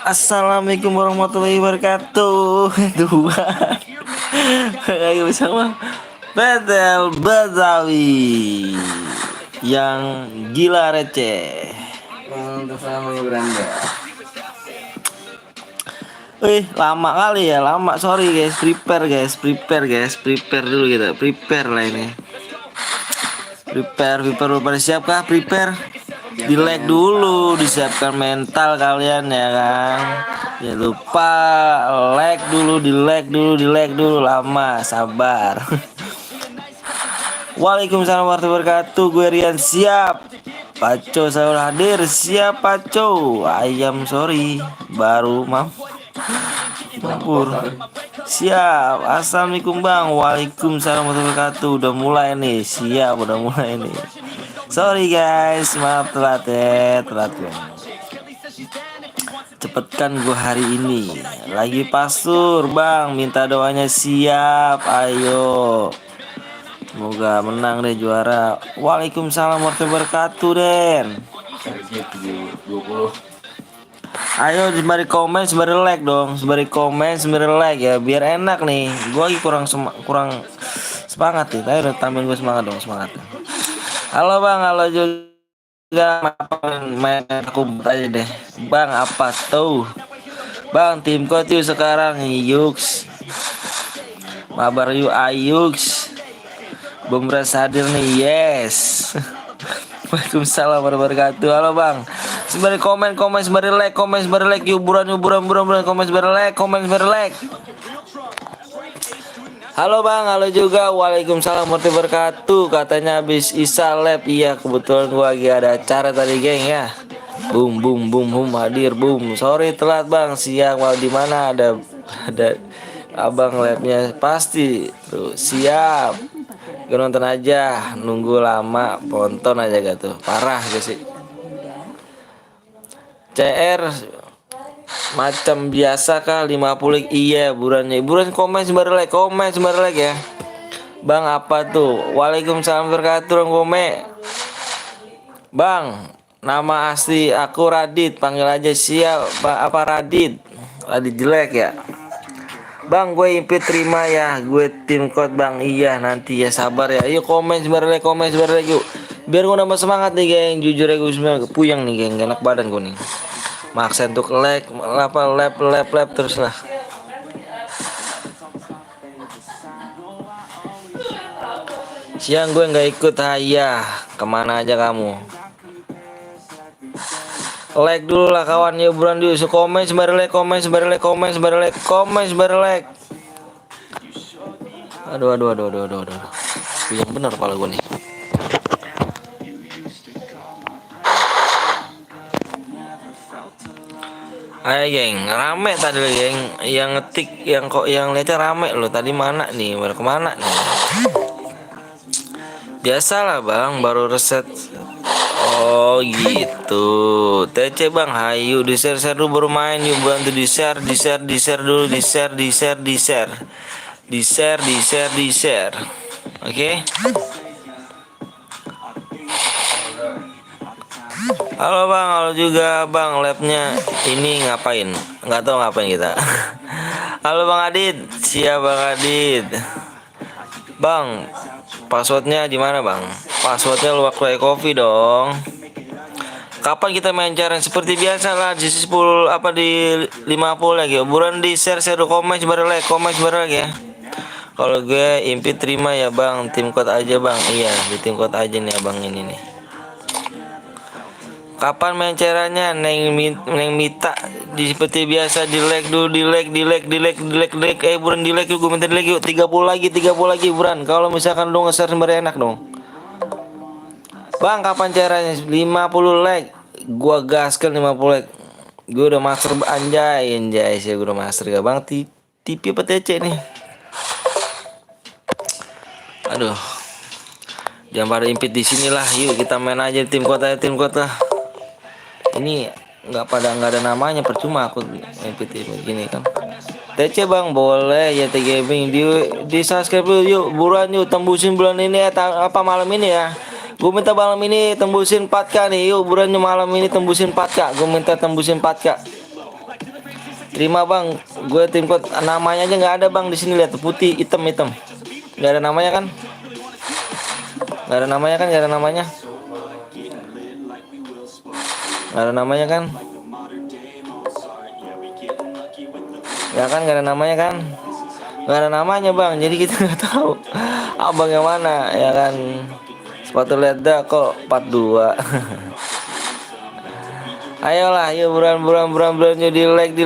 Assalamualaikum warahmatullahi wabarakatuh. Dua. Lagi bersama Betel Betawi yang gila receh. Untuk sama Beranda. Wih, lama kali ya, lama. Sorry guys, prepare dulu kita. Prepare lah ini. Prepare dulu. Pada siapkah? Prepare. Di lag dulu, disiapkan mental kalian ya kan. Ya lupa lag dulu, di lag dulu lama, sabar. Waalaikumsalam warahmatullahi wabarakatuh. Gue Rian siap. Paco selalu hadir, siap Paco. Ayam sorry, baru mampur. Siap. Assalamualaikum Bang. Waalaikumsalam warahmatullahi wabarakatuh. Udah mulai nih, siap, udah mulai nih. Sorry guys, maaf telat ya. Cepetkan gue hari ini. Lagi pasur Bang, minta doanya siap. Ayo. Semoga menang deh juara. Waalaikumsalam warahmatullahi wabarakatuh Den. Ayo sembari komen, sembari like dong. Sembari komen, sembari like ya, biar enak nih. Gue lagi kurang semangat nih. Ayo tambahin gue semangat dong, semangat. Halo Bang, halo juga. Main aku aja deh. Bang, apa tuh? Bang, tim coach yuk sekarang Yuks. Mabar yuk Ayuks. Bung Bras hadir nih, yes. Waalaikumsalam warahmatullahi wabarakatuh. Halo Bang. Sembari komen, sembari like, yuk buruan, komen sembari like. Halo Bang, halo juga. Waalaikumsalam warahmatullahi wabarakatuh. Katanya habis Isa lab. Iya, kebetulan gua lagi ada acara tadi, geng ya. Boom hadir, boom. Sorry telat Bang, siang. Mau di mana ada Abang labnya pasti. Tuh, siap. Gue nonton aja, nunggu lama, ponton aja gak tuh. Parah gak sih? CR macam biasa kah 50 iya buran komen sembari like ya. Bang apa tuh? Waalaikumsalam warahmatullahi wabarakatuh. Bang, nama asli aku Radit, panggil aja siapa apa Radit jelek ya. Bang gue impit terima ya, gue tim code Bang. Iya nanti ya, sabar ya. Yuk komen sembari like yuk. Biar gue nambah semangat nih geng. Jujur ya gue sebenarnya puyeng nih geng, enak badan gue nih. Maksa untuk like lap terus lah. Siang gue nggak ikut, ayah kemana aja kamu? Like dulu lah kawan, ya buruan dulu. Komen sembari like. Aduh. Yang bener kepala gue nih. Ayo geng, rame tadi geng. Yang ngetik, yang lihatnya rame loh. Tadi mana nih? Baru kemana nih? Biasalah Bang, baru reset. Oh gitu. TC Bang, hayu di share dulu baru main. Yuk bantu di share dulu, di share. Oke. Halo Bang, halo juga Bang. Labnya ini ngapain? Nggak tahu ngapain kita. Halo Bang Adit, siap Bang Adit. Bang, passwordnya di mana Bang? Passwordnya luwak coffee dong. Kapan kita main challenge? Seperti biasa lah di 10 apa di 50 lagi. Buruan di share komen sebarang like ya. Kalau gue impit terima ya Bang, tim code aja Bang. Iya, di tim code aja nih Abang ini nih. Kapan main caranya? Neng Mita di seperti biasa di like dulu, di like. Buran di like yuk, gue minta di like yuk. 30 lagi buran. Kalau misalkan lu nge-share sembari enak dong. Bang, kapan caranya? 50 like. Gua gaskan 50 like. Gue udah master anjay sih, gue udah master gak Bang? TV apa TC nih? Aduh. Jangan pada impit di sinilah. Yuk kita main aja tim kota. Ini nggak ada namanya, percuma aku impit begini kan. TC Bang boleh ya, TG Gaming di subscribe dulu yuk, buruan yuk, tembusin bulan ini ya, apa malam ini ya. Gue minta malam ini tembusin 4K nih, yuk buruan malam ini tembusin 4K. Gue minta tembusin 4K. Terima bang, gue tim code namanya aja nggak ada bang di sini, lihat tuh, putih hitam hitam. Nggak ada namanya kan? Nggak ada namanya kan? Nggak ada namanya? Nggak ada namanya kan? Ya kan nggak ada namanya kan? Nggak ada namanya bang, jadi kita nggak tahu abang yang mana ya kan. Sepatu lihat dah kok 42. Ayolah, yuk buruan yuk, di like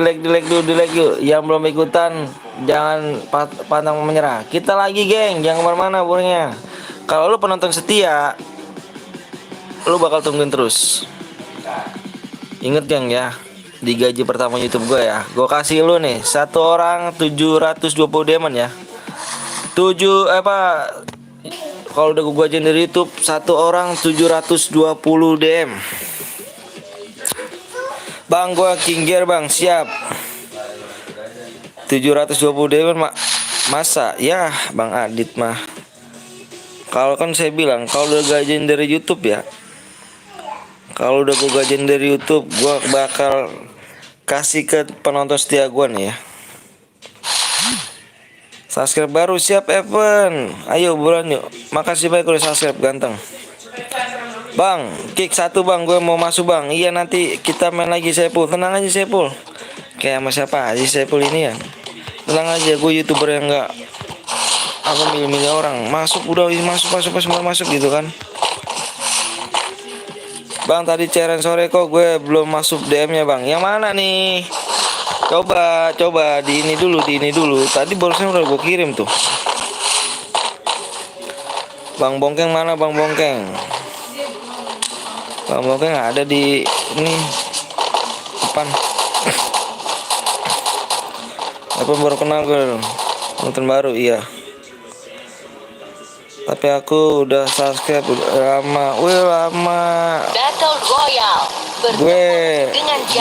yuk. Yang belum ikutan jangan pantang menyerah. Kita lagi geng, jangan kemana-mana burnya. Kalau lu penonton setia, lu bakal tungguin terus. Ingat geng ya, di gaji pertama YouTube gue ya, gue kasih lu nih satu orang 720 diamond ya. 7 apa? Kalau udah gue gajiin dari YouTube, satu orang 720 DM. Bang, gua King Gear bang, siap. 720 DM masa ya Bang Adit mah. Kalau kan saya bilang kalau udah gajian dari YouTube ya, kalau udah gua gajian dari YouTube, gua bakal kasih ke penonton setia gua nih ya. Subscribe baru siap Evan. Ayo buruan yuk. Makasih banyak udah subscribe ganteng. Bang, kick satu bang, gue mau masuk bang. Iya nanti kita main lagi Sepul. Tenang aja Sepul. Kayak sama siapa aja Sepul ini ya. Tenang aja, gue YouTuber yang nggak aku milih-milih orang. Masuk udah masuk gitu kan. Bang tadi ceren sore kok gue belum masuk DM-nya bang. Yang mana nih? Coba di ini dulu. Tadi barusan udah gue kirim tuh. Bang Bongkeng mana Bang Bongkeng? Bang Bongkeng ada di ini depan. Apa baru kenal gue? Nonton baru iya. Tapi aku udah subscribe udah lama. Wih lama. Battle Royale. Gue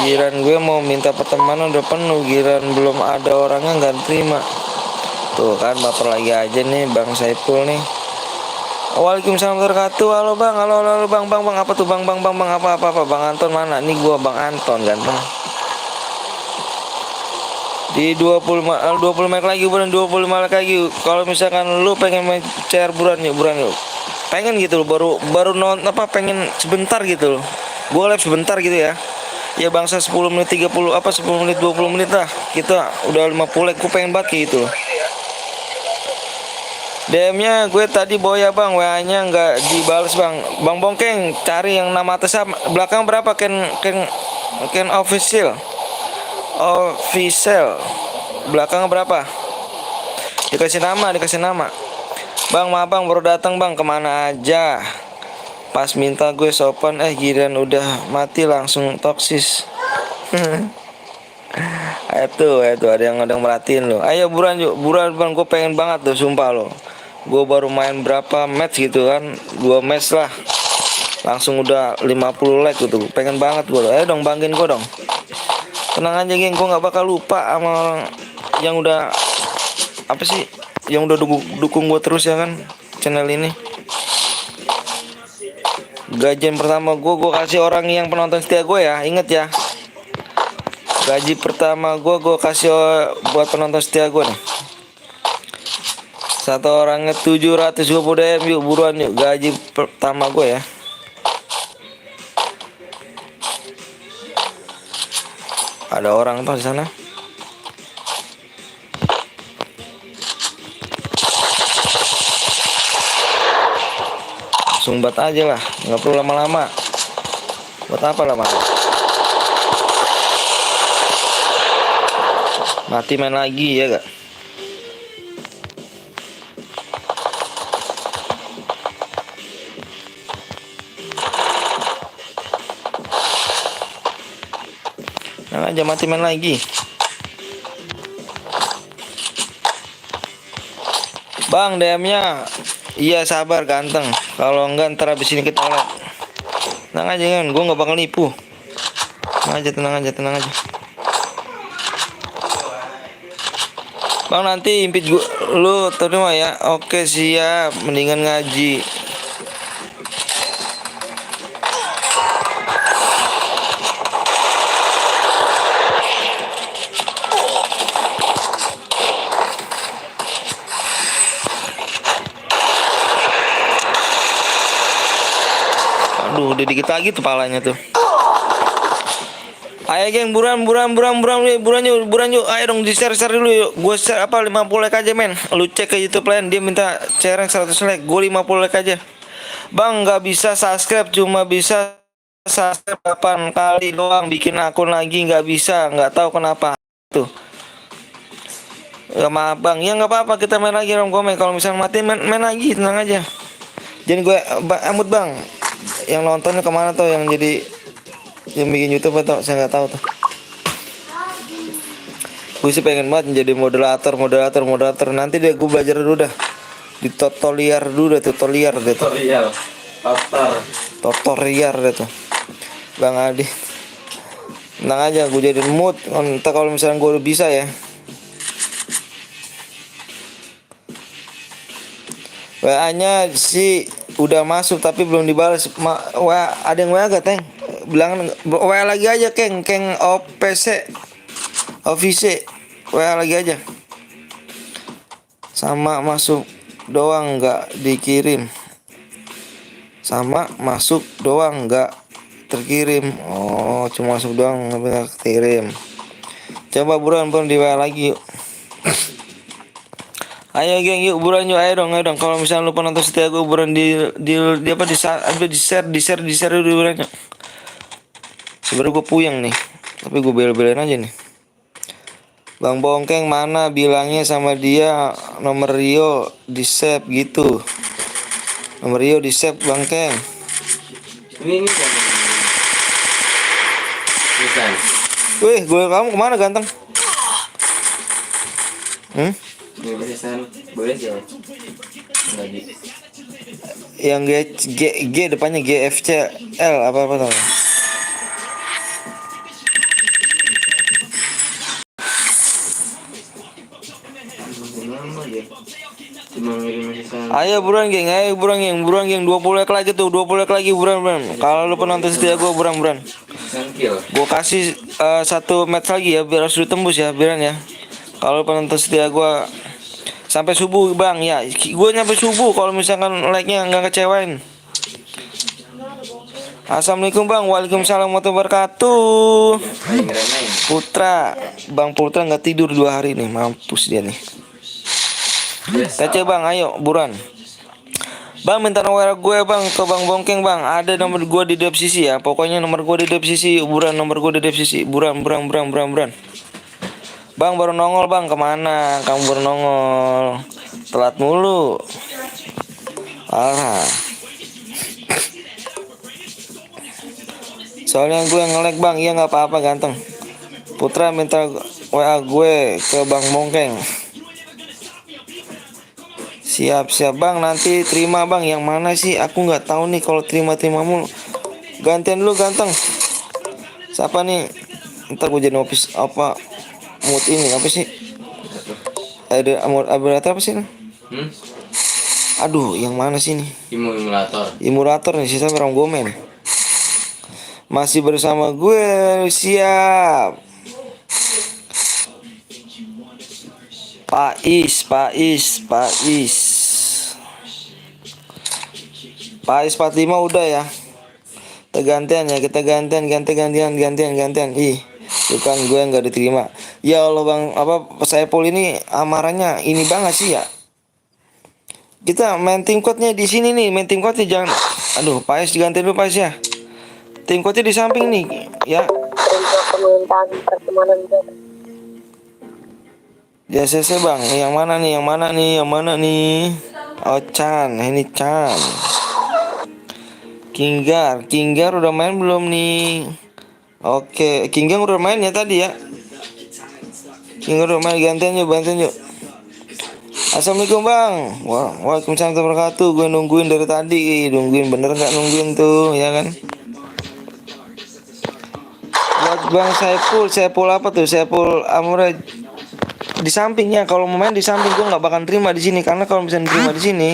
giran gue mau minta pertemanan udah penuh, giran belum ada orangnya nggak terima. Tuh kan baper lagi aja nih Bang Saiful nih. Waalaikumsalam warahmatullahi wabarakatuh. Halo bang, halo bang, apa tuh bang, apa Bang Anton mana? Nih gua Bang Anton ganteng. Di 20 menit lagi bulan 25 menit lagi. Kalau misalkan lu pengen main CR buruan yuk. Pengen gitu loh, baru nonton apa pengen sebentar gitu loh. Gua live sebentar gitu ya. Ya bangsa 10 menit 30 apa 10 menit 20 menit lah. Kita udah 50 like, gua pengen banget gitu loh. DM-nya gue tadi boya bang, WA-nya nggak dibales bang. Bang Bongkeng cari yang nama atasnya belakang berapa Ken official belakang berapa? Dikasih nama. Bang maaf bang baru datang bang, kemana aja? Pas minta gue sopan giliran udah mati langsung toksis. Itu ada yang merhatiin lo. Ayo buruan bang, gue pengen banget tuh sumpah lo. Gue baru main berapa match gitu kan, 2 match lah langsung udah 50 like gitu. Pengen banget gue. Ayo dong banggain gue dong. Tenang aja geng, gue gak bakal lupa sama orang yang udah apa sih, yang udah dukung gue terus ya kan channel ini. Gajian pertama gue kasih orang yang penonton setia gue ya, inget ya. Gaji pertama gue kasih buat penonton setia gue nih. Satu orangnya 720 DM yuk buruan yuk, gaji pertama gue ya. Ada orang tuh di sana. Sumbat aja lah, nggak perlu lama-lama. Buat apa lama? Mati main lagi ya gak? Nah aja mati main lagi. Bang DM-nya. Iya sabar ganteng. Kalau enggak ntar abis ini kita lihat. Tenang aja kan, gue nggak bakal nipu. Tenang aja. Bang nanti impit gua lu terima ya. Oke siap, mendingan ngaji. Aduh, udah dikit lagi tuh palanya tuh. Ayo geng, buruan yuk. Ayo dong di share dulu yuk. Gue share apa 50 like aja men. Lu cek ke YouTube lain, dia minta share 100 like. Gue 50 like aja. Bang, nggak bisa subscribe, cuma bisa subscribe 8 kali doang. Bikin akun lagi nggak bisa, nggak tahu kenapa. Tuh. Ya maaf bang, ya nggak apa-apa, kita main lagi dong komen. Kalau misalnya mati main lagi, tenang aja. Jadi gue amut bang. Yang nontonnya kemana tuh, yang jadi yang bikin YouTube atau saya nggak tahu tuh. Gue sih pengen banget menjadi moderator. Nanti deh gue belajar dulu dah di tutorial dulu deh, tutorial deh tuh. Tutorial deh tuh Bang Adi. Tenang aja, gue jadi mood. Entah kalau misalnya gue udah bisa ya. WA-nya sih udah masuk tapi belum dibalas. WA ada yang WA gak, Teng? Bilang WA lagi aja, Keng OPC Office. WA lagi aja. Sama masuk doang nggak dikirim. Sama masuk doang nggak terkirim. Oh, cuma masuk doang nggak terkirim. Coba buruan di WA lagi yuk. Ayo geng, yuk buruan yuk, ayo dong. Kalau misalnya lu penonton setia gue, buruan di apa di share dulu buruan yuk. Sebenernya gue puyeng nih, tapi gue bela-belain aja nih. Bang Bongkeng mana, bilangnya sama dia nomor Rio di save gitu. Nomor Rio di save Bang Keng. Ini Nisan. Wih, gue kamu kemana ganteng? Ini Nisan. Boleh sih. Enggak di. Yang G depannya GFC L apa tuh? Ayo buruan geng, 20 like lagi tuh, 20 like lagi buruan. Kalau lu penonton setia gue, buruan. Gue kasih 1 match lagi ya, biar harus ditembus ya, biaran ya. Kalau penonton setia gue sampai subuh bang ya, gue nyampe subuh kalau misalkan like-nya nggak kecewain. Assalamualaikum bang, waalaikumsalam warahmatullahi wabarakatuh. Putra, Bang Putra nggak tidur 2 hari nih, mampus dia nih. Kece bang, ayo buruan. Bang minta nomor gue bang ke Bang Bongkeng bang. Ada nomor gue di deskripsi ya. Pokoknya nomor gue di deskripsi. Buruan, nomor gue di deskripsi. Buruan. Bang baru nongol bang, kemana? Kamu baru nongol. Telat mulu. Alah. Soalnya gue nge-lag bang. Iya nggak apa-apa ganteng. Putra minta WA gue ke Bang Bongkeng. Siap bang, nanti terima bang. Yang mana sih? Aku nggak tahu nih kalau terima mulu. Gantian dulu ganteng. Siapa nih? Ntar gue jadi office apa? Mood ini apa sih? Ada emulator apa sih nih? Aduh, yang mana sih nih? Emulator nih, sisa orang gomen. Masih bersama gue, siap. Pais Pais 45 udah ya. Kita gantian ya, kita gantian. Ih, bukan gue nggak diterima. Ya Allah bang, apa Saipul ini amarannya ini banget sih ya. Kita main tim code-nya di sini nih, jangan. Aduh, Pais digantiin dulu Pais ya. Tim code-nya di samping nih, ya. Ya CC bang, yang mana nih? Oh Chan, ini Chan. Kinggar udah main belum nih? Oke, Kinggar udah main ya tadi ya. Kinggar udah main, gantian yuk. Assalamualaikum bang. Waalaikumsalam warahmatullahi wabarakatuh. Gue nungguin dari tadi, bener nggak nungguin tuh, ya kan? Buat bang Saipul apa tuh? Saipul Amura. Di sampingnya, kalau mau main di samping, gue nggak bakal terima di sini, karena kalau misalnya terima di sini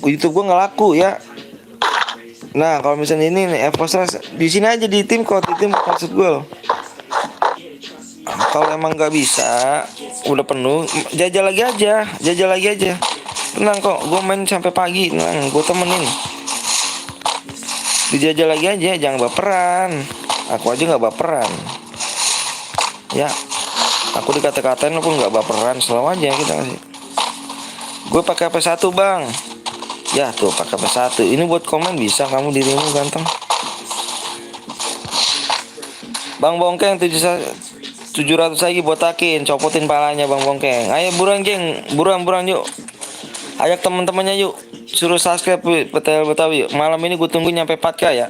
YouTube gue nggak laku ya. Nah kalau misalnya ini nih Evosras di sini aja, di tim maksud gue loh. Kalau emang nggak bisa, udah penuh, jajal lagi aja. Tenang kok, gue main sampai pagi, tenang, gue temenin. Dijajal lagi aja, jangan baperan. Aku aja nggak baperan. Ya, aku dikata-katain pun nggak baperan, selalu aja kita kasih. Gue pakai HP1 bang. Ya tuh pakai HP1. Ini buat komen bisa kamu dirimu ganteng. Bang Bongkeng 700 lagi botakin, copotin palanya Bang Bongkeng. Ayo buruan geng, buruan yuk. Ajak teman-temannya yuk. Suruh subscribe PTL Betawi yuk. Malam ini gue tunggu nyampe 4K ya.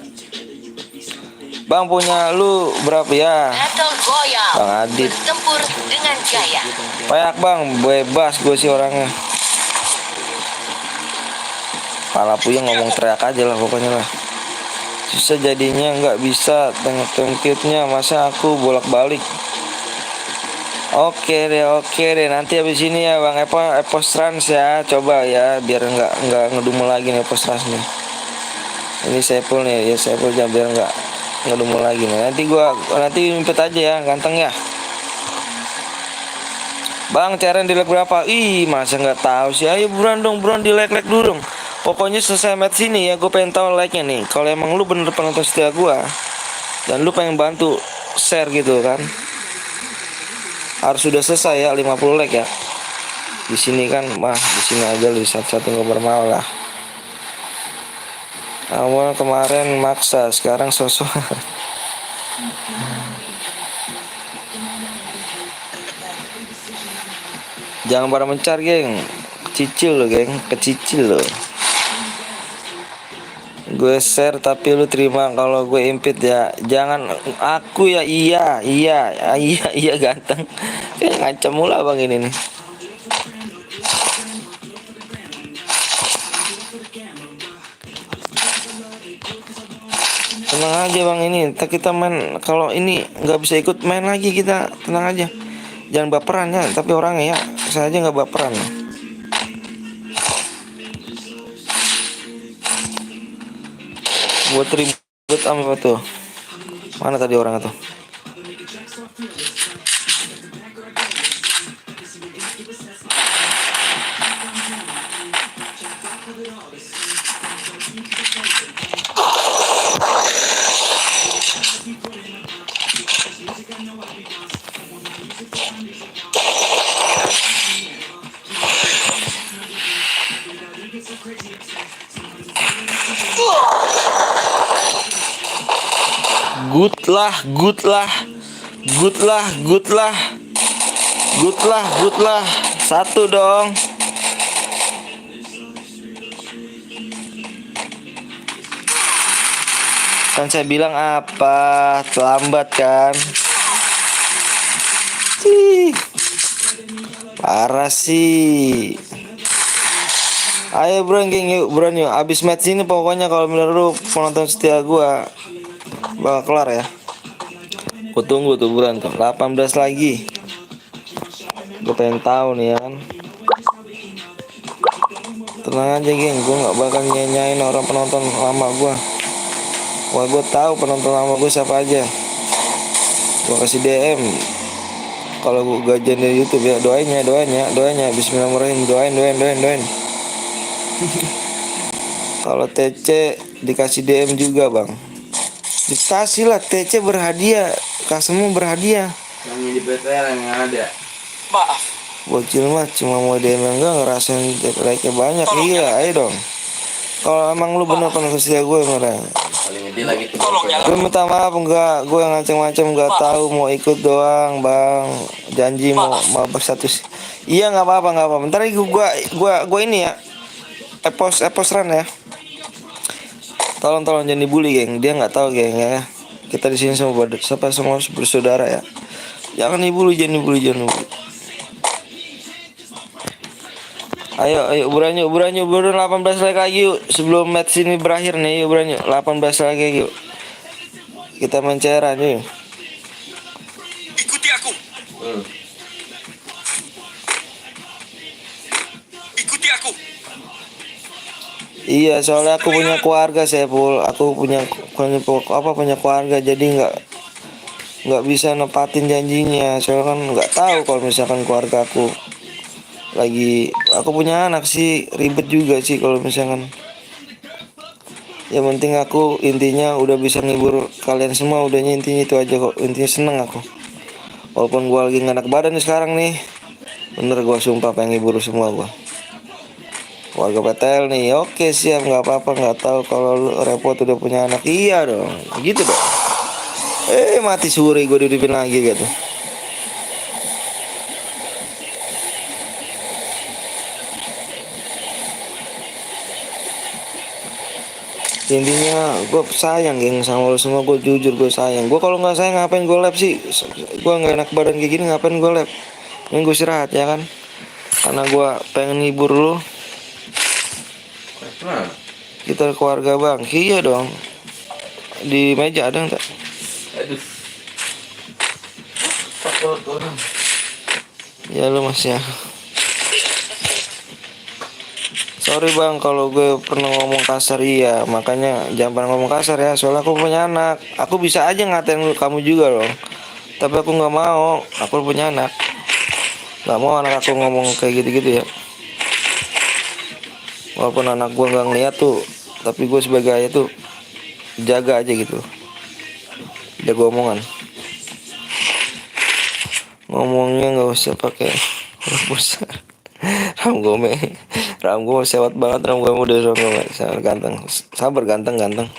Bang punya lu berapa ya? Battle Royale. Bang Adit. Bertempur dengan gaya. Payak bang, bebas gue sih orangnya. Pala puyeng ngomong teriak aja lah pokoknya lah. Susah jadinya nggak bisa tengkitnya, masa aku bolak-balik. Oke deh nanti habis ini ya bang Epos Trans ya, coba ya biar nggak ngedumel lagi nih Epos Trans nih. Ini Sepul nih ya, Sepul jangan biar nggak ngedumel lagi nih. Nanti impet aja ya, ganteng ya. Bang Ceren di like berapa? Ih masa nggak tahu sih. Ayo buruan di like dulu dong. Pokoknya selesai match sini ya, gue pengen tahu like-nya nih. Kalau emang lu bener penonton setia gue dan lu pengen bantu share gitu kan, harus sudah selesai ya 50 like ya. Di sini kan, di sini aja lu satu-satu nggak bermau lah. Kamu kemarin maksa, sekarang sosok. Jangan pada mencar geng, kecicil lo geng, kecicil lo. Gue share tapi lu terima kalau gue impit ya. Jangan aku ya iya ganteng. Kayak ngancam mula bang ini nih. Tenang aja bang ini. Kita main, kalau ini nggak bisa ikut main lagi kita, tenang aja. Jangan baperan ya. Tapi orangnya ya, saya aja nggak baperan. Buat ribut apa tuh? Mana tadi orang itu? Good lah. Satu dong. Kan saya bilang apa? Terlambat kan? Parah sih. Ayo bro geng yuk abis match ini pokoknya kalau menurut lu penonton setia gua bakal kelar ya. Gua tunggu tuh buruan tuh 18 lagi. Gua pengen tahu nih ya kan. Tenang aja geng, gua nggak bakal nyanyain orang penonton lama gua. Wah gua tahu penonton lama gua siapa aja. Gua kasih DM. Kalau gua gajian dari YouTube ya, doanya bismillahirrahmanirrahim, doain. Kalau TC dikasih DM juga bang, dikasih lah. TC berhadiah, kasemu berhadiah. Yang di PTL yang ada. Maaf. Bocil mah cuma mau DM enggak ngerasain like-nya banyak. Iya ayo dong. Kalau emang lu bener penonton setia gue mana? Paling gede lagi tuh. Gue minta maaf enggak, gue yang ngaceng-ngaceng enggak tahu, mau ikut doang bang. Janji mau berstatus. Iya nggak apa-apa. Bentar lagi gue ini ya. Epos run ya. Tolong jangan dibully geng. Dia nggak tahu geng ya. Kita di sini semua bersaudara ya. Jangan dibully. Ayo buruan 18 lagi yuk. Sebelum match ini berakhir nih, yuk buruan 18 lagi yuk. Kita main cairan yuk. Ikuti aku. Ikuti aku. Iya, soalnya aku punya keluarga Sepul. Aku punya keluarga, jadi nggak bisa nepatin janjinya. Soalnya kan nggak tahu kalau misalkan keluarga aku punya anak sih, ribet juga sih kalau misalkan Yang penting aku intinya udah bisa ngibur kalian semua, udahnya intinya itu aja kok. Intinya seneng aku. Walaupun gua lagi gak enak badan nih sekarang nih. Bener gua sumpah pengen ngibur semua gua. Warga PTL nih, oke siap, nggak apa-apa, nggak tahu kalau lu repot udah punya anak, iya dong, gitu dong. Mati suri gue dihidupin lagi gitu. Intinya gue sayang geng sama lo semua, gue jujur gue sayang. Gue kalau nggak sayang ngapain gue lab sih? Gue nggak enak badan kayak gini ngapain gue lab? Ini gue istirahat ya kan? Karena gue pengen hibur lu. Kenapa? Kita keluarga bang, iya dong. Di meja ada nggak? Aduh. Takut orang. Ya lu mas ya. Sorry bang kalau gue pernah ngomong kasar, iya makanya jangan pernah ngomong kasar ya, soalnya aku punya anak. Aku bisa aja ngatain kamu juga loh, tapi aku nggak mau, aku punya anak, nggak mau anak aku ngomong kayak gitu-gitu ya. Walaupun anak gue nggak ngeliat tuh, tapi gue sebagai ayah tuh jaga aja gitu, jaga omongan. Ngomongnya nggak usah pakai huruf besar. Ram gue sewat banget, ram gue udah sangat ganteng, sabar ganteng ganteng.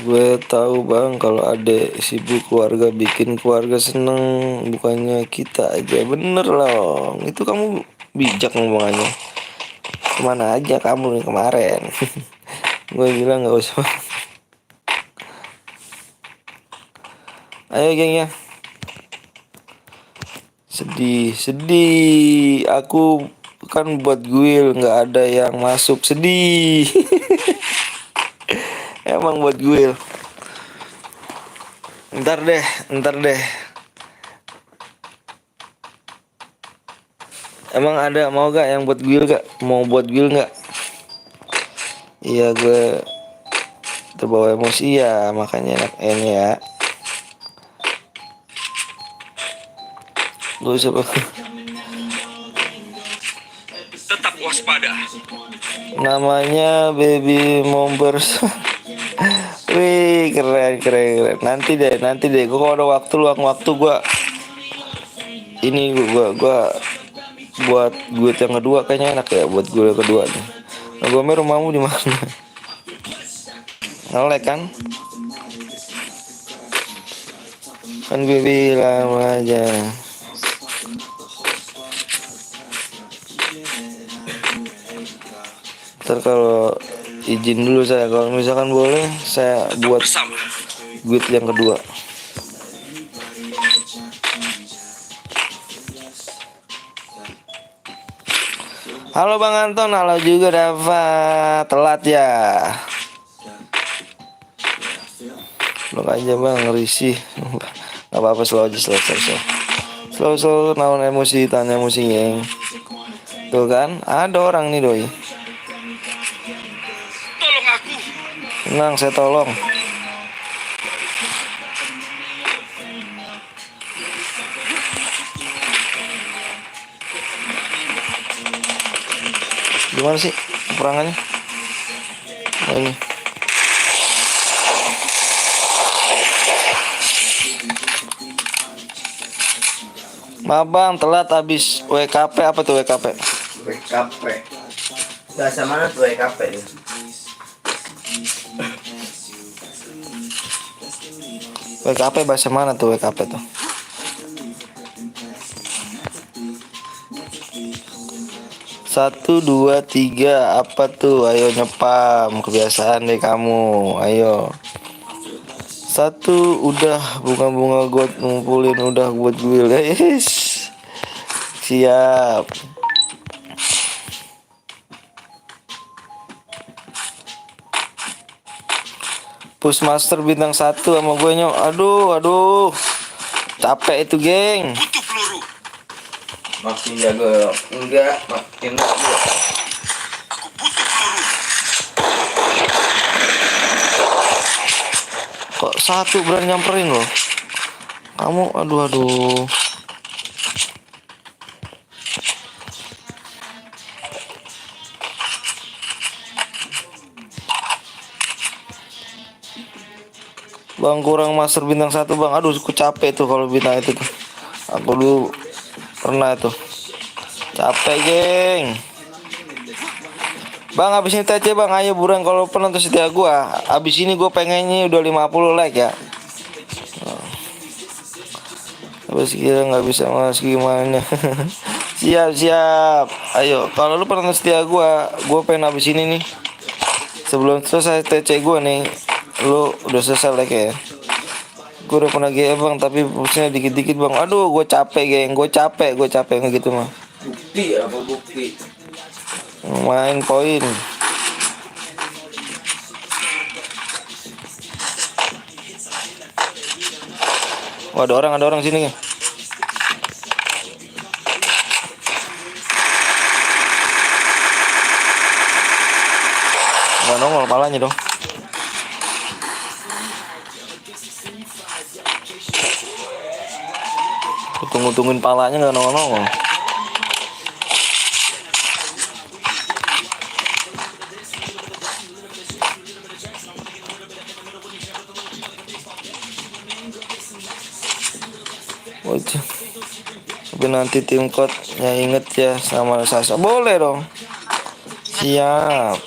Gue tahu bang kalau ada sibuk keluarga bikin keluarga seneng, bukannya kita aja, bener loh. Itu kamu bijak ngomongannya. Kemana aja kamu nih kemarin? Gue bilang nggak usah. Ayo geng ya. Sedih. Aku kan buat gue nggak ada yang masuk, sedih. Emang buat gue. Ntar deh. Emang ada mau gak yang buat gue gak? Mau buat gue gak? Iya gue terbawa emosi ya, makanya enak ini ya. Gue siapa? Tetap waspada. Namanya Baby Mombers. Wih keren. Nanti deh. Gue kalau ada waktu luang waktu gue ini gue buat gue yang kedua kayaknya enak ya, buat gue yang kedua nih. Nah, gue rumahmu di mana? Ngelek kan? Kan gue bilang aja. Ntar kalau izin dulu saya, kalau misalkan boleh saya buat guide yang kedua. Halo Bang Anton, halo juga Dava, telat ya. Lo aja bang, risih. Gak apa-apa, slow aja, slow, naon emosi, tanya emosinya. Tuh kan, ada orang nih doi. Tolong aku. Tenang, saya tolong. Gimana sih perangannya? Nah, ini. Maaf bang, telat habis WKP. Apa tuh WKP? WKP. Bahasa mana tuh WKP ya? WKP bahasa mana tuh WKP tuh? Satu, dua, tiga, apa tuh? Ayo nyepam, kebiasaan deh kamu. Ayo. Satu, udah bunga-bunga gue ngumpulin, udah buat gue guys. Siap. Pushmaster bintang 1 sama gue nyok. Aduh. Capek itu geng. Butuh peluru. Makin jago. Enggak, makin jago. Aku butuh peluru. Kok satu berani nyamperin loh. Kamu aduh. Bang kurang master bintang 1 bang. Aduh aku capek tuh kalau bintang itu tuh. Aku dulu pernah tuh. Capek geng. Bang abis ini TC bang, ayo buruan kalau penonton setia gua. Abis ini gua pengennya udah 50 like ya. Abis kira nggak bisa mas gimana. Siap. Ayo kalau lu penonton setia gua pengen abis ini nih. Sebelum selesai TC gua nih, lu udah selesai like ya. Gue udah pernah GE bang, tapi pusingnya dikit-dikit bang. Aduh, gue capek geng, gue capek nggak gitu mah. Bukti apa bukti? Main poin. Wah, ada orang sini. Nggak nongol palanya dong. Tungguin palanya nggak nongol. Wajah. Tapi nanti tim code ya inget ya sama Sasa. Boleh dong. Siap.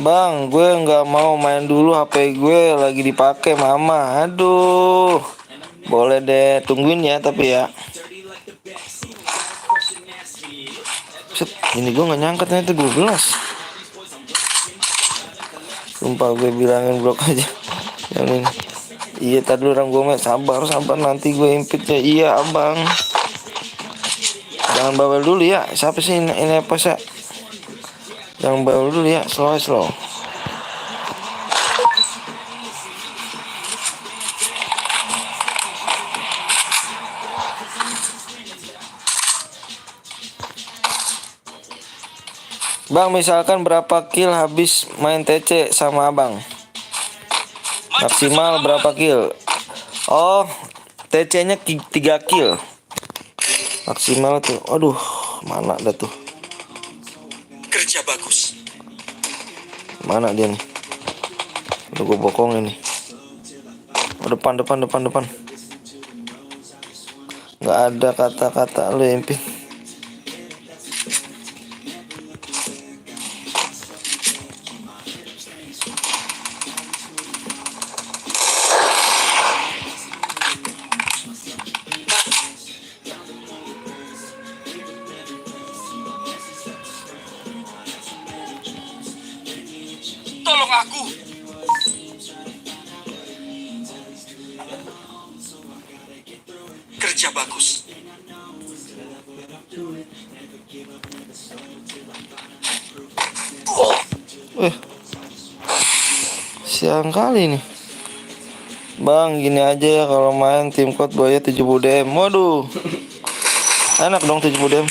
Bang, gue nggak mau main dulu, HP gue lagi dipakai mama. Aduh. Boleh deh, tungguin ya tapi ya. Set, ini gue nggak nyangka ternyata 12. Sumpah gue bilangin blok aja. Yang ini. Iya tadi orang gue sabar nanti gue impit ya. Iya abang. Jangan bawel dulu ya. Siapa sih ini apa sih? Jangan bawel dulu ya. Slow. Bang misalkan berapa kill habis main TC sama abang? Maksimal berapa kill? Oh, TC-nya 3 kill. Maksimal tuh. Aduh, mana dah tuh? Kerja bagus. Mana dia nih? Udah gue bokongin nih. Oh, depan. Nggak ada kata-kata lu impin. Tolong aku. Kerja bagus. Siang kali nih. Bang, gini aja ya kalau main tim code Buaya 70 DM. Waduh. Enak dong 70 DM.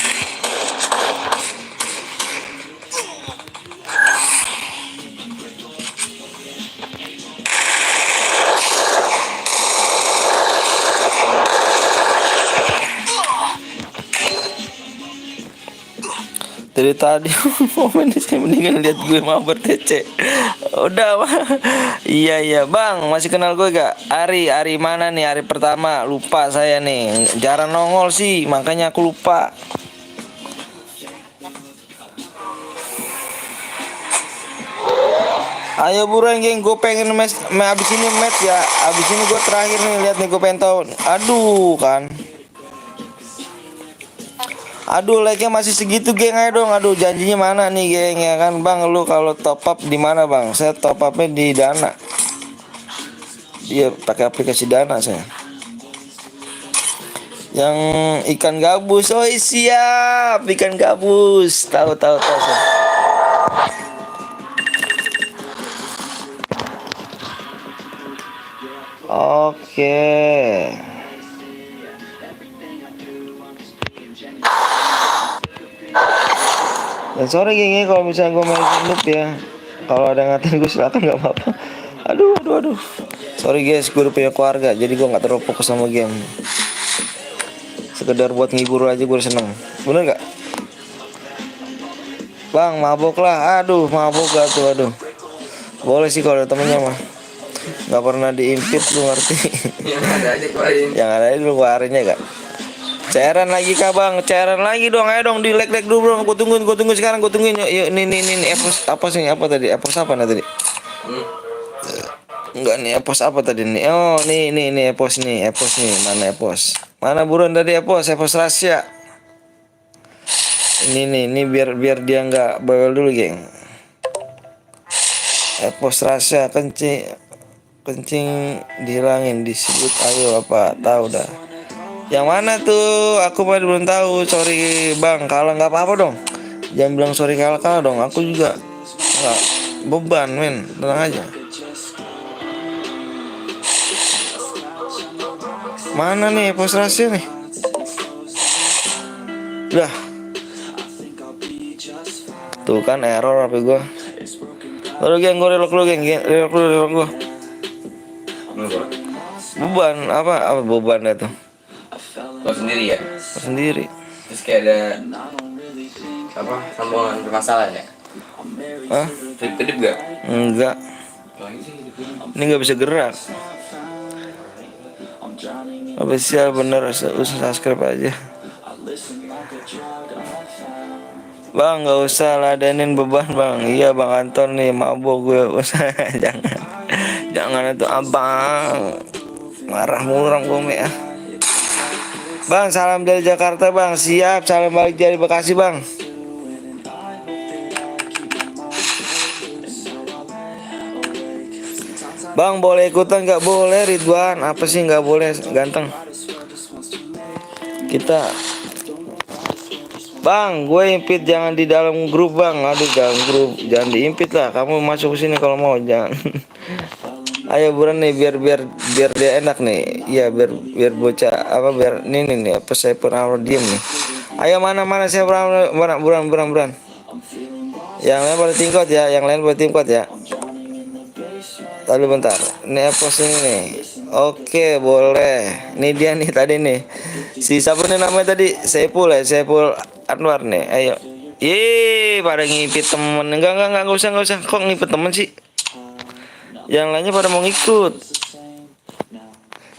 Dari tadi momen saya mendingan lihat gue mabar TC. Udah mah. Iya bang, masih kenal gue gak? Ari mana nih? Ari pertama, lupa saya nih. Jarang nongol sih, makanya aku lupa. Ayo buruan geng, gue pengen abis ini match ya. Abis ini gue terakhir nih, lihat nih gue pengen tahu. Aduh kan. Aduh like-nya masih segitu geng, ayo dong. Aduh janjinya mana nih geng ya kan bang. Lu kalau top up di mana bang? Saya top upnya di Dana. Dia pakai aplikasi Dana saya. Yang ikan gabus, oh siap ikan gabus. Tahu saya. Oke. Dan sore gini kalau misalnya gue main noob ya, kalau ada ngatain gue silakan nggak apa-apa. Aduh. Sorry guys, gue udah punya keluarga, jadi gue nggak terlalu fokus sama game. Sekedar buat ngibur aja gue udah seneng. Bener nggak? Bang, mabok lah. Aduh, mabok gak tuh, aduh. Boleh sih kalau ada temennya mah. Nggak pernah diimpit, lu ngerti? Yang ada aja keluarin. Yang ada dulu keluarinnya kak. Cairan lagi kak bang, cairan lagi dong, ayo dong di leg dulu bro. Gue tungguin sekarang, gue tungguin. Yuk, ini epos apa sih? Apa tadi? Epos apa tadi? Enggak nih, epos apa tadi nih? Oh, nih epos nih. Mana epos? Mana buruan tadi epos rahasia. Ini biar dia nggak bawel dulu, geng. Epos rahasia kencing dihilangin, disebut ayo apa tahu dah. Yang mana tuh? Aku masih belum tahu. Sorry bang, kalah nggak apa-apa dong. Jangan bilang sorry kalah dong. Aku juga nggak beban men, tenang aja. Mana nih pos rahasia nih? Udah. Tuh kan error HP gua. Lalu geng, gue relok lu geng, relok gua. Beban apa beban itu? Lo sendiri ya? Sendiri. Terus kayak ada apa sambungan bermasalah ya? Hah? Kedip gak? Enggak. Ini nggak bisa gerak. Apa sih bener, usah subscribe aja. Bang, nggak usah ladenin beban bang. Iya bang Anton nih mabok gue. Usah jangan itu abang. Marah mulu orang gue ya. Bang, salam dari Jakarta bang. Siap, salam balik dari Bekasi bang. Bang, boleh ikutan nggak? Boleh Ridwan. Apa sih nggak boleh? Ganteng. Kita Bang, gue impit jangan di dalam grup bang. Aduh, dalam grup jangan diimpit lah. Kamu masuk ke sini kalau mau, jangan. Ayo buruan nih biar dia enak nih. Iya biar bocah apa biar nih apa saya pernah diem nih. Ayo mana saya buruan. Yang lain pada tingkat ya, Lalu bentar. Ini apa sini nih? Oke, boleh. Ini dia nih tadi nih. Si siapa nih namanya tadi? Saiful Anwar nih. Ayo. Pada ngipit temen. Enggak usah. Kok ngipit temen sih? Yang lainnya pada mau ngikut.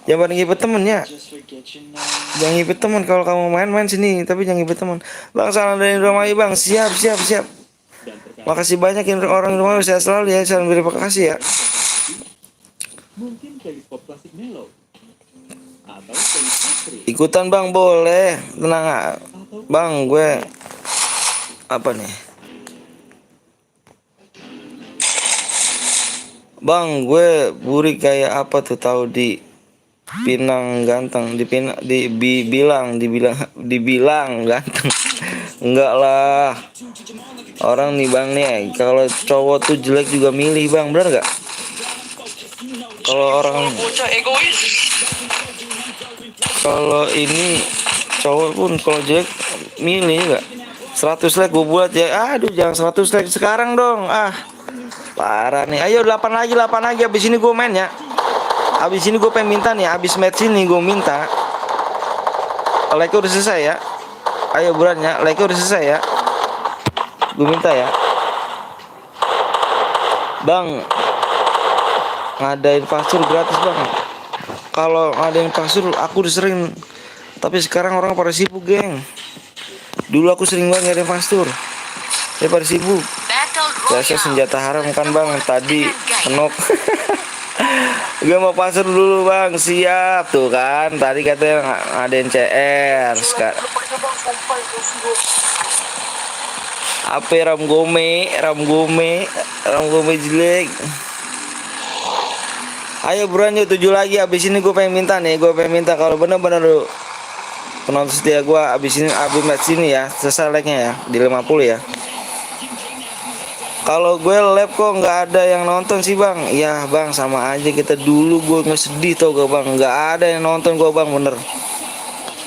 Jangan pada ngipit temen ya. Jangan ngipit temen kalau kamu main sini, tapi jangan ngipit temen. Bang, salam dari rumah bang. Siap. Makasih banyak orang rumah saya selalu ya. Salam terima kasih ya. Mungkin playlist pop klasik mellow atau playlist country. Ikutan bang boleh, tenang bang. Gue apa nih bang, gue buri kayak apa tuh tahu di Pinang ganteng, dibilang ganteng. Enggak lah, orang nih bang nih kalau cowok tuh jelek juga milih bang, bener nggak? Kalau orang kalau ini cowok pun kalau jelek milih nggak? 100 like gue buat ya. Aduh, jangan 100 like sekarang dong. Parah nih. Ayo 8 lagi. Habis ini gue main ya. Habis ini gue pengen minta nih. Habis match ini gue minta like udah selesai ya. Ayo buruan ya. Like udah selesai ya. Gue minta ya. Bang, ngadain pasur gratis bang. Kalau ngadain pasur aku udah sering, tapi sekarang orang pada sibuk geng. Dulu aku sering banget ngadain pasur, saya pada sibuk. Saya senjata haram kan bang. Tadi penok. Gue mau pasur dulu bang. Siap tuh kan. Tadi katanya ngadain CR. Sekarang apa ram gome jelek. Ayo buruan yuk 7 lagi. Abis ini gue pengen minta kalau bener-bener lu penonton setia gue abis match ini ya selesai like-nya ya di 50 ya. Kalau gue live kok nggak ada yang nonton sih bang. Ya bang, sama aja kita dulu. Gue nggak sedih tau gak bang, nggak ada yang nonton gue bang, bener.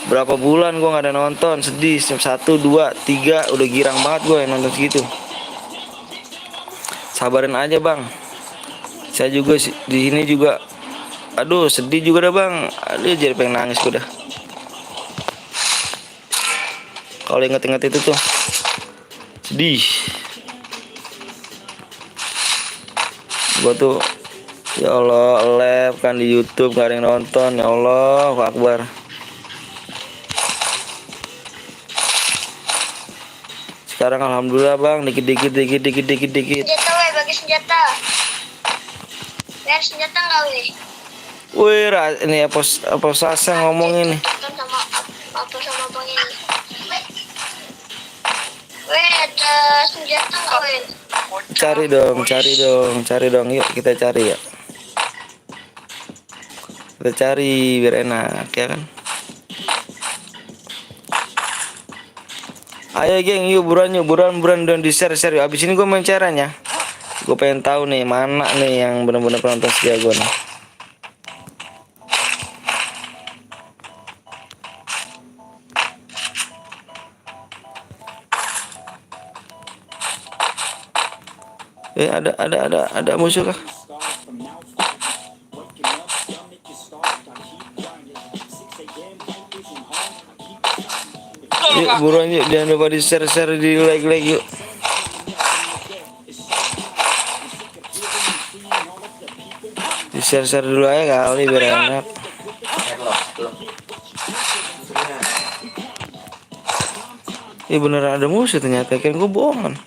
Berapa bulan gue nggak ada nonton, sedih. 1, 2, 3 udah girang banget gue yang nonton segitu. Sabarin aja bang. Saya juga di sini juga. Aduh, sedih juga dah bang. Aduh, jadi pengen nangis gue dah. Kalau inget-inget itu tuh sedih. Gue tuh, ya Allah, live kan di YouTube gak ada yang nonton. Ya Allah, Akbar. Sekarang alhamdulillah bang, dikit. Senjata weh, bagi senjata. Biar senjata nggak weh? Wih, ini apa Sasa ngomong ini? Tonton sama apa sama bang ini. Weh, ada senjata nggak weh? Cari dong. Yuk kita cari ya. Kita cari biar enak ya kan. Ayo geng, yuk buruan dan di share. Abis ini gue main caranya. Gue pengen tahu nih mana nih yang benar-benar penonton setia gue nih. Ada musuh kah? Yuk buruan yuk, jangan lupa di share di like yuk. Di share dulu aja kali biar enak. Beneran ada musuh ternyata, kan gue bohongan.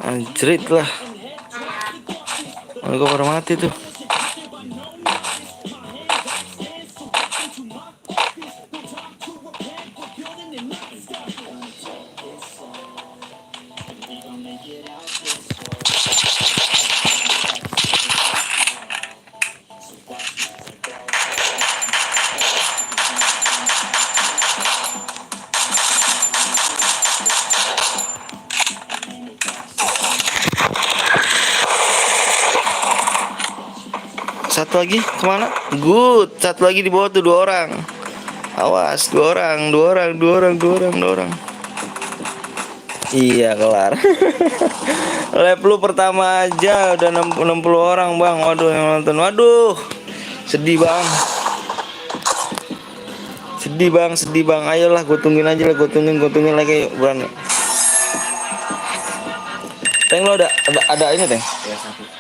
Anjrit lah. Gue baru mati tuh. Satu lagi kemana? Good. Satu lagi di bawah tuh 2 orang. Awas, 2 orang. Iya kelar. Lab lu pertama aja udah 60 orang bang. Waduh yang nonton. Waduh, sedih bang. Ayolah, gue tungguin aja lah. Gue tungguin lagi. Buran. Teng lo ada ini teng.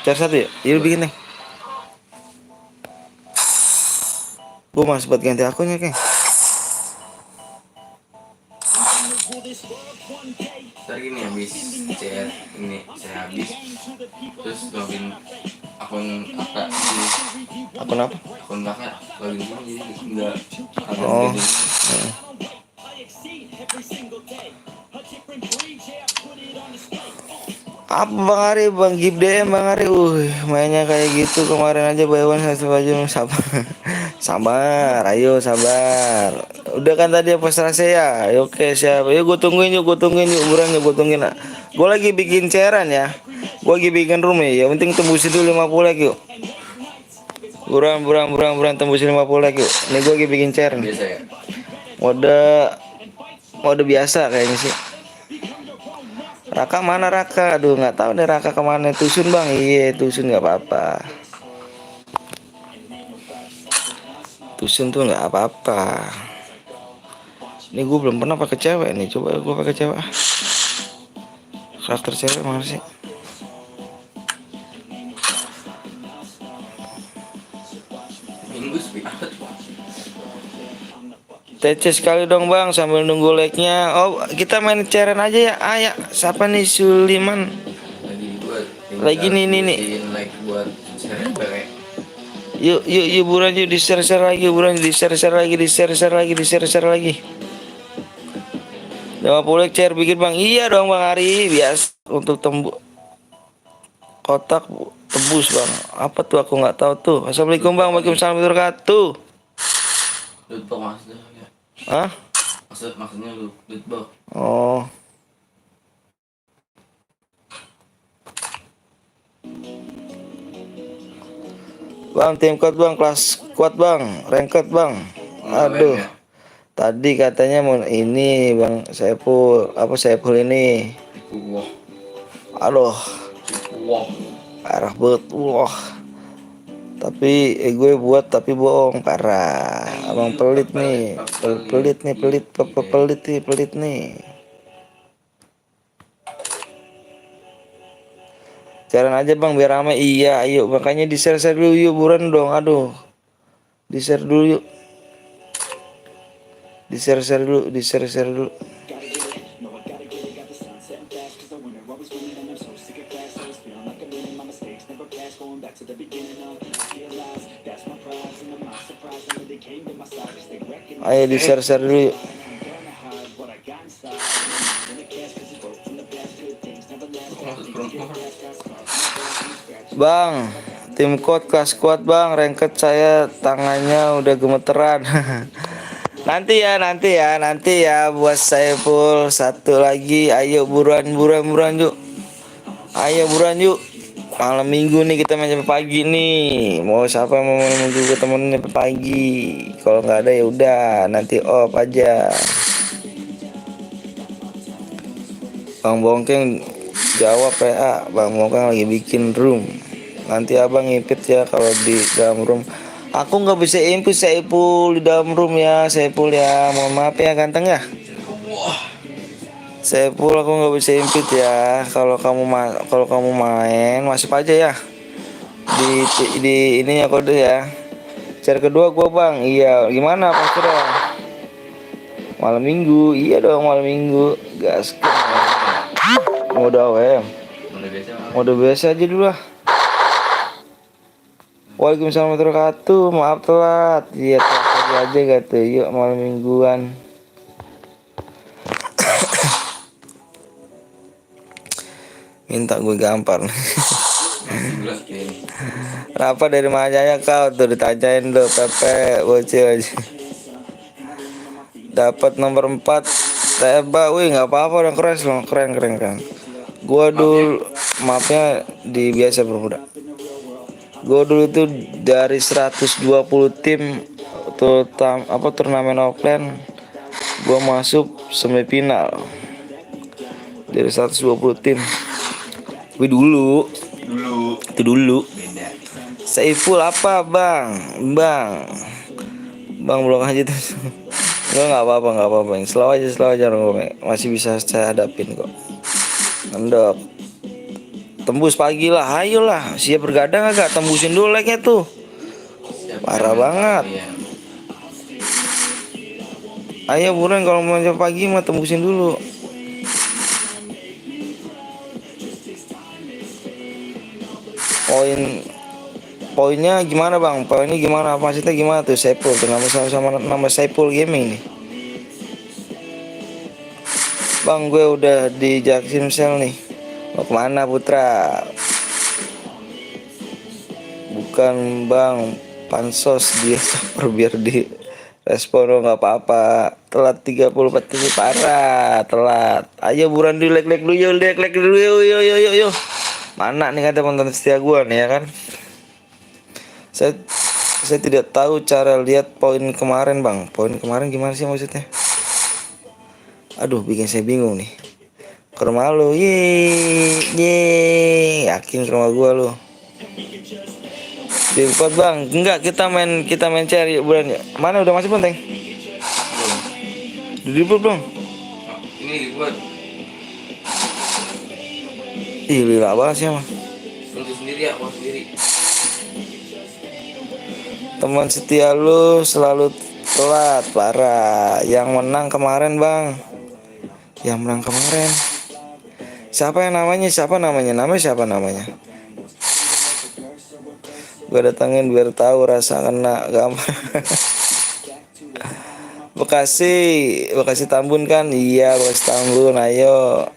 CR1 ya? Iya bikin teng. Gue masih buat ganti akunnya keng. Ntar gini habis CR ini saya habis terus login akun kakak di Akun apa? akun kakak login semua jadi nggak ada Oh. Apa Bang Ari, Bang Gib DM Bang Ari, mainnya kayak gitu kemarin aja buy one satu baju. Sabar, ayo sabar. Udah kan tadi apa selesai ya? Oke siap. Yuk gue tungguin yuk, buruan yuk gue tungguin. Gue lagi bikin cairan ya. Gue lagi bikin room ya. Yang penting tembusin dulu 50 like yuk. Buruan tembusin 50 like yuk. Ini gue lagi bikin cairan. biasa ya. Mode biasa kayaknya sih. Raka mana Raka? Aduh nggak tahu nih Raka kemana. Tusun bang, iya Tusun nggak apa-apa. Tusun tuh nggak apa-apa. Ini gue belum pernah pakai cewek nih. Coba gue pakai cewek. Karakter cewek mana sih? Minggu sepi amat. TC sekali dong bang sambil nunggu like-nya. Oh kita main ceren aja ya. Ayo siapa nih Suliman? Lagi nih. Like buat share pakai. Yuk buruan yuk di share lagi, buruan di share lagi. 50 like share bikin bang. Iya dong bang Ari, biasa untuk kotak tebus bang. Apa tuh aku nggak tahu tuh. Assalamualaikum bang, waalaikumsalam warahmatullahi wabarakatuh. Lootbox maksudnya ya. Hah? Maksudnya lootbox. Oh. Bang, tim kuat bang, kelas kuat bang, ranked bang. Aduh. Tadi katanya mau ini Bang Saiful, apa Saiful ini. Wah, Aduh, wah. parah banget. Wah. Tapi gue buat tapi bohong parah. Abang pelit nih. Pelit nih, pelit nih. Jalan aja Bang biar rame. Iya, ayo makanya di-share dulu yuk buruan dong. Aduh. Di-share dulu yuk. Di-share dulu. Ayo di-share dulu yuk. Bang, tim kuat kelas kuat Bang, ranked saya tangannya udah gemeteran. Nanti ya buat saya full satu lagi. Ayo buruan yuk. Ayo buruan yuk. Malam minggu nih kita main sampai pagi nih. Mau siapa yang mau malam minggu gue temenin sampai pagi. Kalau nggak ada ya udah nanti off aja. Bang Bongkeng jawab PA. Bang Bongkeng lagi bikin room. Nanti abang ngipit ya kalau di dalam room. Aku nggak bisa impit Saiful di dalam room ya Saiful ya. Mohon maaf ya ganteng ya. Saiful aku nggak bisa impit ya. Kalau kamu main masuk aja ya. Di ini ya kode ya. Cara kedua gua Bang. Iya gimana Pak Kira? Malam minggu. Iya dong malam minggu. Gas. Mode AWM. Mode biasa aja dulu lah. Waalaikumsalam warahmatullahi wabarakatuh. Maaf telat. Iya telat aja gitu. Yuk malam mingguan. Minta gue gampar. Kenapa dari mananya kau tuh ditanyain lo Pepe bocil aja. Dapat nomor 4 tebak, wih nggak apa-apa udah keren. Gua dulu maafnya di biasa bermuda. Gue dulu itu dari 120 tim turnamen offline, gue masuk semifinal dari 120 tim. Gue dulu itu dulu. Beda. Saiful apa bang belum aja tuh. Nggak apa-apa. Selalu aja masih bisa saya hadapin kok. Ngendok. Tembus pagi lah, ayolah. Siap bergadang agak tembusin dulu like-nya tuh. Parah banget. Ayo buruan kalau mau pagi mah tembusin dulu. Poinnya gimana bang? Poinnya gimana? Maksudnya gimana tuh Saiful? Sama nama Saiful Gaming nih. Bang gue udah di Jaksim Sel nih. Mau kemana Putra? Bukan bang, pansos dia biar di respon nggak apa-apa. Telat 34 detik parah, telat. Ayo buruan di like dulu yuk. Mana nih kata teman-teman setia gua nih ya kan? Saya tidak tahu cara lihat poin kemarin bang. Poin kemarin gimana sih maksudnya? Aduh bikin saya bingung nih. Ke rumah lu, ye, yakin ke rumah gua lu. Dibuat bang, enggak kita main cari bulan ya. Mana udah masuk penting? Dibuat belum? Ini dibuat. Ih lila banget sih mah. Untuk sendiri ya, sendiri. Teman setia lu selalu telat parah. Yang menang kemarin bang. Yang menang kemarin. Siapa namanya? Namanya? Gue datangin biar tahu rasa kena gampang. Bekasi Tambun kan? Iya Bekasi Tambun. Ayo.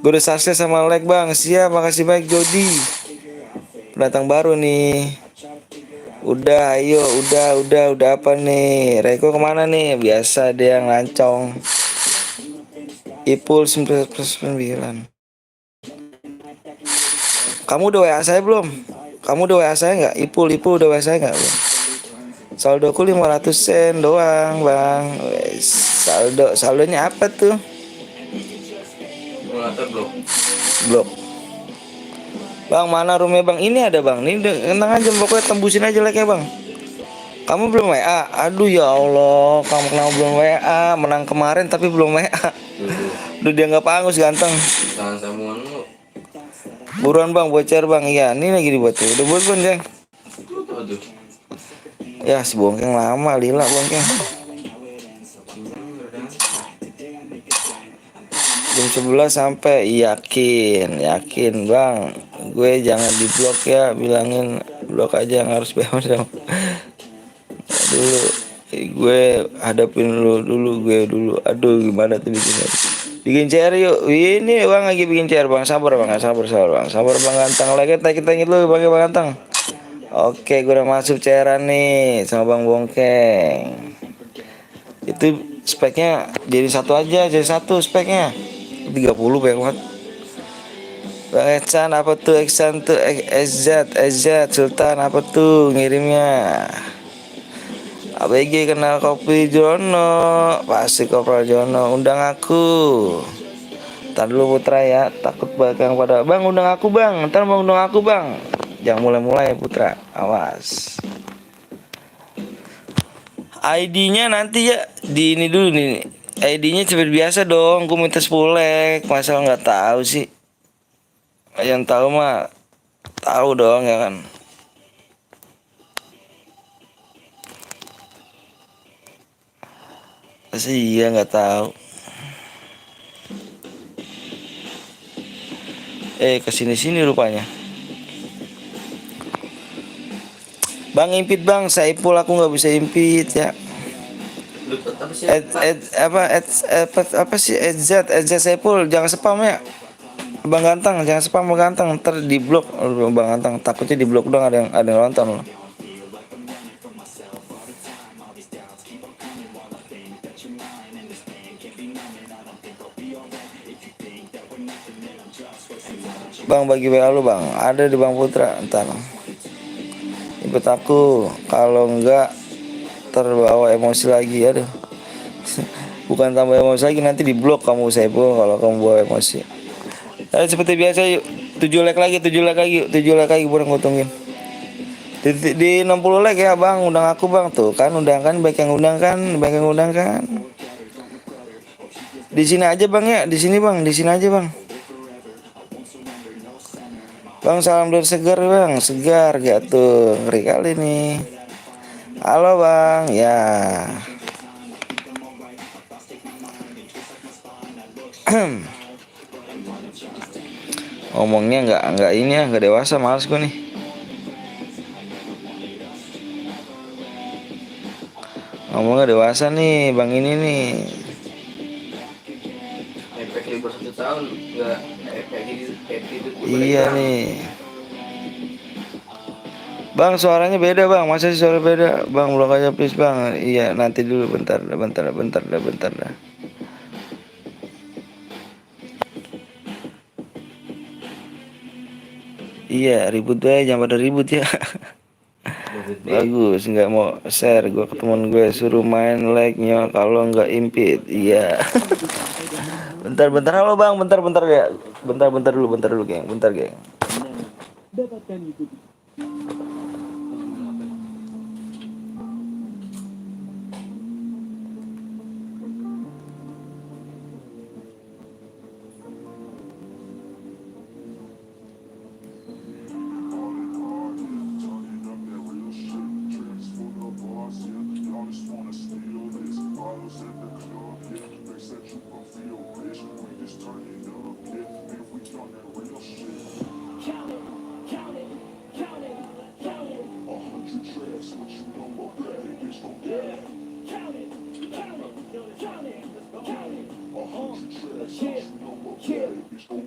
Gue udah sukses sama like bang. Siap, makasih baik Jody. Pendatang baru nih. Udah apa nih? Reko kemana nih? Biasa dia ngelancong. Ipul 9. Kamu udah WA saya belum? Ipul udah WA saya nggak? Saldoku 500 sen doang bang. Wes, saldonya apa tuh? Simulator blok. Blok. Bang, mana roomnya bang? Ini ada bang. Ini tenang aja, pokoknya tembusin aja like ya bang. Kamu belum WA? Aduh ya Allah, kamu kenapa belum WA? Menang kemarin tapi belum WA. Dulu Udah dia nggak pangus ganteng. tangan sambungan lu. Buruan bang, bocor bang. Iya, ini lagi dibuat tuh. Udah buat bang, Jeng. Aduh. Ya, si bongkeng lama, lila bongkeng. Jam 11 sampai yakin bang. Gue jangan diblok ya, bilangin blok aja yang harus bayar dong. Dulu gue hadapin lu dulu. Aduh gimana tuh bikin CR yuk. Ini bang lagi bikin CR bang. Sabar bang bang. Sabar bang ganteng. Lagi kita ingin lu bang ganteng. Oke, gue udah masuk CR nih sama bang bongkeng. Itu speknya jadi satu speknya 30 banyak banget. Bang Echan apa tuh? Echan tuh SZ Sultan apa tuh ngirimnya? ABG kenal kopi Jono, pasti Kopral Jono undang aku. Ntar dulu Putra ya, takut bakang pada bang undang aku bang, ntar mau undang aku bang. Jangan mulai Putra, awas. ID-nya nanti ya di ini dulu nih. ID-nya seperti biasa dong, gue minta 10 like, masa nggak tahu sih? Yang tahu mah tahu dong ya kan. Pasti iya nggak tahu. Kesini rupanya. Bang impit bang, Saipul aku nggak bisa impit ya. Apa sih EZ Saipul jangan spam ya. Bang Ganteng jangan spam Bang Ganteng ntar di blok Bang Ganteng takutnya di blok dong ada yang nonton loh. Bang bagi WA lu bang ada di Bang Putra ntar ikut aku kalau enggak terbawa emosi lagi aduh. Bukan tambah emosi lagi nanti di blok kamu Saipul kalau kamu bawa emosi. Seperti biasa yuk 7 like lagi 7 like lagi burung ngutungin di 60 like ya bang undang aku bang tuh kan undang kan baik yang undang kan di sini aja bang ya di sini aja bang. Bang salam dari segar bang segar gak tuh ngeri kali nih. Halo bang ya. Ngomongnya nggak ini ya nggak dewasa males gue nih. Ngomongnya dewasa nih bang ini nih. Efek libur 1 tahun nggak efek gitu. Iya nih. Bang suaranya beda bang masa sih suara beda bang blok aja please bang. Iya nanti dulu bentar dah. Iya ribut deh jangan pada ribut ya. Bagus nggak mau share gue ke teman gue suruh main like-nya kalau nggak impit iya. bentar halo bang bentar ya bentar dulu geng Dapatkan YouTube.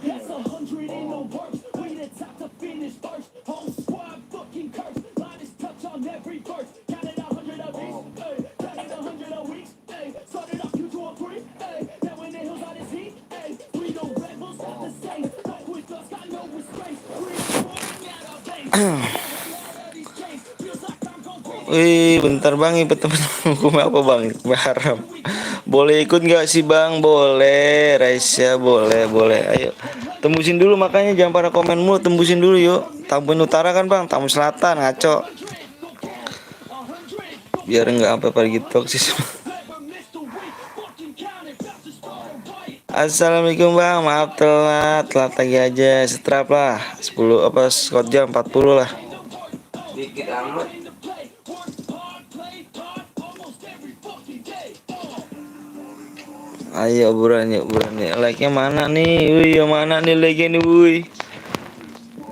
That's 100 in the works. We the top to finish first. Whole squad fucking curse. Lightest touch on every verse. Counted 100 a week. Counted 100 a week. Started off Q to a free. Now when the hills on his heat. We the rebels not the same. Fuck with us, got no restraint. We're falling out of base. Feels like I'm gon' Wih, bentar bang, ikut temen hukum apa bang? Haram. Boleh ikut nggak sih bang? Boleh, Raisya, boleh. Ayo, tembusin dulu makanya jangan pada komen mulu, tembusin dulu yuk. Tambun Utara kan bang, Tambun Selatan ngaco. Biar nggak apa pada gitu toksis. Assalamualaikum bang, maaf telat lagi aja, setrap lah 10 apa skot jam 40 lah. Dikit amat. Ayo buruan yuk, like-nya mana nih? Wih, yang mana nih like-nya nih, wih.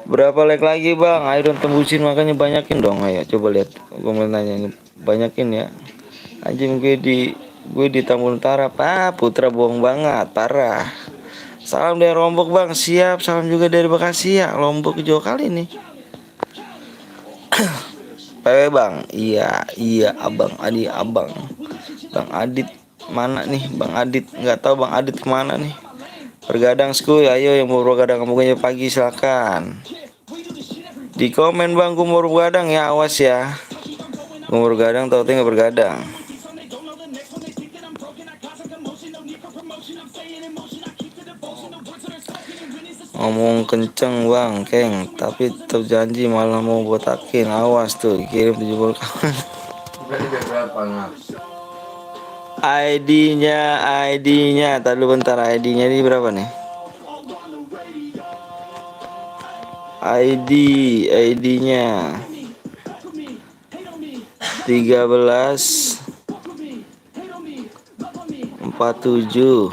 Berapa like lagi bang? Ayo dong tembusin makanya banyakin dong. Ayo coba lihat komentarnya, banyakin ya. Anjing gue di Tambun Utara, Pak. Putra bohong banget, parah. Salam dari Lombok bang, siap. Salam juga dari Bekasi ya, Lombok jauh kali nih. PW bang, iya abang, Bang Adit mana nih, Bang Adit? Nggak tahu Bang Adit kemana nih. Bergadang skuy, ayo yang mau bergadang kamu pagi silakan. Di komen bang, gue mau bergadang ya, awas ya. Gue mau bergadang, tau nggak bergadang. Ngomong kenceng bang, Keng, tapi tetap janji malah mau botakin. Awas tuh, kirim 70 kawan. Berarti biar berapa nggak? ID-nya, tadi bentar, ID-nya ini berapa nih? ID-nya 13 47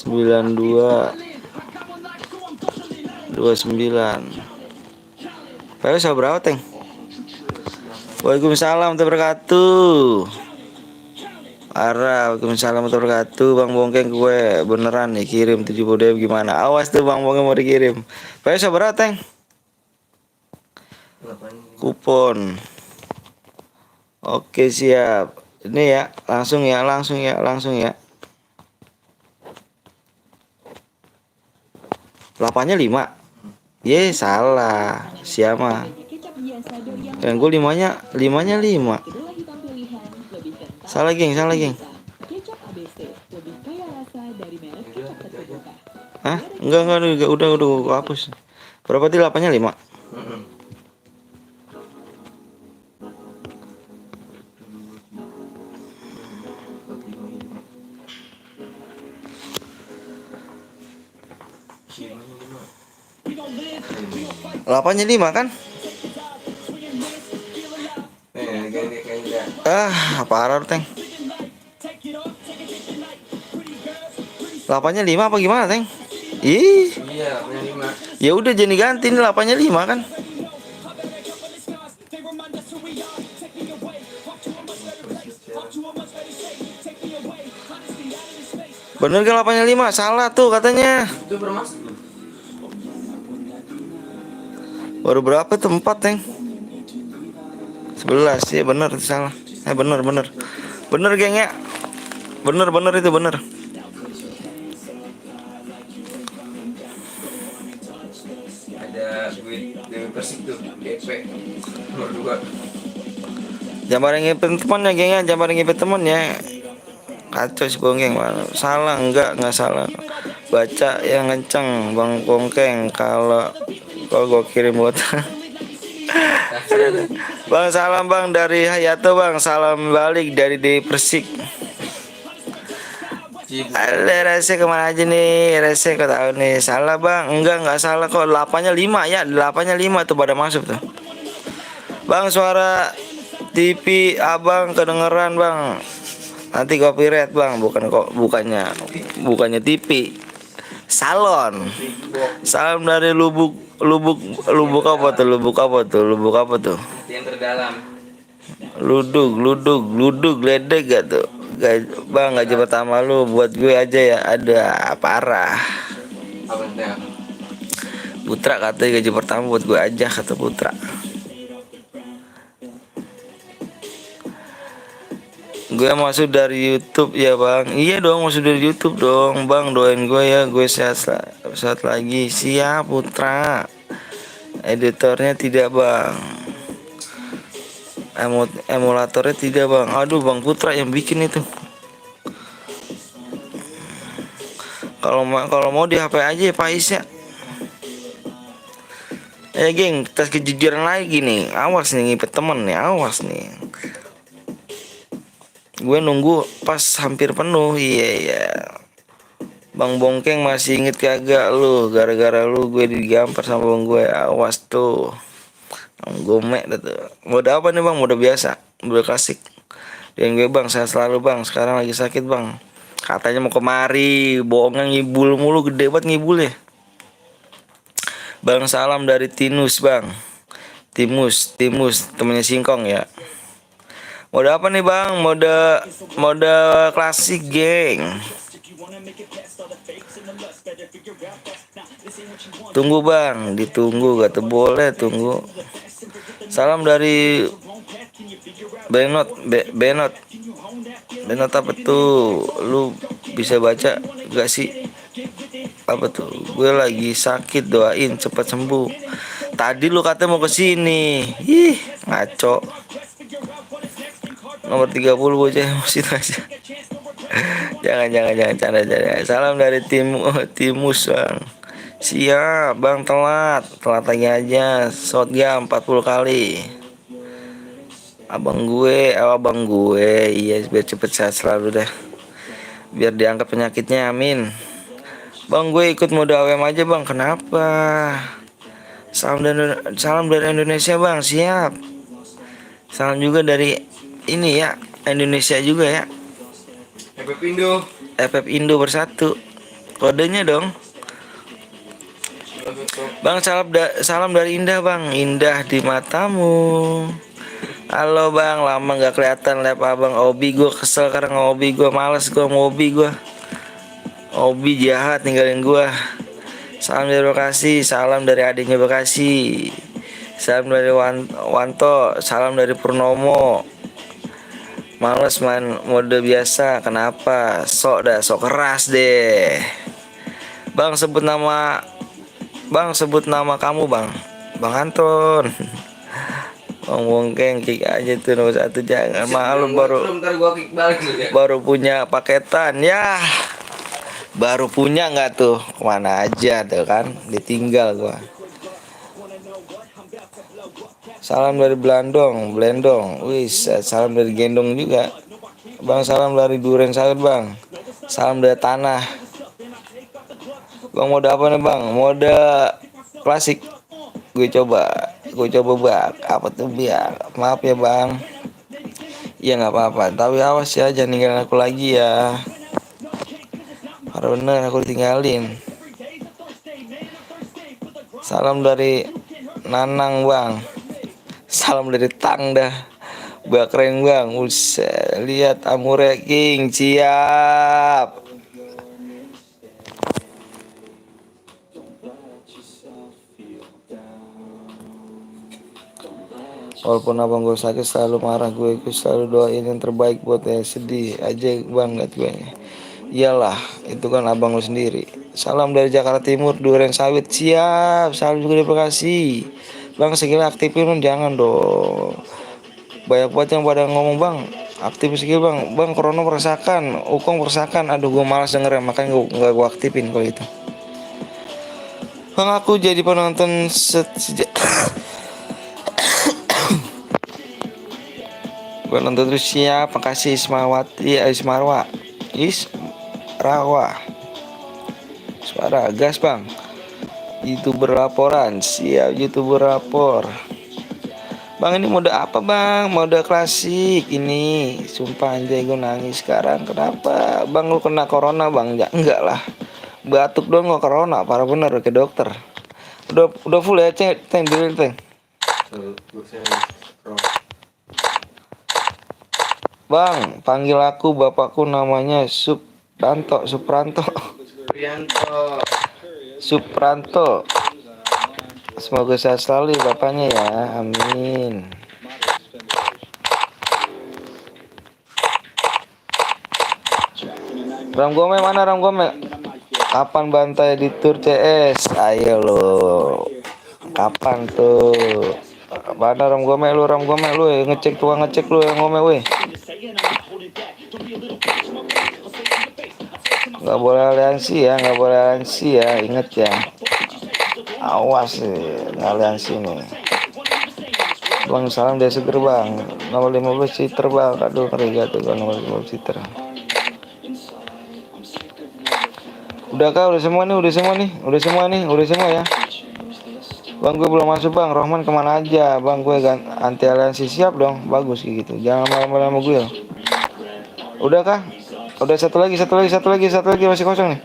92 29. PW sama berapa teng? Waalaikumsalam warahmatullahi wabarakatuh. Waalaikumsalam warahmatullahi wabarakatuh. Bang Bongkeng gue beneran nih kirim 70 DM gimana? Awas tuh Bang Bongkeng mau dikirim. PW sama berapa teng? Kupon. Oke siap. Ini ya, langsung ya. Lapannya 5. Ye, salah. Siapa? Dan gue limanya 5. Salah geng. Hah? Enggak, udah gue hapus. Berapa tadi 8-nya 5? Lapannya 5 kan? Parah teng. Lapannya 5 apa gimana teng? Ih. Iya, punya 5. Ya udah jadi ganti, ini lapannya 5 kan? Bener kan lapannya 5? Salah tuh katanya. Itu bermasuk. Baru berapa tuh? 4 teng. 11 ya, bener salah. Bener geng ya. Bener itu bener. Ada duit Dewi Persik tuh, DP nomor 2. Jangan ngipin temennya geng ya, jangan ngipin temennya. Kacau si Bongkeng, salah enggak salah. Baca yang kenceng Bang Bongkeng kalau gue kirim buat. Bang salam bang dari Hayato bang, salam balik dari Persik. Rese kemana aja nih? Rese kau tahu nih, salah bang, enggak salah kok, 8-nya 5 ya, 8-nya 5 tuh pada masuk tuh. Bang suara TV abang kedengeran bang, nanti copyright bang, bukannya TV, salon. Salam dari Lubuk apa tuh? Yang terdalam. Ludug ledek gak tuh? Bang gaji pertama lu buat gue aja ya, ada parah. Apa itu? Putra katanya gaji pertama buat gue aja, kata Putra. Gue masuk dari YouTube ya bang. Iya dong, masuk dari YouTube dong bang, doain gue ya, gue sehat lagi. Siap Putra. Editornya tidak bang. Emulatornya tidak bang. Aduh bang Putra yang bikin itu. Kalau mau di HP aja ya Pais ya. Geng, tes kejujuran lagi nih. Awas nih ngipet temen nih, awas nih. Gue nunggu pas hampir penuh. Iya. Bang Bongkeng masih inget kagak lu? Gara-gara lu gue digampar sama bang gue. Awas tuh. Gomek dah tuh. Mode apa nih bang? Mode biasa, mode klasik. Dan gue bang, saya selalu bang. Sekarang lagi sakit bang. Katanya mau kemari. Bohongnya ngibul mulu, gede banget ngibul ya. Bang salam dari Tinus bang. Timus temennya Singkong ya. Mode apa nih bang? Mode klasik geng. Tunggu bang, ditunggu gak tuh boleh tunggu. Salam dari Benot apa tuh? Lu bisa baca gak sih? Apa tuh? Gue lagi sakit, doain cepat sembuh. Tadi lu katanya mau kesini. Ih, ngaco. Nomor 30 bocah emosi aja. jangan canda. Salam dari Timus bang. Siap bang, telat lagi aja. Shotgun 40 kali. Abang gue, iya biar cepet sehat selalu deh. Biar diangkat penyakitnya, amin. Bang gue ikut mode AWM aja bang, kenapa? Salam dari Indonesia bang, siap. Salam juga dari ini ya, Indonesia juga ya. FF Indo bersatu. Kodenya dong. Bang salam dari Indah bang, indah di matamu. Halo bang, lama gak kelihatan live abang Obi. Gue kesel karena Obi, gue males gue mau Obi gue. Obi jahat ninggalin gue. Salam dari Bekasi, salam dari adiknya Bekasi. Salam dari Wanto, salam dari Purnomo. Males main mode biasa, kenapa? Sok keras deh. Bang sebut nama kamu bang. Bang Anton. Bang Bongkeng kick aja tuh nomor 1, jangan malu baru punya paketan ya. Baru punya nggak tuh, kemana aja tuh kan, ditinggal gua. Salam dari Blendong. Wis, salam dari Gendong juga. Bang salam dari Duren Sawit bang. Salam dari Tanah. Bang mode apa nih bang? Mode klasik. Gue coba bang. Apa tuh biar? Maaf ya bang. Iya nggak apa-apa. Tapi awas ya, jangan ninggalin aku lagi ya. Parah bener aku ditinggalin. Salam dari Nanang bang. Salam dari Tang dah. Bak keren bang. Buset, lihat Amure King, siap. Walaupun abang gue sakit selalu marah, gue selalu doain yang terbaik buat dia. Sedih aja bang liat gue. Iyalah, itu kan abang lu sendiri. Salam dari Jakarta Timur, Duren Sawit, siap. Salam juga dari Bekasi. Bang segala aktifin jangan dong. Banyak banget yang pada ngomong bang, aktif skill bang. Bang Corona merasakan, Ukong merasakan. Aduh gue malas denger ya, makanya gue aktifin kalau itu. Bang aku jadi penonton sejak gue nonton terus, siap. Makasih Ismarwa suara gas bang. YouTuber laporan, siap. YouTuber lapor bang. Ini mode apa bang? Mode klasik ini. Sumpah anjay gue nangis sekarang. Kenapa bang? Lu kena corona bang? Ya, enggak lah, batuk doang gak corona. Parah bener ke dokter. Udah full ya ceng diri ceng. Bang, panggil aku, bapakku namanya Supranto. Semoga sehat selalu bapaknya ya, amin. Ram Gome mana Ram Gome? Kapan bantai di tur CS? Ayo lo. Kapan tuh? Mana ram gomek lu, ngecek tukang ngecek lu yang gomek weh. Nggak boleh aliansi ya, nggak boleh aliansi ya, inget ya. Awas nggak aliansi nih. Bang salam dari seger bang, nomor 15 citer bang, aduh ngeri tuh kan nomor 15 citer. Udah kah, udah semua ya. Bang gue belum masuk bang, Rohman kemana aja? Bang gue anti aliansi siap dong, bagus gitu. Jangan malam-malam sama gue. Udah kah? Udah satu lagi masih kosong nih.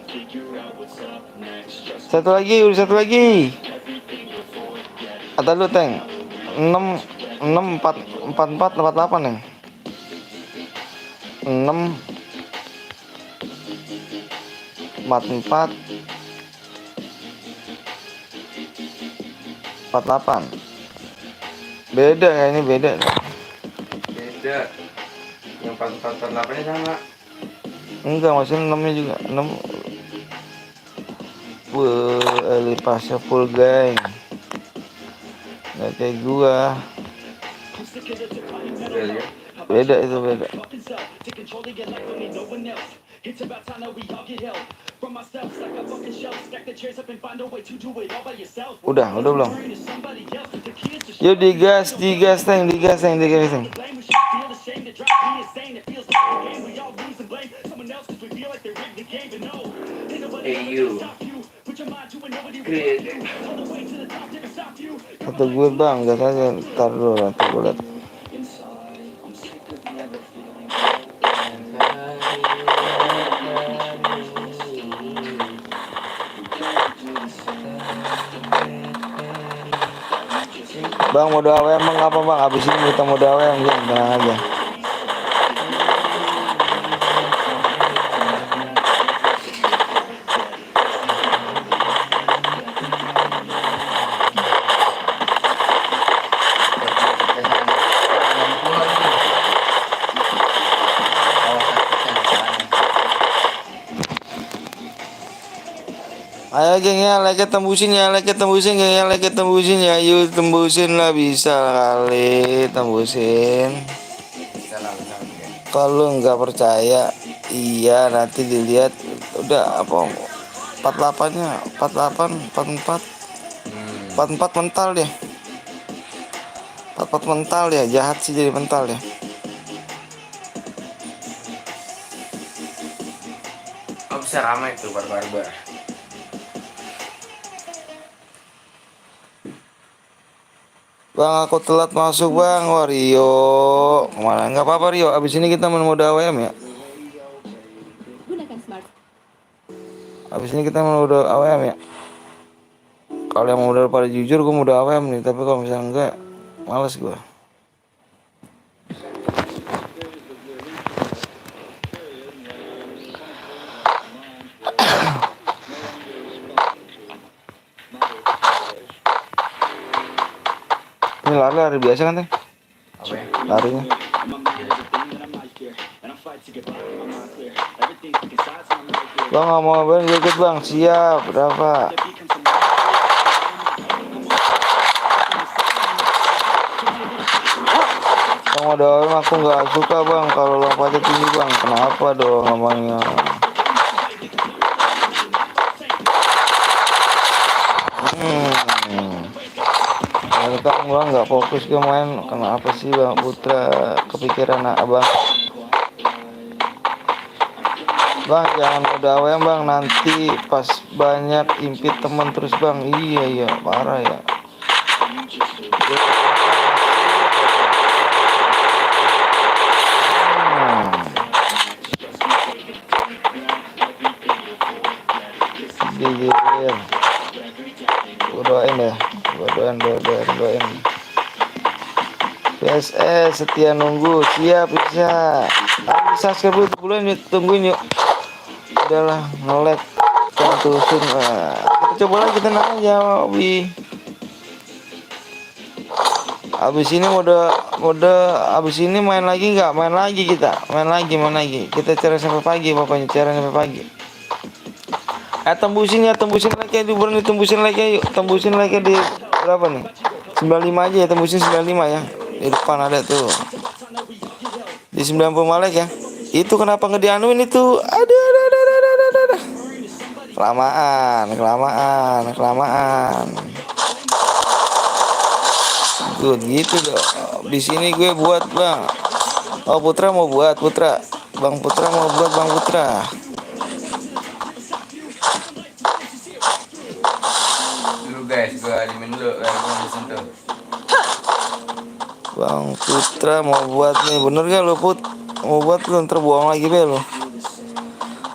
Udah satu lagi. Kata lu Teng. 6 4 8 Neng. 6 4 8. Beda ya, ini beda. Yang 4 nya sama. Enggak, maksudnya 6-nya juga 6. Pasnya full gang. Nggak kayak gua. Beda itu beda. Udah belum? Yuk digas Teng. You. Kata gue bang, gak aja. Ntar dulu nanti gue liat. Bang mode AWM bang apa bang? Abis ini kita mode AWM bang, tenang aja. Ayo geng ya, like tembusin ya, yuk tembusin lah, bisa kali tembusin. Kalau nggak percaya, iya nanti dilihat udah apa 48-nya 48 44 mental deh. 44 mental ya, jahat sih jadi mental ya. Oh, bisa ramai tuh barbar. Bang aku telat masuk bang, wah Rio kemana? Nggak apa-apa Rio, abis ini kita main mode AWM ya. Abis ini kita main mode AWM ya. Kalau yang udah pada jujur gue mode AWM nih, tapi kalau misalnya enggak, males gue. Ini lari biasa kan Teng? Apa ya? Larinya. Bang nggak mau bang ikut bang, siap berapa? Bang mau doain aku nggak suka bang kalau lompatnya tinggi bang, kenapa dong ngomongnya? Kan bang nggak fokus ke main, kenapa sih bang Putra kepikiran abang? Bang jangan mode AWM bang, nanti pas banyak impit teman terus bang. Iya parah ya. Gigir. Gue doain ya, doain. PSS setia nunggu, siap bisa. Bisa subscribe bulan yuk, tungguin yuk. Udahlah nge-lag tentusin. Kita coba lagi, tenang aja Wi. Abis ini mode abis ini main lagi nggak? Main lagi kita cari sampai pagi, pokoknya cari sampai pagi. Tembusin like di bulan, tembusin like yuk, tembusin like di berapa nih? 95 aja ya, tembusin 95 ya. Di depan ada tuh. Di 90 Malek ya. Itu kenapa ngedianuin itu? Aduh. Kelamaan. Good gitu dong. Di sini gue buat bang. Oh Putra mau buat Putra. Bang Putra mau buat Bang Putra. Dulu guys, gue alimin dulu. Gue sentuh. Bang Putra mau buat nih, bener gak lu Put? Mau buat lu ntar buang lagi be lu.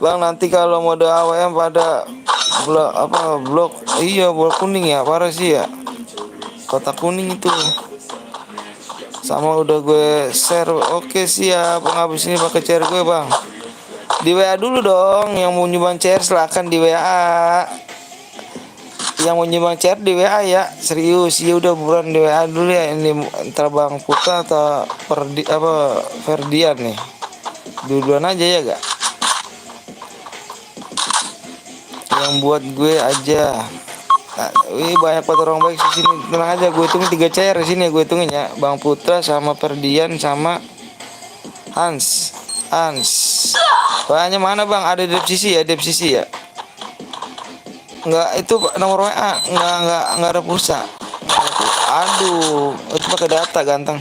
Bang nanti kalau mode AWM pada blok iya blok kuning ya, parah sih ya. Kotak kuning itu. Sama udah gue share. Oke siap. Bang habis ini pakai share gue bang. Di WA dulu dong. Yang mau nyumbang share silahkan di WA. Yang mau nyumbang share di WA ya. Serius ya udah buruan di WA dulu ya. Ini antara Bang Putra atau Ferdian nih. Duluan aja ya gak. Yang buat gue aja. Nah, wih banyak banget orang baik di sini. Tenang aja, gue hitungin 3 cair di sini gue hitungin ya. Bang Putra sama Ferdian sama Hans. WA-nya mana bang? Ada di sisi ya. Enggak itu nomor WA, enggak ada pulsa. Aduh, itu pakai data ganteng.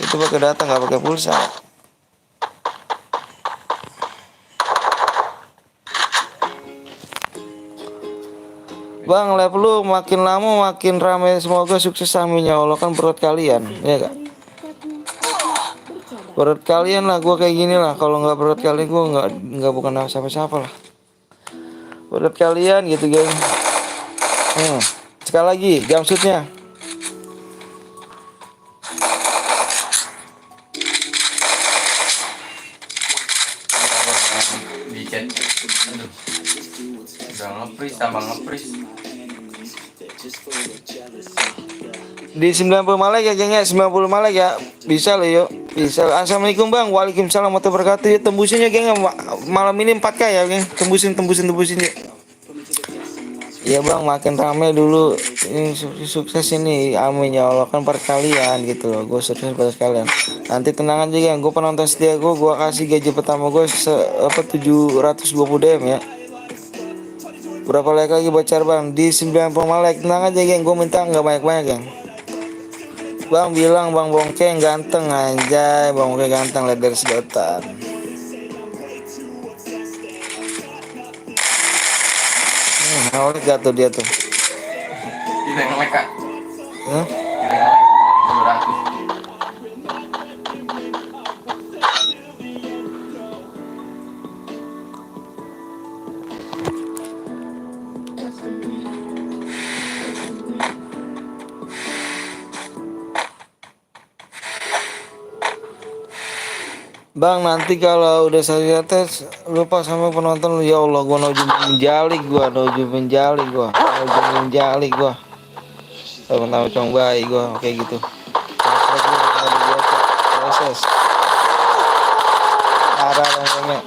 Itu pakai data enggak pakai pulsa. Bang, live lu makin lama makin ramai. Semoga sukses amin ya Allah, kan perut kalian, ya kak. Perut kalian lah, gue kayak gini lah. Kalau nggak perut kalian, gue nggak bukan siapa-siapa lah. Perut kalian gitu geng. Sekali lagi, gamsutnya. Di chat. Aduh. Udah ngepris, tambah ngepris. Di 90 Malek ya geng ya, 90 Malek ya. Bisa loh yuk. Bisa. Assalamualaikum bang. Waalaikumsalam warahmatullahi wabarakatuh. Ya, tembusin ya geng. Malam ini 4K ya geng. Tembusin yuk. Ya bang, makin rame dulu. Ini sukses ini. Amin ya Allah, kan perkalian gitu loh. Gue sukses pada sekalian. Nanti tenang aja geng. Gue penonton setia gue kasih gaji pertama gue 720 DM ya. Berapa like lagi bocor bang? Di 90 Malek. Tenang aja geng. Gue minta nggak banyak-banyak geng. Bang bilang Bang Bongkeng ganteng anjay. Bang Bongkeng ganteng lihat dari sedotan. Oleh gak tuh dia tuh. Kita yang nge-like kak. Hah? Kita yang nge-like 200. Bang nanti kalau udah saya tes lupa sama penonton lu ya Allah, gua nauju menjalik gua. Tahu cong baik gua kayak gitu. Proses. Arah yang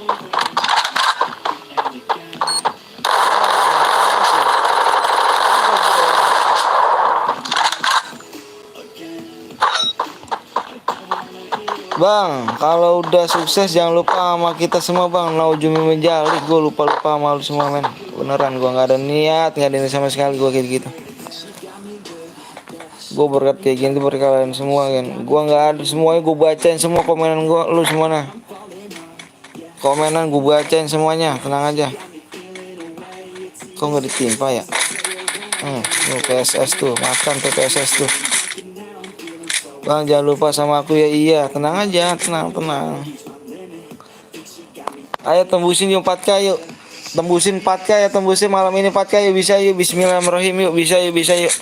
Bang, kalau udah sukses jangan lupa sama kita semua bang. Naujumi menjalik, gue lupa sama lu semua men. Beneran gue nggak ada niat, nggak ada niat sama sekali gue kayak gitu. Gue berkat kayak gini tuh berkat kalian semua kan. Gue nggak ada semuanya, gue bacain semua komenan gue, lu semua nah. Komenan gue bacain semuanya, tenang aja. Kok nggak ditimpa ya? Tuh PSS tuh, makan tuh PSS tuh. Bang jangan lupa sama aku ya. Iya tenang aja, tenang. Ayo tembusin yuk 4K yuk. Tembusin 4K ya, tembusin malam ini 4K yuk. Bisa yuk, bismillahirrahmanirrahim yuk. Bisa yuk.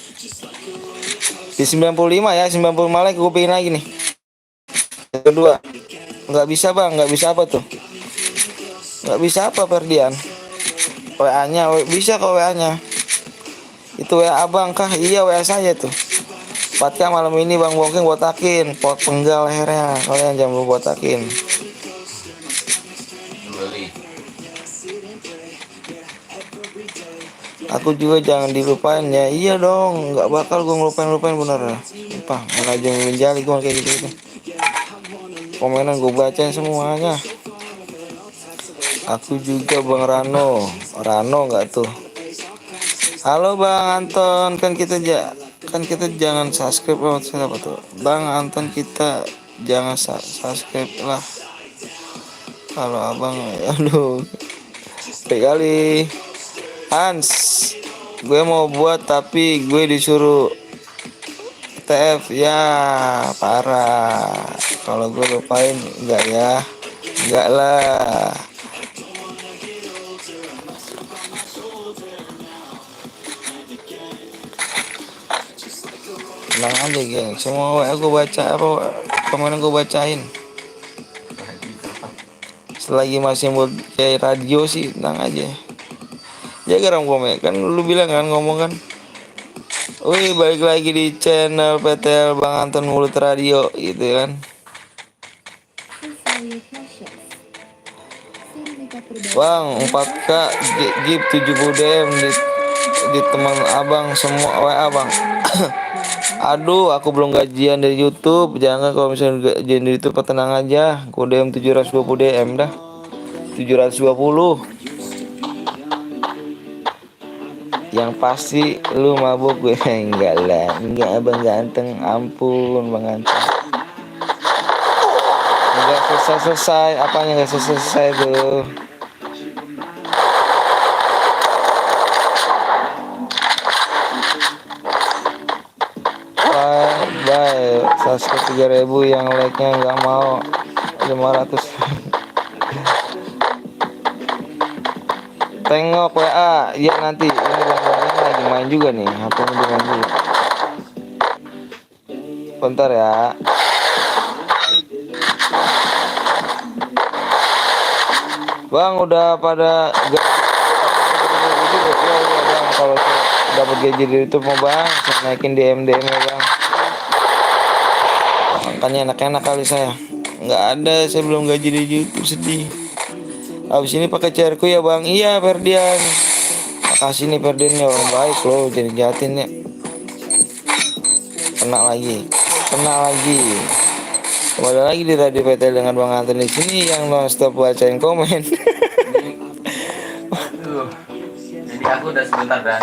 Di 95 ya, 90 Malek gue pengen lagi nih. Yang kedua. Nggak bisa bang, nggak bisa apa tuh? Nggak bisa apa Ferdian? WA nya, bisa kok WA nya. Itu WA abang kah? Iya WA saya tuh. 4K malam ini Bang Bongkeng botakin, pot penggal lehernya. Kalian jangan lupa botakin. Beli. Aku juga jangan dilupain ya. Iya dong, nggak bakal gue ngelupain bener. Apa? Mana aja menjali gue kayak gitu. Komenan gue bacain semuanya. Aku juga Bang Rano. Rano nggak tuh? Halo Bang Anton, kan kita jangan subscribe lewat siapa tuh? Bang Anton, kita jangan subscribe lah. Kalau abang, aduh, kali Hans, gue mau buat tapi gue disuruh TF ya, parah. Kalau gue lupain enggak ya, enggak lah. Tenang aja geng, semua gue baca apa kemarin gue bacain. Selagi masih mau kayak radio sih, tenang aja. Ya garam komen kan lu bilang kan ngomong kan. Wih, balik lagi di channel PTL Bang Anton Mulut Radio gitu kan. Bang 4K GIF 70 DM di teman abang semua WA bang. Aduh, aku belum gajian dari YouTube. Jangan kalau misalnya gajian dari YouTube tenang aja. Aku DM 720 DM dah. 720. Yang pasti lu mabuk gue. Enggak lah. Enggak abang ganteng. Ampun bang ganteng. Enggak selesai. Apanya enggak selesai tuh? Bye. Subscribe 3000 yang like-nya enggak mau 500. Tengok WA, ya nanti ini bang lagi main juga nih, HP-nya dia main juga. Bentar ya. Bang udah pada bang, kalau dapat gaji dari YouTube mau bang, saya naikin DM ya bang. Makanya enak-enak kali saya. Nggak ada, saya belum gaji di YouTube, sedih. Abis ini pakai cairku ya bang. Iya Ferdian. Makasih nih Ferdian ya, orang baik loh, jadi jahatin ya. Kena lagi. Kembali lagi di Radio PT dengan Bang Anton di sini yang non-stop bacain komen. Jadi aku udah sebentar dah.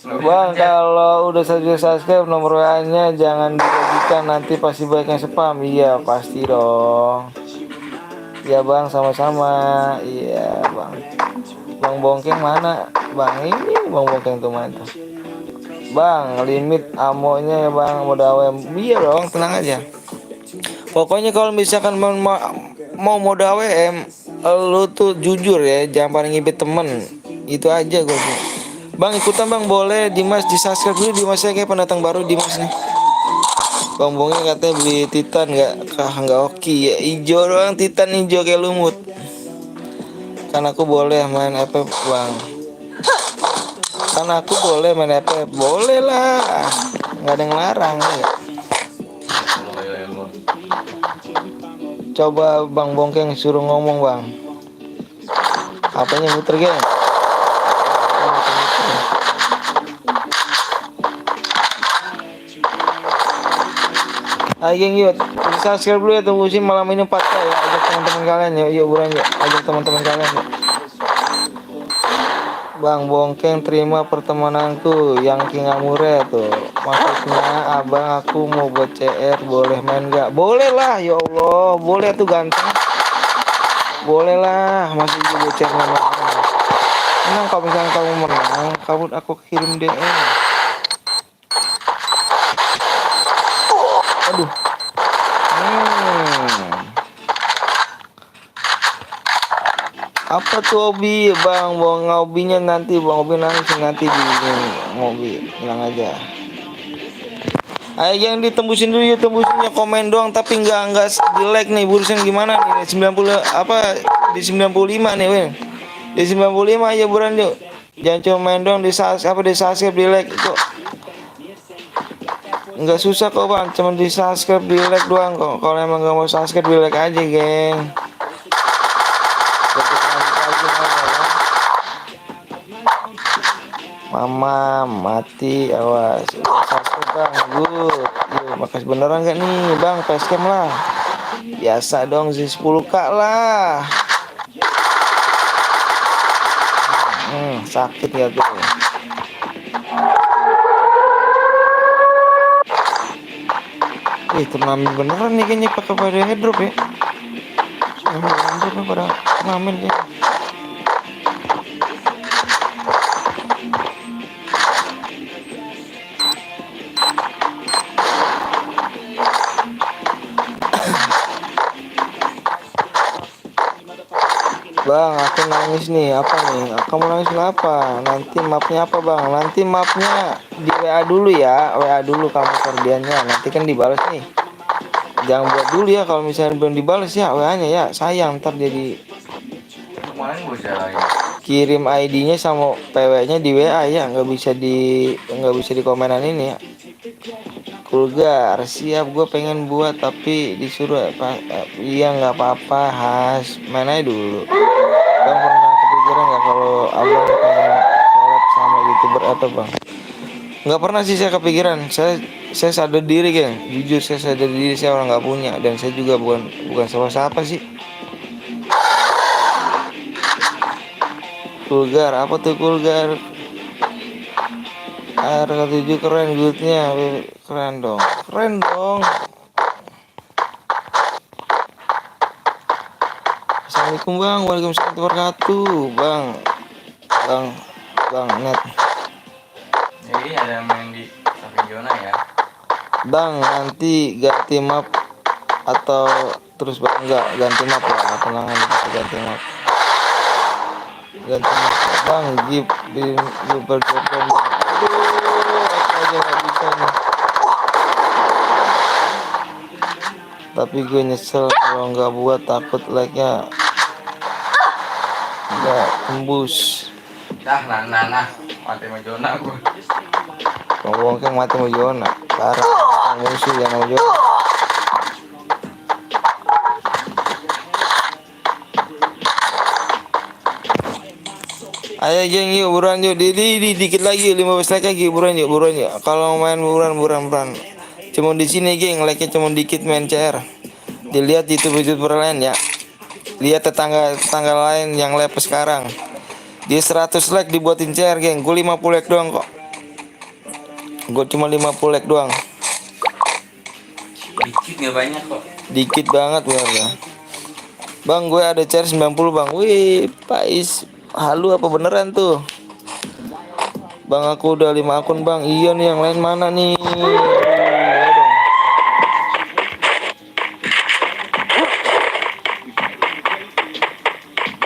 Bang kalau udah subscribe nomor WA-nya jangan dibagikan, nanti pasti banyak spam. Iya pasti dong. Ya bang, sama-sama. Iya bang. Bang Bongkeng mana? Bang ini Bang Bongkeng tuh mana tuh? Bang, limit amonya ya bang, modal WM. Iya dong, tenang aja. Pokoknya kalau misalkan mau modal WM, lu tuh jujur ya, jangan paling ngibet temen. Itu aja gue sih. Bang ikutan bang, boleh Dimas di subscribe dulu. Dimas saya kayak pendatang baru Dimas nih. Bang Bongkeng katanya beli Titan nggak oke ya, hijau doang, Titan hijau kayak lumut. Kan aku boleh main FF bang. Kan aku boleh main FF, boleh lah, nggak ada yang larang ya. Coba Bang Bongkeng suruh ngomong bang. Apanya muter geng? Ayo geng yuk, subscribe dulu ya, tunggu sih malam ini 4K ya. Ajak teman-teman kalian yuk buruan yuk. Ajak teman-teman kalian yuk. Bang Bongkeng terima pertemananku yang King Amure tuh. Maksudnya abang aku mau buat CR, boleh main gak? Boleh lah ya Allah, boleh tuh ganteng. Boleh lah, masih juga buat CR menang. Menang kalau misalnya kamu menang, aku kirim DM. Aduh. Apa tuh hobi bang? Bang hobinya nanti bang, hobi nanti di hobi, bilang aja. Ayo yang ditembusin dulu ya, tembusinnya komen doang tapi enggak di like nih. Burusan gimana nih? 90 apa di 95 nih weh. Di 95 aja buruan yuk. Jangan cuma main doang di subscribe di like itu. Enggak susah kok bang, cuma di subscribe di like doang kok. Kalau emang enggak mau subscribe di like aja geng. Mama mati, awas. Satu bang, good. Yuk, makasih beneran gak nih bang, facecam lah. Biasa dong sih 10k lah. Sakit ya tuh. Turnamen beneran nih kayaknya pakai pada headdrop ya. Headdrop pada turnamen ya. Bang, aku nangis nih. Apa nih? Kamu nangis kenapa? Nanti mapnya apa bang? Nanti mapnya di WA dulu ya. WA dulu kamu kerdiannya. Nanti kan dibalas nih. Jangan buat dulu ya kalau misalnya belum dibalas ya WA-nya ya. Sayang ntar jadi Kemarin gue jalanin. kirim ID-nya sama PW-nya di WA ya. Nggak bisa di komenan ini ya. Kulgar, siap gue pengen buat tapi disuruh apa? Iya nggak apa-apa, Has. Main aja dulu. Bang pernah kepikiran nggak kalau abang pengen collab sama youtuber apa bang? Nggak pernah sih saya kepikiran. Saya sadar diri geng. Jujur saya sadar diri saya orang nggak punya dan saya juga bukan siapa sih. Kulgar, apa tuh Kulgar? RK7 keren goodnya, keren dong. Assalamualaikum bang, waalaikumsalam warahmatullahi wabarakatuh bang net. Jadi ada main di samping zona ya. Bang nanti ganti map atau terus bang enggak ganti map lah, tenang aja ganti map bang. Gip berjodoh. Aduh apa aja nggak bisa nih. Tapi gue nyesel kalau nggak buat, takut like-nya nggak tembus. Nah, mati sama zona gue. Bongkeng mati mau Jona. Parah musuh yang mau Jona. Ayo geng yuk buruan yuk. Di dikit lagi 15 like lagi buruan yuk. Kalau main buruan. Cuma di sini geng, like-nya cuma dikit main CR. Dilihat YouTube lain ya. Lihat tetangga lain yang live sekarang. Dia 100 like dibuatin CR geng. Gue 50 like doang kok. Gue cuma 50 like doang. Dikit gak banyak kok. Dikit banget bener ya. Bang gue ada CR 90 bang. Wih Pais, halu apa beneran tuh? Bang aku udah 5 akun bang. Iya nih yang lain mana nih?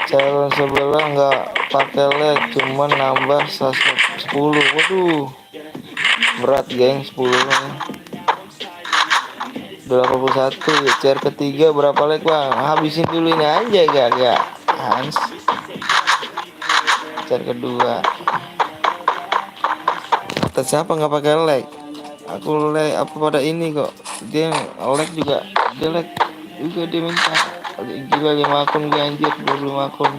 Calon sebelah nggak pakai lag, cuman nambah 10. Waduh, berat geng 10 nya. 81 ya. CR ketiga berapa lag bang? Habisin dulu ini aja gak Hans. CR kedua. Kata siapa nggak pakai lag? Aku lag apa pada ini kok? Dia lag juga. Dia lag juga dia minta. Gila 5 akun gue anjir, 25 akun.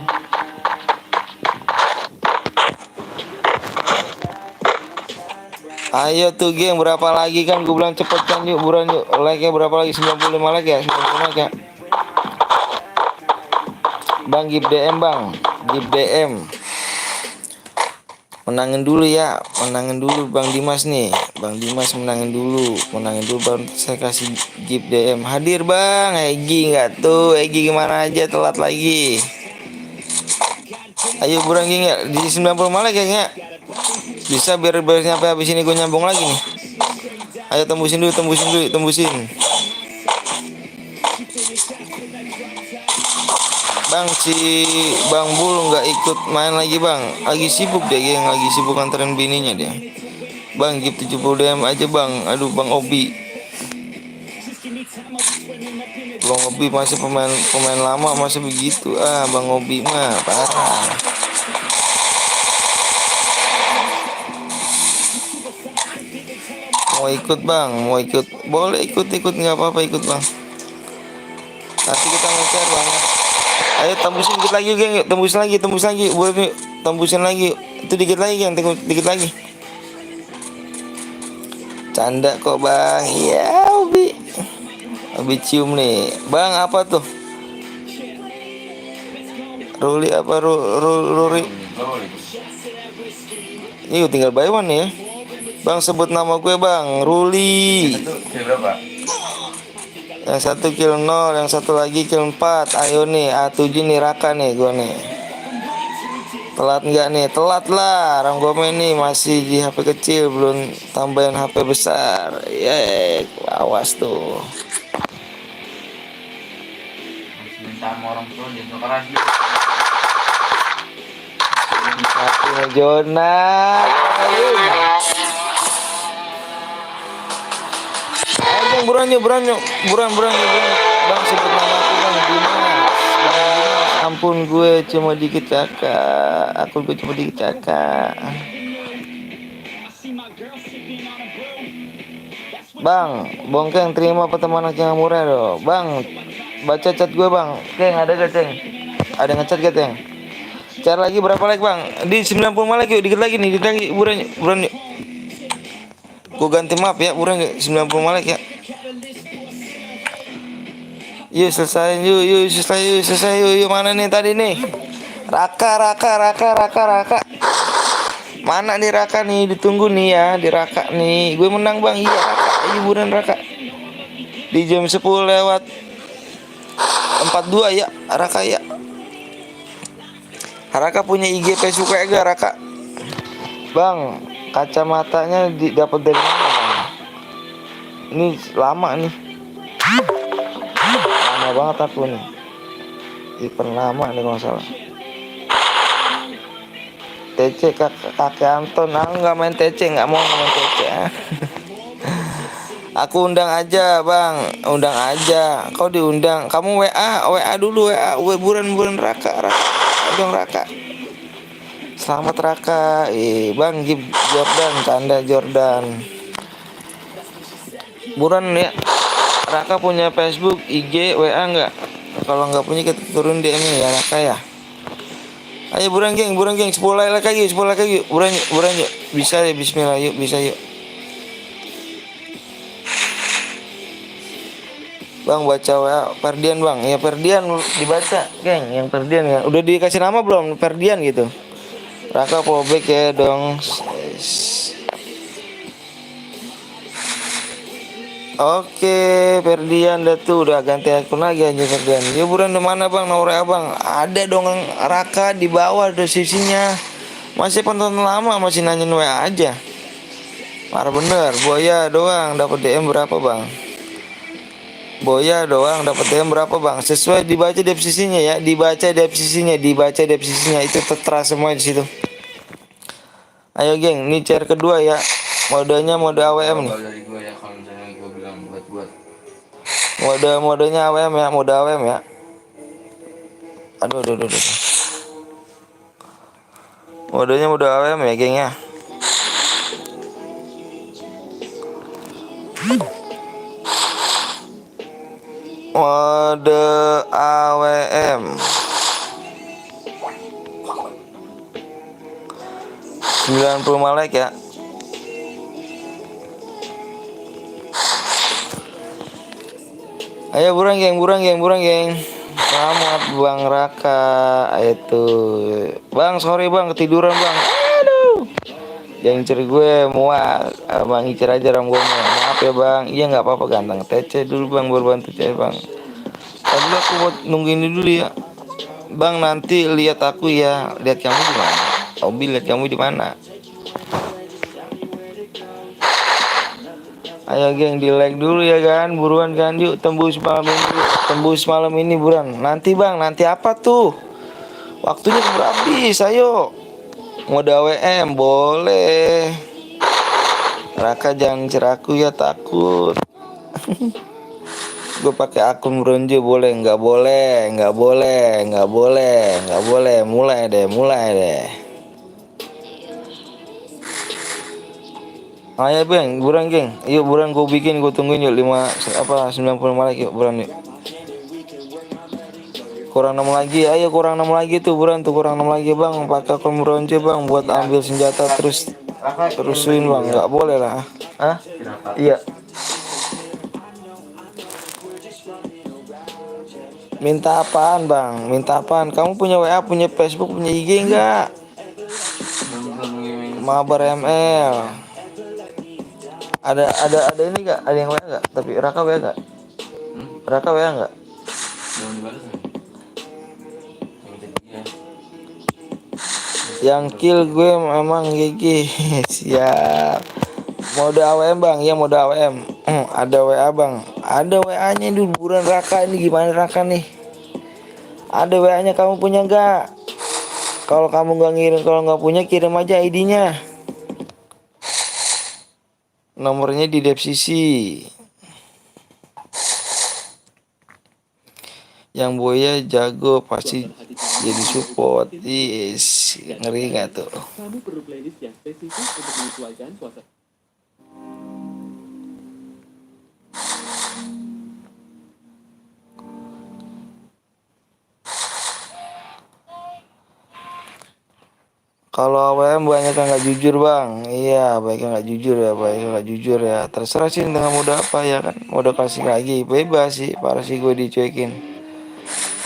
Ayo tuh geng, berapa lagi kan gue bilang cepet kan yuk buruan yuk. Like-nya berapa lagi? 95 like ya, 95 like ya. Bang give DM bang, give DM. Menangin dulu ya, Bang Dimas nih. Bang Dimas menangin dulu baru saya kasih give DM. Hadir bang, Egi nggak tuh? Egi gimana aja telat lagi. Ayo buruan geng ya, di 90 malah geng ya. Bisa biar nyampe habis ini gue nyambung lagi nih. Ayo tembusin. Bang si Bang Bul nggak ikut main lagi bang. Lagi sibuk deh geng, lagi sibuk anterin bininya dia. Bang give 70 DM aja bang. Aduh Bang Obi. Bang Obi masih pemain lama masih begitu. Bang Obi mah parah. Mau ikut bang, boleh ikut nggak apa-apa ikut bang. Nanti kita nge-share bang. Ayo tembusin dikit lagi geng, tembus lagi, tembusin lagi. Itu dikit lagi yang tunggu dikit lagi. Canda kok bang. Ya Obi cium nih. Bang apa tuh? Ruli apa Ruri? Ini tinggal buy one nih ya. Bang sebut nama gue bang. Ruli. Itu berapa? Yang satu kill 0, yang satu lagi kill 4. Ayo nih A7 nih Raka nih gue nih. Telat nggak nih? Telat lah. Orang gue main nih masih di HP kecil, belum tambahin HP besar. Awas tuh. Minta sama orang tua dia keras. Hatinya Jona. Ayo buruan yuk. Bang sebut nama aku bang Dimas. Ampun gue cuma dikit kakak. Bang, Bongkeng terima pertemanan yang murah dong. Bang, baca chat gue bang. Keng ada gak ceng? Ada ngechat gak ceng? Cari lagi berapa like bang? Di 90 like yuk, dikit lagi buruan yuk. Gue ganti map ya, buruan yuk, 90 like ya. Yuk selesai yuk, mana nih tadi nih? Raka. Mana nih Raka nih, ditunggu nih ya, di Raka nih. Gue menang bang, iya Raka, ayo buruan Raka. Di jam 10 lewat 42 ya, Raka ya. Raka punya IG Facebook gak Raka? Bang, kacamatanya dapat dari mana bang? Ini lama nih. Lama banget aku nih. Event lama nih kalau salah. TC kakek Anton, aku nggak main TC, nggak mau main TC. Aku undang aja bang, undang aja. Kau diundang, kamu WA dulu buruan Raka. Dong Raka. Selamat Raka. Bang Jordan, canda Jordan. Buruan ya. Raka punya Facebook, IG, WA nggak? Kalau nggak punya kita turun DM ya Raka ya. Ayo buruan geng, 10 like lagi, buruan yuk. Bisa ya, bismillah yuk, bisa yuk. Bang baca WA Perdian bang, ya Perdian dibaca, geng, yang Perdian ya. Udah dikasih nama belum Perdian gitu? Raka fallback ya dong. Oke, Perdian udah ganti akun lagi aja Perdian. Ya buruan di mana bang, nomor abang? Ada dong Raka di bawah ada sisinya. Masih penonton lama masih nanyain WA aja. Parah bener, Boya doang dapat DM berapa bang? Boya doang dapat DM berapa bang? Sesuai dibaca deskripsinya ya, dibaca deskripsinya itu tertera semua di situ. Ayo geng, ini chair kedua ya. Modenya mode AWM nih. Dari gue ya kalau misalnya gue bilang buat. Modenya AWM ya, mode AWM ya. Aduh. Modenya mode AWM ya geng ya. Mode AWM 90 like ya. Ayo buruan geng. Selamat Bang Raka. Ayo tuh. Bang sorry bang ketiduran bang. Aduh. Jangan ceri gue muak. Bang Icer aja ram gue muak. Maaf ya bang. Iya nggak apa-apa ganteng. TC dulu bang baru bantu TC bang. Tadi aku buat nungguin dulu ya. Bang nanti lihat aku ya. Lihat kamu di mana? Obi lihat kamu di mana? Ayo geng di like dulu ya kan. Buruan kan yuk tembus malam ini buruan. Nanti bang, nanti apa tuh? Waktunya berhabis. Ayo. Mode AWM boleh. Raka jangan ceraku ya takut. Gue pakai akun bronze boleh? Nggak boleh. Mulai deh. Ayo bang, buruan geng. Yuk buruan gue bikin, gue tungguin yuk 90 like yuk buruan yuk. Kurang 6 lagi, ayo kurang 6 lagi tuh buruan tuh, kurang 6 lagi bang, pakai akun bronze bang buat ambil senjata terus terusin bang, nggak boleh lah. Hah? Iya. Minta apaan bang? Minta apaan? Kamu punya WA, punya Facebook, punya IG nggak? Mabar ML. Ada ini nggak? Ada yang WA nggak? Tapi Raka WA nggak? Raka WA nggak? Belum dibalas nih. Iya. Yang kill gue memang GG. Siap. Mode AWM bang, ya mode AWM. Ada WA bang, ada WA-nya di buruan Raka ini, gimana Raka nih? Ada WA-nya, kamu punya nggak? Kalau kamu nggak ngirim, kalau nggak punya kirim aja ID-nya. Nomornya di deskripsi. Yang Boya jago pasti jadi support. Yes, ngeri nggak tuh? Kamu perlu playlist yang spesifik untuk menyesuaikan suasana. Kalau AWM banyak yang nggak jujur bang, iya banyak yang nggak jujur ya, banyak yang nggak jujur ya. Terserah sih dengan mode apa ya kan, mode kasih lagi bebas sih, parah sih gue dicuekin.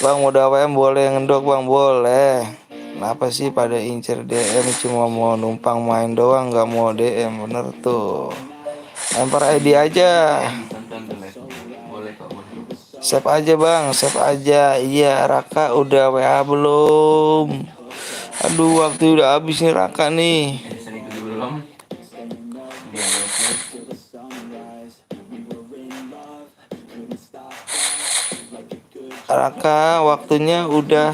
Bang mode AWM boleh ngendok bang, boleh. Kenapa sih pada incer DM cuma mau numpang main doang, nggak mau DM, bener tuh. Lempar ID aja, Tonton tuh live. Boleh kok, boleh. save aja bang, save aja. Iya Raka udah WA belum? Aduh waktu udah habis nih Raka nih. Sering itu belum. Dia Raka waktunya udah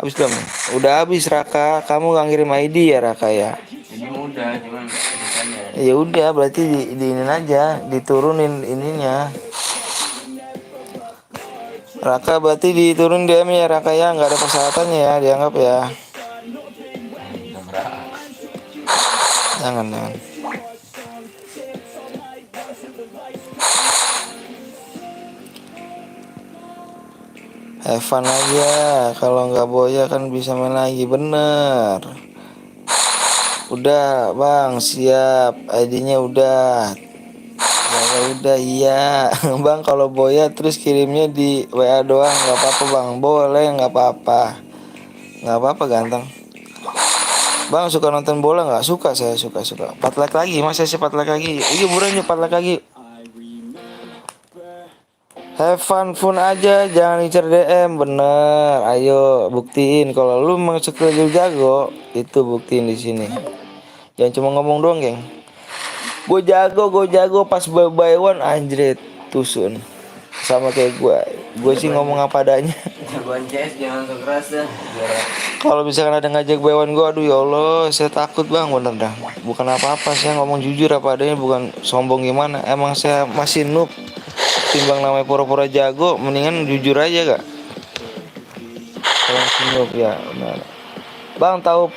habis belum? Udah habis Raka, kamu nggak ngirim ID ya Raka ya? jadi mudah, cuman urusannya. Ya udah berarti diinin aja, diturunin ininya. Raka berarti diturun DM ya Raka ya, nggak ada persyaratannya ya, dianggap ya. Jangan. Have fun aja, kalau nggak boya kan bisa main lagi, bener. Udah bang, siap, ID-nya udah. Ya udah iya. Bang kalau boya terus kirimnya di WA doang, nggak apa-apa bang, boleh, nggak apa-apa, nggak apa-apa ganteng. Bang suka nonton bola nggak? Suka, saya suka. 4 like lagi, masa sih 4 like lagi? Iya buruan 4 like lagi. Have fun aja, jangan incer DM, bener. Ayo buktiin kalau lu memang suka jago, itu buktiin di sini. Jangan cuma ngomong doang, geng. Gue jago pas buy one anjrit tusun. Sama kayak gue sih ngomong apa adanya. Jagoan CS jangan keras dah. Kalau misalkan ada ngajak buy one gue, aduh ya Allah, saya takut bang, bener dah. Bukan apa-apa, saya ngomong jujur apa adanya, bukan sombong gimana. Emang saya masih noob. Timbang namanya pura-pura jago, mendingan jujur aja gak? Kalau masih noob ya, benar. Bang tahu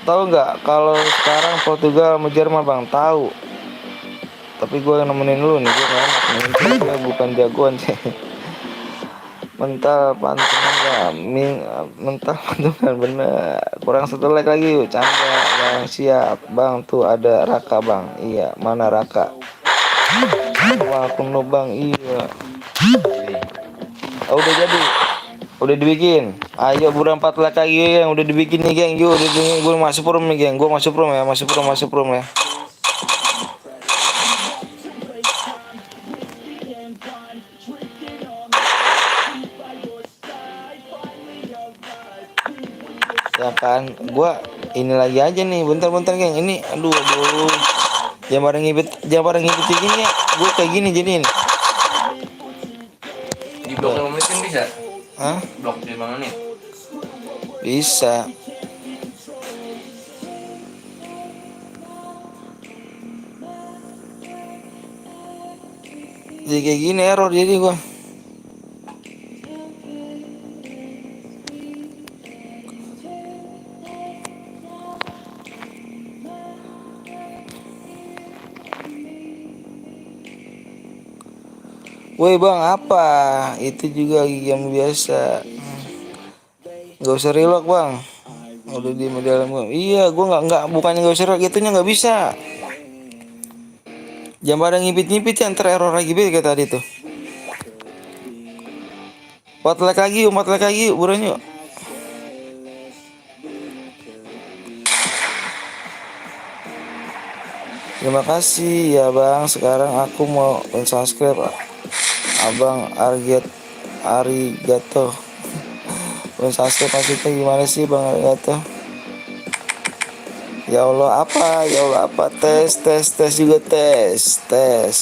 nggak kalau sekarang Portugal sama Jerman bang, tahu? Tapi gue nemenin lu nih, gue nggak enak nih, gue bukan jagoan sih. Mental pantungan mental pantungan bener. Kurang 1 like lagi yuk, canda bang, siap bang. Tuh ada Raka bang, iya mana Raka? Wah aku bang, iya. Oh, udah jadi, udah dibikin. Ayo buruan 4 like lagi yang udah dibikin nih geng. Yuk udah nih, gue masuk room nih geng, gue masuk room ya, masuk room ya. Ya kan, gua ini lagi aja nih, bentar geng, ini aduh jangan pada ngibet gini ya, gua kayak gini jadiin. Di blok 5 menit kan bisa? Hah? Blok 5 menit. Bisa. Jadi kayak gini error jadi gua. Woi bang, apa? Itu juga game biasa. Gak usah relock bang. Udah di dalam bang. Iya, gue nggak bukannya gak usah relock, itunya nggak bisa. Jangan pada ngipit-ngipit ya, ntar error lagi kayak tadi tuh. 4 like lagi yuk, 4 like lagi yuk, buruan yuk. Terima kasih ya bang. Sekarang aku mau unsubscribe abang Arigato. Unsubscribe maksudnya gimana sih bang Arigato? Ya Allah apa? Ya Allah apa? Tes juga tes.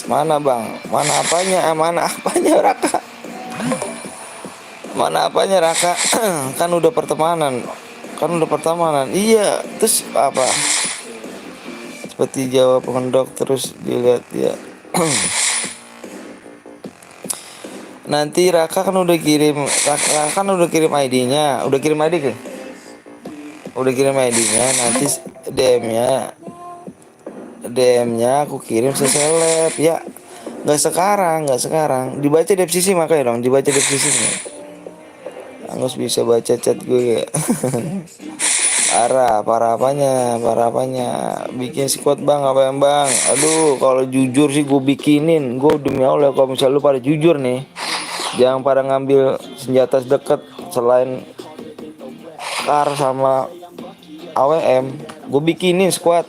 Mana bang? Mana apanya? Mana apanya Raka? Mana apanya Raka? Kan udah pertemanan. Iya, terus apa? Seperti jawab pengendok terus dilihat ya. Nanti Raka kan udah kirim ID-nya. Udah kirim ID ke? Udah kirim ID-nya, nanti DM-nya aku kirim seseleb ya. Nggak sekarang. Dibaca deskripsi makanya dong, dibaca deskripsinya. Angus bisa baca chat gue ya. Parah apanya. Bikin squad bang, apa yang bang? Aduh, kalau jujur sih gue bikinin. Gue demi Allah, kalau misalnya lu pada jujur nih, jangan pada ngambil senjata deket selain KAR sama AWM. Gue bikinin squad.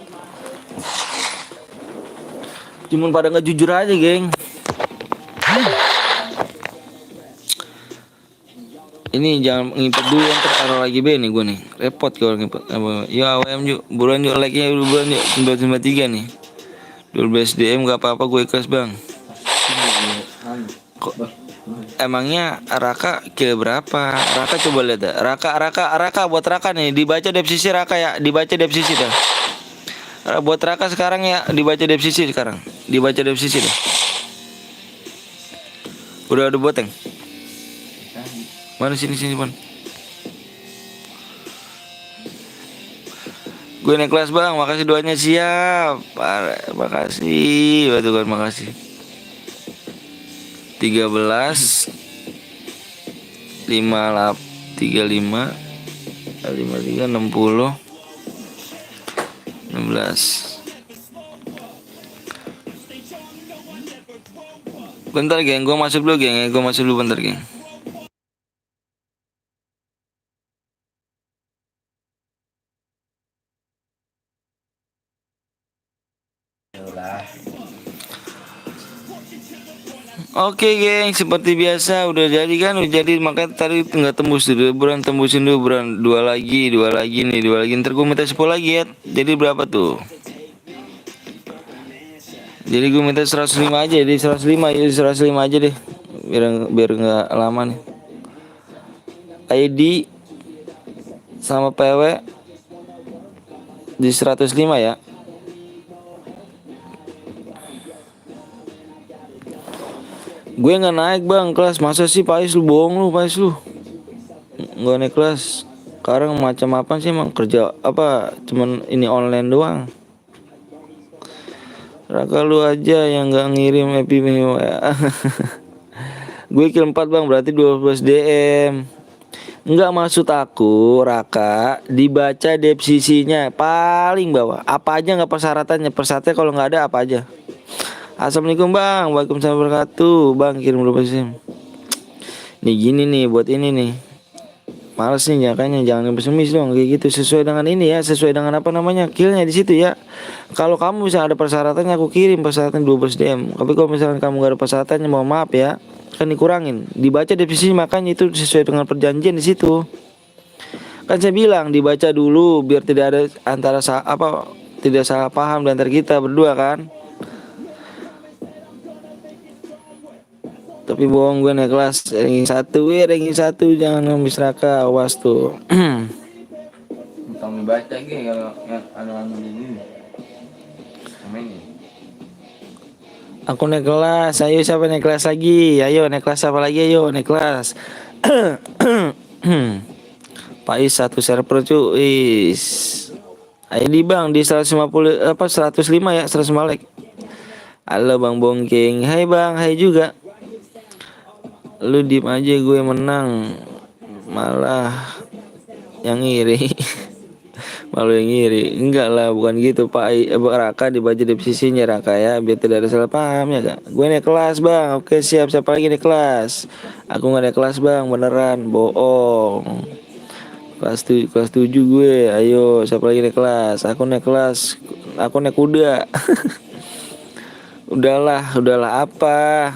Cuman pada nggak jujur aja, geng. Ini jangan ngipet dulu, ntar taruh lagi B nih gue nih. Repot kalau ngipet. Ya AWM yuk, buruan yuk, like-nya buruan yuk. 993 nih. 12 DM gak apa-apa, gue ikhlas bang. Kok emangnya Raka kill berapa? Raka coba lihat dah. Raka buat Raka nih, dibaca deskripsi Raka ya, dibaca deskripsi dah. Buat Raka sekarang ya, dibaca deskripsi sekarang. Dibaca deskripsi dah. Udah ada boteng. Mana sini bang. Gue naik kelas bang, makasih doanya siap. Makasih, batu kan makasih. 13 58 35 53 60 16. Bentar geng, gue masuk dulu bentar geng. Oke geng, seperti biasa udah jadi kan, makanya tadi nggak tembus dulu, tembusin dulu dua lagi ntar gue minta 10 lagi ya. Jadi berapa tuh? Jadi gue minta 105 aja, jadi 105 aja deh, biar nggak lama nih. ID sama PW di 105 ya. Gue nggak naik bang kelas, masa sih Pais lu, bohong lu Pais lu. Nggak naik kelas. Sekarang macam apa sih emang, kerja apa cuman ini online doang. Raka lu aja yang nggak ngirim happy meal ya. Gue kill 4 bang, berarti 12 DM. Nggak, maksud aku Raka dibaca deskripsinya paling bawah. Apa aja nggak persyaratannya kalau nggak ada apa aja. Assalamualaikum bang, waalaikumsalam wabarakatuh. Bang kirim berapa SIM? Nih gini nih, buat ini nih. Males nih jangan pesimis dong kayak gitu. Sesuai dengan ini ya, sesuai dengan apa namanya killnya di situ ya. Kalau kamu bisa ada persyaratannya aku kirim persyaratan 12 DM. Tapi kalau misalkan kamu gak ada persyaratannya, mohon maaf ya, kan dikurangin. Dibaca deskripsi, makanya itu sesuai dengan perjanjian di situ. Kan saya bilang dibaca dulu biar tidak ada tidak salah paham di antara kita berdua kan. Tapi bohong, gue naik kelas ranking 1 jangan ngemis Raka, awas tuh. Kamu baca gitu kalau yang anu ini. Amin. Aku naik kelas, ayo siapa naik kelas lagi? Ayo naik kelas apa lagi? Ayo naik kelas. Pais 1 server cuy. ID bang di 105 ya, 105 like. Halo Bang Bongking. Hai Bang, hai juga. Lu diem aja, gue menang malah yang ngiri. Malu yang ngiri. Enggak lah, bukan gitu Pak. Raka dibaca di sisinya Raka ya, biar tidak ada salah paham ya Kak. Gue naik kelas bang. Oke siap, siapa lagi naik kelas? Aku nggak naik kelas bang, beneran bohong. Kelas 7 gue. Ayo siapa lagi naik kelas? Aku naik kelas. Aku naik kuda. Udahlah apa?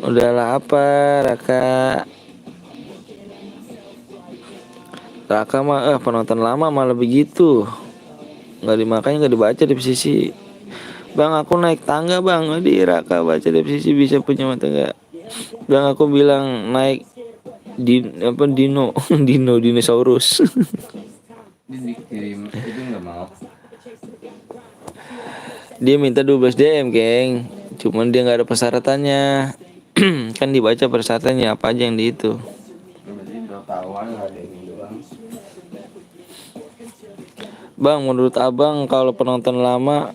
Udahlah apa Raka? Raka mah penonton lama malah begitu. Makanya nggak dibaca di sisi. Bang aku naik tangga bang. Di Raka baca di sisi bisa punya mata enggak? Bang aku bilang naik Dino dinosaurus. Dia dikirim itu nggak mau. Dia minta 12 DM geng. Cuman dia nggak ada persyaratannya. Kan dibaca persyaratannya apa aja yang di itu. Berarti udah tahuan nggak ada yang doang. Bang menurut abang kalau penonton lama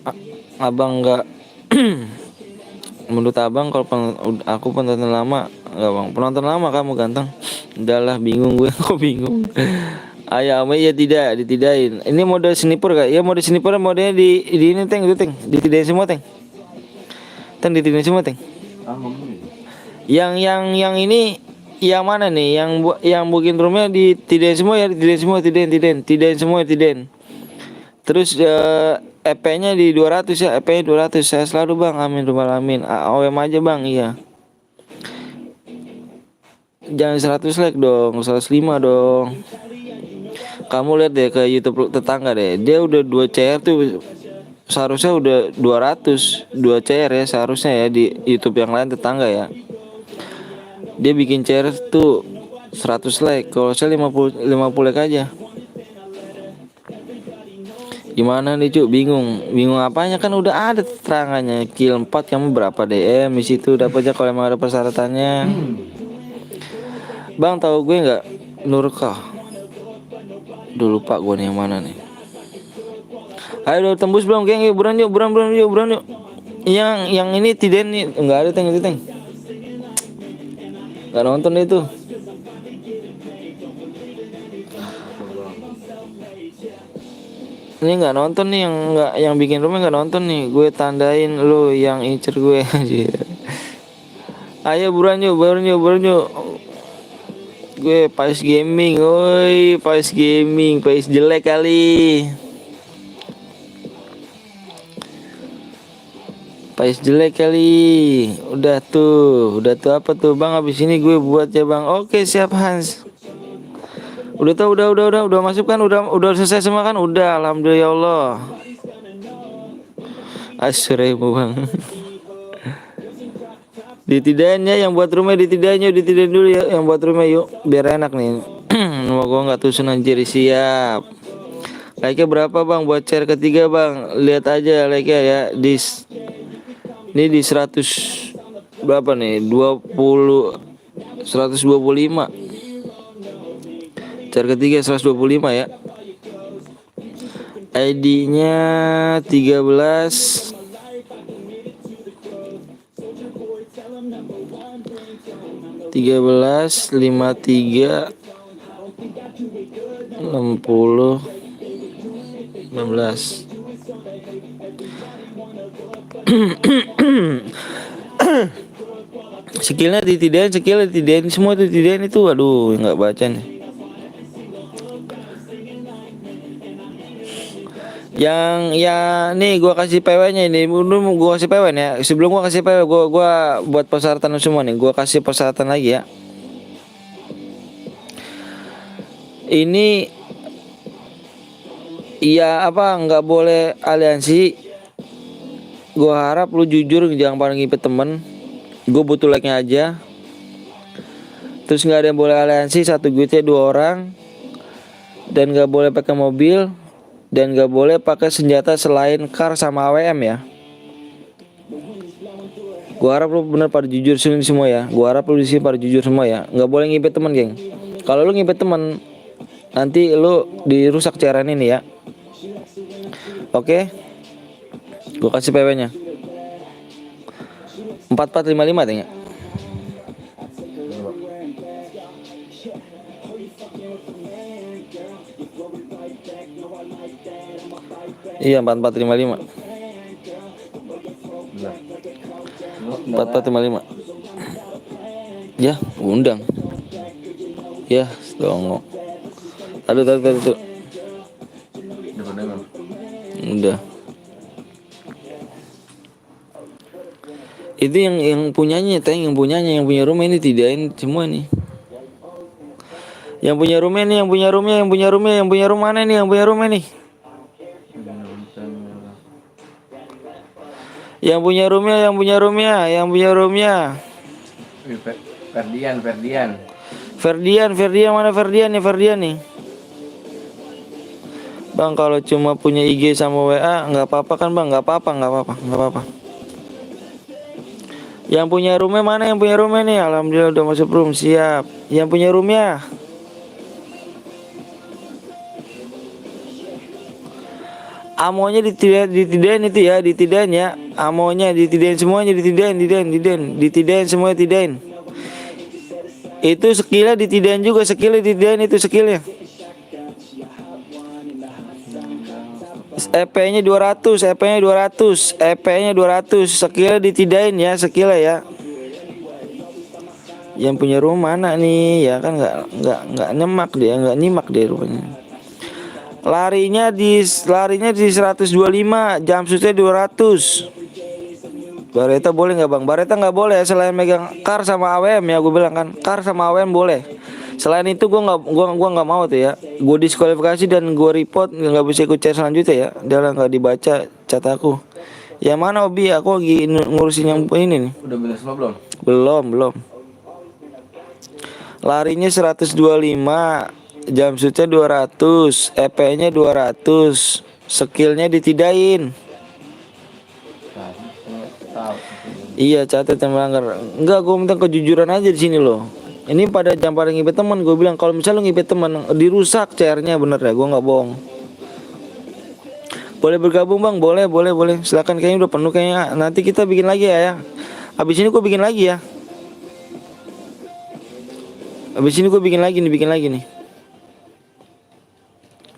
abang nggak menurut abang kalau aku penonton lama nggak bang, penonton lama kamu ganteng. Udahlah bingung gue. Kok bingung. Ayah ya tidak ditidain. Ini mode sniper gak? Ya mode sniper modenya di ini teng itu teng ditidain semua teng. Ditidain semua teng. Ah ngomong nih. Yang ini yang mana nih? Yang bikin roomnya ditidain semua ya, tidain semua tidain. Terus EP-nya di 200 ya, EP-nya 200. Saya selalu bang, amin rumal amin. OM aja bang, iya. Jangan 100 like dong, 105 dong. Kamu lihat deh ke YouTube tetangga deh. Dia udah 2 CR tuh seharusnya udah 200 2 CR ya seharusnya ya di YouTube yang lain tetangga ya. Dia bikin CR tuh 100 like. Kalau saya 50 like aja. Gimana nih Cuk? Bingung apanya, kan udah ada terangannya. Kill 4 kamu berapa DM di situ dapat aja kalau emang ada persyaratannya. Bang tahu gue nggak Nurkah? Duh lupa gue nih yang mana nih. Ayo udah tembus belum geng? Yuk buruan yuk. Yang ini tidak nih, enggak ada teng. Enggak nonton itu. Ini nggak nonton nih yang bikin rumah nggak nonton nih. Gue tandain lu yang incer gue aja. Ayo buruan yuk. Gue Pais Gaming, Pais jelek kali. Udah tuh apa tuh bang? Habis ini gue buat ya bang. Oke siap Hans. Udah masuk kan? Udah selesai semua kan? Udah, alhamdulillah ya Allah. Asyuraimu bang. Ditidain ya yang buat rumah, ditidain dulu ya yang buat rumah yuk biar enak nih. Nama gua nggak tusun anjir. Siap. Like-nya berapa bang buat share ketiga bang? Lihat aja like-nya ya ini di 100 berapa nih? 125. Share ketiga 125 ya. ID-nya 13 53 60 16. Skillnya ditidain semua tuh, ditidain itu. Aduh nggak baca nih. Yang ya nih gua kasih PW-nya ini. Gua kasih PW ya. Sebelum gua kasih PW, gua buat persyaratan semua nih. Gua kasih persyaratan lagi ya. Ini iya apa nggak boleh aliansi. Gua harap lu jujur, jangan pada ngipet temen. Gua butuh like-nya aja. Terus nggak ada yang boleh aliansi, satu guildnya 2 orang. Dan nggak boleh pakai mobil. Dan gak boleh pakai senjata selain kar sama AWM ya. Gua harap lu bener pada jujur sini semua ya. Gua harap lu di sini pada jujur semua ya. Gak boleh ngipet teman geng. Kalau lu ngipet teman, nanti lu dirusak cairan ini ya. Oke. Gua kasih PW-nya 4455 tanya. Iya 4455. 4455. Ya, undang. Ya, dong. Aduh. Udah. Itu yang punyanya, yang punya rumah ini tidain semua nih. Yang punya rumah nih, yang punya rumah mana nih, yang punya rumah nih? Yang punya rumah. Ferdian mana Ferdian nih? Bang, kalau cuma punya IG sama WA nggak apa-apa kan bang? Nggak apa-apa. Yang punya rumah mana? Yang punya rumah nih? Alhamdulillah udah masuk room, siap. Yang punya rumah. Amonya ditidain itu ya, ditidain ya. Amonya ditidain semuanya, ditidain semua tidain. Itu skillnya ditidain juga, skillnya ditidain itu skillnya. EP-nya 200, skillnya ditidain ya, skillnya ya. Yang punya rumah mana nih? Ya kan nggak nyimak dia rupanya. Larinya di 125, jam shootnya 200. Bareta boleh nggak bang? Bareta nggak boleh selain megang kar sama AWM ya, gue bilang kan kar sama AWM boleh. Selain itu gue nggak mau tuh ya. Gue diskualifikasi dan gue report, nggak bisa ikut chat selanjutnya ya. Dia nggak dibaca chat aku. Ya mana Obi? Aku lagi ngurusin yang ini nih. Udah bener semua belum? Belum. Larinya 125, jam shootnya 200, EP-nya 200, skillnya ditidain. Iya, catat yang melanggar. Enggak, gue minta kejujuran aja di sini loh. Ini pada jam pada ngibet teman, gue bilang kalau misalnya lu ngibet teman dirusak CR-nya, bener ya, gue nggak bohong. Boleh bergabung bang, boleh. Silakan, kayaknya udah penuh kayaknya. Nanti kita bikin lagi ya. Habis ini gue bikin lagi ya. Bikin lagi nih.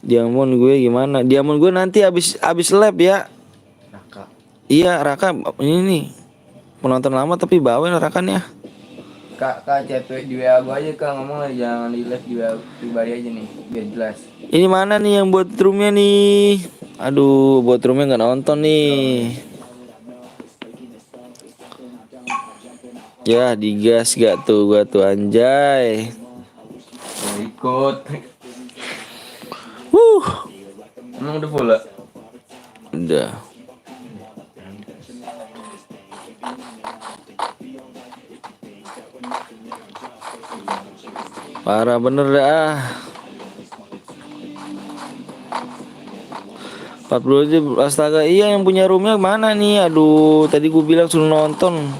Diamond gue gimana? Diamond gue nanti habis lab ya. Raka. Iya, Raka ini nih. Penonton lama tapi bawain Rakan ya. Kak chat di WA gue aja kak, ngomong aja, jangan di live di WA pribadi aja nih, biar jelas. Ini mana nih yang buat roomnya nih? Aduh, buat roomnya nggak nonton nih. Ya, digas gak tuh gua tuh anjay. Ikut. Emang udah full lah? Udah. Parah bener dah. 40 aja astaga. Iya, yang punya roomnya mana nih? Aduh, tadi gue bilang suruh nonton.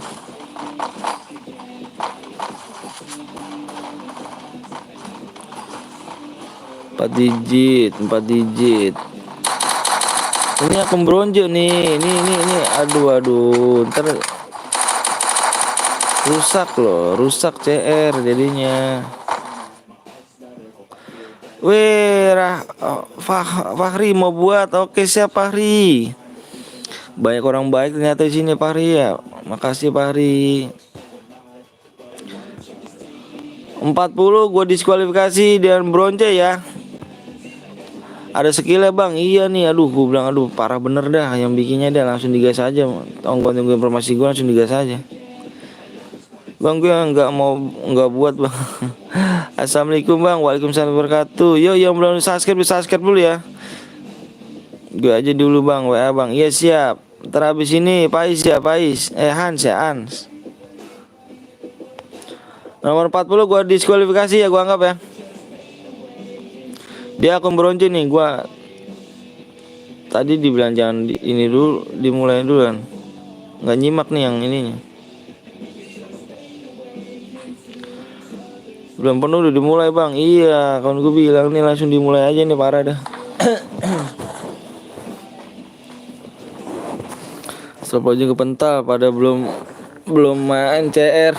Empat digit. Ini akun bronze nih. Ini. Aduh. Ntar rusak CR jadinya. Fahri mau buat. Oke, siap Fahri. Banyak orang baik ternyata di sini Fahri ya. Makasih Fahri. 40 gue diskualifikasi dan bronze ya. Ada skillnya bang. Iya nih. Aduh, gue bilang parah bener dah. Yang bikinnya dah langsung digas aja. Tunggu informasi gue langsung digas aja. Bang, gue nggak buat bang. Assalamualaikum bang. Waalaikumsalam wabarakatuh. Yo yang belum subscribe dulu ya. Gue aja dulu bang, WA bang. Iya siap. Ntar habis ini Pais. Hans. Nomor 40 gue diskualifikasi ya, gue anggap ya. Dia akun bronze nih, gue tadi dibilang jangan ini dulu, dimulai dulu kan. Nggak nyimak nih yang ininya. Belum penuh udah dimulai bang. Iya, kawan gue bilang nih langsung dimulai aja nih, parah dah. Stop aja ke pental pada belum main CR.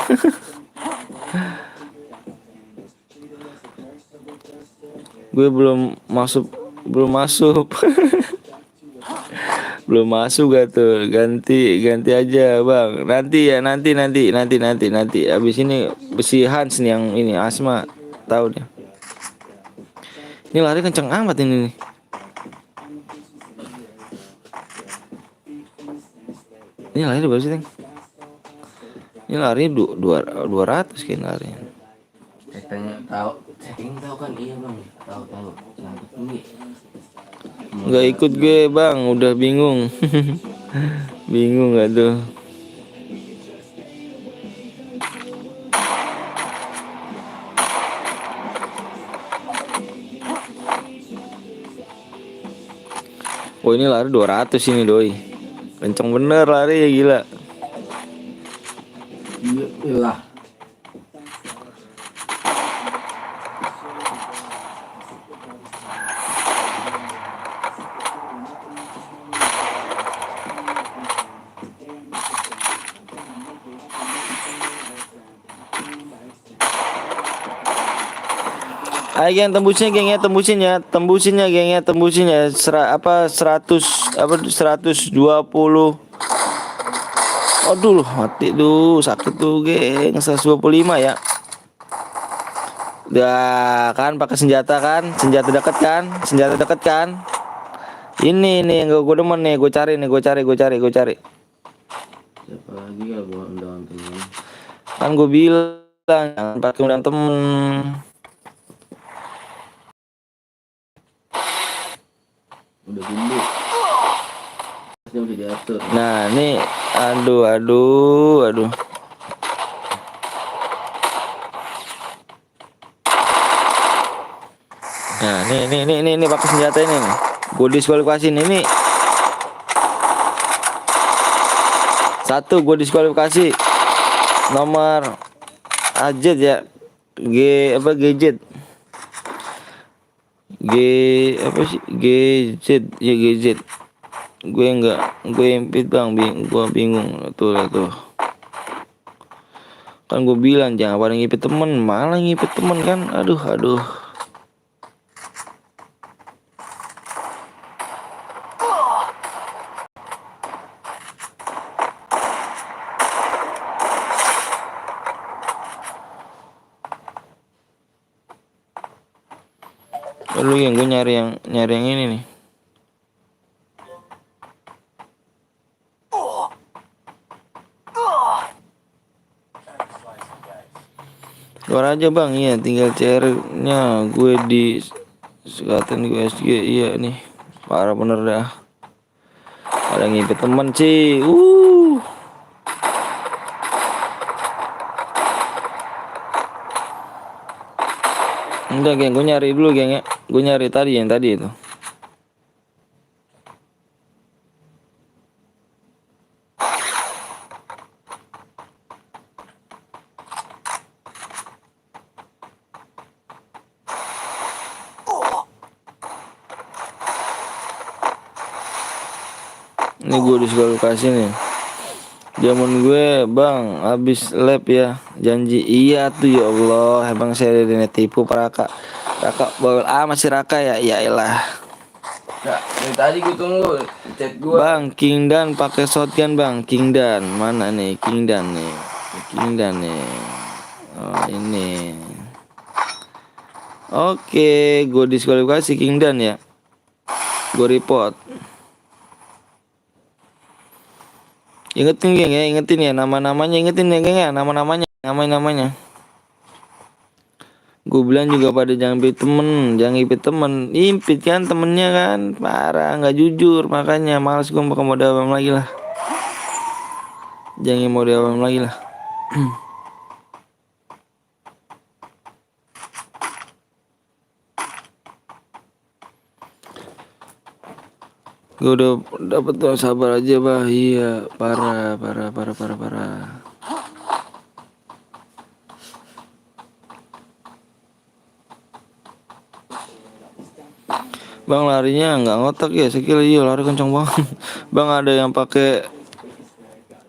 Gue belum masuk. Belum masuk gak tuh? Ganti aja bang. Nanti. Abis ini si Hans nih yang ini Asma tahu dia. Ini lari kenceng amat ini nih. Ini lari berapa sih, Teng? Ini lari 200 kan lari. Tanya tahu, setting tahu kan iya bang, tahu. Ini Nggak ikut gue bang, udah bingung. Bingung gak tuh? Oh ini lari 200 ini doi. Kenceng bener lari ya gila. iya. Ayo geng tembusinnya gengnya 120. Aduh mati tuh sakit tuh geng 125 ya. Udah kan pakai senjata dekat kan. Ini nih yang gue demen nih, gue cari. Siapa lagi ya gua undangan temen? Kan gue bilang jangan pakai undang temen. Udah gede. Dia udah diatur. Nah nih, aduh. Nah nih pakai senjata ini nih. Gue diskualifikasi nih. Satu gue diskualifikasi. Nomor Ajet ya. Gadget. Gadget ya gadget. Gue impit bang, gue bingung tuh. Kan gue bilang jangan pada ngipit temen, malah ngipit temen kan. Aduh. Lalu yang gue nyari yang ini nih. Keluar aja bang, iya tinggal CR-nya gue di sekatan gue SG, iya nih parah bener dah. Ada ngipit temen sih, Enggak geng, gue nyari dulu geng ya. Gue nyari yang tadi itu. Ini gue diskualifikasi nih. Zaman gue bang habis lab ya, janji iya tuh ya Allah, emang saya tipu para kakak bawel masih Raka ya, iyalah. Kak, dari tadi gue tunggu chat gue. Bang King Dan pakai shotgun bang, King Dan mana nih King Dan nih. Oh ini. Oke, gue diskualifikasi King Dan ya. Gue report. Ingetin ya nama-namanya, geng ya nama-namanya. Gue bilang juga pada jangan impit temen, impit kan temennya kan parah nggak jujur, makanya males gue mau dawam lagi lah. Jangan mau dawam lagi lah. Gue udah dapet tuh, sabar aja bah. Iya parah. Bang larinya nggak ngotak ya skill, iya lari kencang banget. Bang ada yang pakai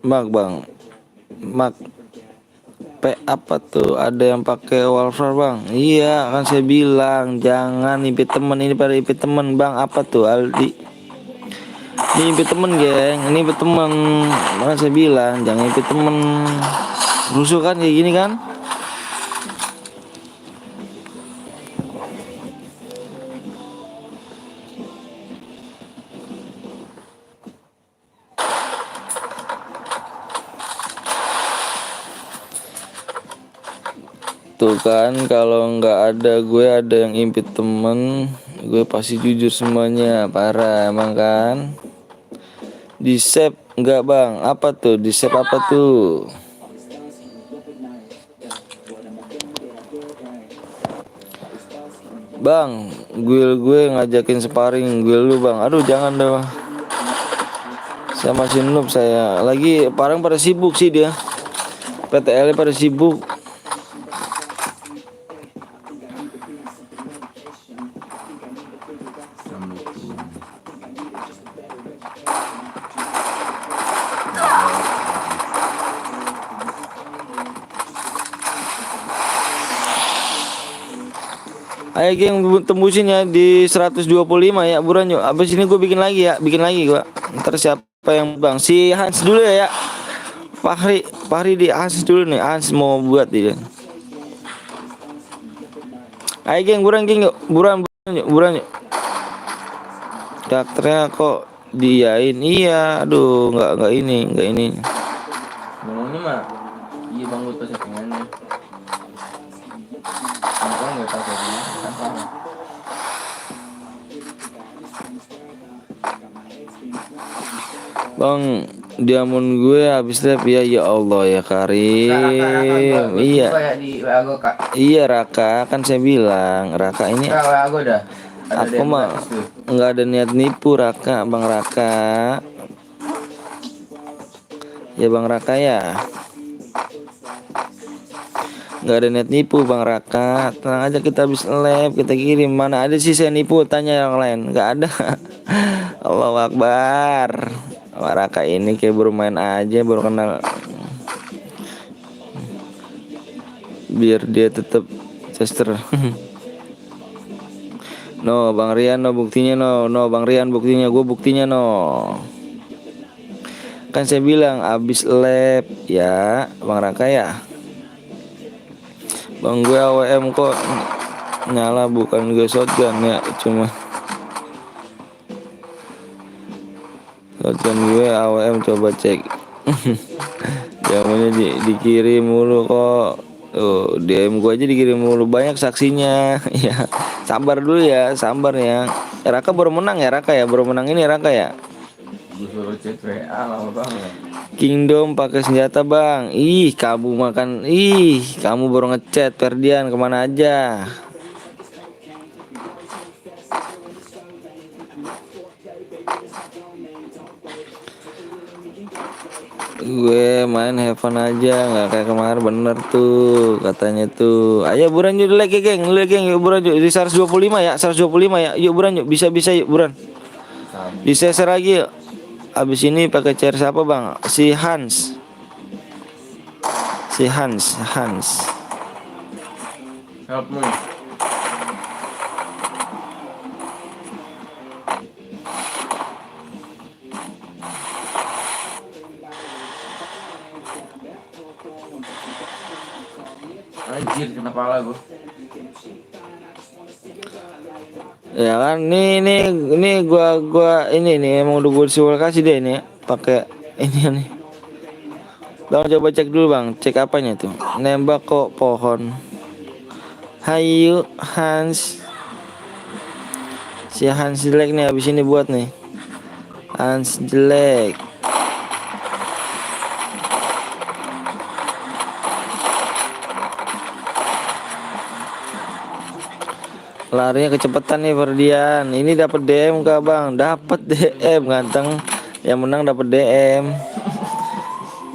mag bang, mag Apa tuh? Ada yang pakai wallflower bang? Iya kan saya bilang jangan impit temen, ini pada impit temen bang. Apa tuh Aldi? Ini impit temen geng, ini impit temen. Makanya saya bilang jangan impit temen. Rusuh kan kayak gini kan? Tuh kan kalau nggak ada gue ada yang impit temen, gue pasti jujur semuanya. Parah emang kan. Di save nggak bang? Apa tuh di save apa tuh? Bang, gue ngajakin sparring gue lu bang. Aduh jangan dong. Saya masih noob saya. Lagi parang pada sibuk sih dia. PTL pada sibuk. Assalamualaikum. Ayo geng tembusin ya di 125 ya buruan yuk. Abis ini gue bikin lagi ya, bikin lagi gue. Ntar siapa yang bang? Si Hans dulu ya. Fahri di Hans dulu nih. Hans mau buat dia. Ayo geng buruan geng yuk. Buruan yuk. Karakternya kok diain? Iya, aduh nggak ini. Ngomongnya mah iya bang gue tuh settingannya. Kenapa nggak tahu kayak gini? Kan salah. Bang, diamond gue habis lab ya, ya Allah ya Karim. Iya. Kayak di WA gue kak. Iya Raka, kan saya bilang Raka ini Kak WA gue dah. Ada aku mah nggak ada niat nipu Raka, Bang Raka. Ya Bang Raka ya. Nggak ada niat nipu Bang Raka. Tenang aja kita habis lab kita kirim. Mana ada sih saya nipu? Tanya yang lain. Nggak ada. Allahu Akbar. Bang Raka ini kayak baru main aja, baru kenal. Biar dia tetap Chester. No Bang Rian no buktinya no Bang Rian buktinya, gue buktinya no. Kan saya bilang abis lab ya Bang Raka ya. Bang gue AWM kok nyala bukan gue shotgun ya, cuma shotgun gue AWM coba cek. Jamannya dikirim mulu kok. DM gue aja dikirim mulu, banyak saksinya. Ya sabar dulu ya, sabar ya. Raka baru menang ya, Raka ya baru menang ini Raka ya. gue suruh chat WA lama banget. Kingdom pakai senjata bang. Ih kamu makan. Ih kamu baru ngechat Ferdian kemana aja. Gue main have fun aja, nggak kayak kemarin. Bener tuh katanya tuh. Ayo buruan yuk lagi geng, yuk buruan yuk di 125 ya, 125 ya. Yuk buruan yuk, bisa yuk buruan. Diseser lagi yuk. Abis ini pakai chair siapa bang? Si Hans. Help me. Anjir kena pala gue. Ya kan, ini gua ini nih emang udah gue disuruh kasih deh ini ya, pakai ini nih. Bang coba cek dulu bang, cek apanya tuh? Nembak kok pohon. Hayu Hans. Si Hans jelek nih abis ini buat nih. Hans jelek. Larinya kecepatan nih Ferdian. Ini dapat DM kah bang? Dapat DM ganteng. Yang menang dapat DM.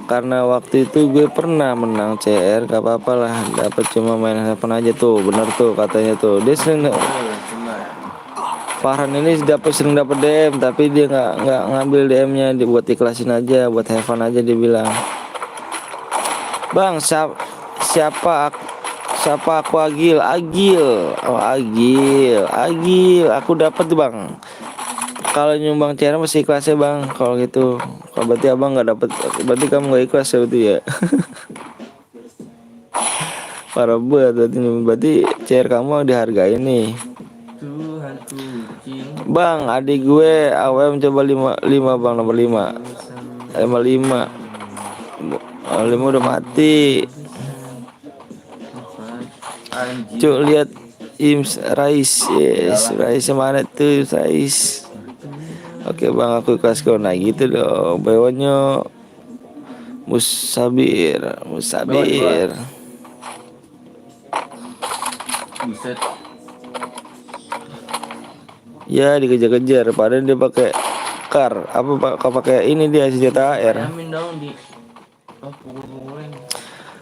Karena waktu itu gue pernah menang CR, gak apa-apa lah. Dapat cuma main handphone aja tuh, bener tuh katanya tuh. Dia sering Farhan ini sering dapat DM, tapi dia nggak ngambil DM-nya, dibuat ikhlasin aja, buat have fun aja dia bilang. Bang, siapa aku Agil. Oh Agil aku dapat tuh bang. Kalau nyumbang channel masih ikhlas ya bang. Kalau gitu, kalau berarti abang nggak dapat, berarti kamu nggak ikhlas ya itu ya. Parah banget berarti CR kamu dihargai nih. Tuhanku cinta Bang, adik gue AWM coba 5 bang, nomor 5 5 udah mati. anjing. Cuk lihat Ims Rais, yes, Rais mana tuh Rais. Oke bang, aku kelas kau nah gitu dong. Bawanya Musabir. Buset. Ya dikejar-kejar, padahal dia pakai kar. Apa pak? Pakai ini dia senjata AR. Amin dong di pukul-pukulin.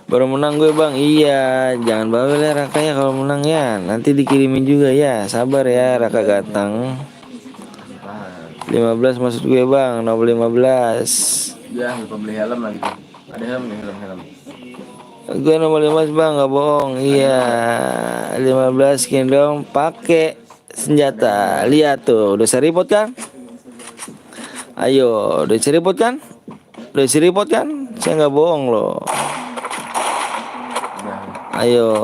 Baru menang gue bang. Iya, jangan bawel ya Raka ya kalau menang ya. Nanti dikirimin juga ya. Sabar ya Raka ganteng. 15 maksud gue bang, nomor 15. Ya, lupa beli helm lagi tuh. Ada helm nih, helm. Gue nomor 15 bang, nggak bohong. Iya, 15 dong pakai senjata. Lihat tuh, udah seripot kan? Ayo, udah seripot kan? Saya nggak bohong loh. Ayo.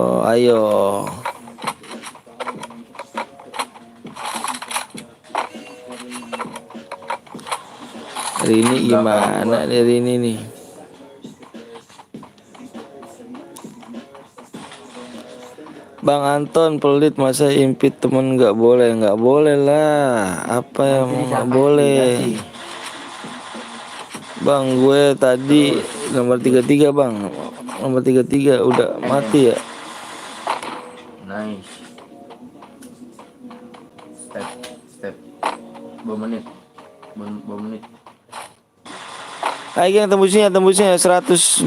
Hari ini gimana dari ini nih? Bang Anton pelit, masa impit temen nggak boleh lah. Apa yang nggak boleh? Bang gue tadi nomor 33 bang, nomor 33 udah mati ya. Nice. Step 2 menit. Hai geng, tembusnya 125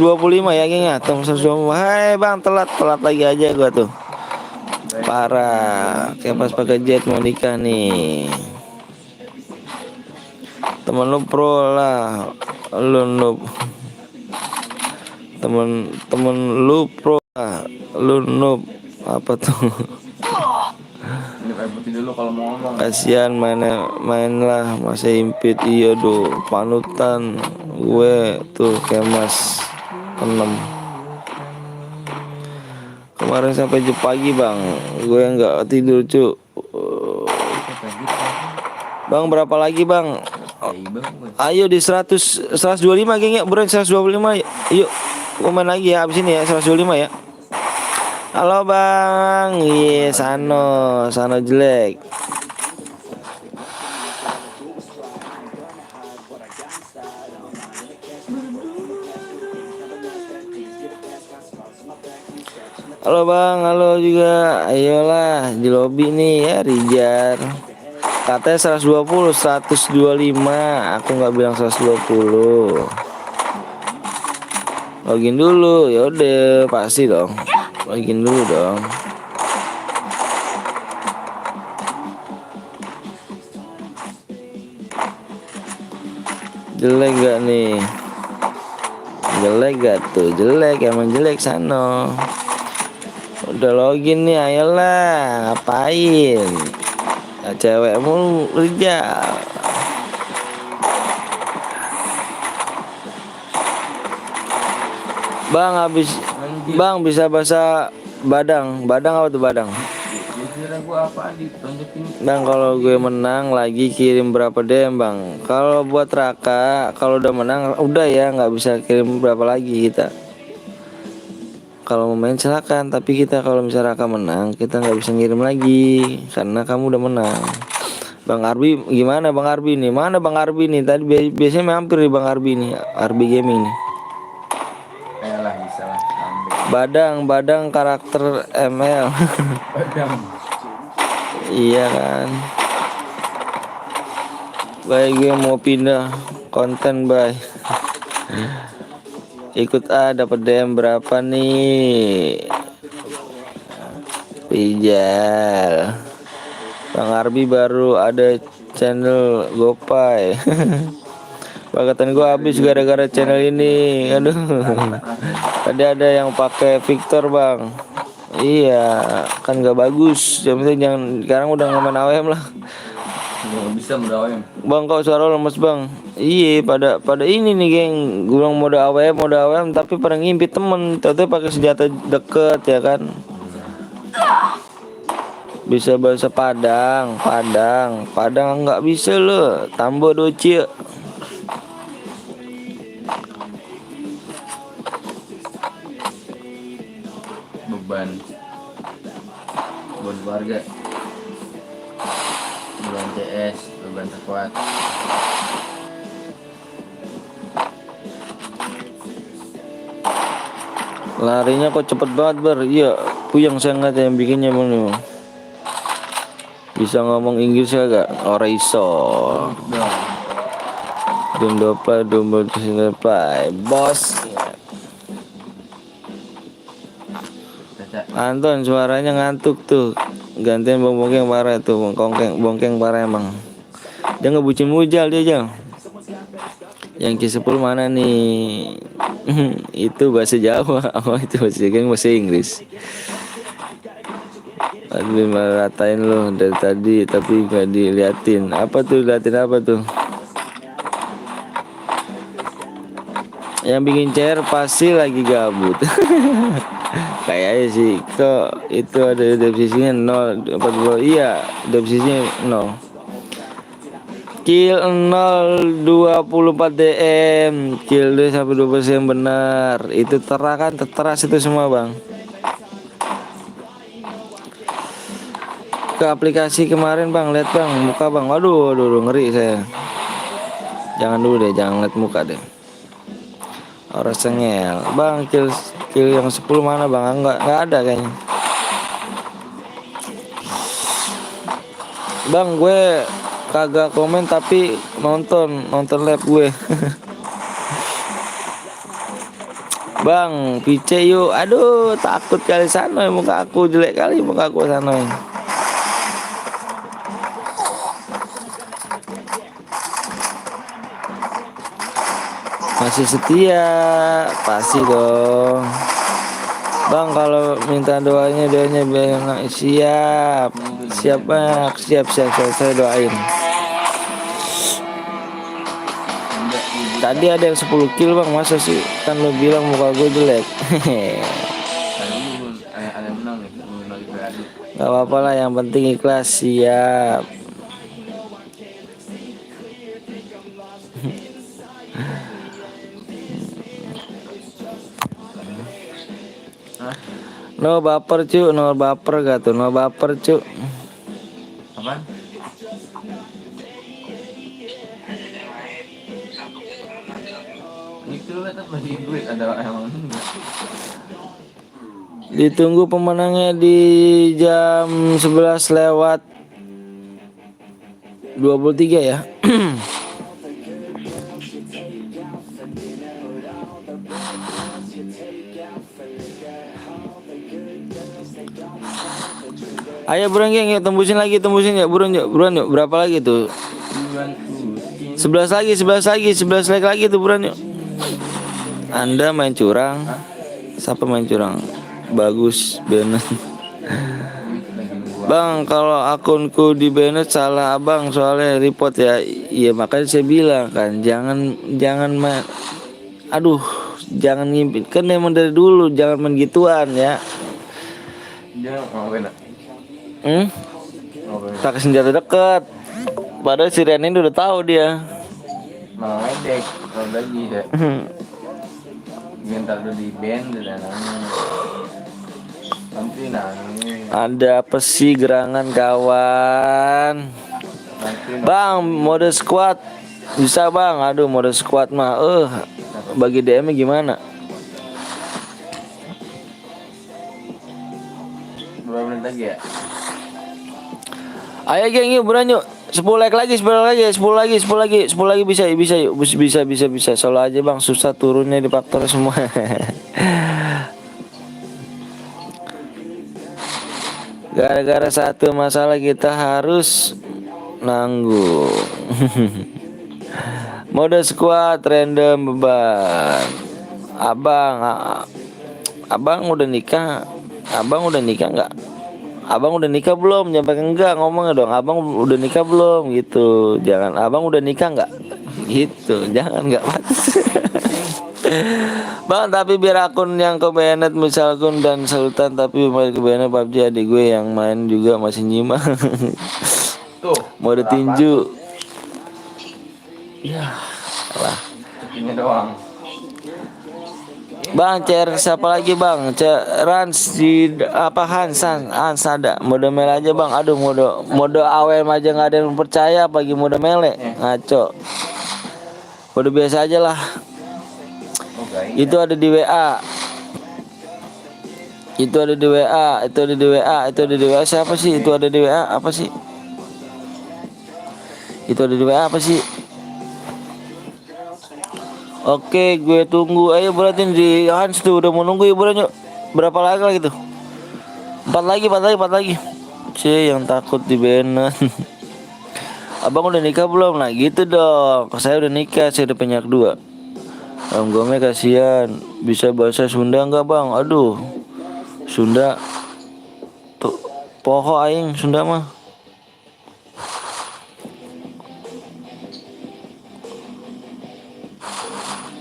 ya geng ya, tembus 125. Hai bang, telat lagi aja gua tuh. Parah, kayak pas pakai jet mau nikah nih. Temen lu pro lah, lu noob. Temen lu pro lah, lu noob. Apa tuh? Ini kayak putih dulu kalau mau ngomong. Kasihan mainlah masa impit. Iya do, panutan gue tuh kemas 6 kemarin sampai jam pagi bang, gue nggak tidur cuk. Bang berapa lagi bang? Ayo di 125 geng ya, bro 125. Yuk komen lagi ya abis ini ya, 125 ya. Halo bang, iya Sano jelek. Halo bang, halo juga. Ayolah di lobby nih ya Rijar. Katanya 125. Aku nggak bilang 120. Login dulu, yaudah pasti dong. Login dulu dong. Jelek gak nih? Jelek gak tuh? Jelek, emang jelek Sano. Udah login nih, ayolah. Ngapain? Nah, cewekmu Rijal. Bang habis bang bisa bahasa Badang apa tuh Badang? Kira gua apa ditonjokin. Bang kalau gue menang lagi kirim berapa DM bang? Kalau buat Raka kalau udah menang udah ya, nggak bisa kirim berapa lagi kita. Kalau mau main silakan, tapi kita kalau misalnya Raka menang kita nggak bisa ngirim lagi karena kamu udah menang. Bang Arbi gimana Bang Arbi nih? Mana Bang Arbi nih? Tadi biasanya mampir nih Bang Arbi nih, Arbi Gaming nih. Lah bisa lah. Badang karakter ML. Badang. Iya kan. Baik gue mau pindah konten bye. Ikut dapat DM berapa nih? Rijal. Bang Arbi baru ada channel Gopay. Paketan gua habis gara-gara channel ini. Aduh. Tadi ada yang pakai Victor, Bang. Iya, kan gak bagus. Yang penting jangan sekarang udah nggak main AWM lah. Nggak bisa berawal. Bang, kau suara lemes, Bang. Iya, pada ini nih, geng. Gue bilang mode AWM, tapi pada ngimpi temen. Ternyata pakai senjata deket ya kan. Bisa bahasa Padang nggak bisa lo. Tambah doci. Beban keluarga, beban CS, beban terkuat. Larinya kok cepet banget, Bar. Iya, puyeng sangat yang bikinnya, Bang nih, Bang. Bisa ngomong Inggris kagak? Ora iso. Don't apply, bos. Anton suaranya ngantuk tuh. Gantian Bang Bongkeng parah tuh, Bongkeng parah emang. Dia ngebucin mujal dia, Jal. Yang ke-10 mana nih? Itu bahasa Jawa. Oh, itu bahasa Inggris. Aduh, malah ratain lo dari tadi tapi gak diliatin. Apa tuh, liatin apa tuh? Yang bikin chair pasti lagi gabut. Kayaknya sih kok itu ada definisinya 0 40. Iya, definisinya 0. Kill 0 24 DM, kill 2 sampai 20% benar. Itu teras itu semua, Bang. Ke aplikasi kemarin, Bang, lihat, Bang, muka, Bang. Waduh, ngeri saya. Jangan dulu deh, jangan lihat muka deh. Orang sengel. Bang, kill yang 10 mana, Bang? Enggak ada kayaknya. Bang, gue kagak komen tapi nonton live gue. Bang, pice yuk. Aduh, takut kali Sanoy, muka aku jelek kali muka aku Sanoy. Masih setia, pasti dong. Bang, kalau minta doanya biar siap, saya doain. Tadi ada yang 10 kill, Bang, masa sih? Kan lo bilang muka gue jelek. Ada menang nih, Gak apa-apa lah, yang penting ikhlas, siap. No baper cu, no baper gak tuh, no baper cu. Apa? Itu kan bagi duit ada emang. Ditunggu pemenangnya di jam 11 lewat 23 ya. Ayo buruan, geng, yuk tembusin ya, buruan yuk. Berapa lagi tuh? 11 like lagi tuh, buruan yuk. Anda main curang. Siapa main curang? Bagus, Bennett. Bang, kalau akunku di Bennett salah, Abang, soalnya report ya. Iya, makanya saya bilang kan, jangan main. Aduh, jangan ngimpi. Kan emang dari dulu jangan main gituan ya. Dia mau benar. Pakai senjata dekat. Padahal si Rian ini udah tahu dia. Mau ngedek, kalau lagi ya. Ntar udah di band dan nanti nangis. Ada apa sih gerangan, kawan? Bang, mode squad bisa, Bang? Aduh, mode squad mah bagi DM-nya gimana? Berapa menit lagi ya? Ayo, geng, yuk buruan yuk. 10 like lagi, 10 lagi bisa yuk. Bisa. Solo aja, Bang, susah turunnya di faktor semua. Gara-gara satu masalah kita harus nanggung. Mode squad random beban. Abang udah nikah. Abang udah nikah nggak? Abang udah nikah belum? Jangan pakai enggak ngomongnya dong. Abang udah nikah belum gitu. Jangan abang udah nikah nggak? Gitu. Jangan nggak Bang, tapi biar akun yang ke Bennett misal akun dan Sultan tapi main ke Bennett PUBG adik gue yang main juga masih nyimak. Tuh. Mode berapa? tinju. Ya, lah. Ini doang. Bang, CR siapa lagi bang? Rans di apa Hans ada. Mode mele aja bang. Aduh mode AWM aja nggak ada yang percaya pagi mode mele. Ngaco. Mode biasa aja lah. Oh, guys. Itu ada di WA. Itu ada di WA. Itu ada di WA. Itu ada di WA siapa sih? Itu ada di WA apa sih? Itu ada di WA apa sih? Oke, gue tunggu. Ayo berarti di Hans tuh udah mau nunggu ya bro. Berapa lagi tuh? 4 lagi. Yang takut di Bennett. Abang udah nikah belum? Nah gitu dong. Saya udah nikah, saya udah punya 2. Gome kasihan. Bisa bahasa Sunda nggak bang? Aduh, Sunda tuh poho aing Sunda mah.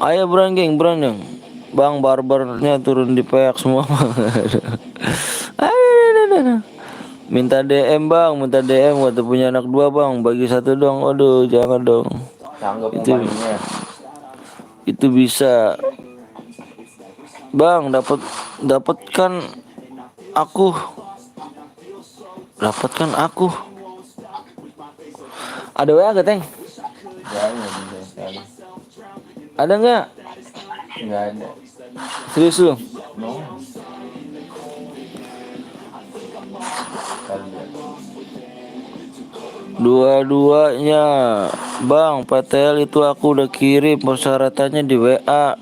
Ayo berangking. Bang barbarnya turun di peak semua. Ayo. Minta DM bang, minta DM waktu punya anak 2 bang, bagi 1 dong. Aduh jangan dong. Sanggup Itu mainnya. itu bisa. Bang dapatkan aku. Ada WA gak Teng? Jangan bisa sekali. Ada nggak? Nggak ada. Serius lu? No. Dua-duanya bang, PTL itu aku udah kirim persyaratannya di WA.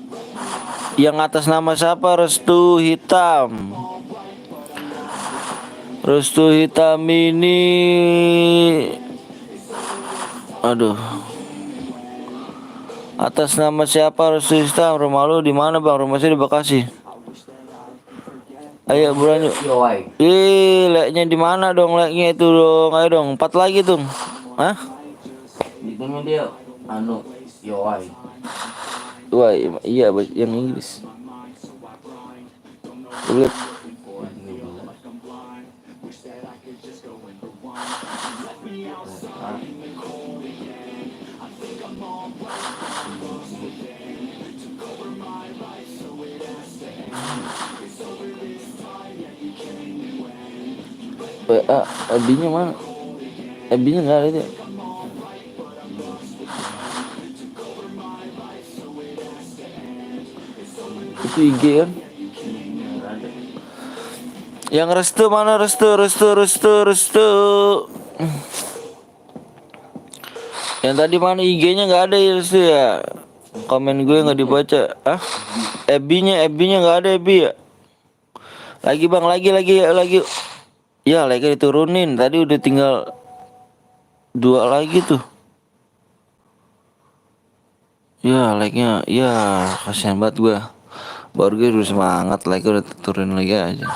Yang atas nama siapa? Restu Hitam ini. Aduh, atas nama siapa Restu Hitam? Rumah lu di mana bang? Rumah saya di Bekasi. Ayo buruan yuk. Yoi. Leknya di mana dong leknya itu dong? Ayo dong, 4 lagi tuh. Hah? Itu dia Yoi. Wah, iya yang Inggris. Lihat. WA, FB-nya mana? FB-nya nggak ada dia. Itu IG kan? Yang Restu mana? Restu. Yang tadi mana IG-nya nggak ada ya Restu ya? Komen gue nggak dibaca. FB-nya nggak ada FB ya? Lagi bang, lagi. Ya, like diturunin. Tadi udah tinggal 2 lagi tuh. Ya, like-nya. Ya, kasihan banget gua. Baru gue udah semangat, like udah turunin lagi aja.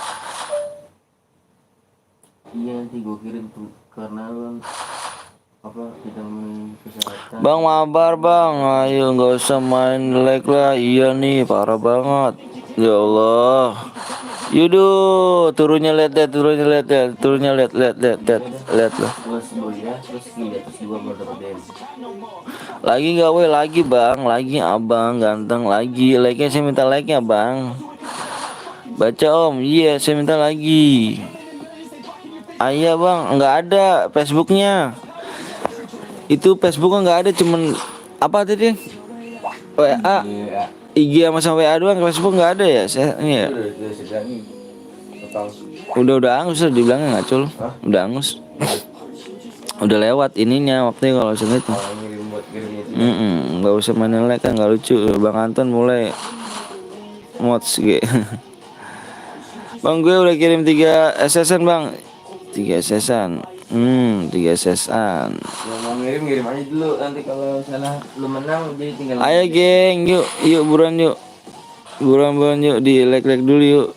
Iya nanti gue kirim tuh karena kita main kesehatan. Bang mabar bang, ayo nggak usah main like lah. Iya nih, parah banget. Ya Allah. Yuduh, turunnya lihat. Turunnya lihat lah. Terus juga baru dapet DM. Lagi nggak weh? Lagi bang, lagi abang ganteng lagi. Like-nya saya minta like-nya bang. Baca om, iya saya minta lagi. Ayah bang, nggak ada Facebooknya. Itu Facebooknya nggak ada, cuman apa tadi? WA, IG sama WA doang. Facebook nggak ada ya? Saya ini ya. Udah angus lah dibilangnya ngacul. Udah angus. Udah lewat ininya waktunya kalau itu. Nggak usah main like kan nggak lucu. Bang Anton mulai mods gitu. Bang gue udah kirim 3 SSN bang. 3 SSN. 3 sesan. Yang mau ngirim aja dulu, nanti kalau misalnya lu menang jadi tinggal. Ayo geng, yuk buruan yuk. Buruan yuk, di like dulu yuk.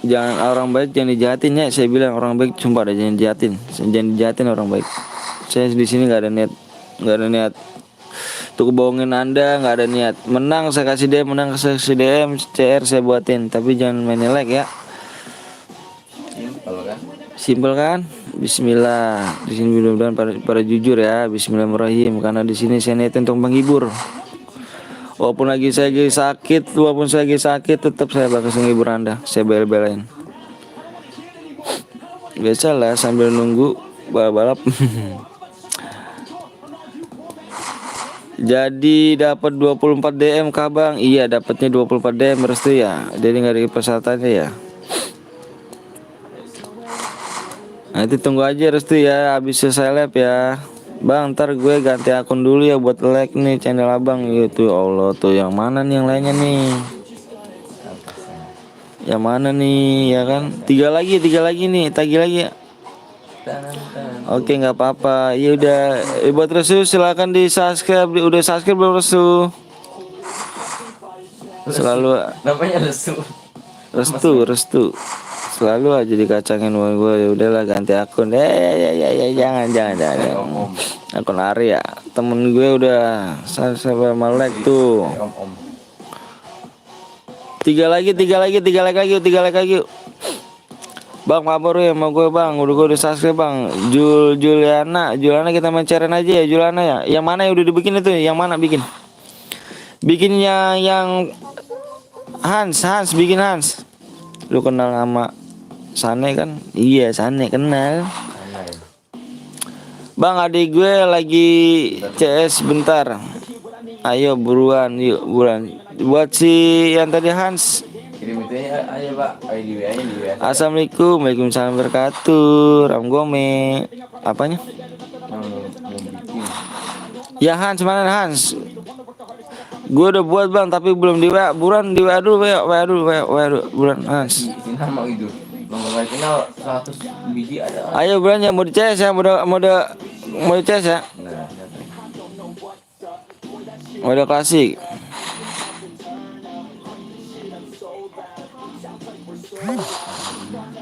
Jangan orang baik jangan dijahatin ya. Saya bilang orang baik sumpah ada jangan dijahatin. Jangan dijahatin orang baik. Saya di sini nggak ada niat untuk bohongin Anda, nggak ada niat. Menang saya kasih DM, CR saya buatin, tapi jangan main like ya. Kalau kan Simpel kan? Bismillah. Di sini mudah-mudahan pada jujur ya. Bismillahirrahmanirrahim. Karena di sini saya niat untuk menghibur. Walaupun saya lagi sakit, tetap saya bakal menghibur Anda. Saya bela-belain. Biasalah sambil nunggu balap. Jadi dapat 24 DM kah Bang? Iya, dapatnya 24 DM restu ya. Jadi nggak ada persyaratannya ya. Nanti tunggu aja restu ya, habis selesai live ya. Bang, ntar gue ganti akun dulu ya buat like nih channel abang. Itu Allah tuh yang mana nih yang lainnya nih? Yang mana nih ya kan? Tiga lagi nih, tagih lagi ya. Oke nggak apa-apa. Ya udah, buat restu silakan di subscribe. Udah subscribe belum restu? Selalu namanya restu. Selalu aja dikacangin gue. Ya udahlah ganti akun. Ya jangan. Akun Arya. Temen gue udah sama like tuh. om. 3 like lagi. Bang kabur ya mau gue bang. Gue udah subscribe bang. Juliana kita main ceren aja ya Juliana ya. Yang mana yang udah dibikin itu? Yang mana bikin? Bikinnya yang Hans bikin Hans. Lu kenal sama Sane kan? Iya Sane kenal. Bang adik gue lagi CS bentar. Ayo buruan yuk buruan. Buat si yang tadi Hans. Kirim itu aja Pak. Di WA. Assalamualaikum, waalaikumsalam wabarakatuh. Ramgome. Apanya? Ya Hans mana Hans? Gue udah buat bang tapi belum di WA. Buruan di WA dulu buruan Hans. Ini nama itu. Nomor nggak kenal 100 biji ada. Ayo buruan ya mau di CS ya, mau di CS ya. Mode klasik.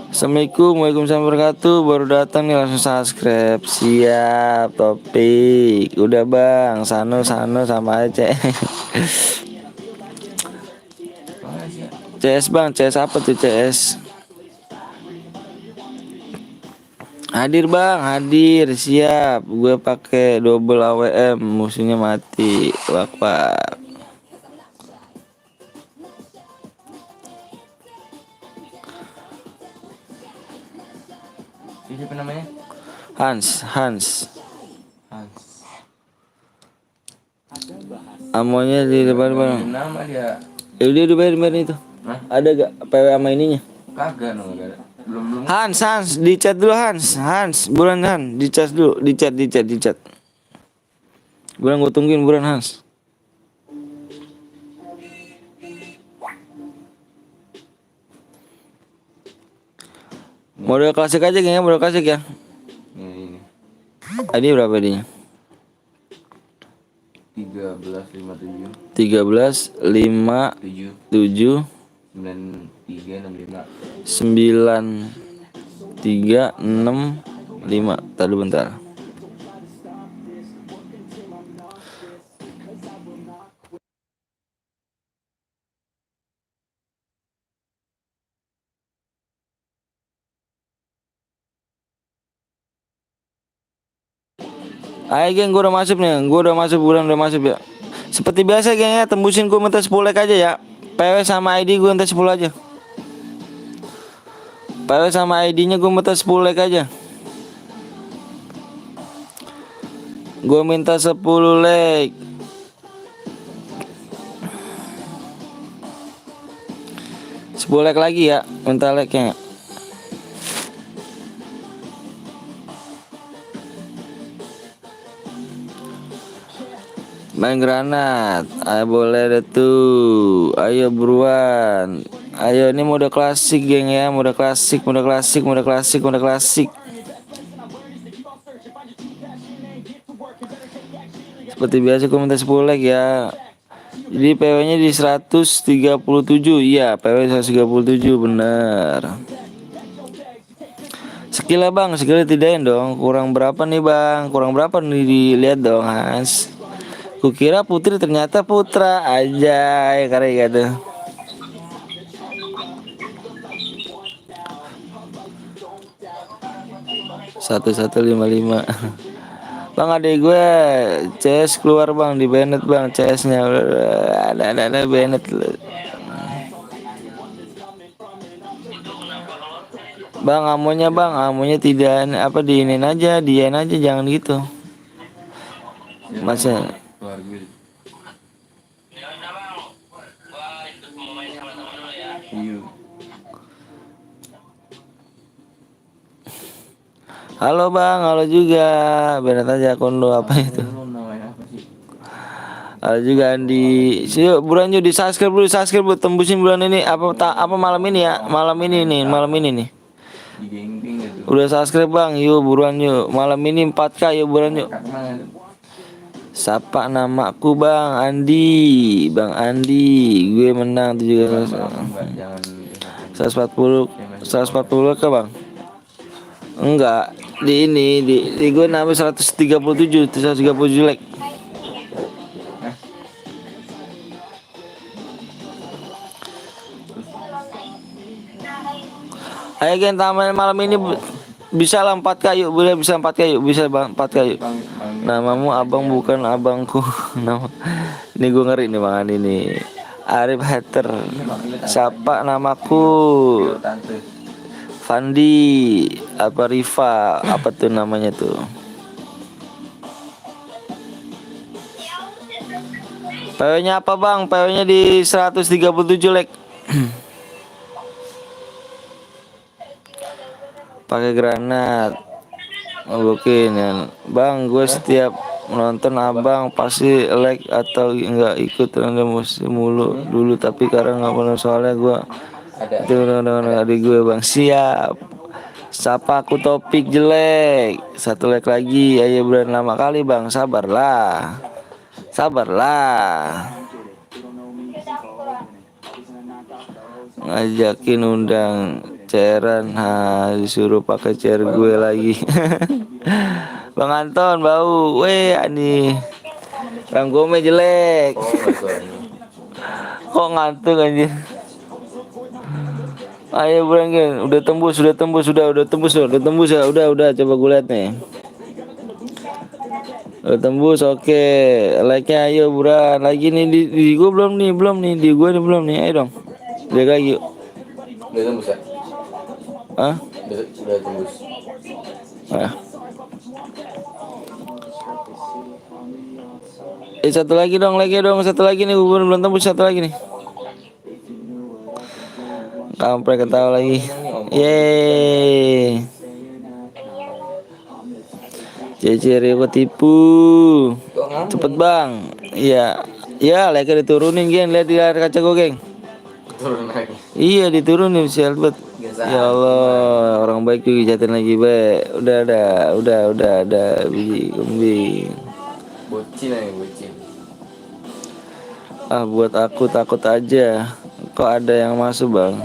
Assalamualaikum, waalaikumsalam wabarakatuh. Baru datang nih langsung subscribe. Siap, topik. Udah bang, Sano sama aja. CS bang, CS apa tuh CS? Hadir bang, hadir. Siap. Gue pakai double AWM, musuhnya mati. Wak. Siapa namanya? Hans. Amonya di depan bang. Nama dia. Ya udah bayar itu. Hah? Ada gak PW sama ininya? Kagak ada. Belum. Hans, di chat dulu Hans, buruan Han, di chat dulu, di chat. Buruan gue tungguin buruan Hans. Model klasik aja kayaknya, model klasik ya. Ini. Ini berapa dia? 1357 7 9365. Tadi bentar. Ayo geng, gue udah masuk nih. Bulan udah masuk ya. Seperti biasa geng ya, tembusin gue minta 10 like aja ya. PW sama ID gue minta 10 aja. PW sama ID-nya gue minta 10 like aja. Gue minta 10 like. Like lagi ya, minta like-nya. Main granat, ayo boleh deh tuh, ayo buruan, ayo ini mode klasik geng ya, mode klasik. Seperti biasa komentar 10 like ya. Jadi PW-nya di 137. Iya, PW 137 bener. Skill lah bang, skill tidakin dong. Kurang berapa nih bang? Kurang berapa nih dilihat dong Hans. Kukira putri ternyata putra aja ya karya gitu. 1155. Bang adek gue CS keluar bang di Bennett bang CS-nya ada Bennett. Bang amonya tidak apa diinin aja, diain aja jangan gitu. Masa Keluar gue. Iya. halo bang, halo juga. Bennett aja akun lu apa itu? Lu namanya apa sih? Ada juga Andi. Yuk buruan yuk di subscribe dulu tembusin bulan ini apa malam ini ya? Malam ini nih. Di geng-geng gitu. Udah subscribe bang, yuk buruan yuk. Malam ini 4K yuk buruan yuk. Karena Sapa namaku Bang Andi. Bang Andi, gue menang 700. jangan 140 ke Bang. Enggak, di ini di gue nambah 137 like. Ayo gen taman malam ini bisa lah 4K yuk, boleh bisa 4K yuk, bisa bang 4K yuk. Namamu abang bukan abangku. Nama ini gue ngeri nih bang Andi nih. Arif Hater. Siapa namaku? tante. Fandi apa Riva apa tuh namanya tuh. PW-nya apa bang? PW-nya di 137 like. Pakai granat. Ngobokin ya. Bang, gue setiap nonton abang pasti like atau enggak ikut musim mulu dulu tapi sekarang nggak pernah soalnya gue itu adik gue bang siap. Sapa aku topik jelek 1 like lagi ayo bulan lama kali bang sabarlah ngajakin undang cairan disuruh pakai cair gue lagi. Bang Anton bau weh ani ranggome jelek. Kok ngantuk anjir. Ayo bulan udah tembus ya udah coba gue lihat nih. Udah tembus oke. Like-nya ayo buran lagi nih di gue belum nih di gue nih belum nih ayo dong. Dia lagi yuk. Udah tembus ya? Hah? Udah tembus. Nah. Satu lagi dong, satu lagi nih gue belum tembus satu lagi nih. Kampret ketawa lagi. Yeay. Ciri gue tipu. Cepet bang. Iya. Ya, like diturunin geng, lihat di layar kaca gue geng. Turun lagi. Iya diturunin si Albert. Ya Allah, orang baik juga jatin lagi baik. Udah ada biji kembing. Bocil nih bocil. Ah buat aku takut aja. Kok ada yang masuk bang?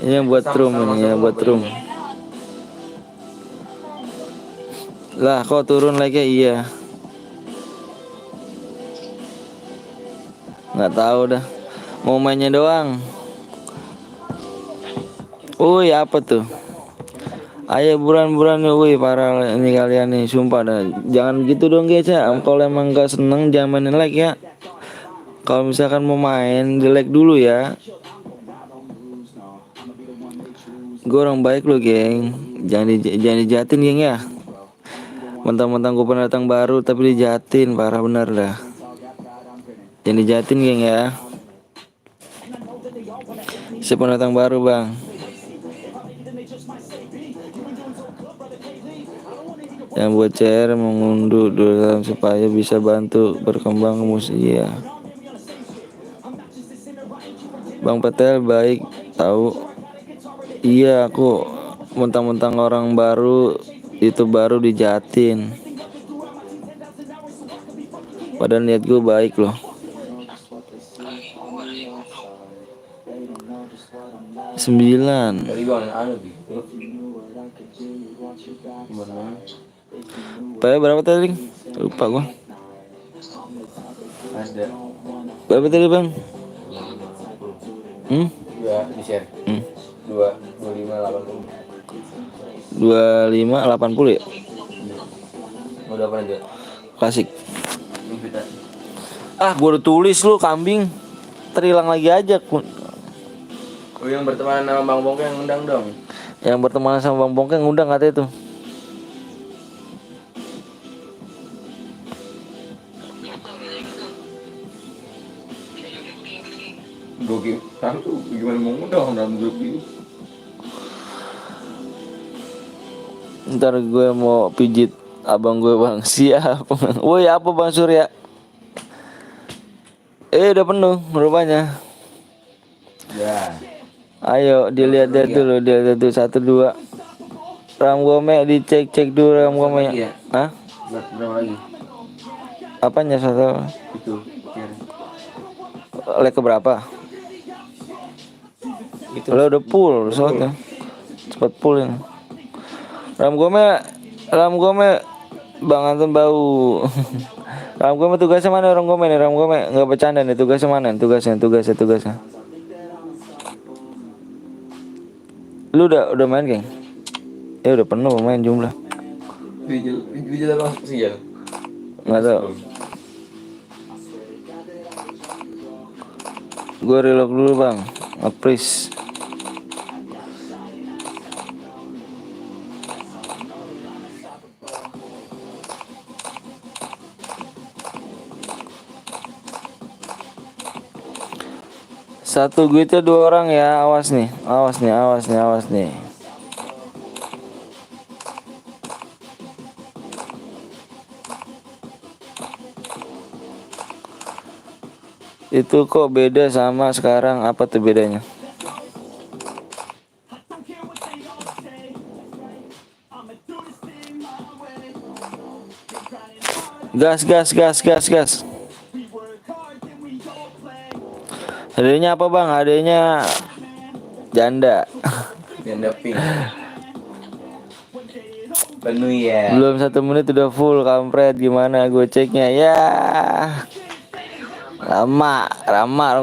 Ini yang buat room ini ya buat room. Lah kok turun lagi iya. Nggak tahu dah. Mau mainnya doang. Woi apa tuh? Ayo buran woi para ini kalian nih sumpah dah. Jangan gitu dong guys ya. Kalau emang gak seneng jangan mainin like ya. Kalau misalkan mau main di like dulu ya. Gue orang baik lo geng. Jangan dijatin geng ya. Mentang-mentang gue pendatang baru tapi dijatin parah bener dah. Jangan dijatin geng ya. Siapa pendatang baru bang? Yang buat CR mengunduh dulu supaya bisa bantu berkembang musik ya. Bang Petel baik tahu. Iya aku mentang-mentang orang baru itu baru dijatin. Padahal niat gue baik loh. 9. Tadi gua anu gitu. Gimana? Berapa tadi? Lupa gua. Ada. Berapa tadi bang? Dua di share. 2580 ya? Udah apa aja? Klasik. Gua udah tulis lu kambing. Terilang lagi aja. Oh yang berteman sama Bang Bongke yang undang dong. Yang berteman sama Bang Bongke ngundang katanya tuh. Gimana mau undang dalam grup ini? Ntar gue mau pijit abang gue bang. Siap. Woi apa bang Surya? Udah penuh rupanya. Ya. Ayo dilihat dulu, dilihat dulu 1 2. Ram gome dicek dulu ram gome. Iya. Hah? Berapa lagi? Apanya satu? Itu. Leg keberapa? Itu. Lo udah full soalnya. Cepat full ini. Ram gome Bang Anton bau. Ram gome tugasnya mana Ram gome nih? Ram gome nggak bercanda nih, tugasnya mana? Tugasnya. Lu udah main geng? Ya udah penuh pemain jumlah. Bijil apa sial? Nggak tahu. Gue reload dulu bang. Apris. Satu guitnya 2 orang ya, awas nih. Itu kok beda sama sekarang, apa tuh bedanya? Gas. Hadiahnya apa bang? Hadiahnya janda. Janda pink. Penuh ya. Belum 1 menit udah full kampret, gimana gue ceknya ya? Lama lama.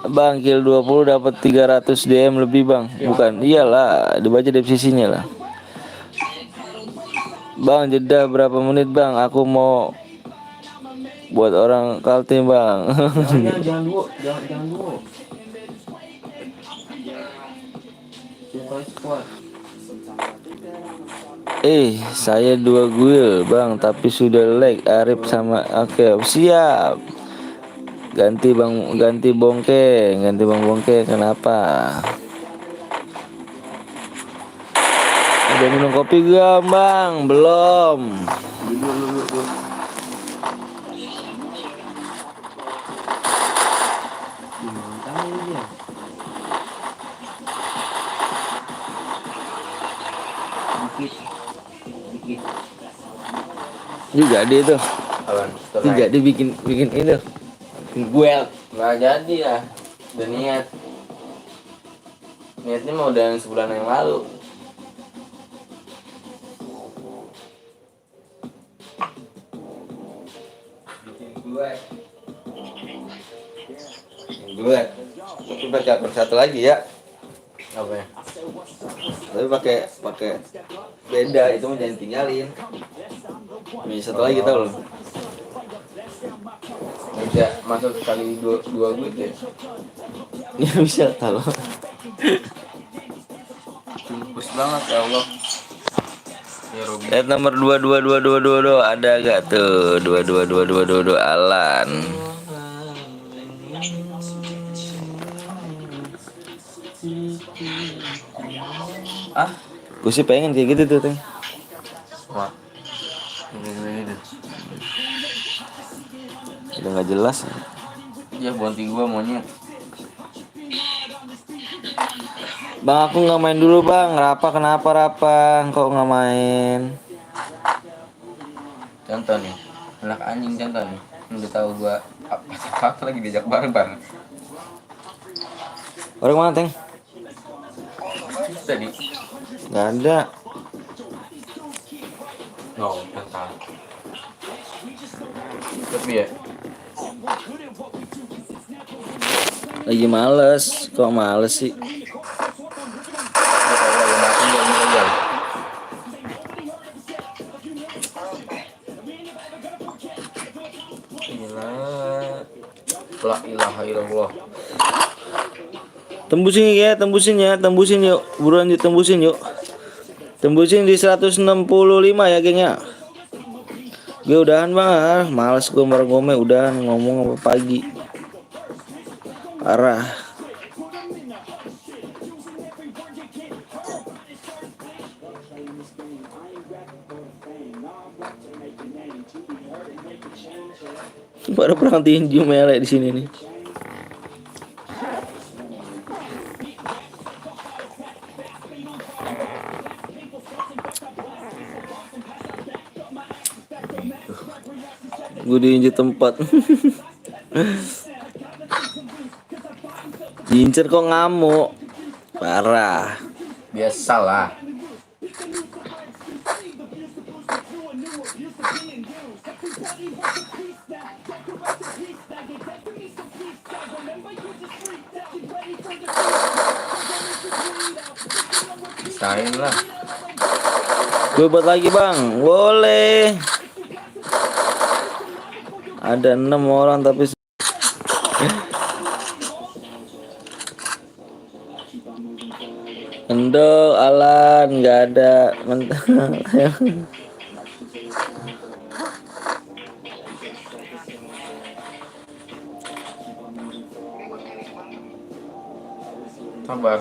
Bang kill 20 dapat 300 DM lebih bang. Bukan, iyalah dibaca deskripsinya lah. Bang jeda berapa menit bang? Aku mau buat orang kaltim bang. Jangan dulu. Saya 2 guil bang, tapi sudah lag. Arif sama oke, siap. Ganti bang Bongke. Kenapa? Udah minum kopi gak bang? Belum. Juga dia tuh. Juga dia bikin ini. Gue nggak jadi ya. Udah niatnya mau udah sebulan yang lalu. Gue tapi pakai akun satu lagi ya. Apa ya? Tapi pakai beda, itu mah jangan tinggalin. Ini satu lagi tau loh. Bisa masuk sekali dua gue ya. Ya bisa tau. Bagus banget ya Allah. Ya Robi. Lihat nomor 22222 ada gak tuh? 22222 Alan. Gue sih pengen kayak gitu tuh, Teng. Wah. Ini. Udah nggak jelas. Ya bonti gua monyet. Bang aku nggak main dulu bang. Kenapa Rapa? Kok nggak main? Contoh nih. Anak anjing contoh nih. Udah tahu gua apa lagi diajak barbar. Orang mana Teng? Tadi. Nggak ada. Oh, entah. Tapi ya, Lagi males. Kok males sih? La ilaha illallah. Tembusin ya, tembusin yuk. Buruan yuk, tembusin yuk. Tembusin di 165 ya, geng ya. Gue udahan bang, males gue ngomong udahan ngomong apa pagi. Parah. Pada perang tinju melek di sini nih. Gue diinjek tempat. Diincer kok ngamuk. Parah. Biasalah. Sain lah. Gue buat lagi bang, boleh. Ada 6 orang tapi Endo, Alan nggak ada. Sabar.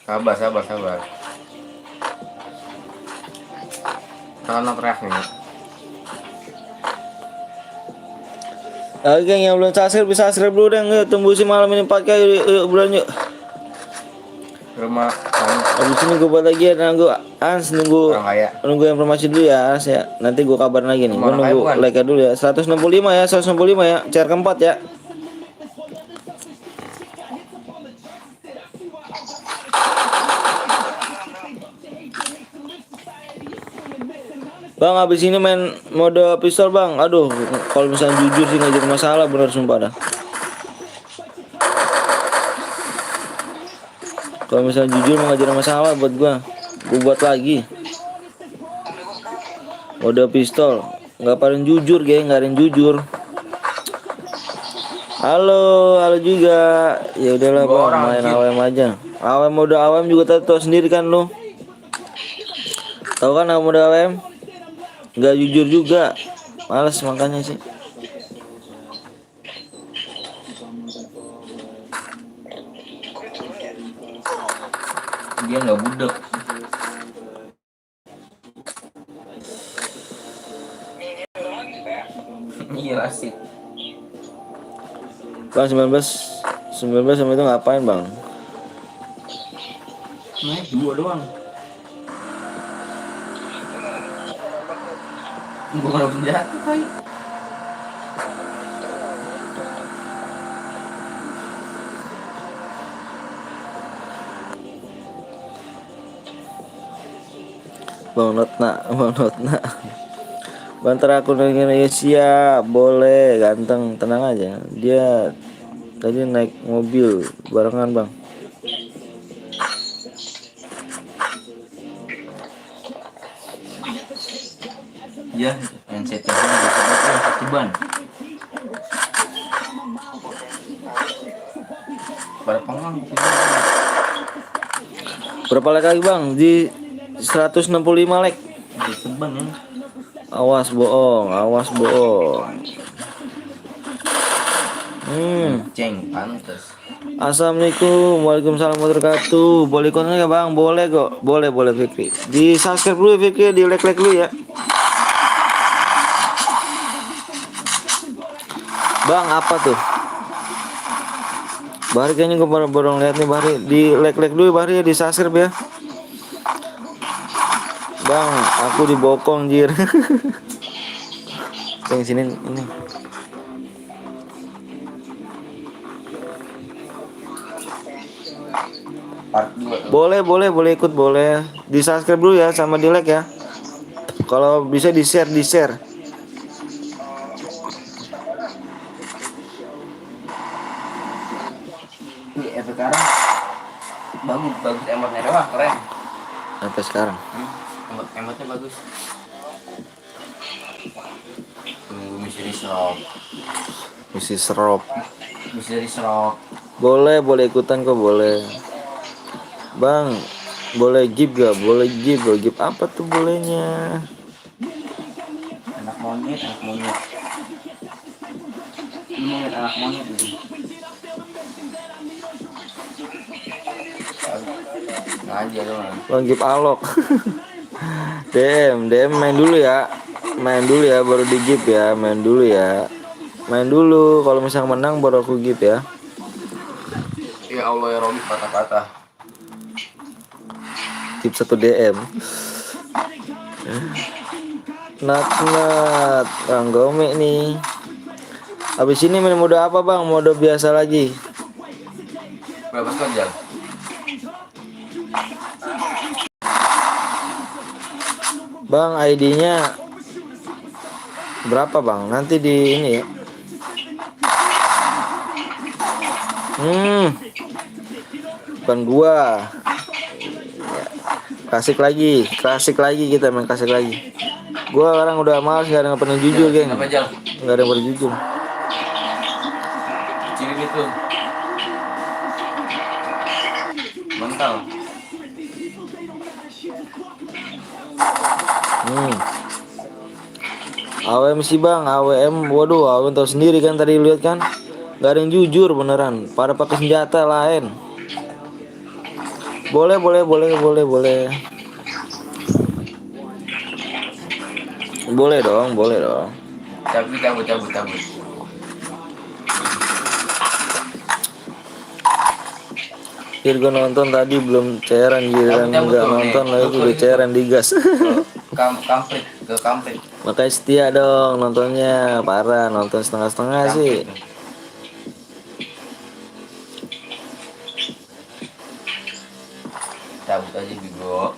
Sabar. Karena teriak nih. Oke, yang belum subscribe bisa subscribe dulu deh. Yuk, tembusin malam ini 4K yuk, bulan yuk. Rumah Habis ini gue buat lagi ya, nunggu orang kaya. nunggu informasi dulu ya, Ans ya. Nanti gue kabarin lagi nih. Gue Orang kaya nunggu bukan? like dulu ya. 165 ya, 165 ya. CR keempat ya. Bang, habis ini main mode pistol bang. Aduh, kalau misalnya jujur sih nggak jadi masalah, bener sumpah dah. Kalau misalnya jujur nggak jadi masalah buat gua buat lagi. Mode pistol, nggak paling jujur, geng, nggak ada yang jujur. Halo juga. Ya udahlah Dua bang, orang, main anjir. AWM aja. AWM mode AWM juga tahu sendiri kan lu. Tahu kan mode AWM? Nggak jujur juga, males makanya sih. Dia nggak budek. Iya asik. Bang 19 sama itu ngapain bang? Naik 2 doang. Bukan penjatuh kali. Bang Notna. Banter aku dengan ya siap, boleh, ganteng, tenang aja. Dia tadi naik mobil barengan bang. Ya, NCT kan Tuban. Pada pengang. Berapa like lagi bang? Di 165 like. Di Tuban ya. Awas bohong. Ceng pantes. Assalamualaikum, waalaikumsalam warahmatullahi wabarakatuh. Boleh konten nggak bang? Boleh kok, boleh Fikri. Di subscribe dulu Fikri, di like dulu ya. Bang apa tuh? Bahari kayaknya gue baru lihat nih Bahari. Di like dulu Bahari ya, di subscribe ya. Bang, aku dibokong jir. Yang sini ini. Part 2 tuh. Boleh ikut boleh. Di subscribe dulu ya sama di like ya. Kalau bisa di share. Ini sekarang bagus emotnya doang keren. Sampai sekarang. Emotnya bagus. Misteri serok. Misi serop. Misteri serok. Boleh ikutan kok boleh. Bang, boleh gift gak? Boleh gift. Gift apa tuh bolehnya? Anak monyet. Lu mau lihat anak monyet gitu. Aja doang. Bang gift alok. DM main dulu ya. Baru di gift ya. Main dulu. Kalau misalnya menang baru aku gift ya. Ya Allah ya Robi patah-patah. Gift 1 DM. Nat Ranggome nih. Habis ini main mode apa bang? Mode biasa lagi. Berapa skor jam? Bang ID-nya berapa bang? Nanti di ini ya. Bukan gua. Klasik lagi kita main klasik lagi. Gua orang udah males, gak ada yang pernah jujur geng. Apa jam? Gak ada yang pernah jujur. Kecilin itu. Mental. AWM sih bang, AWM. Waduh, AWM tahu sendiri kan tadi lihat kan. Gak ada yang jujur beneran. Pada pakai senjata lain. Boleh. Boleh dong. Cabut. Jir gue nonton tadi belum cairan giliran Cabut nggak tuh, nonton nih. lagi udah cairan digas. Kampret. Makanya setia dong nontonnya, parah nonton setengah-setengah sih. Cabut aja Bigo.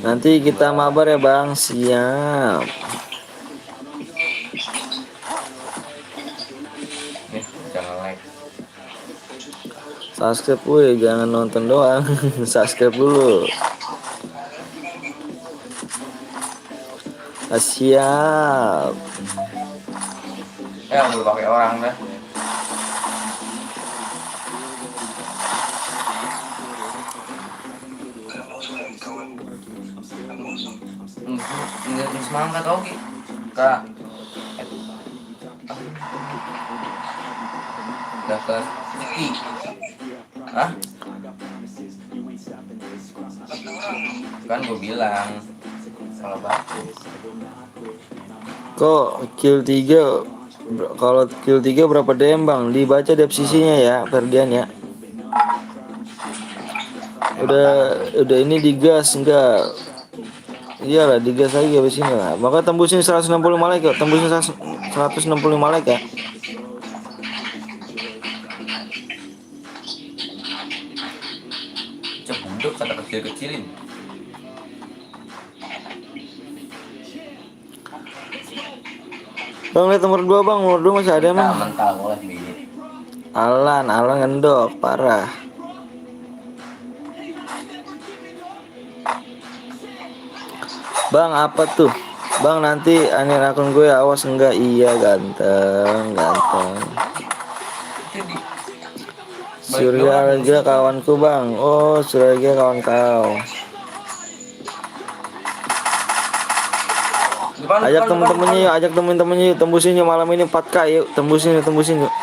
Nanti kita mabar ya bang, siap. Nih, jangan like. Subscribe woi, jangan nonton doang. Subscribe dulu. Siap. Udah pakai orang dah. Nggak semangat oke. Kak. Daftar Ciki. Hah? Kan gue bilang salah bagus. Kok kill 3? Kalau kill 3 berapa DM bang? Dibaca di FCC-nya ya, Ferdian ya. Udah ini digas enggak? Iyalah digas lagi habis ini lah. Maka tembusin 165 like ya. Tembusin 165 like ya. Cebunduk kata kecil-kecilin. Bang lihat nomor 2 bang, nomor 2 masih ada emang. Mental boleh bibit. Alan ngendok parah. Bang apa tuh? Bang nanti aneh akun gue awas enggak? Iya ganteng. Surya Alga kawanku bang. Oh Surya Alga kawan kau. Ajak temen-temennya yuk, tembusin yuk malam ini 4K yuk, tembusin yuk.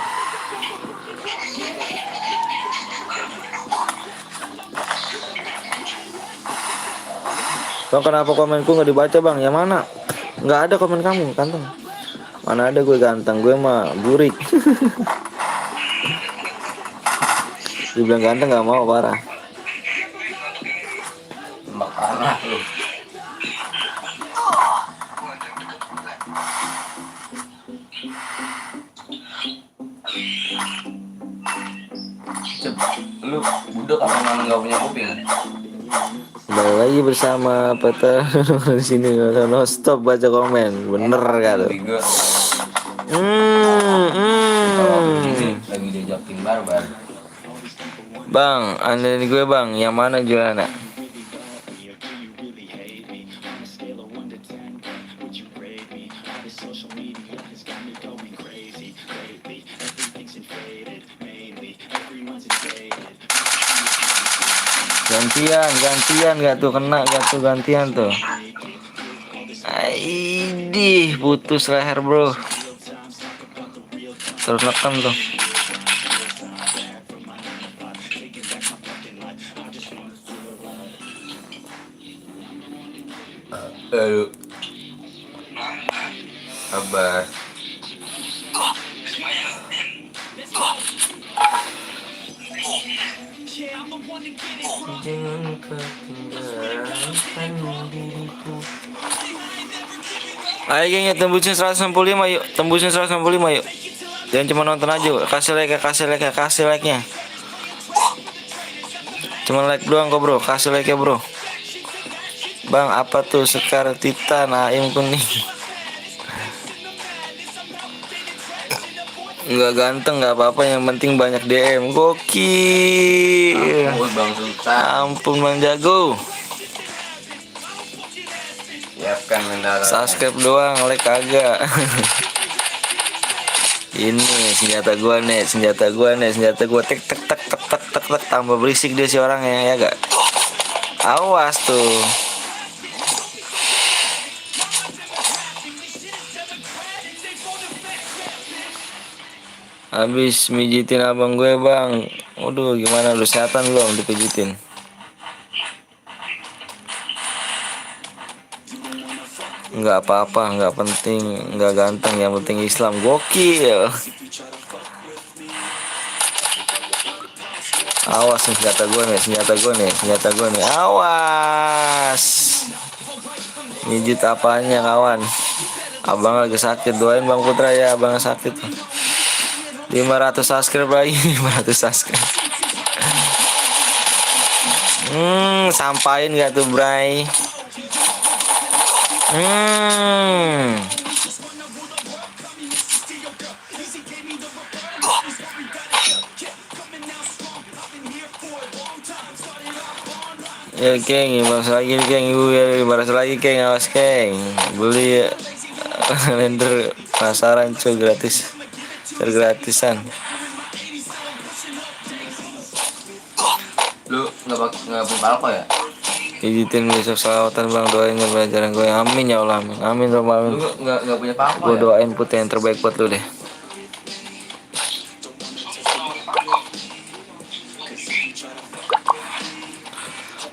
Bang kenapa komenku nggak dibaca bang? Yang mana? Nggak ada komen kamu ganteng. Mana ada gue ganteng, gue mah burik. Dibilang ganteng nggak mau parah. Tembak tanah lu. budek apa memang nggak punya kuping? Kembali lagi bersama Peter di sini no stop baca komen, bener gak tuh? Tiga. Hmm, Kalau aku hmm. ini lagi diajakin barbar. Bang, anda gue bang, yang mana jualan? Gantian gak tuh, kena gak tuh gantian tuh. Aidih, putus leher bro. Terus neken tuh. Aduh. Sabar. Jangan ketinggalan diriku. Ayo geng ya, tembusin 165 yuk. Tembusin 165 yuk. Jangan cuma nonton aja, kasih like-nya. Cuma like doang kok bro, kasih like ya bro. Bang, apa tuh Sekar Titan Aim kuning? Nggak ganteng nggak apa-apa, yang penting banyak DM. Gokil. Ampun Bang Sultan. Ampun Bang Jago. Siapkan mendarat. Subscribe doang, like kagak. Ini senjata gua nih, senjata gua tek tek tek tek tek tek tek, tambah berisik dia si orangnya ya gak? Awas tuh. Habis mijitin abang gue bang. Waduh, gimana lu, setan belum dipijitin? Nggak apa-apa, nggak penting, nggak ganteng, yang penting Islam. Gokil. Awas nih, senjata gue nih, awas. Mijit apanya kawan? Abang lagi sakit, doain Bang Putra ya, abang sakit. 500 subscribe lagi, 500 subscribe. Sampain gak tuh Bray? Ya geng, balas lagi geng, balas lagi geng, awas geng. Beli kalender pasaran cuy, gratis, gratisan. Lu nggak punya palko ya? Pijitin besok salawatan bang, doain ya pelajaran gue. Amin ya Allah, amin, amin Romain. Lu nggak punya palko Gue ya? doain putih yang terbaik buat lu deh.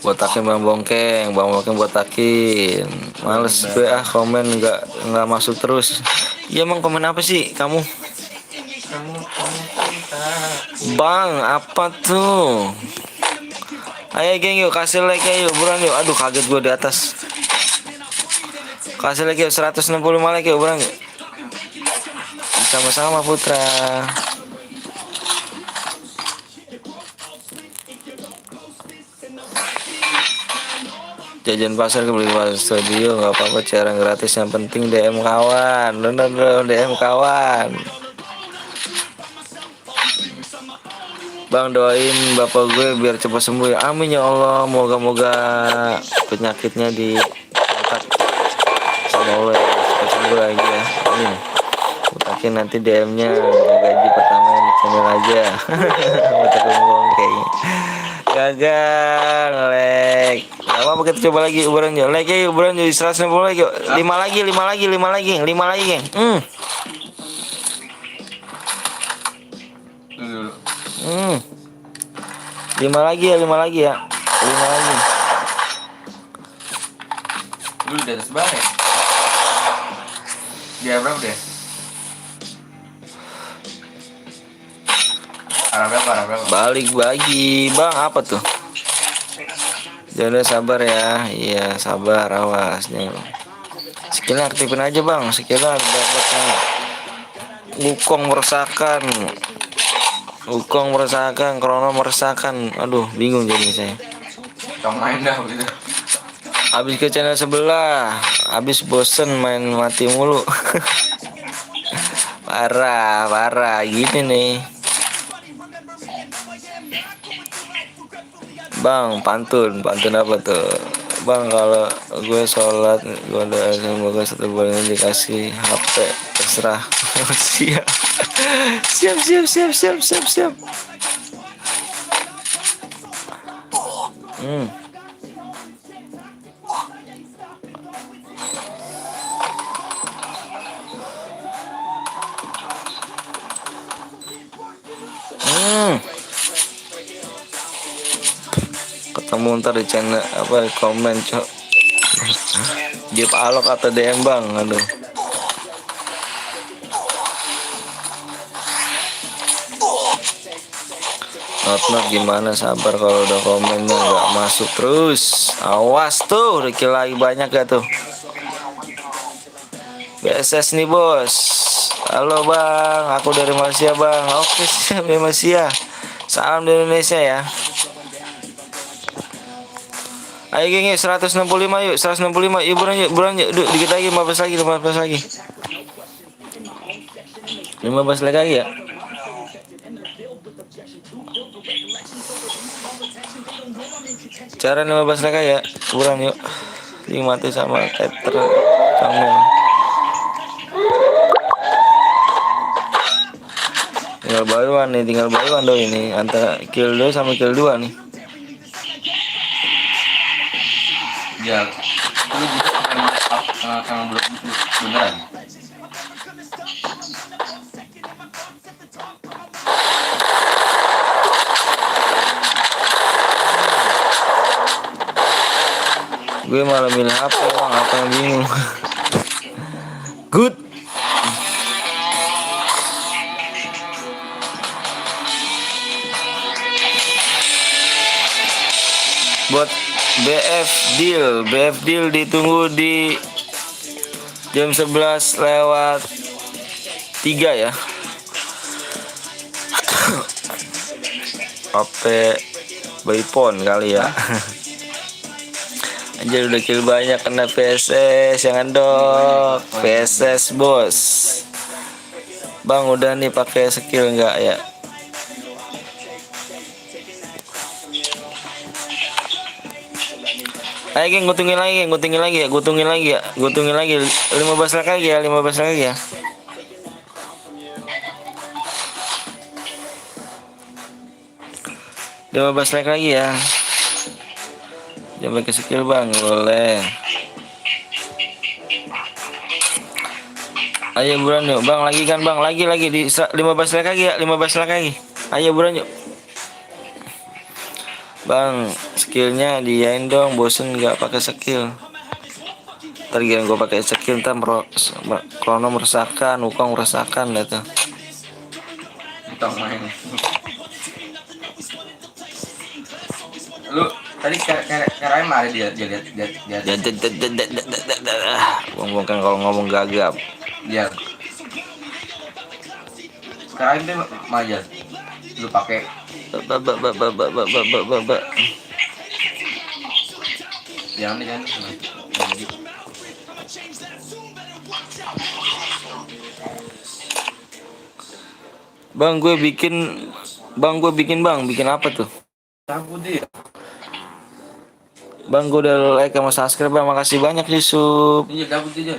Botakin bang bongkeng botakin. Males gue komen nggak masuk terus. Iya emang komen apa sih kamu? Bang, apa tuh? Ayo geng yuk, kasih like yuk, buruan yuk. Aduh kaget gue di atas. Kasih like yuk, 165 like yuk, buruan yuk. Sama-sama Putra. Jajan pasar ke beli pasar studio, nggak apa-apa, cara gratis, yang penting DM kawan. Bener DM kawan. Bang, doain bapak gue biar cepat sembuh ya. Amin ya Allah. Moga-moga penyakitnya diangkat sama Allah ya, cepat sembuh lagi ya. Amin. Mungkin nanti DM-nya gaji pertama di channel aja. Buat ngomong kayak gagal nge-lag. Gak apa-apa, kita coba lagi ubaran yuk. Like yuk, ubaran yuk, 160 lagi yuk. 5 lagi geng. Dulu. 5 lagi ya. 5 lagi. Lu di atas berapa ya? Dia berapa deh? Arah berapa? Balik lagi bang, apa tuh? Jangan sabar ya. Iya sabar, awasnya. Skillnya aktifin aja bang. Skillnya dapatnya Wukong meresahkan. Wukong meresahkan, Krono meresahkan. Aduh, bingung jadi saya. Kita main dah gitu. Habis ke channel sebelah, habis bosen main mati mulu. Parah, parah gini nih. Bang, pantun apa tuh? Bang, kalau gue sholat, gue doa semoga satu bulan ini dikasih HP, terserah. Siap. Siap. Hmm. Ketemu ntar di channel apa di komen cok. Jeep alok atau DM bang, aduh. Not gimana, sabar kalau udah komennya nggak masuk terus. Awas tuh, udah kill lagi banyak gak tuh. BSS nih bos. Halo bang, aku dari Malaysia bang. Oke siap dari Malaysia. Salam dari Indonesia ya. Ayo geng, 165 yuk, 165 yuk, buruan yuk, dikit lagi, 15 lagi. 15 lagi ya. Cara 15 lagi ya, buruan yuk. Mati sama Tetra kamu. Tinggal bayuan dong ini, antara kill 2 sama kill 2 nih. Ya, lu bisa karena belum itu beneran. Gue malah milih HP bang, apa yang bingung. Good. Buat BF deal ditunggu di jam 11 lewat 3 ya. HP Baypon kali ya. Anjir udah kill banyak kena PSS, jangan dong. PSS bos. Bang udah nih pakai skill enggak ya? Ayo geng, gutungin lagi ya. 15 lagi ya. 15 lagi ya. Jangan pakai skill bang, boleh. Ayo buruan yuk bang, lagi kan bang, lagi di 15 lagi ya, 15 lagi. Ayo buruan yuk. Bang, skillnya diain dong, bosen nggak pakai skill. Ntar gue pakai skill, ntar Krono meresahkan, Wukong meresahkan dah tuh. Kita main. Lu tadi caranya mana dia lihat. Ngomong kan kalau ngomong gagap. Dia. Sekarang dia maja. Lu pakai jangan. Bang gue bikin apa tuh? Cabut dia. Bang gue udah like sama subscribe bang, makasih banyak Yusuf. Iya cabut dia.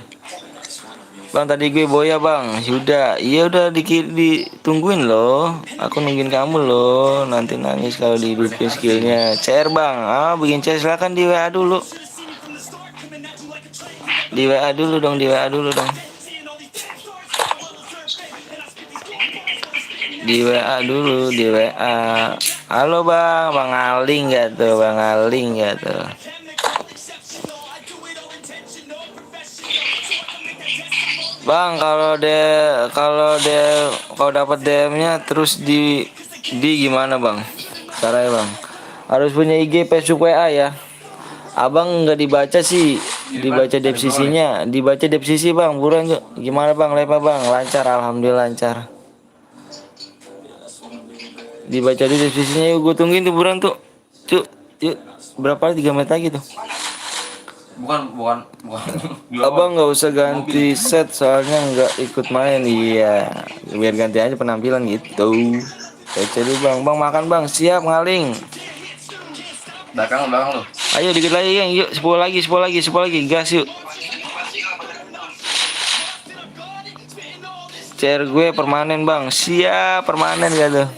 Bang tadi gue boya bang, Yuda. Iya udah ditungguin loh. Aku nungguin kamu loh. Nanti nangis kalau dihidupin skillnya. CR bang, bikin CR silakan di WA dulu. Di WA dulu dong. Di WA. Dulu, di WA. Halo bang, Bang Aling gak tuh? Bang, kalau dapat DM-nya terus di gimana bang? Caranya bang, harus punya IG, Facebook, WA ya. Abang nggak dibaca sih, dibaca deskripsinya, bang. Buruan yuk. Gimana bang, lepa bang? Lancar, alhamdulillah lancar. Dibaca dulu deskripsinya yuk, gue tungguin tuh buruan tuh. Cuk, yuk. Berapa 3 menit lagi tuh? Bukan. Abang nggak usah ganti set soalnya nggak ikut main. Iya, biar ganti aja penampilan gitu. Baca dulu bang, bang makan bang, siap ngaling. Belakang lu. Ayo dikit lagi yang yuk, 10 lagi, 10 lagi, gas yuk. Chair gue permanen bang, siap permanen gak tuh?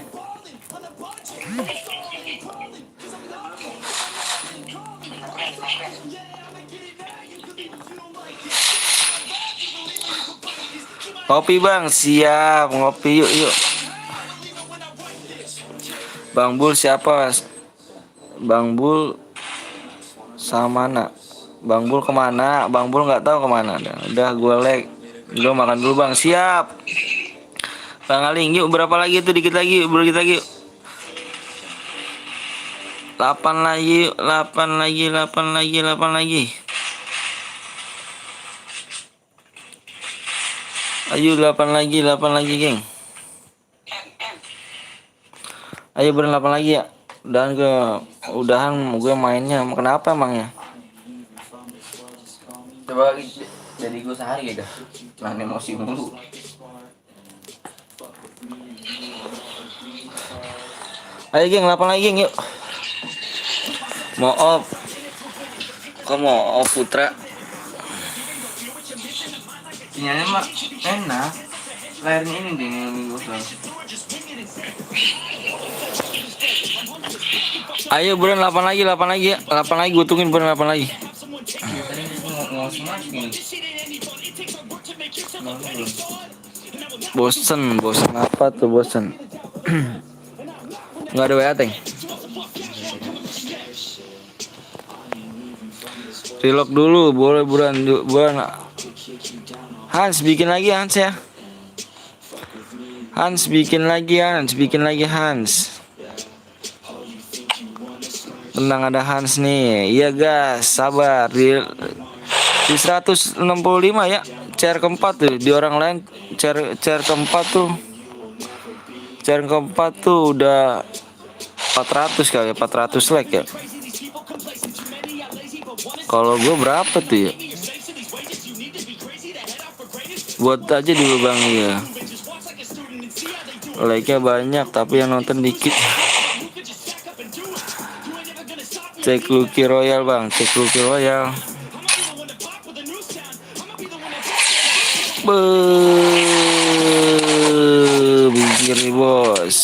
Ngopi bang, siap ngopi yuk. Bang Bul siapa? Bang Bul sama mana? Bang Bul kemana? Bang Bul nggak tahu kemana. Udah gue lag. Lu makan dulu bang, siap. Bang Aling, yuk berapa lagi tuh? Dikit lagi yuk, 8 lagi yuk, 8 lagi. Ayo 8 lagi geng. Ayo beren 8 lagi ya. Udahan gue mainnya. Kenapa emangnya? Coba jadi gue sehari ya dah. Cuman emosi mulu. Ayo geng 8 lagi geng yuk. Mau off. Kok mau off Putra? Sinyalnya mah enak. Layarnya ini deh yang minggu doang. Ayo buruan 8 lagi ya. 8 lagi gue tungguin buruan 8 lagi. Tadi mau semakin. Bosen apa tuh bosen? Nggak ada WA Teng. Relock dulu, boleh buruan. Hans bikin lagi Hans ya. Hans bikin lagi Hans. Tenang ada Hans nih. Iya gas, sabar. Di 165 ya. Chair keempat tuh. Di orang lain chair keempat tuh. Chair keempat tuh udah 400 kali, 400 like ya. Kalau gue berapa tuh ya? Buat aja dulu bang ya. Like-nya banyak tapi yang nonton dikit. Cek Lucky Royal bang, cek Lucky Royal. Pikir nih bos.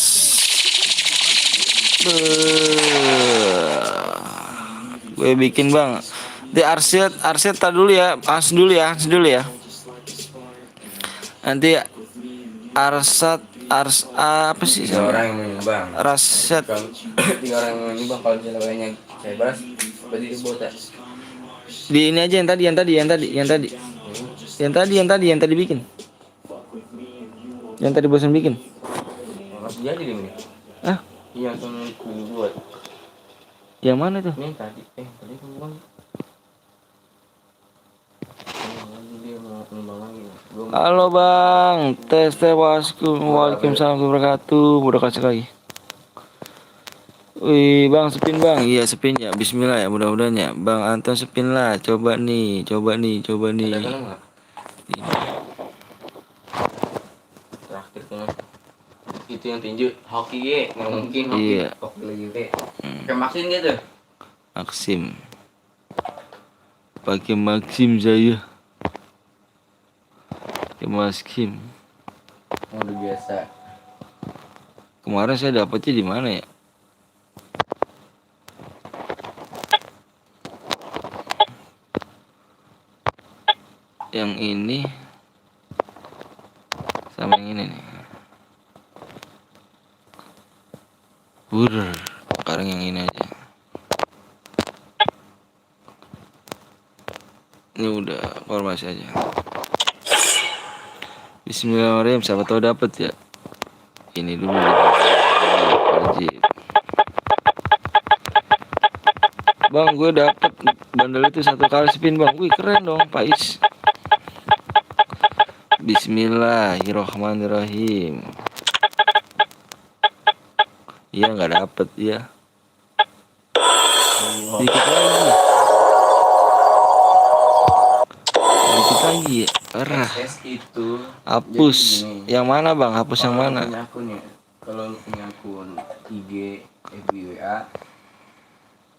Gue bikin bang. Di Arset tar dulu ya, Hans dulu ya. Nanti apa sih? 3 orang yang menyumbang. Raset. 3 orang yang menyumbang kalau misalnya banyak saya balas berarti di bota. Di ini aja yang tadi bikin. Yang tadi bosan bikin. Masih jadi ini. Ah, Iya yang buat. yang mana tuh? Ini tadi kan bang. Dia mau nyumbang lagi. Halo bang, tes waalaikumsalam warahmatullahi wabarakatuh. Udah kasih lagi. Wih bang, spin bang. Iya spin ya. Bismillah ya, mudah-mudahan ya. Bang Anton spin lah. Coba nih. Ada kan enggak? Terakhir kan itu yang tinju hoki ge, nggak mungkin hoki. Iya. Hoki lagi ge. Kayak Maxim gitu. Maxim. Pakai Maxim saya. Pakai Maxim. Udah biasa. Kemarin saya dapetnya di mana ya? Yang ini sama yang ini nih. Sekarang yang ini aja. Ini udah formasi aja. Bismillahirrahmanirrahim. Siapa tahu dapat ya. Ini dulu wajib. Bang, gue dapet bandel itu 1 kali spin bang. Wih keren dong, Pais. Bismillahirrahmanirrahim. Iya nggak dapet ya. Dikit lagi. Dikit lagi ya. Parah. SS itu Hapus. jadi gini, Yang mana bang? Hapus yang kalau lu mana? punya akun ya, kalau lu punya akun IG, FB, WA,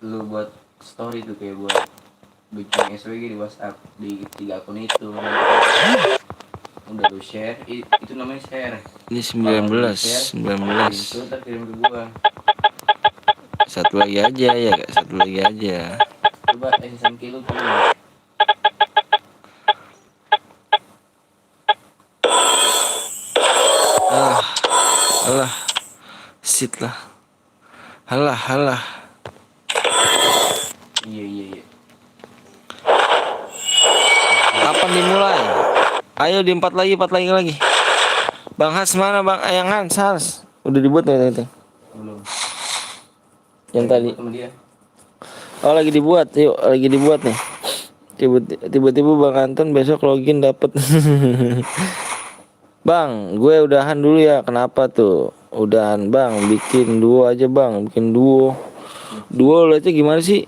lu buat story tuh kayak buat bikin SWG di WhatsApp di 3 akun itu. Udah lu share, itu namanya share. Ini Kalau lu 19 share, 19. itu ntar kirim ke gua. Satu lagi aja ya kak. Satu lagi aja. Coba SSN kilo tuh. Ah, alah. Sit lah. Halah, halah. Iya. Kapan dimulai? Ayo di 4 lagi. Bang Has mana bang? Yang Hans. Udah dibuat nggak itu? Belum. Yang tadi. Sama dia. Oh lagi dibuat. Yuk lagi dibuat nih. Tiba-tiba Bang Anton besok login dapet. Bang, gue udahan dulu ya. Kenapa tuh? Udahan bang. Bikin duo aja bang. Bikin duo. Duo liatnya gimana sih?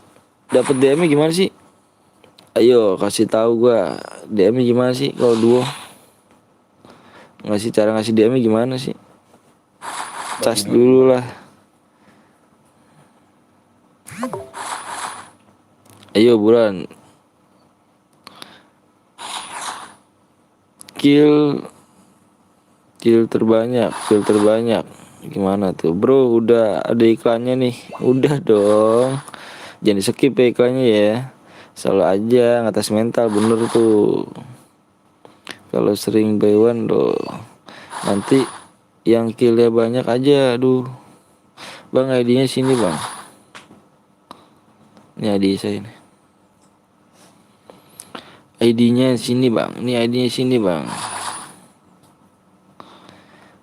Dapat DM-nya gimana sih? Ayo kasih tahu gua DM-nya gimana sih kalau duo? Cara ngasih DM-nya gimana sih? Cas dulu lah. Ayo buruan. Kill terbanyak. Gimana tuh bro? Udah ada iklannya nih. Udah dong. Jangan di skip ya iklannya ya. Selalu aja ngatas mental bener tuh. Kalau sering buy one loh. Nanti yang killnya banyak aja. Aduh. Bang ID-nya sini bang. Ini ID saya ini. ID-nya sini bang. Ini ID-nya sini bang.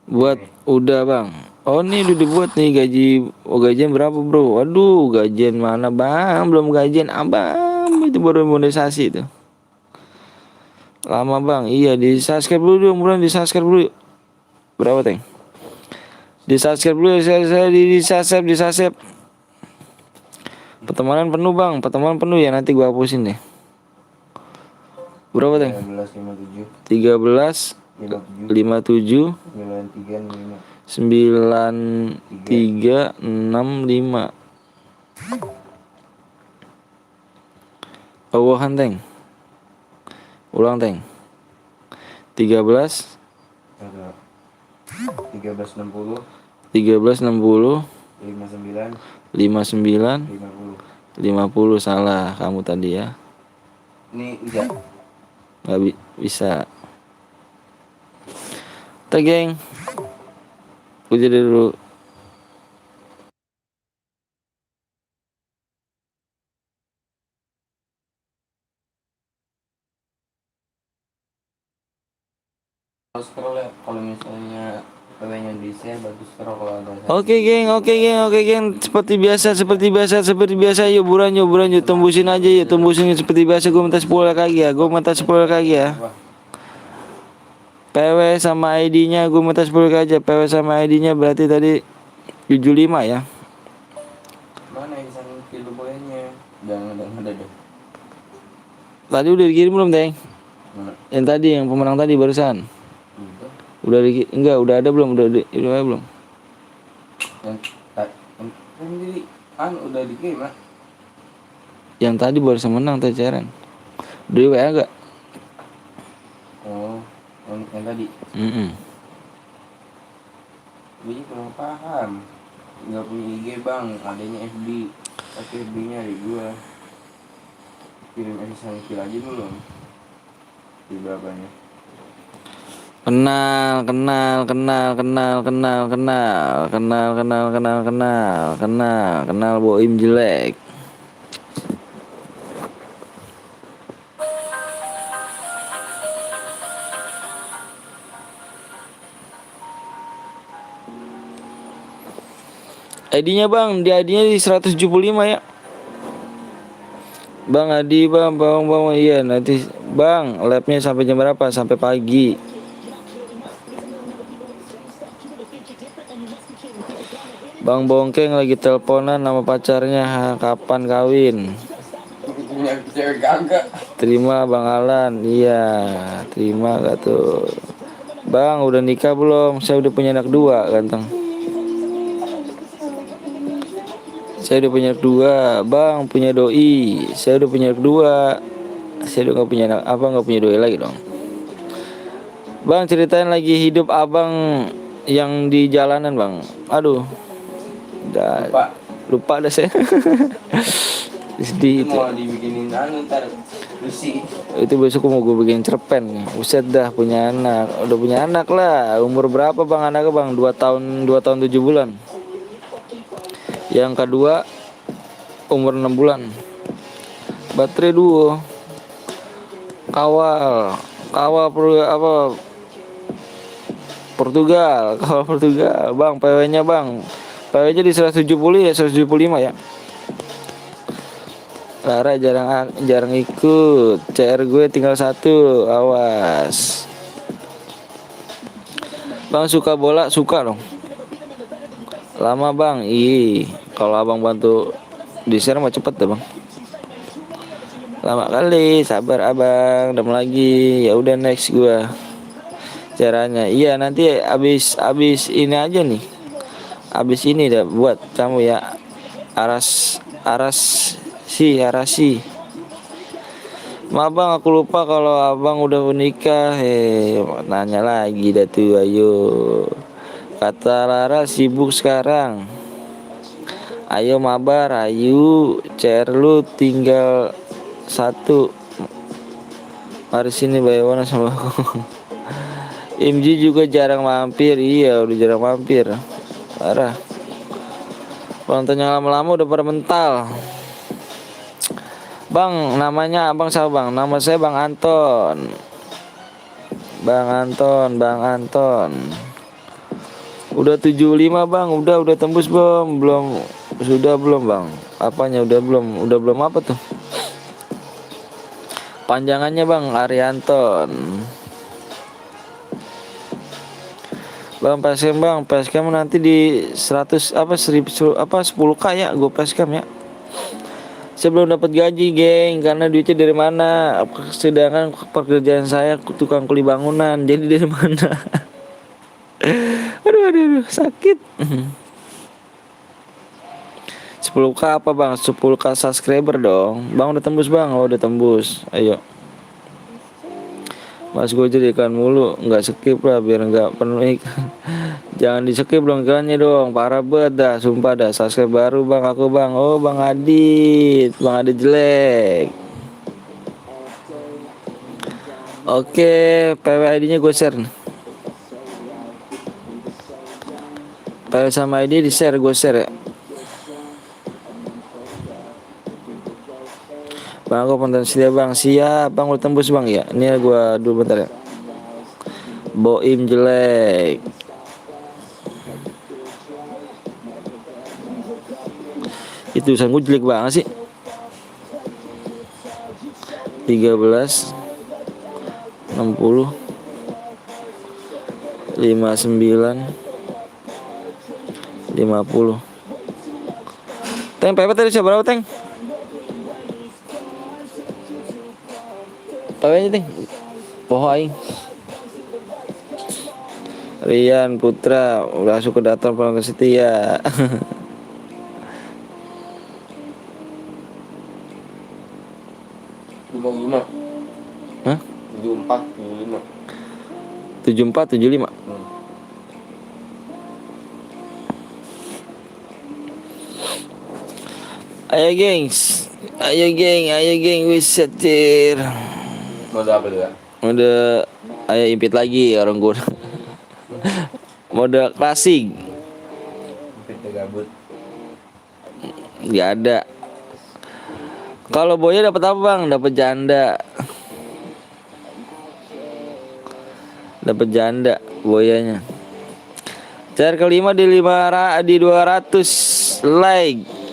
Buat udah bang. Oh ini udah dibuat nih gajian berapa bro? Waduh gajian mana bang? Belum gajian abang. Itu baru monetisasi itu. Lama bang. Iya di subscribe dulu dong. Buruan di subscribe dulu. Berapa teng? Di subscribe dulu. Saya di subscribe. Pertemanan penuh bang. Pertemanan penuh ya. Nanti gua hapusin deh. Berapa teng? 13, 13 57, 57 93, 9365. Awahan teng. Ulang teng. 13 1360, 1360 59, 59 50. 50. Salah kamu tadi ya. Ini enggak. Nggak bisa. Ntar geng. Gue jadi dulu. Scroll ya, kalau misalnya kalian di share bagus scroll kalau ada. Oke geng. Seperti biasa. Yuk buruan yuk. Tembusin aja yuk. Tembusin seperti biasa. Gue minta 10 lagi ya. PW sama ID-nya gue minta 10 aja. PW sama ID-nya berarti tadi 75 ya. Mana yang sang kilo boynya? Jangan ada deh. Tadi udah dikirim belum, Teng? Mana? Yang tadi yang pemenang tadi barusan. Udah. Enggak, udah ada belum? Udah ada belum? Yang jadi udah dikirim lah. Yang tadi barusan menang tadi cairan. Udah WA enggak? Oh, yang tadi. Gue kurang paham. Nggak punya IG bang, adanya FB. Tapi FB-nya dari gua. Kirim SMS kill aja dulu. Di berapanya? Kenal Boim jelek. ID-nya bang, di ID-nya di 175 ya. Bang Adi bang, iya nanti bang, labnya sampai jam berapa? Sampai pagi. Bang Bongkeng lagi teleponan sama pacarnya, kapan kawin? Punya cewek kagak. Terima Bang Alan. Iya, terima gak tuh? Bang udah nikah belum? Saya udah punya anak 2, ganteng. Saya udah punya anak 2. Bang punya doi. Saya udah punya anak 2. Saya udah gak punya anak, apa gak punya doi lagi dong. Bang ceritain lagi hidup abang yang di jalanan bang. Aduh, udah lupa dah saya. Sedih Itu itu. mau dibikinin ntar besi. Itu besok mau gue bikin cerpen nih. Buset dah punya anak. Udah punya anak lah. Umur berapa bang anaknya bang? 2 tahun 7 bulan. Yang kedua umur 6 bulan. Baterai duo. Kawal Portugal. Kawal Portugal. Bang PW-nya bang. PW-nya di 170 ya, 175 ya. Lara jarang ikut. CR gue tinggal 1. Awas. Bang suka bola, suka dong. Lama bang. Kalau abang bantu di share mah cepet deh bang. Lama kali, sabar abang. Dam lagi. Ya udah next gue. Caranya. Iya nanti abis ini aja nih. Abis ini dah buat kamu ya. Arasi. Ma bang aku lupa kalau abang udah menikah. Nanya lagi dah tuh, ayo. Kata Lara sibuk sekarang. Ayo mabar, ayo. CR lu tinggal 1. Mari sini Bayawana sama aku. MG juga jarang mampir. Iya udah jarang mampir. Parah. Penonton yang lama-lama udah pada mental. Bang, namanya abang siapa bang? Nama saya Bang Anton. Bang Anton. Udah 75 bang, udah tembus belum? Sudah belum bang? Apanya udah belum? Udah belum apa tuh? Panjangannya bang, Arianton. Bang PSCam nanti di 100 apa 1000 apa 10k ya, gue PSCam ya. Saya belum dapat gaji, geng, karena duitnya dari mana? Sedangkan pekerjaan saya tukang kuli bangunan. Jadi dari mana? aduh, sakit. 10k apa, Bang? 10k subscriber dong. Bang udah tembus, Bang. Oh, udah tembus. Ayo. Mas gue jadikan mulu, nggak skip lah biar nggak penuh ikan. Jangan di skip dong iklannya dong, parah banget dah, sumpah dah. Subscribe baru bang aku bang. Oh bang Adit jelek. Oke, PW ID-nya gue share. PW sama ID di share, gue share ya. Bang aku penonton setia bang, siap bang udah tembus bang ya. Ini gue dulu bentar ya. Boim jelek. Itu tulisan gue jelek banget sih. 13 60 59 50. Teng PP tadi siapa berapa teng? PP-nya teng. Poho aing. Rian Putra udah masuk ke daftar pelanggan setia. Hah? 7475. Ayo geng, wis setir. Mode apa tuh ya? Mode ayo impit lagi orang gue. Mode klasik. Kita gabut. Gak ada. Kalau boya dapat apa bang? Dapat janda boyanya. Cara kelima di 200 like.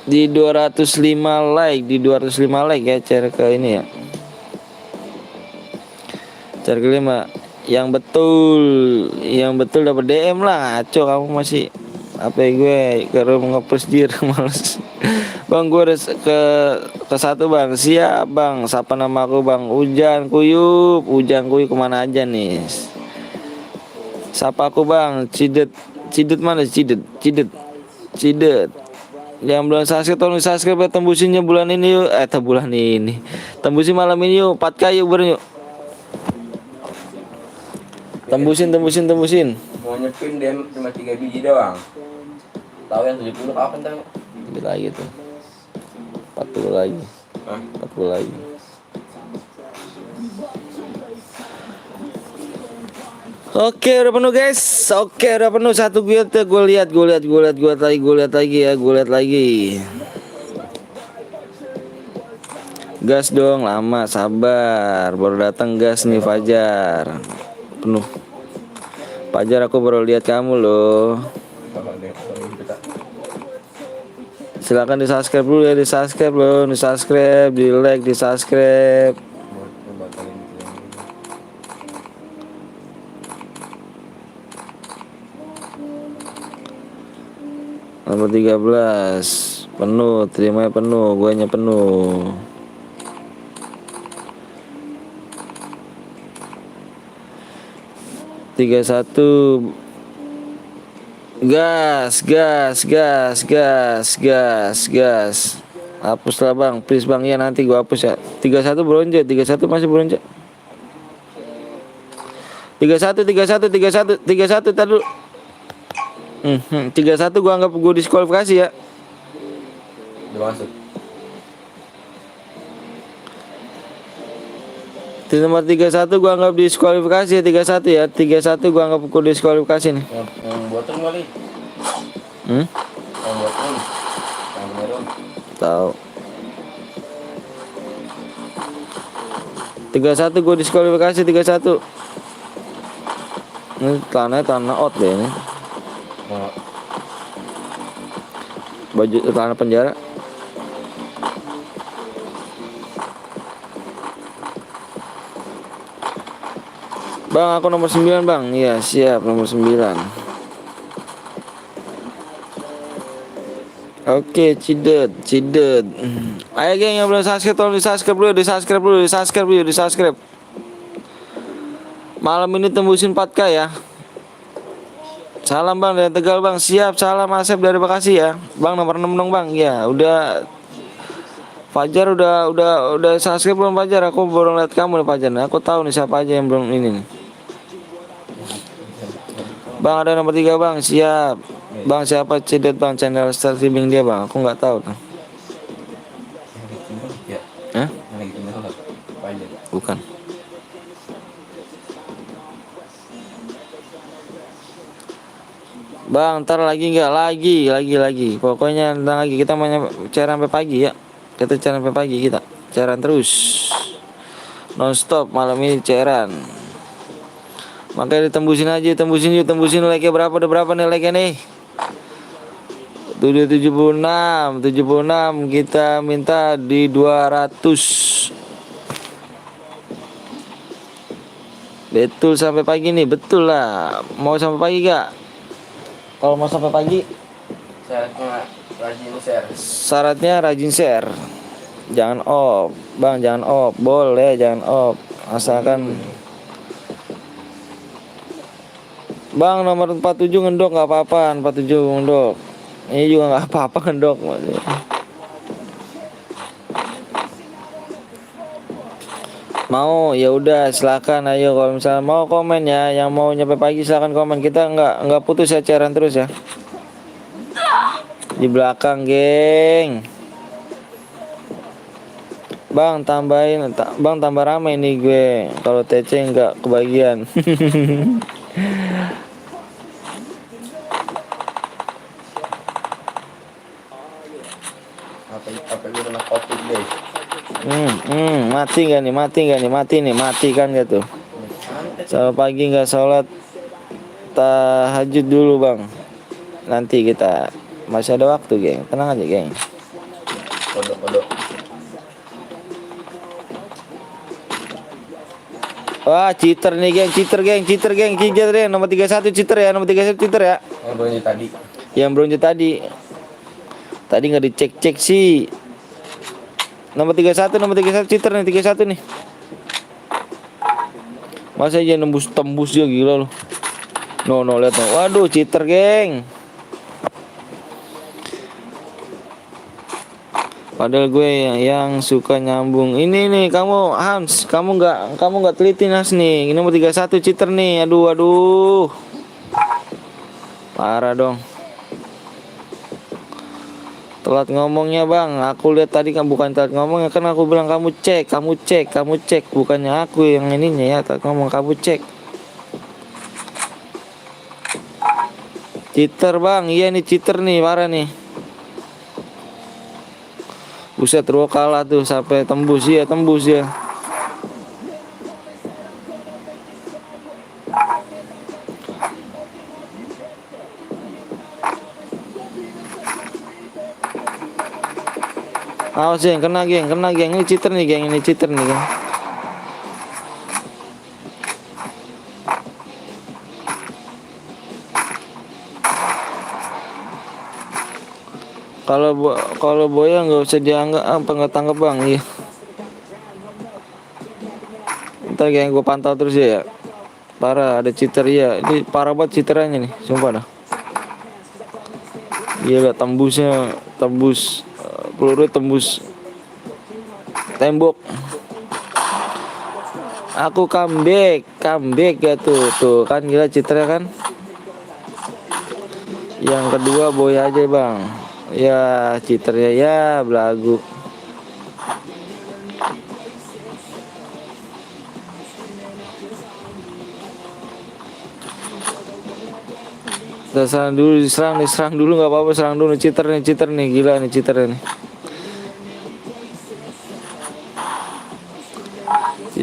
Di 205 like ya cara ke ini ya. Cara kelima yang betul dapat DM lah. Ngaco kamu masih apa ya gue kalau nge-push dir males. Bang gue udah ke satu bang. Siap bang. Siapa nama aku bang? Hujan Kuyup kemana aja nih? Siapa aku bang? Cidet mana Cidet. Yang belum subscribe tolong subscribe, tembusinnya bulan ini yuk. Bulan ini. Tembusin malam ini yuk. 4K yuk bareng yuk. Tembusin. Mau nyepin dia cuma 3 biji doang. Tahu yang 70 kapan tahu? Lebih lagi tuh. 40 lagi. Hah? 40 lagi. Oke udah penuh guys. Oke udah penuh satu guild ya. Gue lihat lagi. Gas dong lama sabar. Baru datang gas nih Fajar. Penuh. Fajar aku baru lihat kamu loh. Kalau dia kita Silakan di subscribe dulu ya, di subscribe loh, di subscribe, di like, di subscribe. mau batalin itu. Nomor 13 penuh, terimanya penuh, guanya penuh. Tiga satu gas. Hapuslah bang, please bang ya nanti gua hapus ya. 31 bronze, 31 masih bronze. 31 tar dulu. 31 gua anggap gua diskualifikasi ya. Udah masuk. Di nomor 31 gua anggap diskualifikasi ya, 31 ya. 31 gua anggap gua diskualifikasi nih. Yang botol kali. Hmm? Yang botol. Yang merah. Tahu. 31 gua diskualifikasi 31. Ini tanah out deh ini. Mau Baju tanah penjara. Bang, aku nomor 9 bang. Iya siap nomor 9. Oke, cidet. Ayo geng yang belum subscribe tolong di subscribe. Malam ini tembusin 4K ya. Salam bang dari Tegal bang. Siap, salam Asep dari Bekasi ya. Bang nomor 6 dong bang. Ya, udah Fajar udah subscribe belum Fajar? Aku baru lihat kamu nih Fajar. Nah, aku tahu nih siapa aja yang belum ini nih. Bang ada nomor 3 bang. Siap. Bang siapa Cidet bang, channel streaming dia bang. Aku nggak tahu tuh. ya. Hah? Yang lagi tinggal apa aja? Bukan. Bang, ntar lagi nggak? Lagi. Pokoknya ntar lagi kita mau cairan sampai pagi ya. Kita cairan sampai pagi kita. Cairan terus. Non stop malam ini cairan. Makanya ditembusin aja, tembusin like-nya berapa? Udah berapa nih like-nya nih? 76 kita minta di 200. Betul sampai pagi nih, betul lah. Mau sampai pagi gak? Kalau mau sampai pagi syaratnya rajin share. Jangan off, bang jangan off, boleh jangan off, asalkan bang nomor 47 ngendok nggak apa-apa, 47 ngendok. Ini juga nggak apa-apa ngendok. Mau ya udah silakan ayo kalau misalnya mau komen ya, yang mau nyampe pagi silakan komen. Kita nggak putus ya, cairan terus ya. Di belakang geng. Bang tambahin, bang tambah ramai nih gue. Kalau TC nggak kebagian. apa gue kena covid deh. Mati kan gak tuh? Selamat pagi nggak sholat tahajud dulu bang. Nanti kita masih ada waktu geng, tenang aja geng. Kodok Wah, cheater nih geng, cheater geng, nomor 31 cheater ya, nomor 31 cheater ya. Yang bronze tadi. Yang bronze tadi. Tadi nggak dicek-cek sih. Nomor 31 cheater nih, 31 nih. Masa aja tembus dia gila loh. No, lihat no. Waduh, cheater geng. Padahal gue yang suka nyambung. Ini nih kamu Hans, kamu nggak teliti Nas nih. Ini nomor 31 cheater nih. Aduh. Parah dong. Telat ngomongnya bang. Aku lihat tadi kan bukan telat ngomongnya, kan aku bilang kamu cek. Bukannya aku yang ininya ya. Telat ngomong, kamu cek. Cheater bang. Iya nih cheater nih, parah nih. Buset, Ro kalah tuh sampai tembus ya. Awas geng, kena geng. Ini cheater nih geng. Kalau Boya nggak usah dianggap nggak tangkap bang, iya. Ntar geng gue pantau terus ya. Parah, ada cheater ya. Ini parah banget cheaterannya nih, sumpah dah. Gila, tembus peluru tembus tembok. Aku comeback ya tuh kan gila cheaternya kan. Yang kedua Boya aja bang. Ya cheaternya ya belagu. Serang dulu nggak apa-apa, serang dulu. Cheater nih gila nih cheater nih.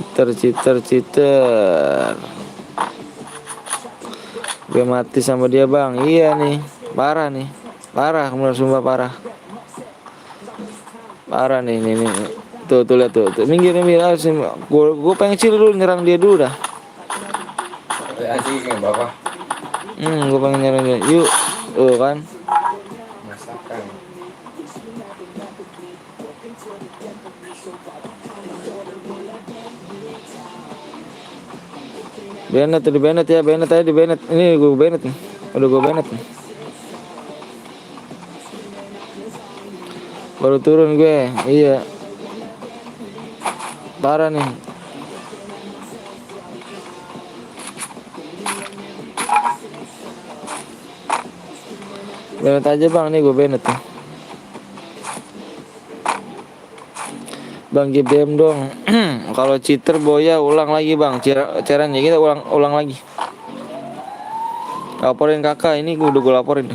Cheater. Gue mati sama dia bang. Iya nih, parah nih. Parah, bener sumpah parah. Parah nih. Tuh lihat tuh. Minggir. Gue pengen chill dulu, nyerang dia dulu dah. Nanti kayak bapak. Gue pengen nyerang dia. Yuk, kan. Masakan. Bennett ya. Ini gue Bennett nih. Udah gue Bennett nih. Baru turun gue. Iya. Parah nih. Bennett aja bang, nih gue Bennett nih. Bang GBM dong. Kalau cheater Boya ulang lagi bang. Caranya kita ulang lagi. Laporin kakak, ini udah gue laporin.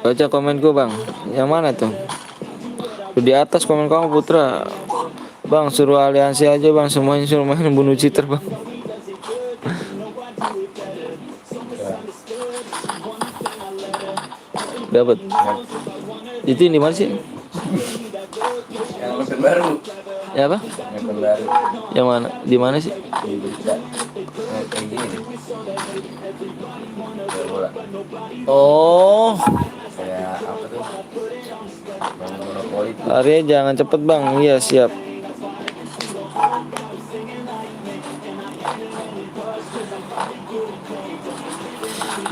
Baca komen gue bang. Yang mana tuh? Di atas komen kamu Putra. Bang suruh aliansi aja bang, semuanya suruh main bunuh cheater bang. Dapat. Itu di mana sih? Yang lebih baru. Ya apa? Yang baru. Yang mana? Di mana sih? Di berita. Kayak gini deh. Bola. Oh, Kayak apa tuh? Bangun monopoli. lari jangan cepet bang. Iya siap.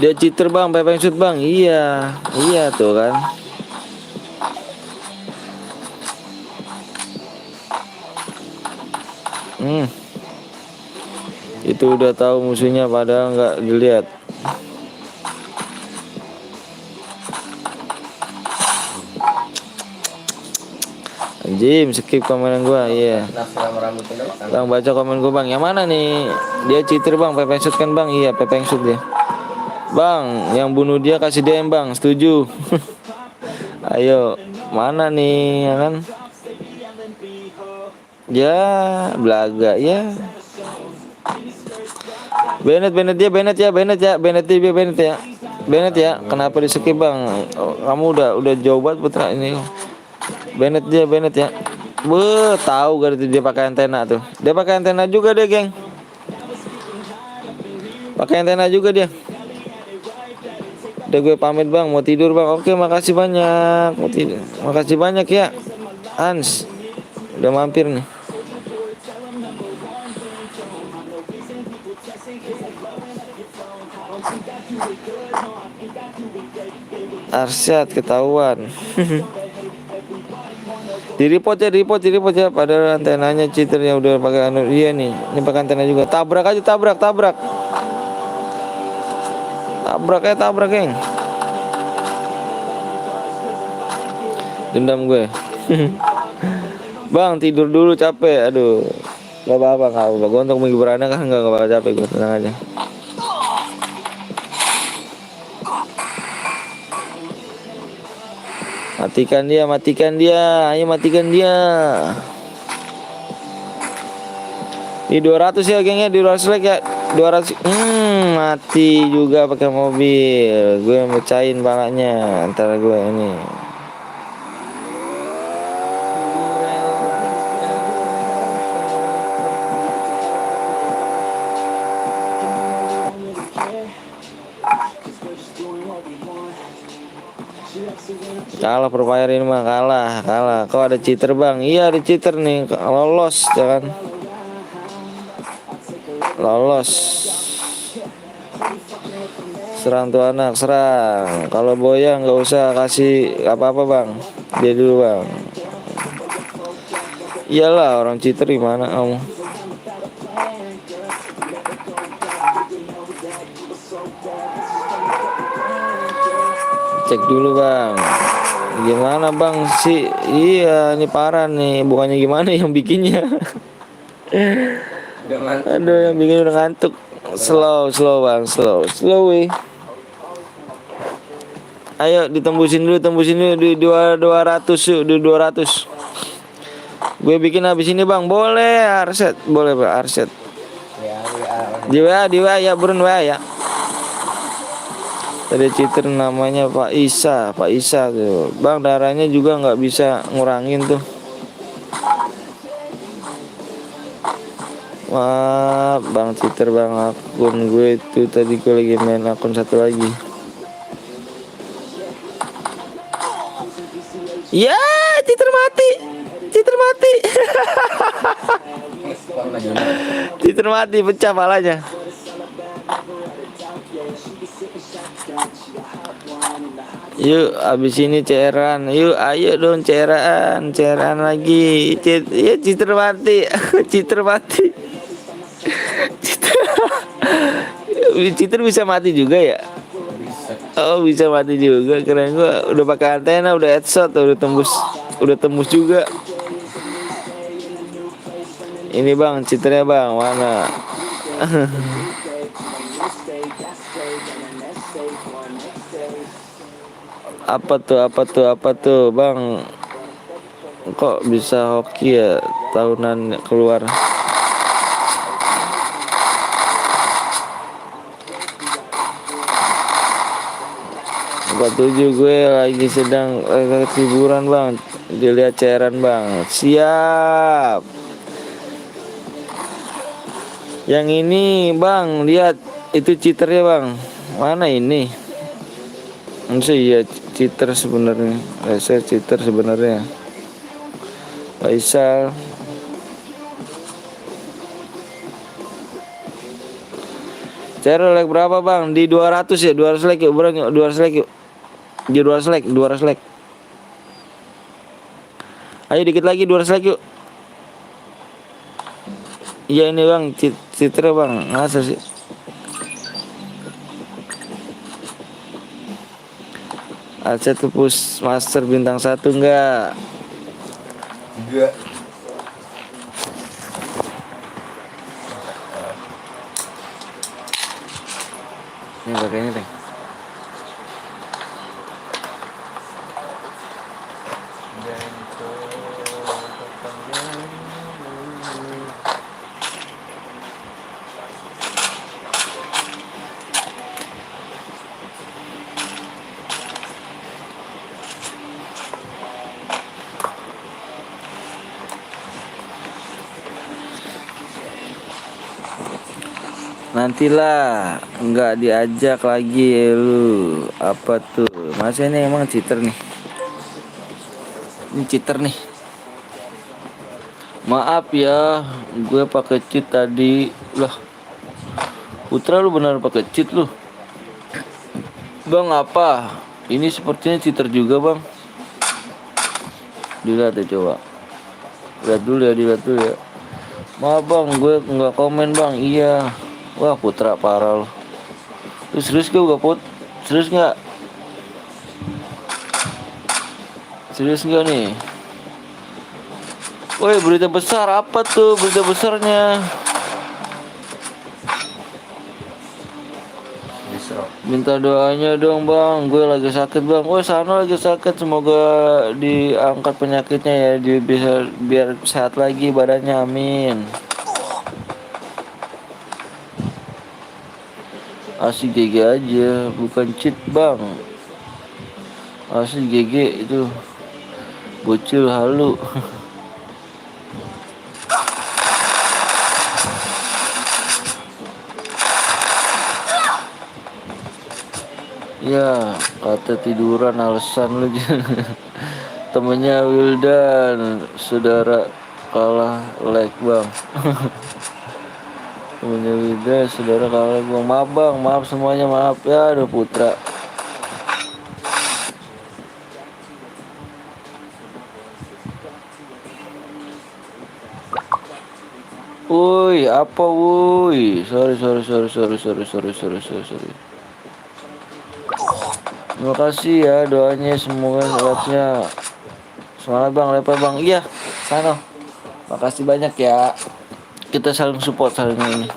Dia cheater bang, pepeng shoot bang. Iya tuh kan. Itu udah tahu musuhnya padahal nggak dilihat. Anjim, skip komen gua. Iya. Nasiram rambutnya doang. Bang baca komen gua bang. Yang mana nih? Dia cheater bang, pepeng shoot kan bang. Iya, pepeng shoot dia. Bang, yang bunuh dia kasih DM bang. Setuju. Ayo, mana nih ya kan? Ya, belaga ya. Bennett ya. Kenapa di skip bang? Kamu udah jauh banget Putra ini. Bennett ya. Tahu gak itu dia pakai antena tuh. Dia pakai antena juga deh, geng. Pakai antena juga dia. Udah gue pamit bang, mau tidur bang. Oke, makasih banyak. Mau tidur. Makasih banyak ya, Hans. Udah mampir nih. Arsyad ketahuan. Di report ya. Padahal antenanya cheater yang udah pakai anu. Iya nih, ini pakai antena juga. Tabrak aja, tabrak. Tabrak geng. Dendam gue. Bang tidur dulu capek. Aduh. Gak apa-apa. Gue untuk minggu beranak kan gak apa-apa capek gue, tenang aja. Matikan dia. Ayo matikan dia. Di 200 ya gengnya, di 200 like ya. 200. Mati juga pakai mobil. Gue mecahin palanya antara gue ini. Kalah Propire ini mah, kalah. Kok ada cheater bang? Iya ada cheater nih, lolos jangan. Lolos. Serang tuh anak, serang. Kalau Boya nggak usah kasih apa-apa bang, dia dulu bang. Iyalah orang cheater gimana kamu? Cek dulu bang. Gimana bang sih? Iya ini parah nih, bukannya gimana yang bikinnya. Aduh yang bikin udah ngantuk. Slow bang, slow weh. Ayo ditembusin dulu di 200 yuk, di 200. Gue bikin habis ini bang, boleh Arset, boleh pak Arset. Di WA ya, burun WA ya. Tadi cheater namanya Pak Isa tuh. Bang darahnya juga nggak bisa ngurangin tuh. Wah, bang cheater bang, akun gue itu tadi gue lagi main akun satu lagi. Ya, cheater mati. Cheater mati, pecah palanya. Yuk abis ini cairan. Yuk ayo dong cairan lagi. Ya cheater mati. Cheater bisa mati juga ya? Oh bisa mati juga. Keren gua udah pakai antena, udah headshot, udah tembus juga. Ini bang cheaternya bang, mana? Apa tuh bang, kok bisa hoki ya tahunan keluar. Tujuh gue lagi sedang liburan bang, dilihat cairan bang. Siap. Yang ini bang, lihat itu cheaternya bang. Mana ini? Iya cheater sebenarnya. Saya cheater sebenarnya. Faisal. Cara like berapa bang? Di 200 ya, 200 like yuk, bro. 200 like yuk. Di 200 like. Ayo dikit lagi 200 like yuk. Iya ini bang, cheater bang. Masa sih? Aset push master bintang 1 enggak? Enggak. Ini pakainya deh. Nantilah nggak diajak lagi lu. Apa tuh? Masa ini emang cheater nih? Ini cheater nih. Maaf ya, gue pakai cheat tadi. Lah, Putra lu benar pakai cheat lu. Bang apa? Ini sepertinya cheater juga bang. Dilihat ya coba. Lihat dulu ya, dilihat dulu ya. Maaf bang, gue nggak komen bang. Iya. Wah Putra parah lu. Lu serius gak Put? Serius nggak? Serius nggak nih? Woi berita besar apa tuh berita besarnya? Distro. Minta doanya dong bang, gue lagi sakit bang. Woi sana lagi sakit, semoga diangkat penyakitnya ya, dia bisa biar sehat lagi badannya, amin. Asli GG aja, bukan cheat bang. Asli GG itu bocil halu. Ya, kata tiduran alasan lu. Temennya Wildan, saudara kalah like bang. Temennya Wildan, saudara kalah like bang. Maaf bang, maaf semuanya, maaf ya, aduh Putra. Woi, apa woi? Sorry. Terima kasih ya doanya, semoga sehatnya. Semangat bang, lepas bang. Iya, sana. Makasih banyak ya. Kita saling support, saling ini.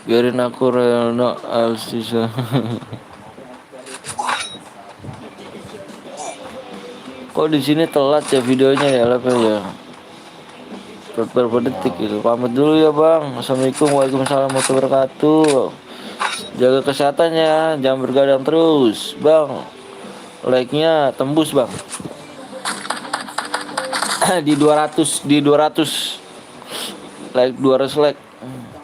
Biarin aku Relno Alsisa. Kok di sini telat ya videonya ya, lepas ya. Beberapa detik gitu. Pamit dulu ya bang. Assalamualaikum warahmatullahi wabarakatuh. Jaga kesehatannya, jangan bergadang terus, bang. Like-nya tembus, bang. di 200 like, 200 like.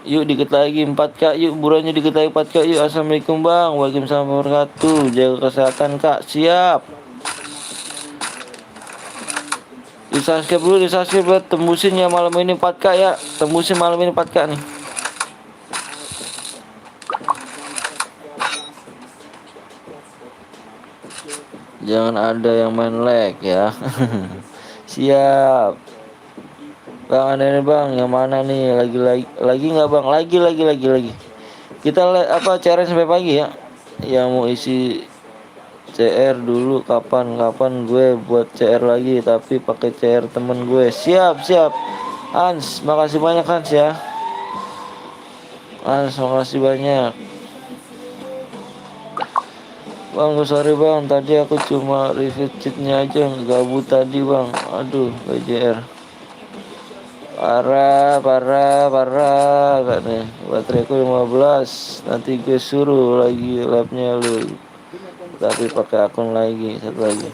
Yuk dikit lagi 4K, yuk buruannya dikit lagi 4K, yuk. Assalamualaikum bang, waalaikumsalam warahmatullahi wabarakatuh. Jaga kesehatan kak, siap. Di subscribe dulu, di subscribe, tembusin ya malam ini 4K ya, tembusin malam ini 4K nih. Jangan ada yang main lag ya. Siap. Bang ada nih bang, yang mana nih? Lagi nggak bang? Lagi. Kita apa CR sampai pagi ya? Yang mau isi CR dulu kapan gue buat CR lagi, tapi pakai CR temen gue. Siap. Hans, makasih banyak Hans ya. Hans, makasih banyak. Bang, sorry bang, tadi aku cuma review cheatnya aja, gabut tadi bang. Aduh, BJR. Parah, katanya. Bateraiku 15, nanti gue suruh lagi labnya lu. Tapi pakai akun lagi, satu lagi.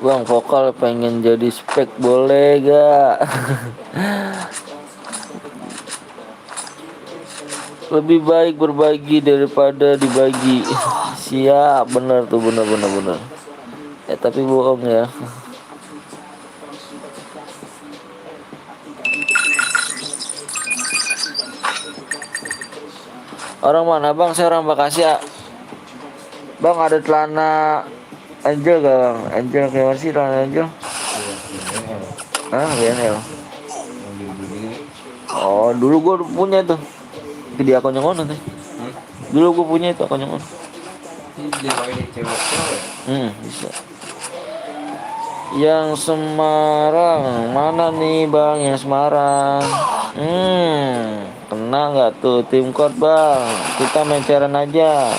Bang, vokal pengen jadi spek boleh gak? Lebih baik berbagi daripada dibagi. Siap, bener tuh, bener. Tapi bohong ya. Orang mana bang? Saya orang Bekasi ya. Bang ada celana Angel gak bang? Angel kayak mana sih celana Angel? BNL. Oh dulu gue punya tuh. Di akun yang mana tuh? Dulu gue punya itu akun yang mana? Bisa. Yang Semarang mana nih bang? Yang Semarang. Kena nggak tuh tim code bang? Kita main cairan aja.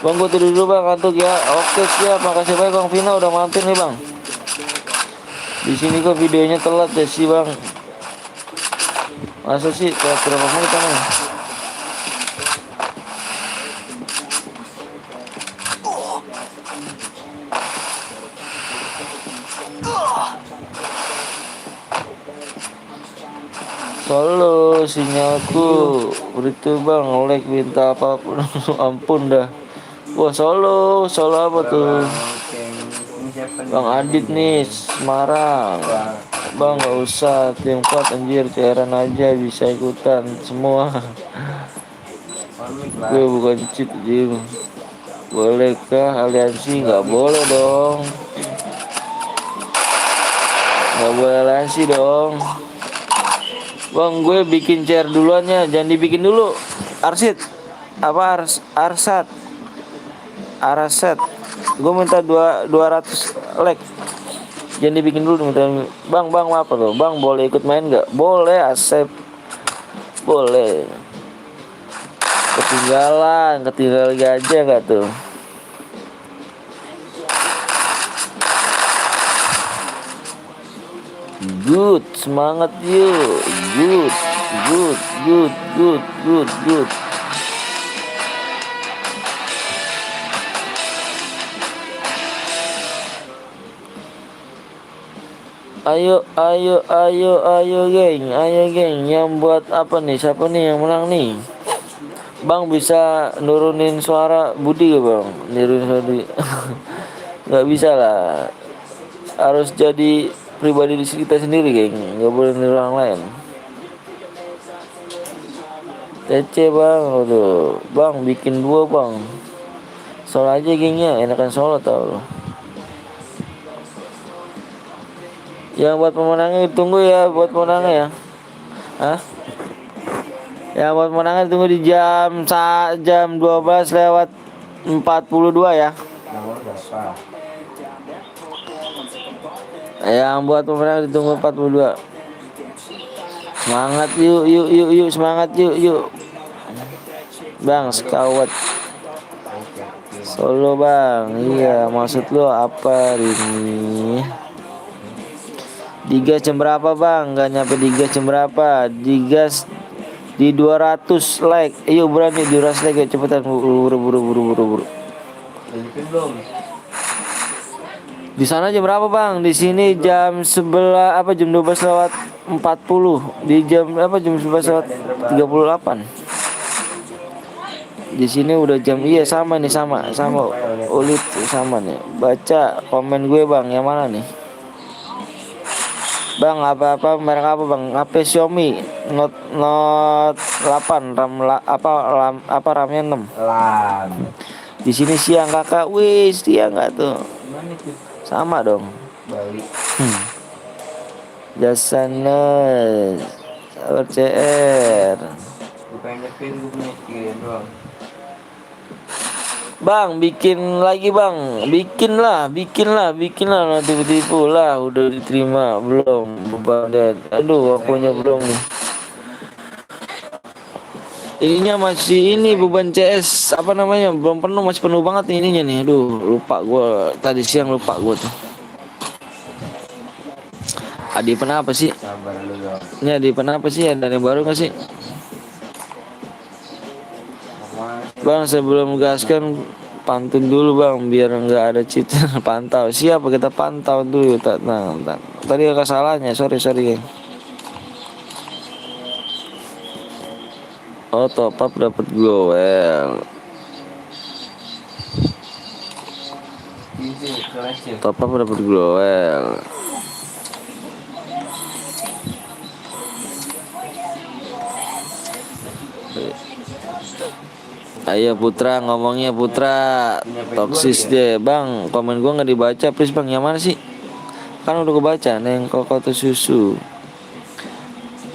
Bang gue tidur dulu bang, kantuk ya. Oke siap, makasih banyak bang Vina udah mampir nih bang. Di sini kok videonya telat ya sih bang. Masa sih kayak berapa menit kan? Solo sinyalku itu bang, lag minta apapun. Ampun dah. Wah solo apa tuh? Oke, ini siapa nih? Bang Adit nih Semarang. Bang, Bang nggak usah tim kuat anjir, keren aja bisa ikutan semua. komik lah. Gue bukan cheat Jim. Bolehkah aliansi? Nggak boleh dong. Nggak boleh aliansi dong. Bang gue bikin chair duluannya, jangan dibikin dulu. Arsit apa Arsat Araset. Gue minta 200 like. Jangan dibikin dulu minta. Bang apa tuh? Bang boleh ikut main nggak? Boleh, Asep. Boleh. Ketinggalan aja nggak tuh? Good, semangat yuk. Good. Ayo geng. Yang buat apa nih? Siapa nih yang menang nih? Bang bisa nurunin suara Budi gak bang? Nurunin suara Budi. Nggak bisa lah. Harus jadi pribadi di kita sendiri geng. Nggak boleh niru orang lain. TC bang, aduh. Bang bikin 2 bang. Solo aja gengnya, enakan solo tau. Yang buat pemenangnya ditunggu ya, buat pemenangnya ya. Hah? Ya buat pemenangnya ditunggu di jam 12 lewat 42 ya. Nomor berapa? Yang buat pemenang ditunggu 42. Semangat yuk, semangat yuk. Bang, scout solo bang. Iya, maksud lo apa ini? Digas jam berapa bang? Gak nyampe digas jam berapa? Digas di 200 like. Ayo berani 200 like, cepetan buru. Lanjutin belum? Di sana jam berapa bang? Di sini jam 11 apa jam 12 lewat 40. Di jam apa jam 11 lewat 38. Di sini udah jam sama Ulit sama nih. Baca komen gue bang, yang mana nih? Bang apa merek apa bang? HP Xiaomi Note 8 apa RAM-nya 6. Lam. Di sini siang kakak. Wih, siang enggak tuh? Gimana itu? Sama dong. Bali. Jasana RCR. Bukan nyetir, gue punya 3 doang. Bang, bikin lagi bang. Bikin lah. Nanti tipu lah. Udah diterima belum? Beban dan aduh, akunya belum nih. Ininya masih ini beban CS apa namanya? Belum penuh, masih penuh banget nih ininya nih. Aduh, lupa gue tadi siang tuh. Adi apa sih? Sabar lu dong. Ini Adi apa sih? Ada yang baru nggak sih? Bang sebelum gaskan pantun dulu bang biar nggak ada cheat. Pantau siapa kita pantau dulu. Nah, tadi ada kesalahannya, sorry geng. Oh top up dapat glowel. Ini kelas ya. Top up dapat glowel. Ayo Putra ngomongnya Putra. Toksis deh bang. Komen gua nggak dibaca please bang. Yang mana sih? Kan udah kebaca. Neng koko tuh susu.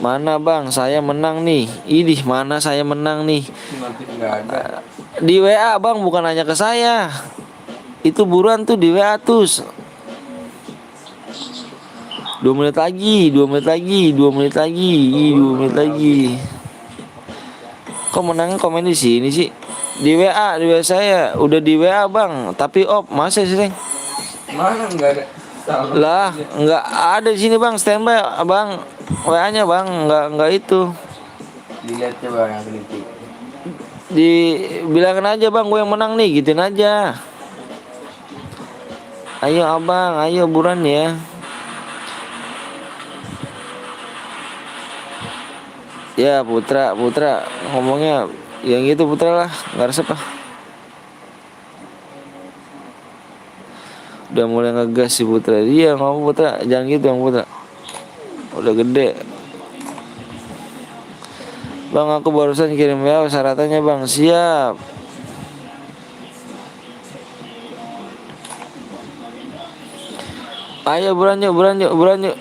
Mana bang? Saya menang nih. Idih mana saya menang nih? Nanti nggak ada. Di WA bang, bukan hanya ke saya. Itu buruan tuh di WA tus. 2 menit lagi. Kok menangnya komen di sini sih? Di WA saya udah di WA bang, tapi masa sih Reng? Mana nggak ada? Tahu. Lah nggak ada di sini bang, standby bang, WA-nya bang, nggak itu. Dilihat coba yang kritik. Dibilangin aja bang, gue yang menang nih, gituin aja. Ayo abang, ayo buruan ya. Ya Putra, Putra ngomongnya yang gitu Putra lah, nggak resep lah. Udah mulai ngegas si Putra. Iya ngomong Putra, jangan gitu yang Putra. Udah gede. Bang aku barusan kirim WA syaratannya bang. Siap. Ayo buran yuk, buran yuk, buran yuk.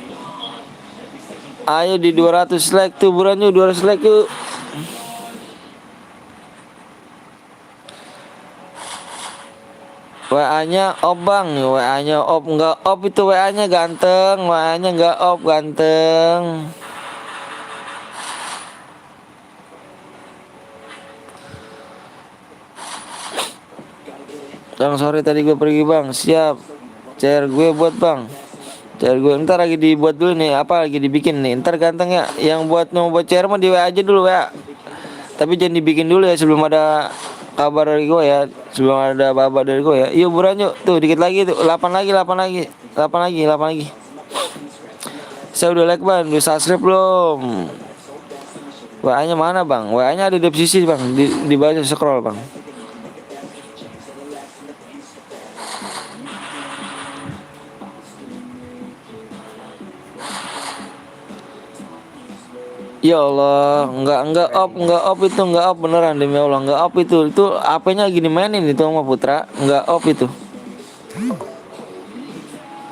Ayo di 200 like tuh, buran yuk 200 like yuk. WA-nya op bang, WA-nya op, nggak op itu WA-nya ganteng, WA-nya nggak op ganteng. Bang sorry tadi gue pergi bang, siap. CR gue buat bang, CR gue ntar lagi dibuat dulu nih, apa lagi dibikin nih, ntar ganteng ya. Yang buat mau buat CR mah di WA aja dulu WA. Tapi jangan dibikin dulu ya sebelum ada kabar dari gue ya, sebelum ada kabar dari gue ya. Yuk buruan yuk, tuh dikit lagi tuh, 8 lagi, 8 lagi, 8 lagi, 8 lagi. Saya udah like bang, udah subscribe belum? WA-nya mana bang? WA-nya ada di sisi bang, di bawah scroll bang. Ya Allah, enggak op itu, enggak op beneran demi Allah, enggak op itu HP-nya lagi dimainin itu sama Putra, enggak op itu.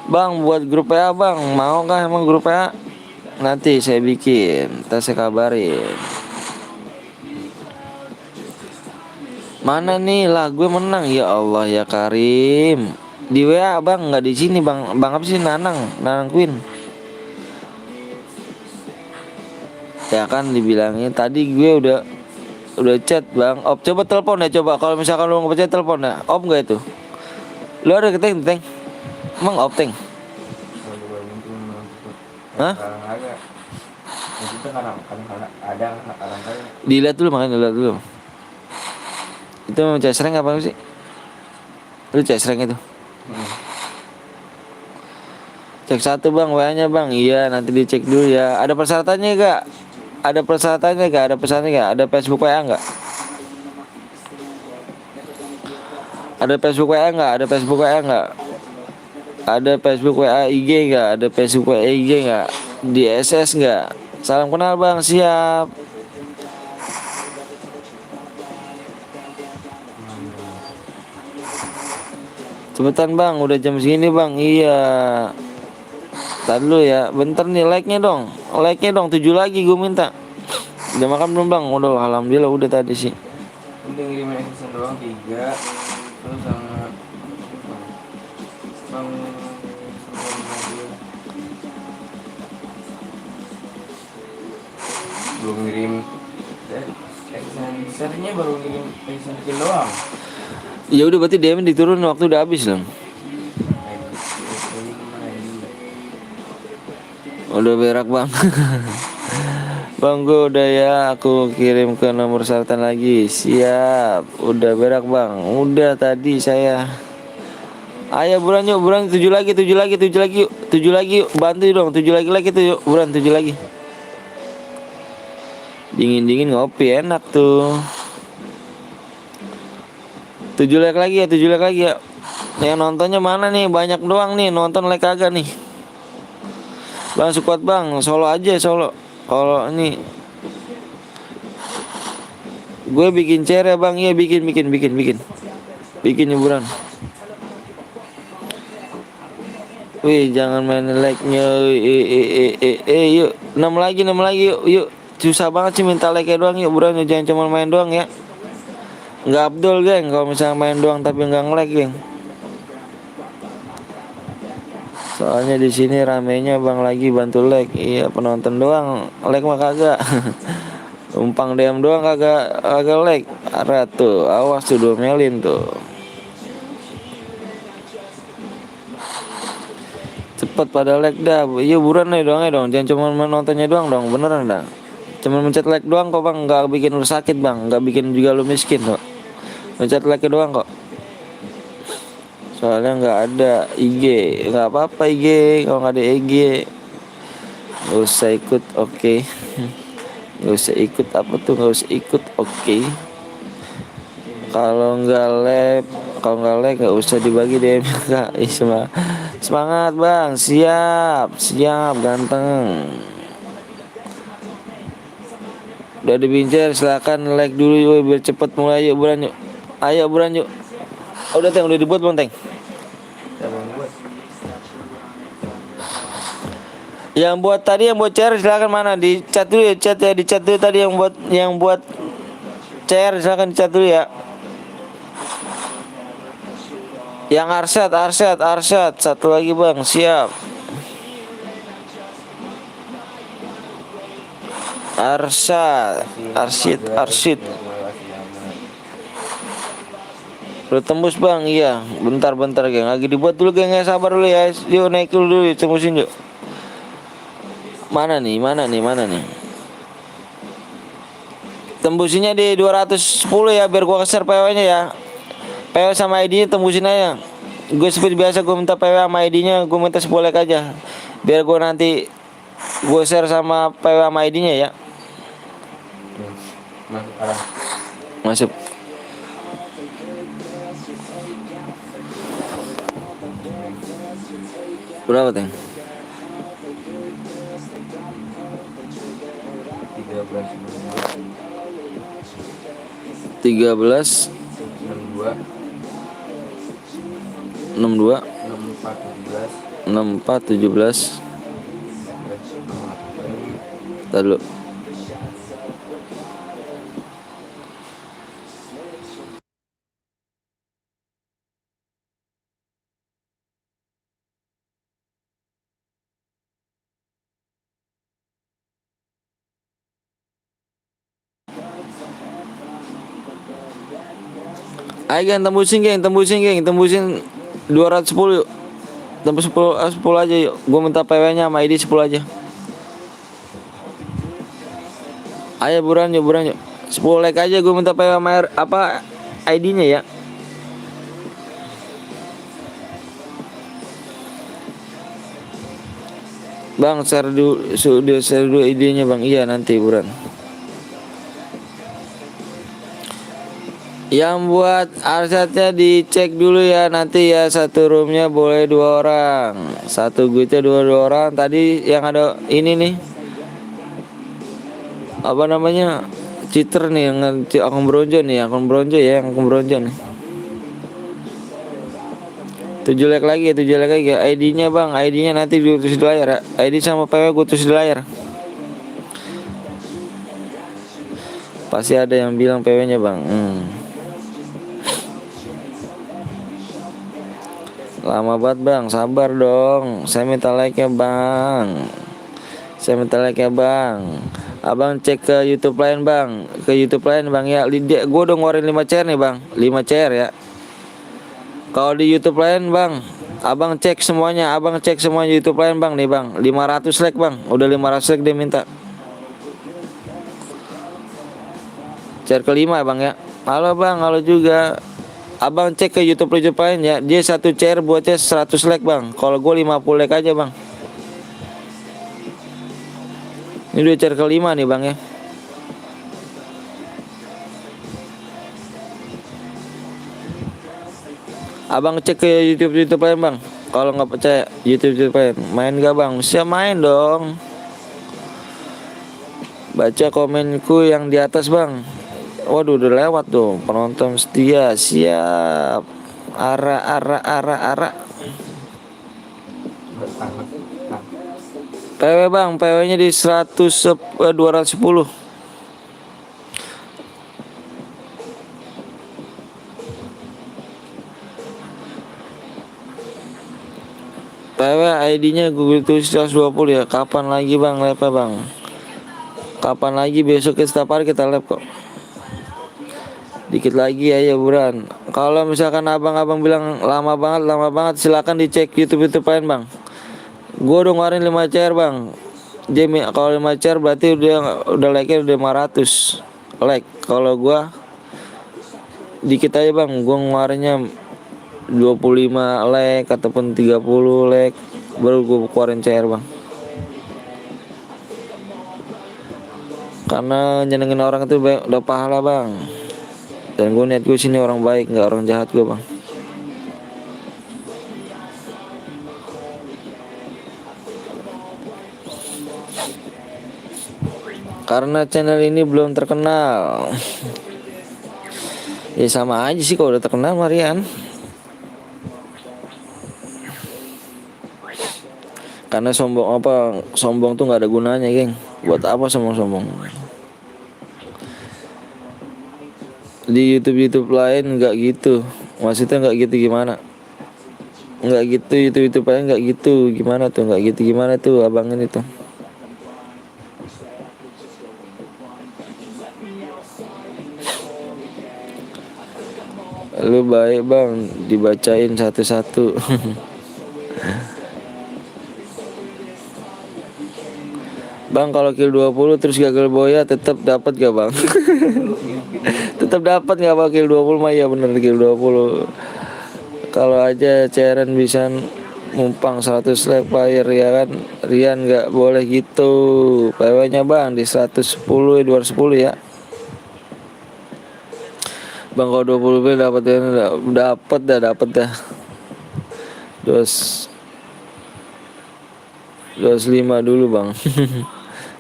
Bang buat grup PA bang, mau kah emang grup PA? Nanti saya bikin, ntar saya kabarin. Mana nih lah gue menang ya Allah ya Karim. Di WA bang, nggak di sini bang, bang apa sih Nanang Queen. Ya kan dibilangin tadi gue udah chat bang. Op coba telepon ya coba. Kalau misalkan lu nggak percaya telepon ya. Op nggak itu? Lu ada keteng teng? Emang op teng? Hah? Ada. Itu kadang ada kadang. Dilihat dulu makanya dilihat dulu. Itu memang cesreng apa sih? Lu cesreng itu? Cek satu bang, WA-nya bang. Iya nanti dicek dulu ya. Ada persyaratannya gak? Ada persyaratannya gak? Ada pesannya gak? Ada Facebook WA gak? Ada Facebook WA gak? Ada Facebook WA gak? Ada Facebook WA IG gak? Ada Facebook WA IG gak? Di SS gak? Salam kenal bang, siap. Cepetan bang, udah jam segini bang. Iya. Tadi dulu ya, bentar nih like-nya dong. Like-nya dong, 7 lagi gue minta. Udah makan belum bang? Udah alhamdulillah udah tadi sih. Udah ngirimin SMS doang 3. Terus sama Bang belum ngirim serinya baru ngirim bikin doang. Ya udah berarti DM diturun waktu udah habis dong. Udah berak bang. Bang gue udah ya, aku kirim ke nomor syaratan lagi. Siap. Udah berak bang. Udah tadi saya. Ayo buruan yuk, buruan 7 lagi, 7 lagi, 7 lagi yuk. 7 lagi yuk, bantu dong, 7 lagi tuh yuk. Buruan 7 lagi. Dingin-dingin ngopi enak tuh. 7 like lagi ya, 7 like lagi ya. Yang nontonnya mana nih? Banyak doang nih, nonton like kagak nih. Bang squad bang, solo aja solo. Kalau ini gue bikin share ya bang, iya bikin. Bikin hiburan. Wih jangan main like-nya. Yuk 6 lagi yuk. Susah banget sih minta like-nya doang yuk buruan, jangan cuma main doang ya. Nggak Abdul geng, kalau misalnya main doang tapi nggak nge-like geng. Soalnya di sini ramenya bang lagi bantu like, iya penonton doang, like mah kagak. Numpang DM doang kagak like. Arah tuh, awas tuh domelin tuh. Cepet pada like dah, iya buruan nih dong, jangan cuma menontonnya doang dong, beneran dah. Cuma mencet like doang kok bang, nggak bikin lu sakit bang, nggak bikin juga lu miskin kok. Mencet like doang kok. Soalnya nggak ada IG, nggak apa-apa IG, kalau nggak ada IG nggak usah ikut, oke. Nggak usah ikut apa tuh, nggak usah ikut. Oke. Kalau nggak lab, kalau nggak lag nggak usah dibagi DM kak. Semangat bang, siap, siap ganteng. Udah dibincang, silakan like dulu yuk biar cepet mulai. Yuk buran yuk, ayo buran yuk. Oh, udah Teng, udah dibuat bang Teng. Siapa yang buat? Yang buat tadi, yang buat chair silakan mana, di chat dulu ya, chat ya, di chat dulu tadi yang buat chair silakan di chat dulu ya. Yang Arsyad, satu lagi bang, siap. Arsyid. Udah tembus bang, iya. Bentar geng, lagi dibuat dulu geng, ya sabar dulu ya. Yuk naik dulu, tembusin yuk. Mana nih? Tembusinnya di 210 ya, biar gua keser PW-nya ya. PW sama ID-nya tembusin aja. Gue seperti biasa, gue minta PW sama ID-nya, gue minta 10 like aja. Biar gue nanti gue share sama PW sama ID-nya ya. Masuk arah. Masuk. Berapa Teng? 13 62 64 17. Tar dulu. Ayo geng, tembusin 210 yuk. Tembus 10 aja yuk. Gue minta PW-nya sama ID 10 aja. Ayo buran yuk. 10 like aja, gue minta PW sama ID-nya ya. Bang, share dulu ID-nya bang. Iya nanti buran. Yang buat Arsyadnya dicek dulu ya nanti ya, satu roomnya boleh 2 orang, satu guitnya 2 orang. Tadi yang ada ini nih, apa namanya, cheater nih, yang akun bronjo nih, akun bronjo nih. 7 like lagi ya. ID-nya bang, ID-nya nanti tulis di layar ya. ID sama PW gue tulis di layar. Pasti ada yang bilang PW-nya bang. Lama banget bang, sabar dong. Saya minta like-nya bang. Abang cek ke YouTube lain bang. Ya. Gue udah ngeluarin 5 chair nih bang. 5 chair ya. Kalau di YouTube lain bang, abang cek semuanya YouTube lain bang nih bang. 500 like bang. Udah 500 like dia minta. Chair kelima bang ya. Halo bang, halo juga. Abang cek ke YouTube lain ya. Dia satu chair buatnya 100 like bang. Kalau gue 50 like aja bang. Ini udah chair kelima nih bang ya. Abang cek ke YouTube lain bang. Kalau nggak percaya YouTube lain, main gak bang? Siap main dong. Baca komenku yang di atas bang. Waduh udah lewat tuh penonton setia, siap. Ara. PW bang, PW-nya di 210. PW ID-nya Google tulis 120 ya. Kapan lagi bang live bang? Kapan lagi? Besok setiap hari kita live kok. Dikit lagi ya buran. Kalau misalkan abang-abang bilang lama banget, silakan dicek YouTube lain bang. Gue udah ngeluarin 5 chair bang. Jamie, kalau 5 chair berarti udah like-nya udah 500 like. Kalau gue dikit aja bang, gue ngeluarinnya 25 like ataupun 30 like, baru gue keluarin chair bang. Karena nyenengin orang itu udah pahala bang. Dan gue niat gue sini orang baik, nggak orang jahat gue bang. Karena channel ini belum terkenal. Ya sama aja sih kalau udah terkenal Marian. Karena sombong tuh nggak ada gunanya geng. Buat apa sombong-sombong? Di YouTube lain nggak gitu. Maksudnya nggak gitu gimana? Nggak gitu YouTube lain nggak gitu gimana tuh? Nggak gitu gimana tuh abangin itu? Lu baik bang, dibacain satu-satu. Bang kalau kill 20 terus gagal boya tetap dapat gak bang? Tetap dapat gak bang kill 20 mah ya bener kill 20. Kalau aja Ceren bisa numpang 100 like fire ya kan. Rian gak boleh gitu. PW nya bang di 110 210 ya. Bang kalau 20 B dapat dah. 25 dulu bang.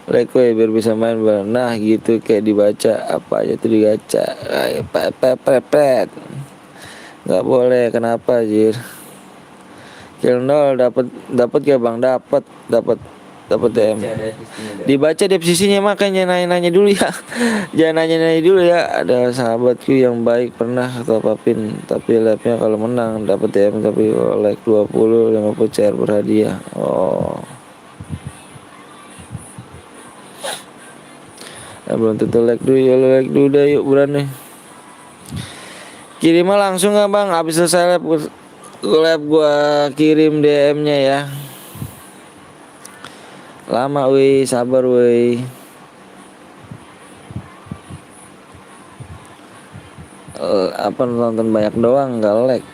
Like biar bisa main bang. Nah gitu kayak dibaca apa aja tuh digaca. Pepet. Nggak boleh kenapa jir? Kill 0 dapat gak bang? Dapat DM. Dibaca deskripsinya makanya nanya-nanya dulu ya. Jangan nanya-nanya dulu ya. Ada sahabatku yang baik pernah top upin tapi live-nya kalau menang dapat DM tapi like 20 50 share berhadiah. Oh. Belum tentu like dulu ya, like dulu dah yuk berani. Kirimnya langsung gak bang? Habis selesai live gua kirim DM-nya ya. Lama weh, sabar weh. Apa nonton banyak doang gak like.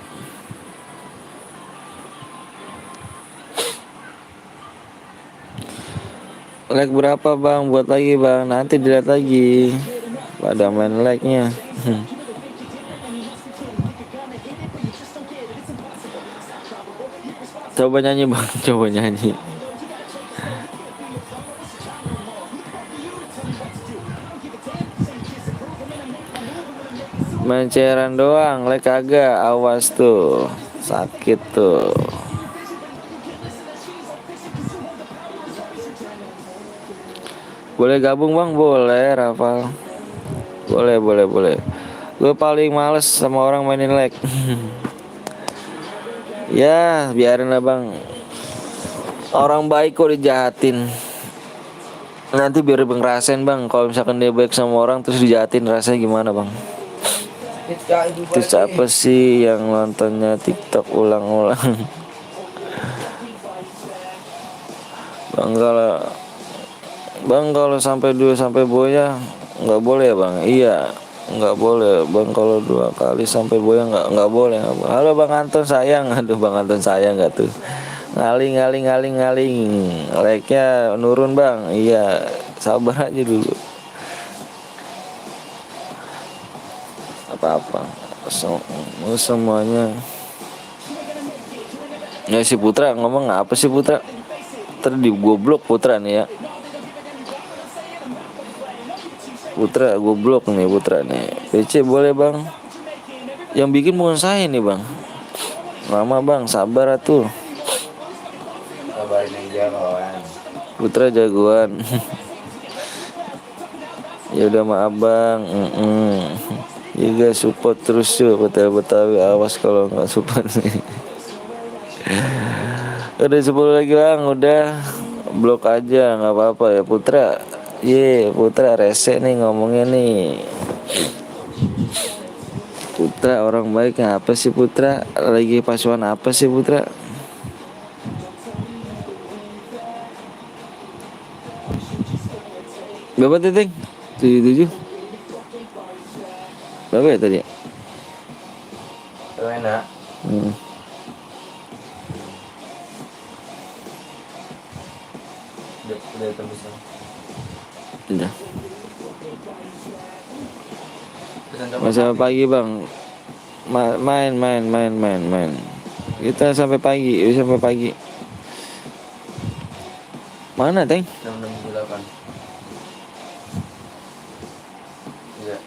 Like berapa bang? Buat lagi bang. Nanti dilihat lagi. Pada main like-nya. Coba nyanyi bang. Coba nyanyi. Main cairan doang. Like kagak. Awas tuh. Sakit tuh. Boleh gabung bang? Boleh Rafal. Boleh. Gue paling males sama orang mainin like. Ya biarin lah bang. Orang baik kok dijahatin. Nanti biar bang ngerasain bang. Kalau misalkan dia baik sama orang terus dijahatin rasanya gimana bang? Terus apa sih yang nontonnya TikTok ulang-ulang? Bang kalau sampai 2 sampai boya nggak boleh ya bang. Iya nggak boleh bang kalau 2 kali sampai boya nggak boleh. Halo bang Anton sayang. Aduh bang Anton sayang nggak tuh. Ngaling. Like-nya nurun bang. Iya sabar aja dulu. Apa semuanya. Ya si Putra ngomong apa sih Putra? Tadi goblok Putra nih ya. Putra goblok nih Putra nih. PC boleh bang. Yang bikin bukan saya nih bang. Lama bang sabar atuh. Kabarin aja kawan. Putra jagoan. Ya udah maaf bang. Juga support terus tuh Betawi awas kalau nggak support nih. Udah 10 lagi bang. Udah blok aja nggak apa-apa ya Putra. Putra rese nih ngomongnya nih. Putra orang baik apa sih Putra? Lagi pasuan apa sih Putra? Berapa titik? 77. Berapa ya tadi? Enak. Udah. Pesan teman Sampai pagi bang. Main. Kita sampai pagi, sampai pagi. Mana Teng? 668. Iya.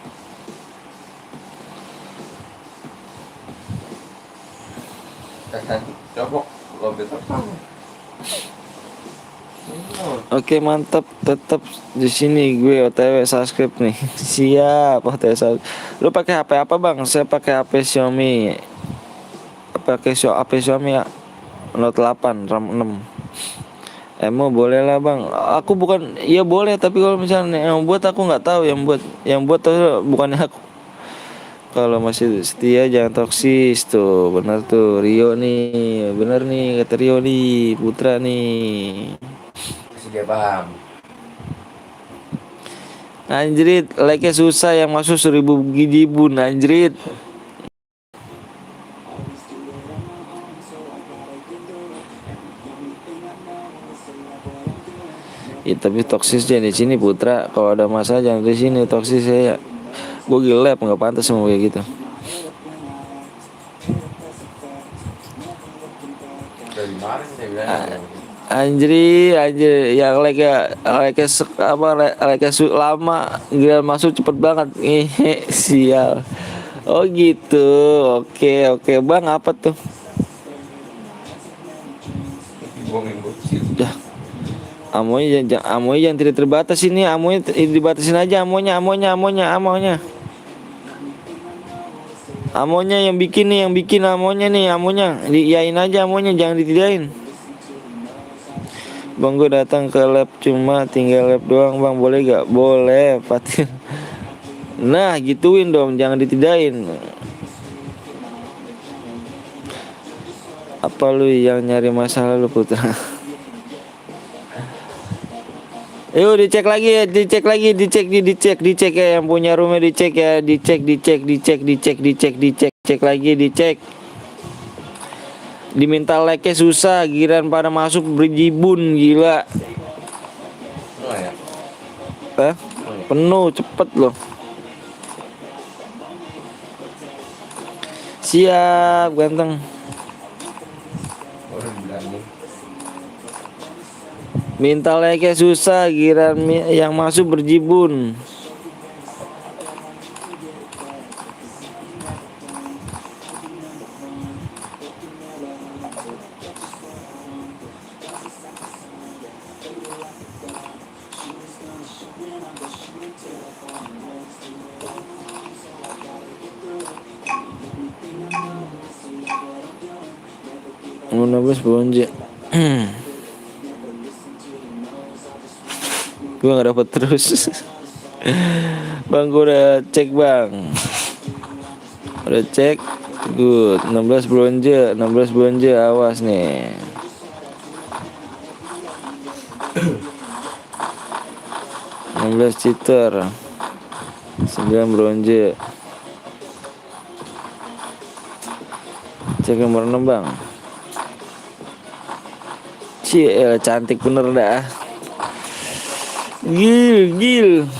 Kan copok lobet apa? Oke mantap, tetap di sini gue OTW subscribe nih. Siap OTW subscribe. Lu pakai HP apa bang? Saya pakai HP Xiaomi. Pakai HP Xiaomi ya. Note 8 RAM 6. Emo boleh lah bang. Aku bukan, iya boleh tapi kalau misalnya yang buat aku nggak tahu yang buat tuh bukannya aku. Kalau masih setia jangan toksis tuh, benar tuh Rio nih, bener nih kata Rio nih, Putra nih. Masih dia paham. Anjrit, like-nya susah yang masuk 1000 gijibun anjrit. Ya, tapi toksisnya di sini Putra. Kalau ada masalah jangan di sini toksis ya. Gue gila nggak pantas sama kayak gitu. Dari kemarin saya bilang Anjir yang lama gila masuk cepet banget. Sial. Oh gitu. Oke bang, apa tuh? bohongin bocil. Dah. Amoy yang tidak terbatas ini, amoy dibatasin aja amonya. Amonya yang bikin amonya nih, diiyain aja amonya, jangan ditidain. Bang gue datang ke lab cuma tinggal lab doang bang, boleh gak? Boleh Fatin. Nah gituin dong, jangan ditidain. Apa lu yang nyari masalah lu Putra? Yuk dicek ya, yang punya rumah dicek ya, dicek lagi. Diminta like-nya susah, giran pada masuk berjibun gila. Oh ya. Penuh cepet loh. Siap ganteng. Orang bilangin. Minta like-nya susah, giran yang masuk berjibun. Nabas bonje. Gue gak dapet terus. Bang gue udah cek bang. Udah cek. Good. 16 bronze awas nih. 16 cheater. 9 bronze. Cek nomor 6 bang. Cie, cantik bener dah. Gil.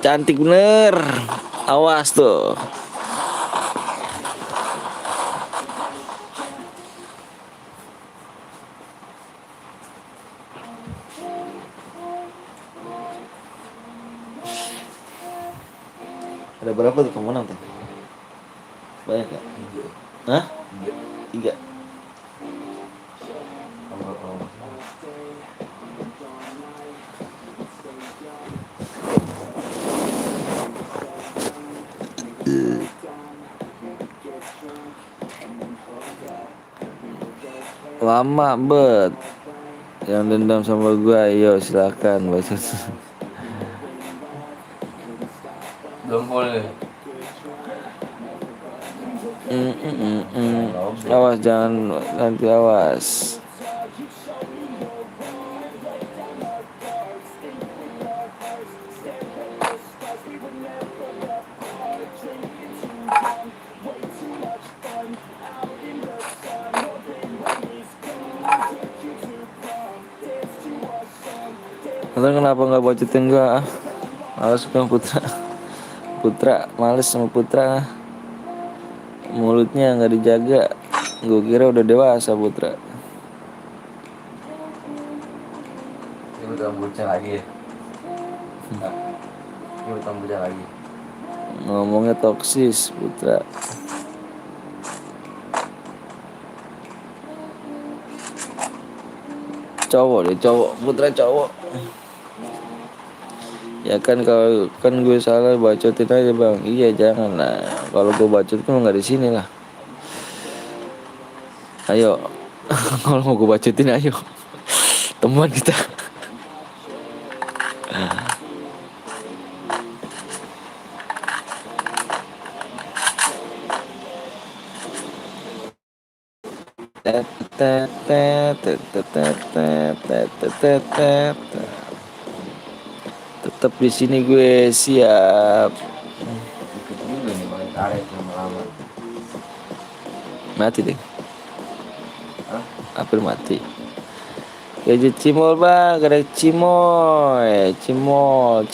Cantik bener. Awas tuh. Ada berapa tuh pemenang tuh? Banyak gak? 3. Hah? 3. Lama bet. Yang dendam sama gua, ayo silakan baca. Belum boleh. Awas jangan nanti awas. Ntar kenapa nggak baca enggak? Males bang Putra. Putra males sama Putra. Mulutnya nggak dijaga. Gue kira udah dewasa Putra. Ini udah bocah lagi ya. Nah, ini udah bocah lagi. Ngomongnya toksis Putra. Cowok deh, cowok. Putra cowok. Ya kan kalau kan gue salah bacotin aja bang. Iya jangan lah. Kalau gue bacot kan nggak di sini lah. Ayo. Kalau mau gue bacotin ayo. Temuan kita. Tetap di sini gue siap. Ikut juga nih main karet lama-lama. Mati deh. Hah? April mati. Gadget cimol bang, gadget cimoy, cimol.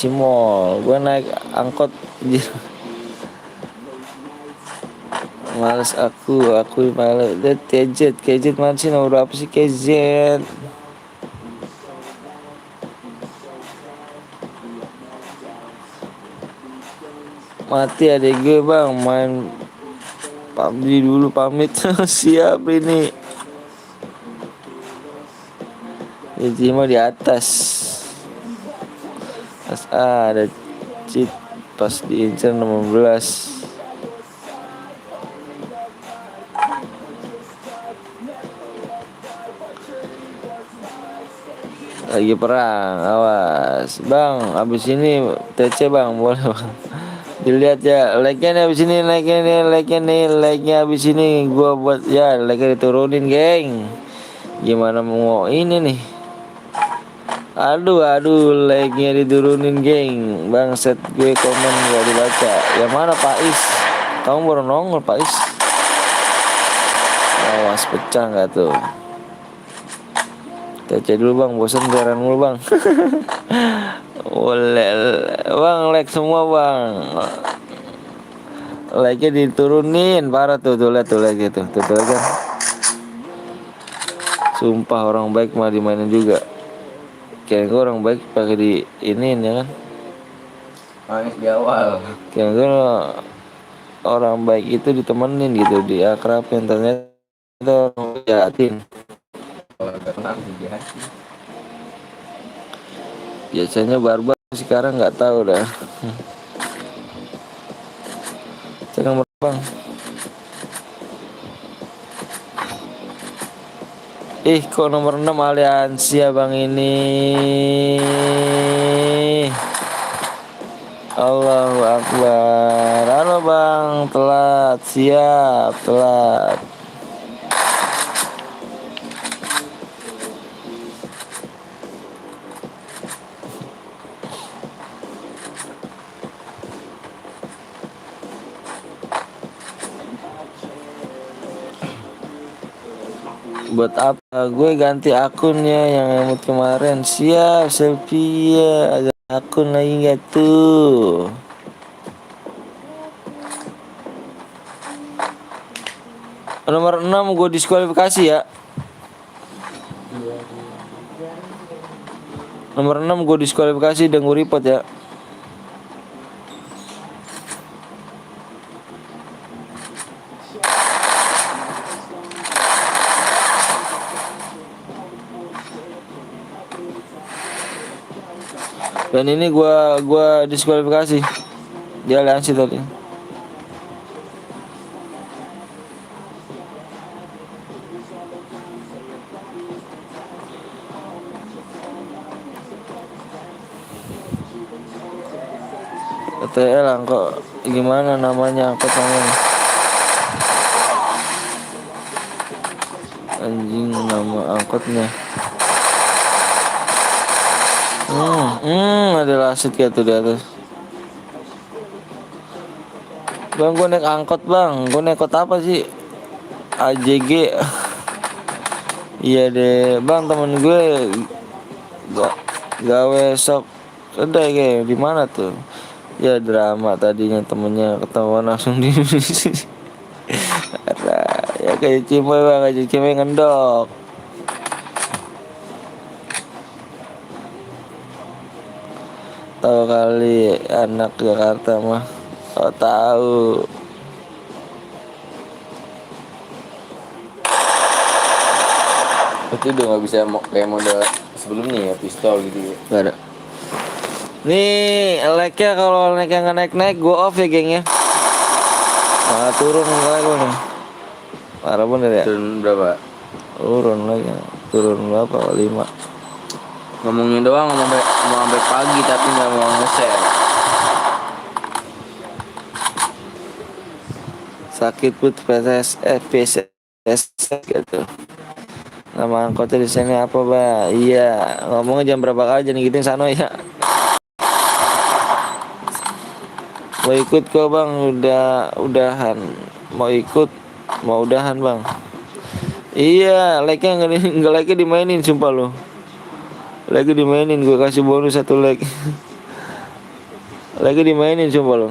Gue naik angkot. Males aku males. Lihat gadget mana sih, nomor apa sih gadget? Mati adek gue bang, main PUBG dulu pamit. Siap ini. Jadi mau di atas. Pas ada cheat pas diincar 16. Lagi perang, awas bang. Abis ini TC bang, boleh bang. Dilihat ya, like-nya nih abis ini, like-nya abis ini gua buat ya, like-nya diturunin geng. Gimana mau ini nih? Aduh, like-nya diturunin geng. Bangset gue komen gak dibaca. Yang mana Pak Is? Kamu baru nongol Pak Is. Awas pecah nggak tuh? TC dulu bang, bosan siaran mulu bang. Boleh bang, like semua bang. Like-nya diturunin parah tuh lihat tuh like gitu. Tuh kan. Sumpah orang baik mah dimainin juga. Kayak gue orang baik pakai di ini ya kan. Nangis di awal. Kayak gue orang baik itu ditemenin gitu, diakrabin, ternyata orang jahatin. Kalau gak nangis dia. Biasanya barbar, sekarang nggak tahu dah. Jangan bang. Kok nomor 6 aliansi ya bang ini. Allahu Akbar. Halo bang, telat, siap, telat. Buat apa gue ganti akunnya yang emot kemarin? Siap selfie ya, ada akun lagi nggak tuh? Nomor 6 gue diskualifikasi ya. Nomor 6 gue diskualifikasi dan gue report ya. Dan ini gua diskualifikasi. Dia aliansi tadi. TL angkot gimana namanya angkot namanya? Anjing nama angkotnya. Ada lasit kayak tuh di atas. Bang, gue naik angkot bang. Gue naik angkot apa sih? AJG. Iya deh, bang temen gue gawe Udah kayak di mana tuh? Ya drama tadinya temennya ketahuan langsung di Ada ya kayak cimai bang, kayak cimai ngendok. Tahu kali anak Jakarta mah. Oh tahu. Itu udah nggak bisa kayak model sebelumnya ya, pistol gitu ya. Gak ada. Nih, like-nya kalau like-nya nggak naik-naik, gue off ya geng ya. Malah turun like gue nih. Parah bener ya. Turun berapa? Turun like turun berapa? 5. Ngomongnya doang mau sampai pagi tapi nggak mau nge-share. Sakit put PSS gitu. Nama angkotnya di sini apa, Ba? Iya, ngomongnya jam berapa kali jangan gituin Sano ya. Mau ikut kok, Bang. Udahan. Mau ikut, mau udahan, Bang. Iya, like-nya enggak like-nya dimainin sumpah lo. Like dimainin, gue kasih bonus 1 like. Like dimainin sumpah lo.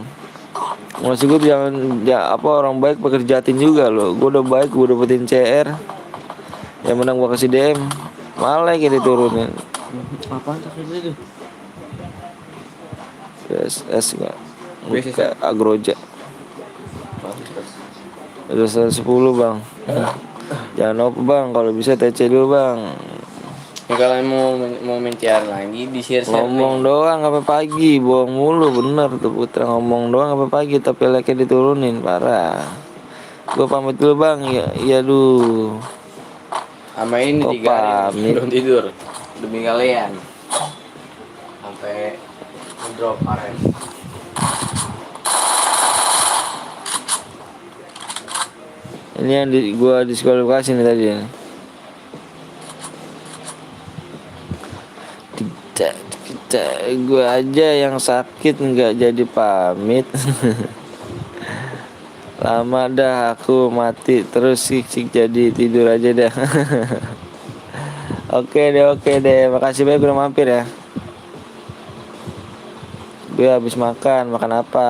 Maksud gue jangan ya apa orang baik pekerjaatin juga lo. Gue udah baik, gue dapetin CR. Yang menang gue kasih DM. Malah kayak diturunin. Apaan tuh itu? S enggak. BSS. Kayak Agroja. Udah 110 bang. Jangan lupa bang, kalau bisa TC dulu bang. Ya kalau mau mencari lagi di share Ngomong doang sampai pagi, bohong mulu bener tuh Putra, ngomong doang sampai pagi tapi like-nya diturunin parah. Gue pamit dulu bang, ya duh. sama ini Kok 3 hari pamit? belum tidur demi kalian sampai ngedrop kemarin. Ini yang gue diskualifikasi nih tadi nih. Gue aja yang sakit nggak jadi pamit. Lama dah aku mati terus sik jadi tidur aja dah. Oke deh, makasih banyak udah mampir ya. Gue habis makan apa?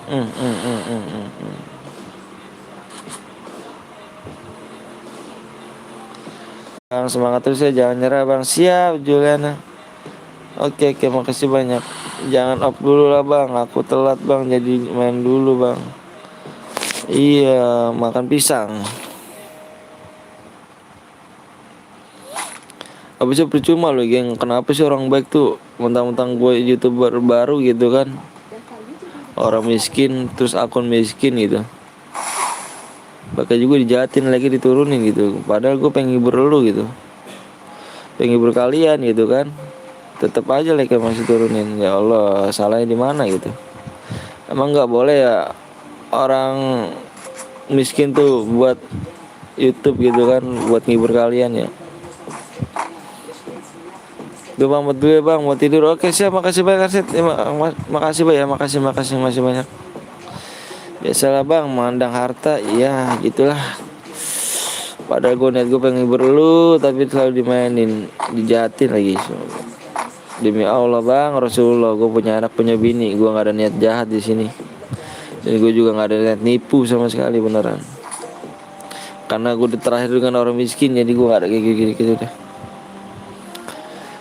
Hmm, hmm, hmm, hmm, hmm, hmm. Bang semangat terus ya, jangan nyerah bang. Siap Juliana. Oke, makasih banyak. Jangan off dulu lah bang, aku telat bang, jadi main dulu bang. Iya, makan pisang. Abisnya percuma loh geng. Kenapa sih orang baik tuh mentang-mentang gue YouTuber baru gitu kan, orang miskin terus akun miskin gitu, bakal juga dijahatin lagi, diturunin gitu. Padahal gue pengen hibur lu gitu, pengen hibur kalian gitu kan, tetap aja like masih turunin. Ya Allah, salahnya di mana gitu? Emang nggak boleh ya orang miskin tuh buat YouTube gitu kan, buat ngibur kalian ya. Gue pamit dulu ya bang, mau tidur. Oke siap, makasih banyak Arset. Makasih banyak ya, makasih masih banyak. Biasalah bang, mandang harta, ya gitulah. Padahal gue niat gue pengen ngibur lu, tapi selalu dimainin, dijahatin lagi. Demi Allah bang, Rasulullah, gue punya anak punya bini, gue nggak ada niat jahat di sini. Dan gue juga nggak ada niat nipu sama sekali beneran. Karena gue terakhir dengan orang miskin, jadi gue nggak ada kayak gitu deh.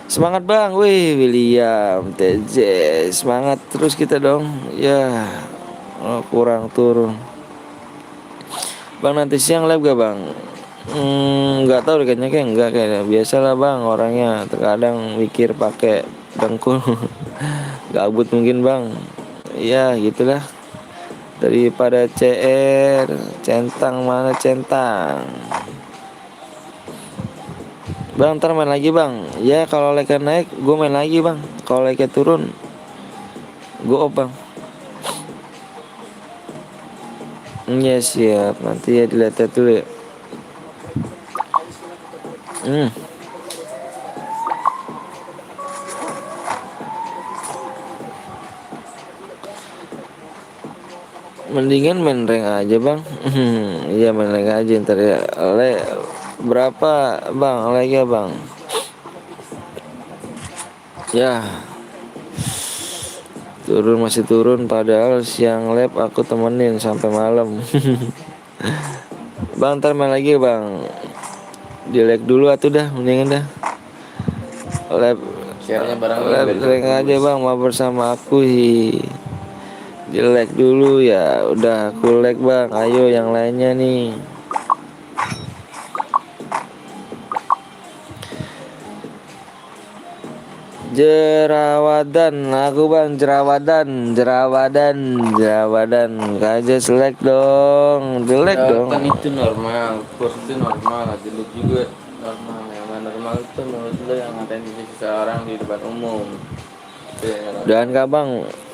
Semangat bang, wih William TJ, semangat terus kita dong. Ya kurang turun. Bang nanti siang live gak bang? Nggak tahu deh, kayaknya kayak enggak, kayaknya biasalah bang, orangnya terkadang mikir pakai dengkul. Gabut mungkin bang. Ya gitulah. Daripada CR centang mana centang. Bang ntar main lagi bang. Ya kalau like naik gue main lagi bang. Kalau like turun gue off bang. Iya siap, nanti ya dilihat dulu ya. Mendingan main rank aja bang. Iya main rank aja ntar ya. Berapa bang lagi ya bang? Ya turun, masih turun, padahal siang lab aku temenin sampai malam. Bang ntar main lagi bang, di lag dulu atuh dah, mendingan dah lab. Share-nya bareng nih Lab biar sering aja bagus. bang mau bersama aku hi. Di lag dulu ya, udah aku lag bang, ayo yang lainnya nih. Jerawadan, aku bang jerawadan, kaja selek dong, jelek Ya dong. kan itu normal, course itu normal, jelek juga normal. Yang nggak normal itu menurut lo yang ngatain seseorang di depan umum. Itu yang nggak Dan normal. kak bang,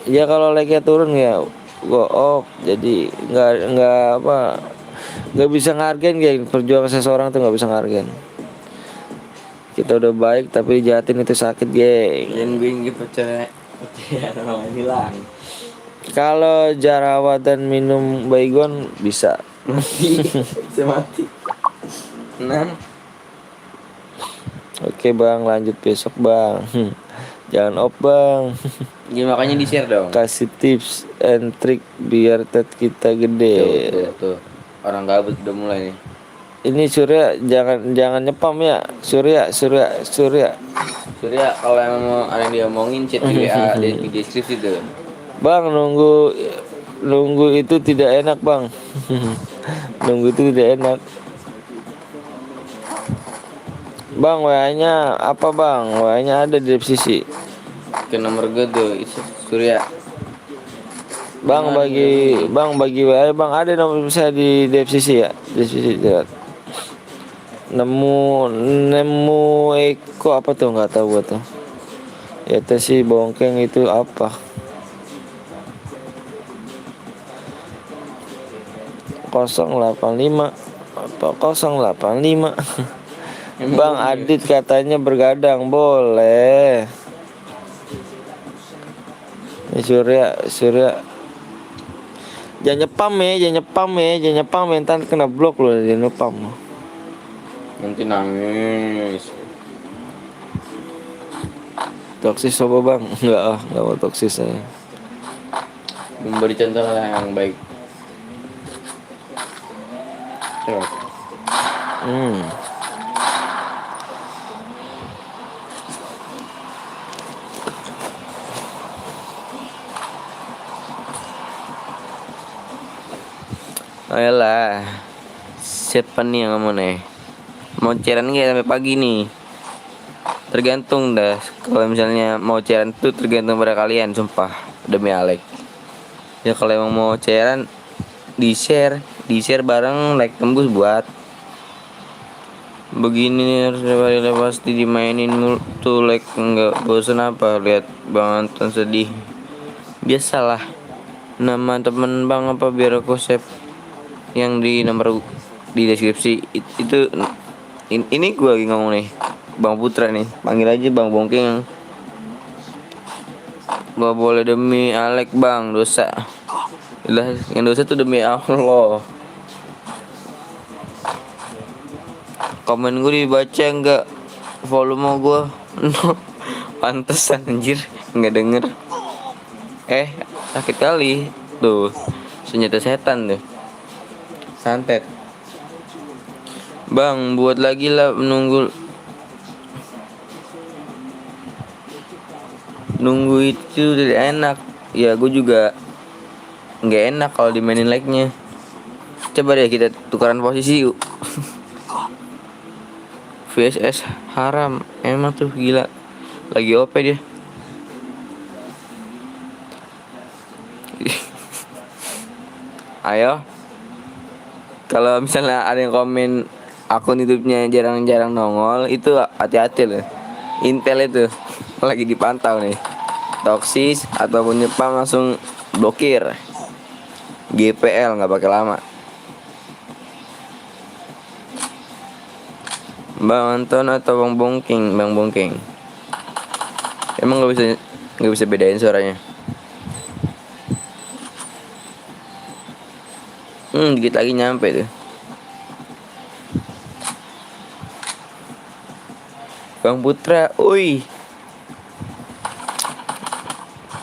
ya kalau like turun ya gua off, jadi nggak apa, nggak bisa ngargain geng, perjuangan seseorang tuh nggak bisa ngargain. Kita udah baik tapi dijahatin itu sakit geng. Jangan gue inget percaya orang hilang. Kalau jarawat dan minum baygon bisa. Mati, bisa mati. Nah, Oke bang, lanjut besok bang. Jangan off bang. ya makanya di share dong. Kasih tips and trick biar tet kita gede. Tuh. Orang gabut udah mulai nih. Ini Surya jangan nyepam ya. Surya. Surya, kalau emang mau ada yang diomongin chat di WA di deskripsi tuh. Bang nunggu itu tidak enak bang. Nunggu itu tidak enak. Bang WA-nya apa bang? WA-nya ada di sisi. Ke nomor gue tuh, itu Surya. Bang bagi WA bang, ada nomor saya di DFCC ya. DFCC lihat. Nemu Eko apa tuh, nggak tahu gua tuh. Ya teh si bongkeng itu apa? 085 apa 085. Bang Adit katanya bergadang, boleh. Ini Surya. Jangan nyepam ya, ntar kena blok loh, jangan nyepam. Nanti nangis. Toksis coba bang, nggak mau toksis saya. Memberi contoh yang baik. Coba. Hmm. Ayolah, siapa nih yang ngomong nih? Mau cairan nggak sampai pagi nih? Tergantung dah. Kalau misalnya mau cairan tuh tergantung pada kalian, sumpah demi Alek. Ya kalau emang mau cairan di share bareng like tembus buat. Begini harus pasti dimainin mulu tuh, like nggak bosan apa lihat Bang Anton sedih. Biasalah. Nama temen bang apa biar aku save yang di nomor di deskripsi itu. Ini gue lagi ngomong nih, Bang Putra nih, panggil aja Bang Bongking. Gak boleh demi Alek bang, dosa lah, yang dosa tuh demi Allah. Komen gue dibaca nggak, volume gue pantesan anjir nggak denger. Sakit kali tuh, senjata setan tuh, santet. Bang buat lagi lah, nunggu itu tidak enak. Ya gue juga nggak enak kalau dimainin like-nya. Coba deh kita tukaran posisi yuk. VSS haram emang tuh, gila lagi OP dia. Ayo, kalau misalnya ada yang komen akun YouTube-nya jarang-jarang nongol, itu hati-hati loh. Intel itu lagi dipantau nih. Toksis ataupun nyepam langsung blokir. GPL nggak pakai lama. Bang Anton atau Bang Bongking? Emang nggak bisa bedain suaranya. Dikit lagi nyampe tuh. Bang Putra, ui.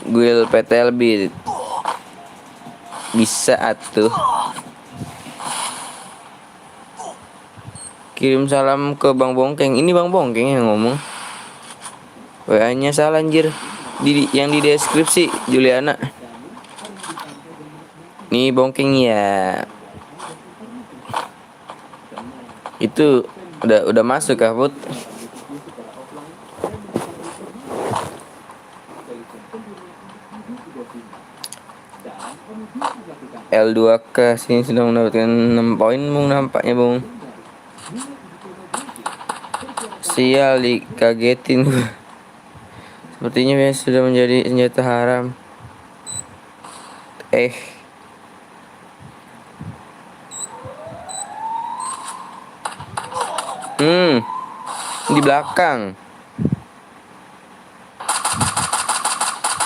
Guil PTLB bisa atuh. Kirim salam ke Bang Bongkeng. Ini Bang Bongkeng yang ngomong. WA-nya salah anjir. Yang di deskripsi Juliana. Nih Bongkeng ya. Itu udah masuk kah, Put? L2K sini sudah mendapatkan 6 poin Bung, nampaknya Bung. Sial, dikagetin gua. Sepertinya ya sudah menjadi senjata haram. Di belakang.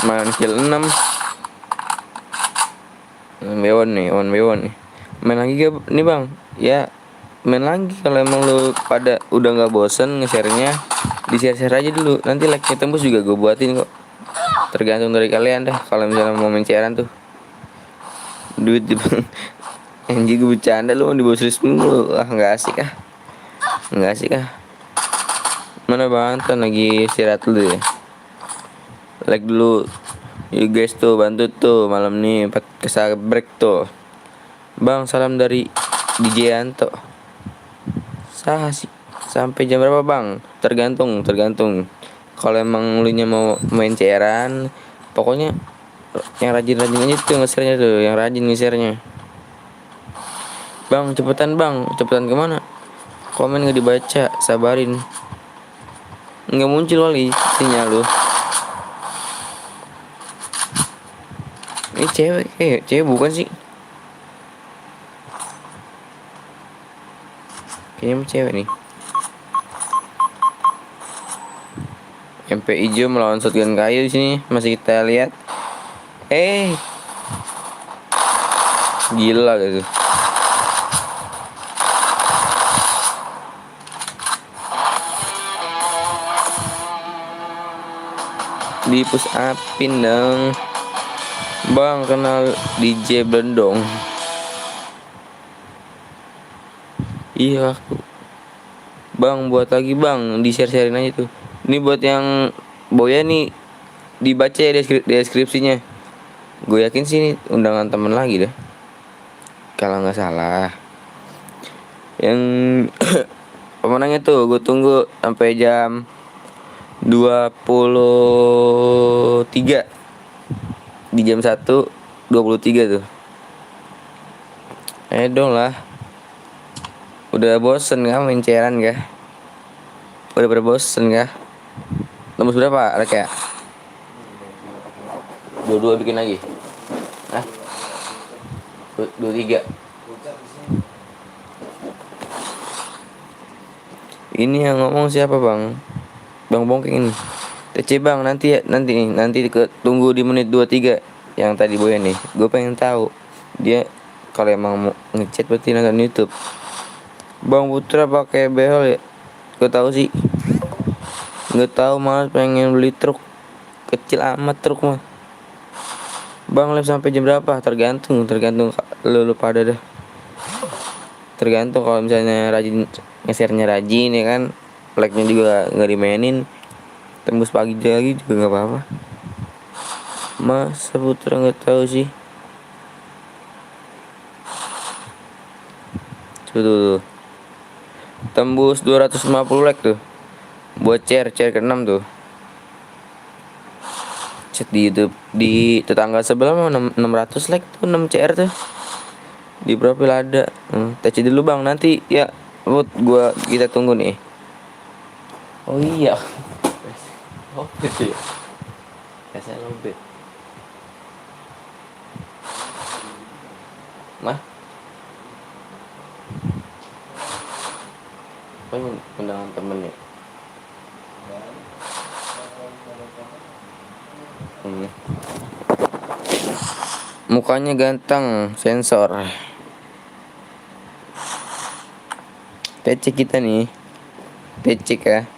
Main kill 6. Bewon nih. Main lagi gak nih Bang? Ya, main lagi kalau emang lu pada udah nggak bosen nge-share-nya, di-share aja dulu. Nanti like-nya tembus juga gue buatin kok. Tergantung dari kalian dah. Kalau misalnya mau main share-an tuh duit di Bang. Anjing gue bercanda, lu mau di bos resmi lu. Nggak asik ah. Mana Bang Anton lagi istirahat dulu ya. Like dulu. You guys tuh bantu tuh malam nih kesabrek tuh. Bang, salam dari DJ Anto. Sah sih. Sampai jam berapa Bang? Tergantung. Kalau emang lu nya mau main cairan, pokoknya yang rajin aja tuh nge-share-nya tuh, yang rajin nge-share-nya. Bang, cepetan kemana? Komen gak dibaca, sabarin. Nggak muncul kali sinyal lu. Ini cewek bukan sih? Kayaknya cewek nih. MP hijau melawan shotgun kayu di sini masih kita lihat. Gila gitu. Di push upin dong. Bang, kenal DJ Blendong? Iya aku. Bang, buat lagi Bang, di-share-sharein aja tuh. Ini buat yang Boya nih, dibaca ya deskripsinya. Gue yakin sih ini undangan temen lagi dah, kalau nggak salah. Yang pemenangnya tuh gue tunggu sampai jam 23. Di jam 1:23 tuh. Dong lah. Udah bosen gak main cairan gak? Udah pada bosen gak? Tembus berapa Rek ya? 22 bikin lagi. 23. Ini yang ngomong siapa Bang? Bang Bongkeng ini. TC Bang, nanti tunggu di menit 23 yang tadi Boya nih. Gue pengen tahu dia kalau emang mau ngechat berarti nonton YouTube. Bang Putra pakai behel ya? Gue tahu sih. Nggak tahu, malah pengen beli truk. Kecil amat truk mah. Bang, live sampai jam berapa? Tergantung lu pada dah. Tergantung kalau misalnya rajin nge-share-nya rajin ya kan. Like-nya juga nggak dimainin. Tembus pagi lagi juga nggak apa-apa. Mas Putra nggak tahu sih. Tuh. Tembus 250 like tuh. Buat share ke-6 tuh. Chat di YouTube di tetangga sebelah mau 600 like tuh 6 CR tuh. Di profil ada. TC dulu Bang, nanti ya kita tunggu nih. Oh iya. Lobet ya. Saya lobet. Mah. Apa undangan temen ya? Mukanya ganteng, sensor. TC kita nih. TC ya.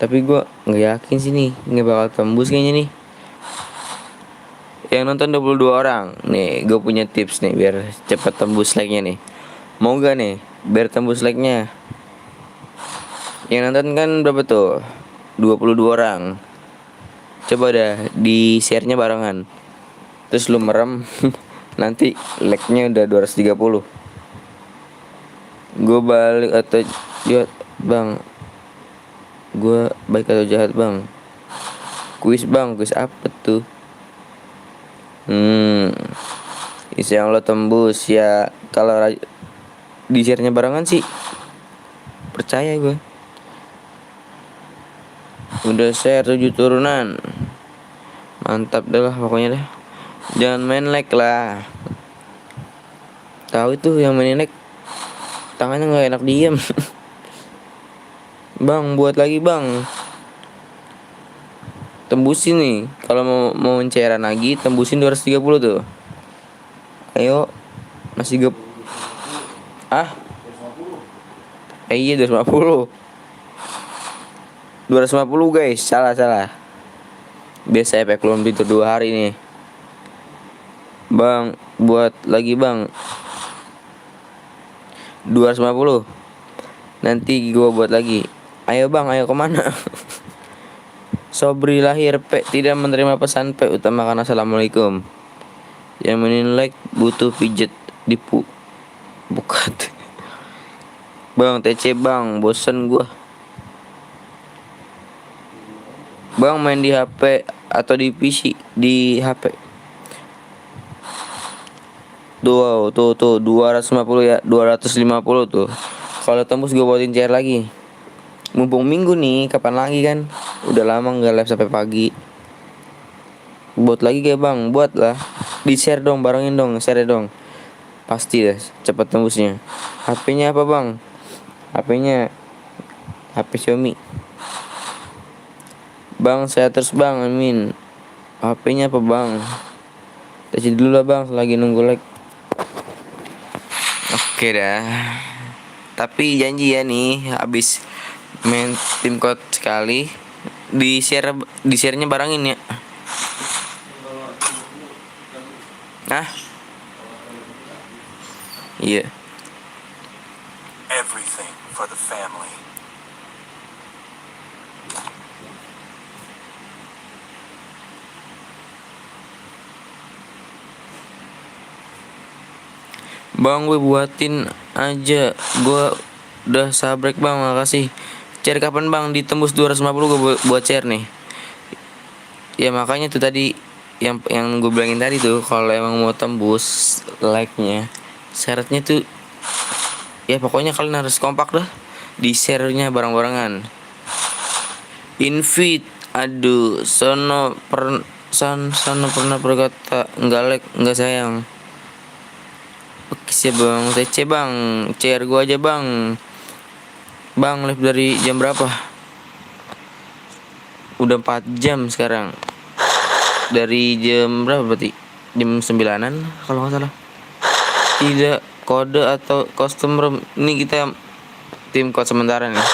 Tapi gua nggak yakin sih nih nggak bakal tembus kayaknya nih. Yang nonton 22 orang. Nih, gue punya tips nih biar cepet tembus like-nya nih. Mau gak nih biar tembus like-nya? Yang nonton kan berapa tuh? 22 orang. Coba dah di share-nya barengan. Terus lu merem nanti like-nya udah 230. Gue balik atau jahat, Bang? Gue baik atau jahat, Bang? Kuis, Bang. Kuis apa tuh? Isi yang lo tembus ya kalau di share-nya barengan sih percaya gue. Udah share 7 turunan. Mantap dah lah pokoknya dah. Jangan main like lah. Tahu itu yang main like tangannya nggak enak diem. Bang, buat lagi, Bang. Tembusin nih. Kalau mau cairan lagi tembusin 230 tuh. Ayo. Masih Ah? Iya 250. 250 guys. Salah. Biasa efek belum itu 2 hari nih. Bang, buat lagi, Bang. 250. Nanti gua buat lagi. Ayo, Bang, ayo kemana? Sobri lahir P tidak menerima pesan P, utamakan assalamualaikum. Yang menilai butuh pijet bukan. Bang, TC, Bang, bosen gua. Bang, main di HP atau di PC? Di HP. Tuh 250 ya, 250 tuh. Kalau tembus gue buatin CR lagi. Mumpung minggu nih, kapan lagi kan? Udah lama nggak live sampai pagi. Buat lagi kayak, Bang, buat lah. Di share dong, barengin dong, share dong. Pasti deh, cepat tembusnya. HP-nya apa, Bang? HP-nya HP Xiaomi. Bang, saya terus, Bang, amin. HP-nya apa, Bang? Kasih dulu lah, Bang, lagi nunggu like. Oke dah. Tapi janji ya nih, habis main tim code sekali di share-nya barengin ya. Iya. Everything for the family. Bang, gue buatin aja. Gue udah sabrek, Bang, makasih. Share kapan, Bang? Ditembus 250 gue buat share nih. Ya makanya tuh tadi yang gue bilangin tadi tuh, kalau emang mau tembus like-nya, syaratnya tuh ya pokoknya kalian harus kompak dah di share-nya bareng-barengan. Invite, aduh, sono pernah berkata enggak like, enggak sayang. Oke sih, Bang, TC, Bang, share gua aja, Bang. Bang, live dari jam berapa? Udah 4 jam sekarang. Dari jam berapa berarti? Jam 9-an kalau nggak salah. Tidak kode atau custom room. Ini kita tim code sementara nih.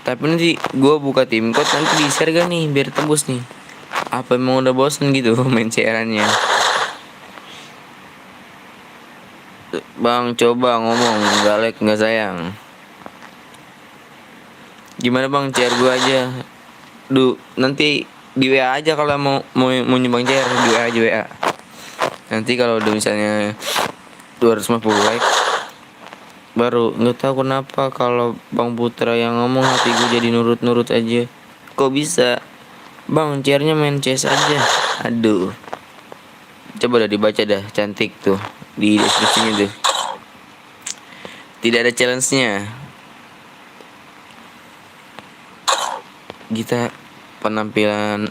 Tapi nanti gue buka tim code, nanti di share gak nih biar tembus nih. Apa emang udah bosen gitu main CR-nya? Bang, coba ngomong, nggak like, nggak sayang. Gimana, Bang, CR gue aja. Nanti di WA aja kalau mau nyumbang CR, di WA aja, WA. Nanti kalau udah misalnya 250 like, baru. Nggak tahu kenapa kalau Bang Putra yang ngomong hati gue jadi nurut aja. Kok bisa? Bang, CR-nya main CS aja. Aduh. Coba dah dibaca dah, cantik tuh di deskripsinya tuh. Tidak ada challenge-nya. Kita penampilan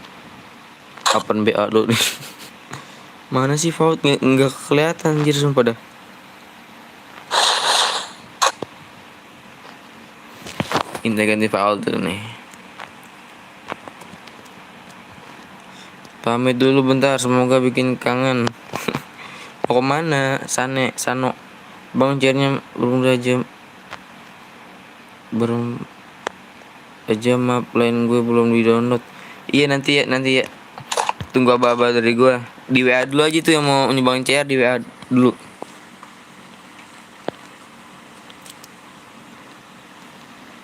open BO dulu nih. Mana sih Faut? Nggak kelihatan anjir, sumpah dah. Ini ganti Faut tuh nih. Pamit dulu bentar, semoga bikin kangen. Mau kemana? Sano. Bang, chairnya belum aja. Belum aja map lain gue belum di download. Iya nanti ya. Tunggu aba-aba dari gue. Di WA dulu aja tuh yang mau nyumbang CR di WA dulu.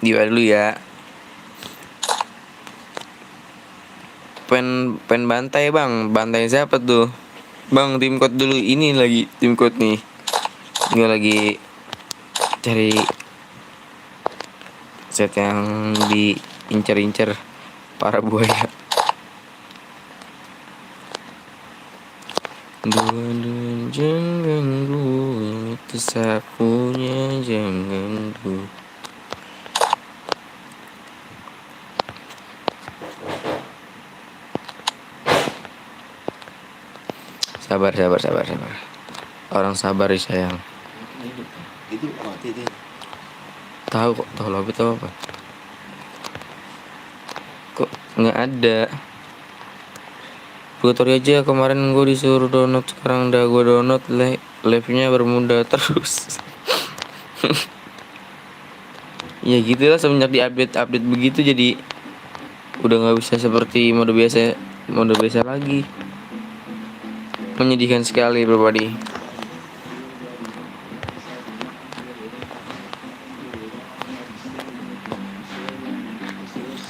Di WA dulu ya. Pen bantai bang. Bantai siapa tuh? Bang tim code dulu. Ini lagi tim code nih. Gue lagi cari set yang diincer-incer para buaya. Dua jangan dulu, tersapunya jangan dulu. Sabar. Orang sabar sayang. Itu mati itu. Tahu kok, tahu apa? Kok nggak ada? Tutorial aja kemarin gue disuruh download, sekarang udah gue download, live-nya bermudah terus. Ya gitulah semenjak di update begitu jadi udah nggak bisa seperti mode biasa lagi. Menyedihkan sekali pribadi.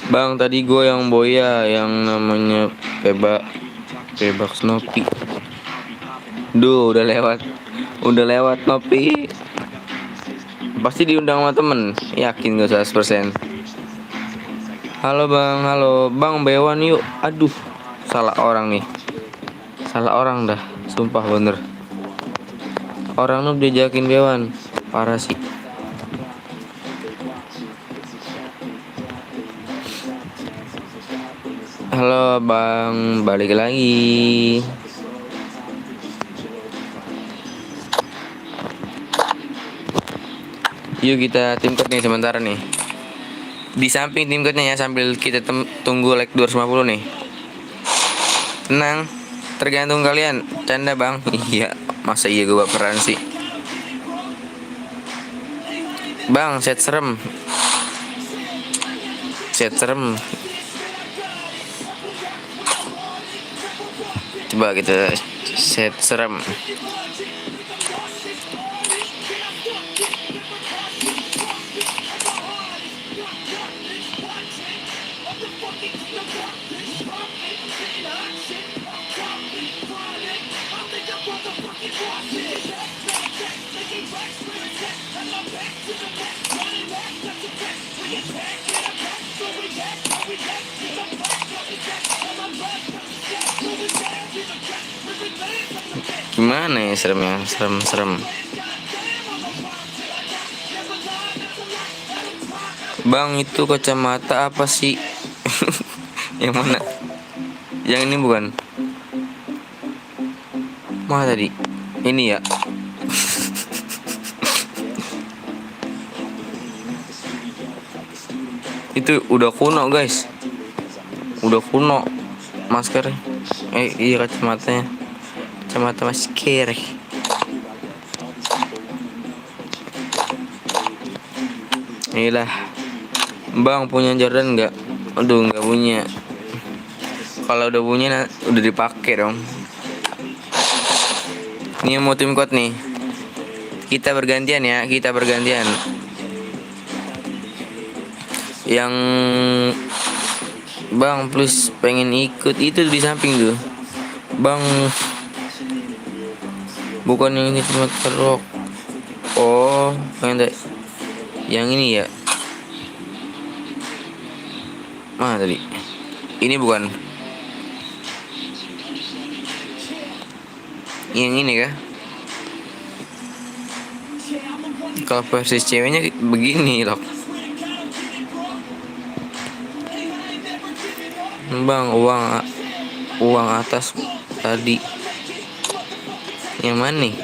Bang tadi gue yang boya yang namanya Pebak Snoopy. Duh udah lewat Snoopy. Pasti diundang sama temen, yakin gak 100%. Halo bang Bewan yuk. Aduh salah orang dah, sumpah bener. Orang noob diajakin Bewan, parah sih. Halo bang, balik lagi. Yuk kita tim code nih sementara nih. Di samping tim code-nya ya sambil kita tunggu like 250 nih. Tenang, tergantung kalian. Canda bang. Iya, masa iya gue baperan sih. Bang, set serem. Coba kita set serem. Gimana ya seremnya? Serem. Bang itu kacamata apa sih? Yang mana? Yang ini bukan? Mana tadi? Ini ya. Itu udah kuno guys. Masker. Iya kacamatanya. Kacamata masker. Inilah. Bang punya Jordan nggak? Aduh nggak punya. Kalau udah punya udah dipakai dong. Ini mau tim code nih. Kita bergantian. Yang Bang plus pengen ikut itu di samping tuh. Bang bukan yang ini cuma terok. Oh, yang ini ya. Mana tadi? Ini bukan. Yang ini kah? Kalau versi ceweknya begini loh. Bang uang atas tadi. Yang mana nih?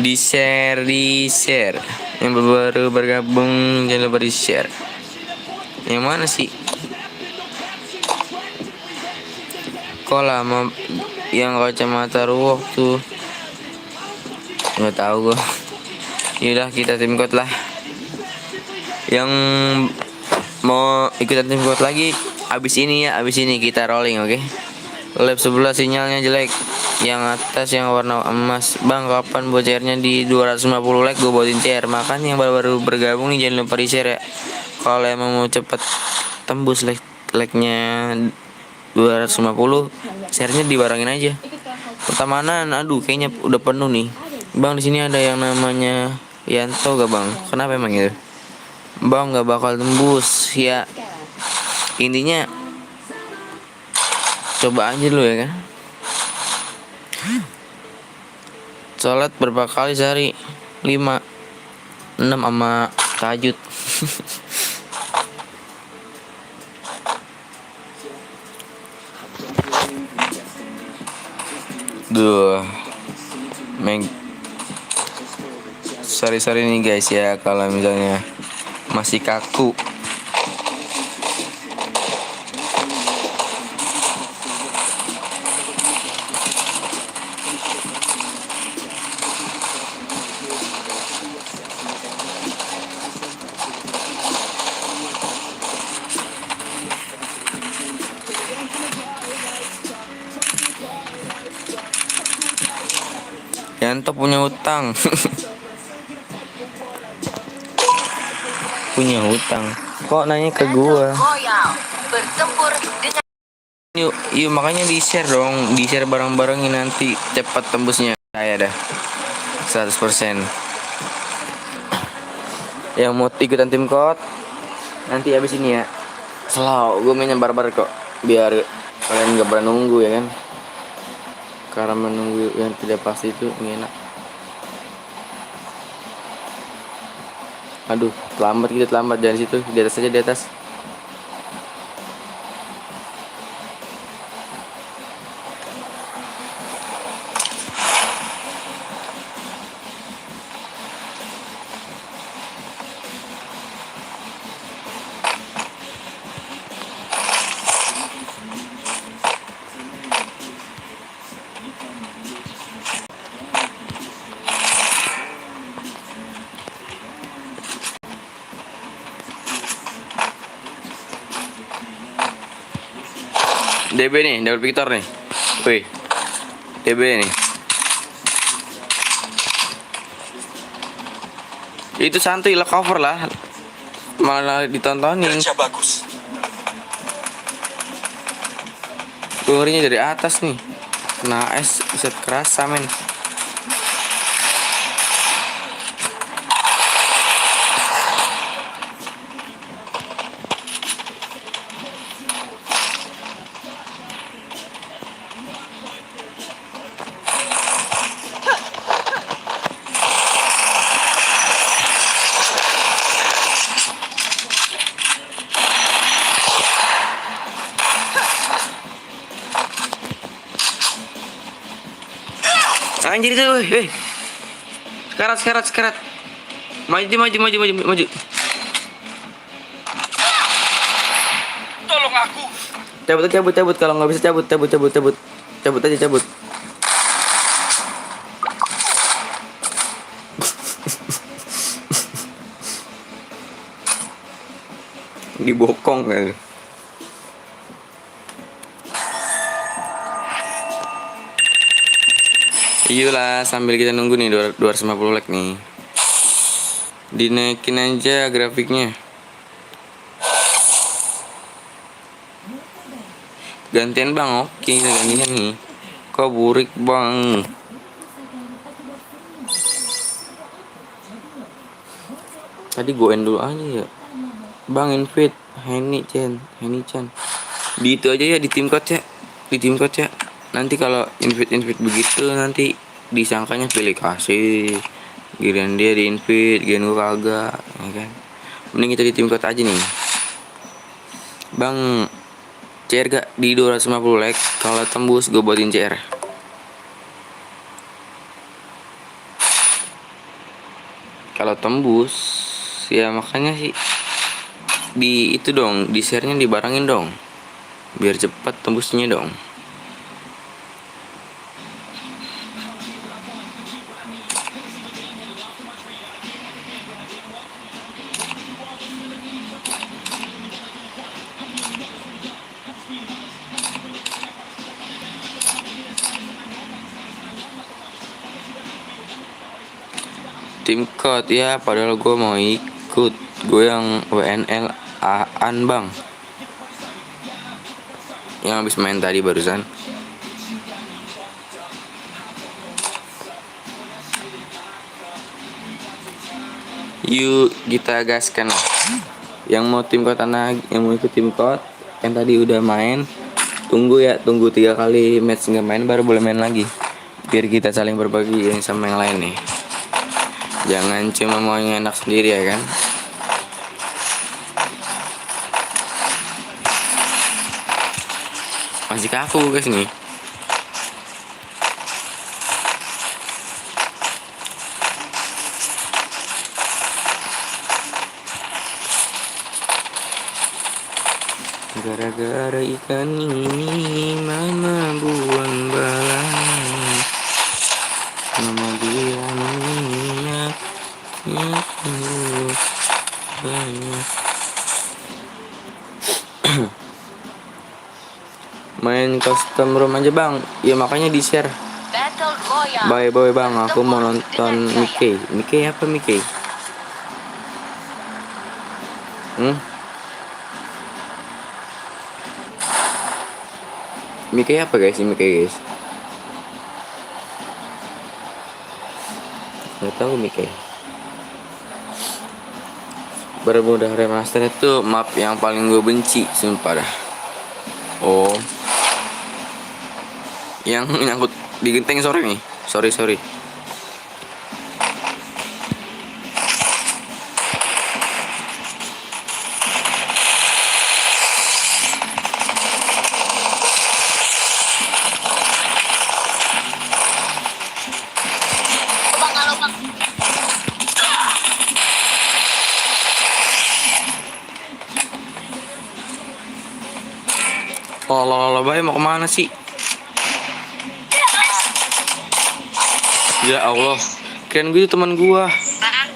Di share. Yang baru bergabung jangan lupa di share. Yang mana sih? Kok lama yang kacamata ruwok tuh? Nggak tahu gue. Yaudah kita tim code lah. Yang mau ikutan tim code lagi abis ini kita rolling, oke? Lab sebelah sinyalnya jelek. Yang atas yang warna emas. Bang, kapan buat CR-nya di 250 like gue buatin CR. Makanya yang baru-baru bergabung nih jangan lupa di share ya. Kalau emang mau cepet tembus like-nya 250, share-nya dibarengin aja. Pertemanan, aduh kayaknya udah penuh nih. Bang, di sini ada yang namanya Yanto gak bang? Kenapa emang gitu? Bang, gak bakal tembus ya. Intinya coba aja dulu ya kan. Sholat berapa kali sehari? 5, 6 sama tahajud. Duh, sorry nih guys ya kalau misalnya masih kaku. Yanto punya hutang. Punya hutang. Kok nanya ke gua? Bertempur dengan Yuk makanya di share dong, di share bareng-barengin nanti cepat tembusnya. Saya dah 100%. Yang mau ikutan tim code nanti habis ini ya. Slow, gue mainnya barbar kok. Biar kalian gak pernah nunggu ya kan. Karena menunggu yang tidak pasti itu nggak enak. Aduh, terlambat jangan situ, di atas aja di atas. DB nih, Double Victor nih. Wih, DB nih. Itu santuy lah, cover lah. Malah ditontonin. Kerja bagus. Keluarnya dari atas nih. Kena es, set kerasa men. Anjir itu, weh. Sekarat. Maju. Tolong aku. Cabut. Kalau nggak bisa cabut. Cabut aja. Dibokong kan. Iyalah, sambil kita nunggu nih 250 like nih. Dinaikin aja grafiknya. Gantian bang, oke kita gantian nih. Kok burik bang? Tadi gue end dulu aja ya. Bang invite Henny Chan. Di itu aja ya, di tim code ya. Nanti kalau invite begitu nanti disangkanya pilih kasih. Giliran dia di invite, giliran gue kagak, ya kan? Mending kita di tim code aja nih. Bang, CR gak di 250 like? Kalau tembus gue buatin CR. Kalau tembus ya makanya sih di itu dong, di share-nya dibarengin dong. Biar cepat tembusnya dong. tim code ya, padahal gue mau ikut. Gue yang WNL Aan bang, yang habis main tadi barusan. Yuk kita gaskan lah. Yang mau tim code yang mau ikut tim code, yang tadi udah main, tunggu 3 kali match nggak main baru boleh main lagi. Biar kita saling berbagi yang sama yang lain nih. Jangan cuma mau yang enak sendiri ya kan. Masih kaku guys nih. Gara-gara ikan ini mama buang balang. Mama bilang minyaknya banyak. Main custom room aja bang. Ya makanya di share. Battle Royale. Bye bang, aku mau nonton Mickey. Mickey apa Mickey? Mickey apa guys? Mickey guys. Gak tahu Mickey. Bermudah remaster itu map yang paling gue benci, sumpah dah. Oh, yang nyangkut di genteng sore nih. Sorry. Bang, kalau bang. Lala bay mau kemana sih? Ya Allah, keren gue teman gua. Bang.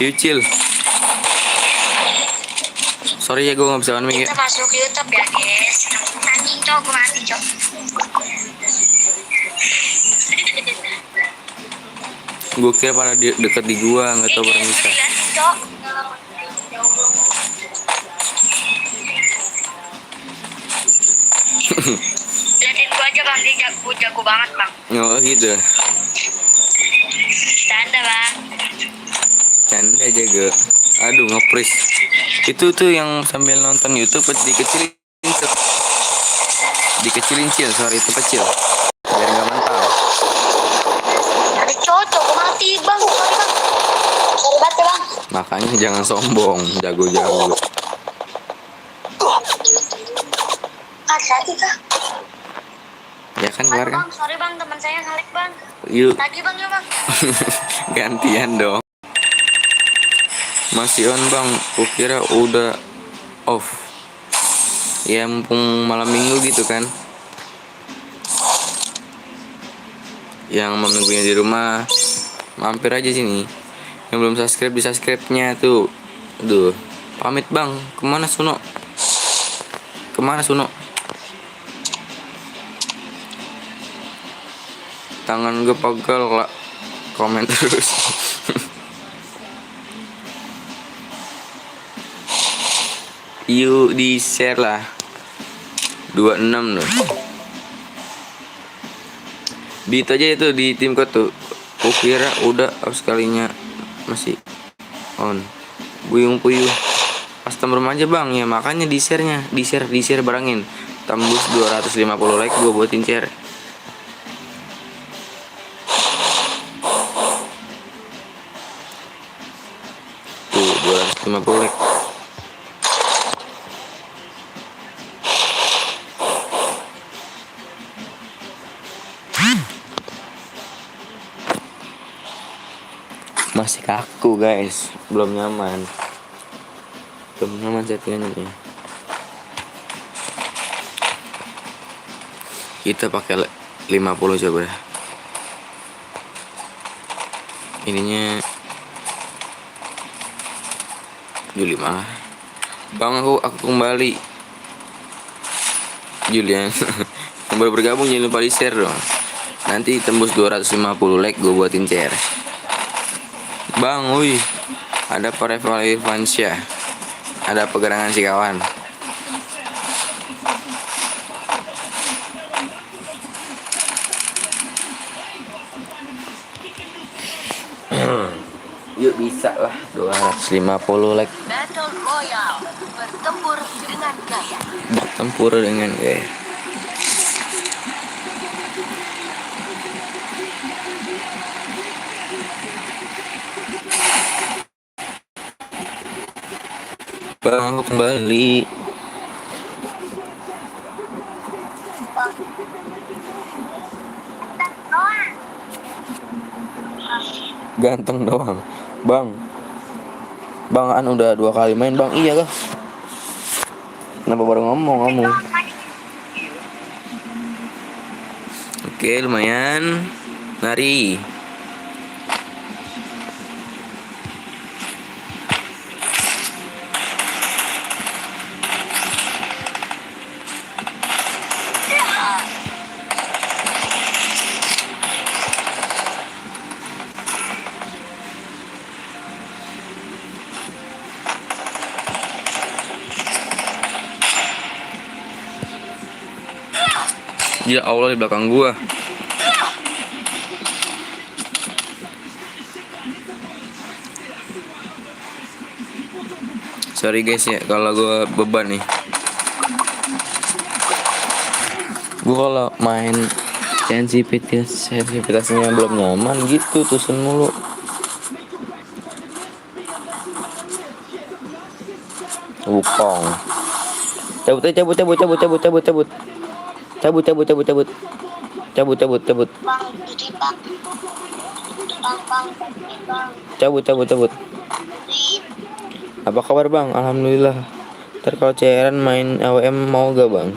Yuk chill. Sorry ya gue nggak bisa on mic ya. Kita masuk YouTube ya guys. Anjing cok, gue mati cok. Gue kira pada deket di gua, nggak tahu bareng bisa. Lihat cok. Liatin gua aja bang, dia jago banget bang. Oh gitu. Tanda bang. Canda jago. Aduh ngepris. Itu tuh yang sambil nonton YouTube dikecilin cil, sorry itu kecil. Biar nggak mental. Ada cocok, gue mati bang. Sorry bang. Sorry banget ya bang. Makanya jangan sombong, jago-jago. Hati-hati kah? Ya kan kelar kan? Bang, sorry bang, teman saya ngelik bang. Yuk. Lagi bang ya bang. Gantian dong. Masih on bang, kukira udah off. Ya mumpung malam minggu gitu kan. Yang mau nunggunya di rumah, mampir aja sini. Yang belum subscribe di subscribe-nya tuh. Aduh, pamit bang. Kemana Suno? Tangan gue pegel lah. Komen terus. Yuk di share lah. 26 loh. Beat aja itu di tim kau tuh. Kukira udah sekalinya masih on. Buyung puyuh. Customer aja bang ya, makanya di share barangin. Tembus 250 like gue buatin share. Tuh 250 like. Masih kaku guys, belum nyaman settingannya nih. Kita pakai 50 coba dah. Ininya Juli mah bang, aku kembali Julian. Yang baru bergabung jangan lupa di share dong. Nanti tembus 250 like gue buatin CR. Bang, wih, ada Pareval Irfansyah, ada pegerangan si kawan. Yuk bisa lah 250 like. Battle Royale. Bertempur dengan gaya. Bertempur dengan gaya. Bang, aku kembali. Ganteng doang. Bang. Bang An udah 2 kali main, Bang. Iya kah? Kenapa baru ngomong kamu? Oke, lumayan. Mari. Ya Allah, di belakang gua. Sorry guys ya kalau gua beban nih. Gua kalau main sensitivitasnya belum nyaman gitu, tusun mulu. Wukong. Cabut. Bang, jadi bang. Bang. Cabut. Apa kabar bang? Alhamdulillah. Ntar kalau cairan main AWM mau gak bang?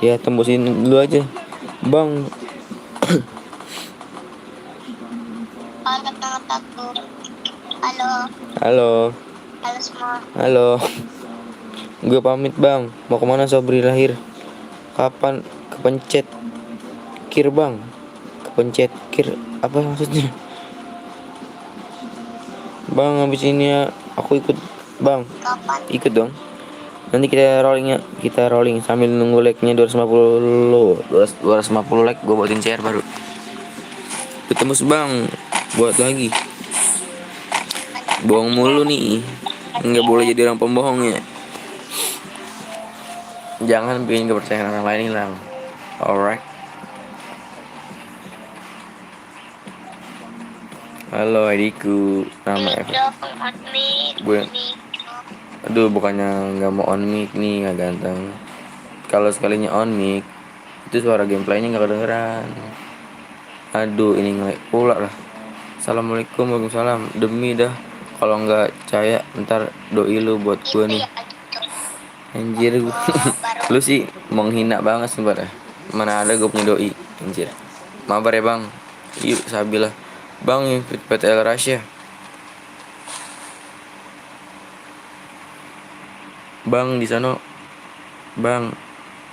Ya tembusin dulu aja bang. Halo, teman-temanku. Halo. Halo. Halo semua. Halo. Gue pamit bang. Mau kemana Sobri lahir? Kapan? Kepencet kir bang. Kepencet kir apa maksudnya? Bang habis ini ya aku ikut bang. Kapan? Ikut dong. Nanti kita rolling sambil nunggu like-nya 250 like gue buatin share baru. Ketemu bang, buat lagi. Bohong mulu nih. Nggak boleh jadi orang pembohong ya. Jangan bikin kepercayaan orang lain hilang. Alright. Halo adikku, nama Eva. Gue, aduh bukannya nggak mau on mic nih, nggak ganteng. Kalau sekalinya on mic, itu suara gameplaynya nggak kedengeran. Aduh ini nge-lag pula lah. Assalamualaikum, waalaikumsalam. Demi dah, kalau nggak percaya ntar doi lu buat gue nih. Anjir gue. Lu sih menghina banget sumpah dah. Mana ada gue punya doi. Anjir. Mabar ya bang. Yuk sabilah. Bang invite PTL Rasya. Bang di sana. Bang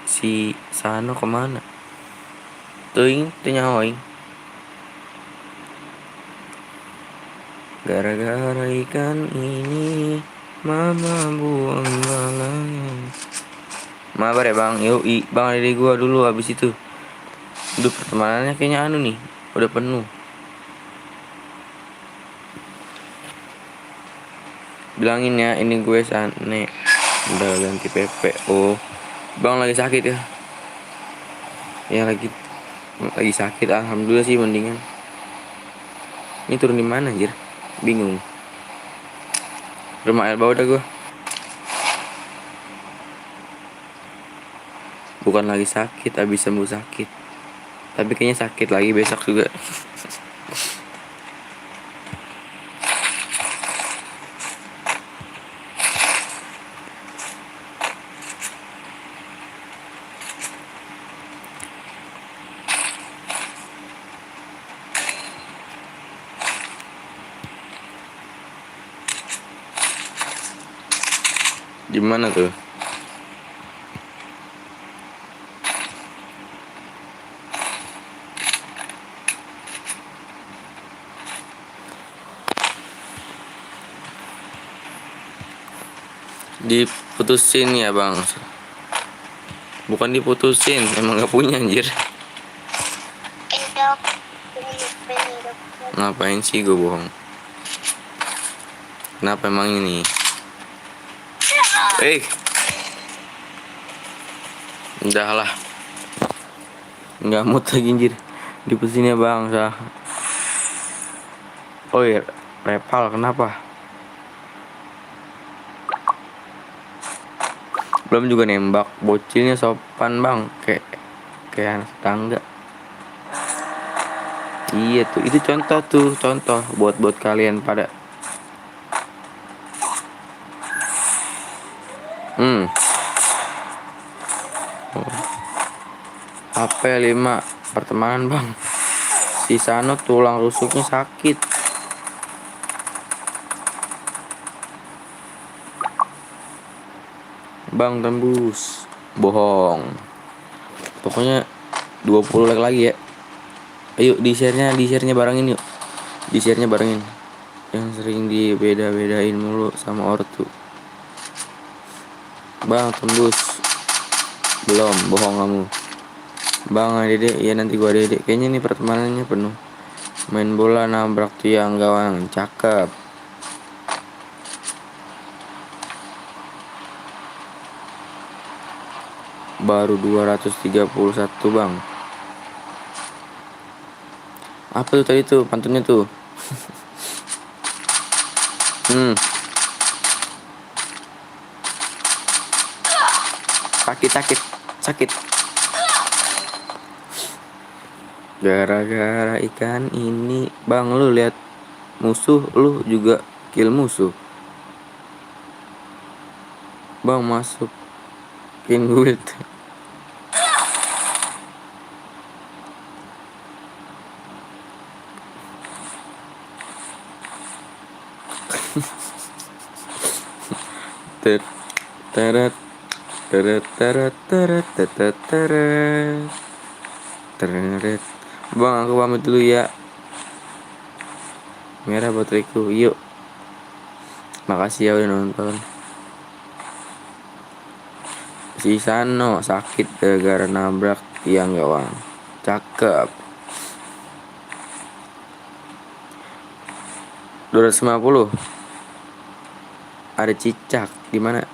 si Sano kemana? Tuing nyahoing. Gara-gara ikan ini mama buang balanya. Mabar ya bang. Yoi. Bang dari gua dulu habis itu. Duh pertemanannya kayaknya anu nih. Udah penuh. Bilangin ya ini gue Sane. Udah ganti PP. Oh bang lagi sakit ya? Ya lagi sakit. Alhamdulillah sih mendingan. Ini turun di mana anjir? Bingung. Rumah Elba udah gue. Bukan lagi sakit, habis sembuh sakit. Tapi kayaknya sakit lagi besok juga. Di mana tuh? Diputusin ya bang. Bukan diputusin, emang gak punya anjir. Pendok. Pendok. Ngapain sih gue bohong? Kenapa emang ini? Udah lah. Nggak mood lagi anjir. Diputusin ya bang. Oh iya, Repal kenapa? Belum juga nembak. Bocilnya sopan bang. Kayak anak tangga. Iya tuh, itu contoh buat kalian pada. HP 5 pertemanan bang. Si Sano tulang rusuknya sakit. Bang tembus. Bohong. Pokoknya 20 like lagi ya. Ayo di share-nya barengin yuk. Di share-nya barengin. Yang sering dibeda-bedain mulu sama ortu. Bang tembus. Belum, bohong kamu. Bang Dede, iya nanti gua Dede. Kayaknya nih pertemanannya penuh. Main bola nabrak tiang gawang, cakep. Baru 231 bang. Apa tuh tadi tuh pantunnya tuh? Sakit. Gara-gara ikan ini, bang lu lihat musuh lu juga kill musuh. Bang masukin guild. Teret Bang aku pamit dulu ya. Merah bateraiku. Yuk. Makasih ya udah nonton. Si Sano sakit gara-gara nabrak tiang gawang. Cakep. 250. Ada cicak di mana?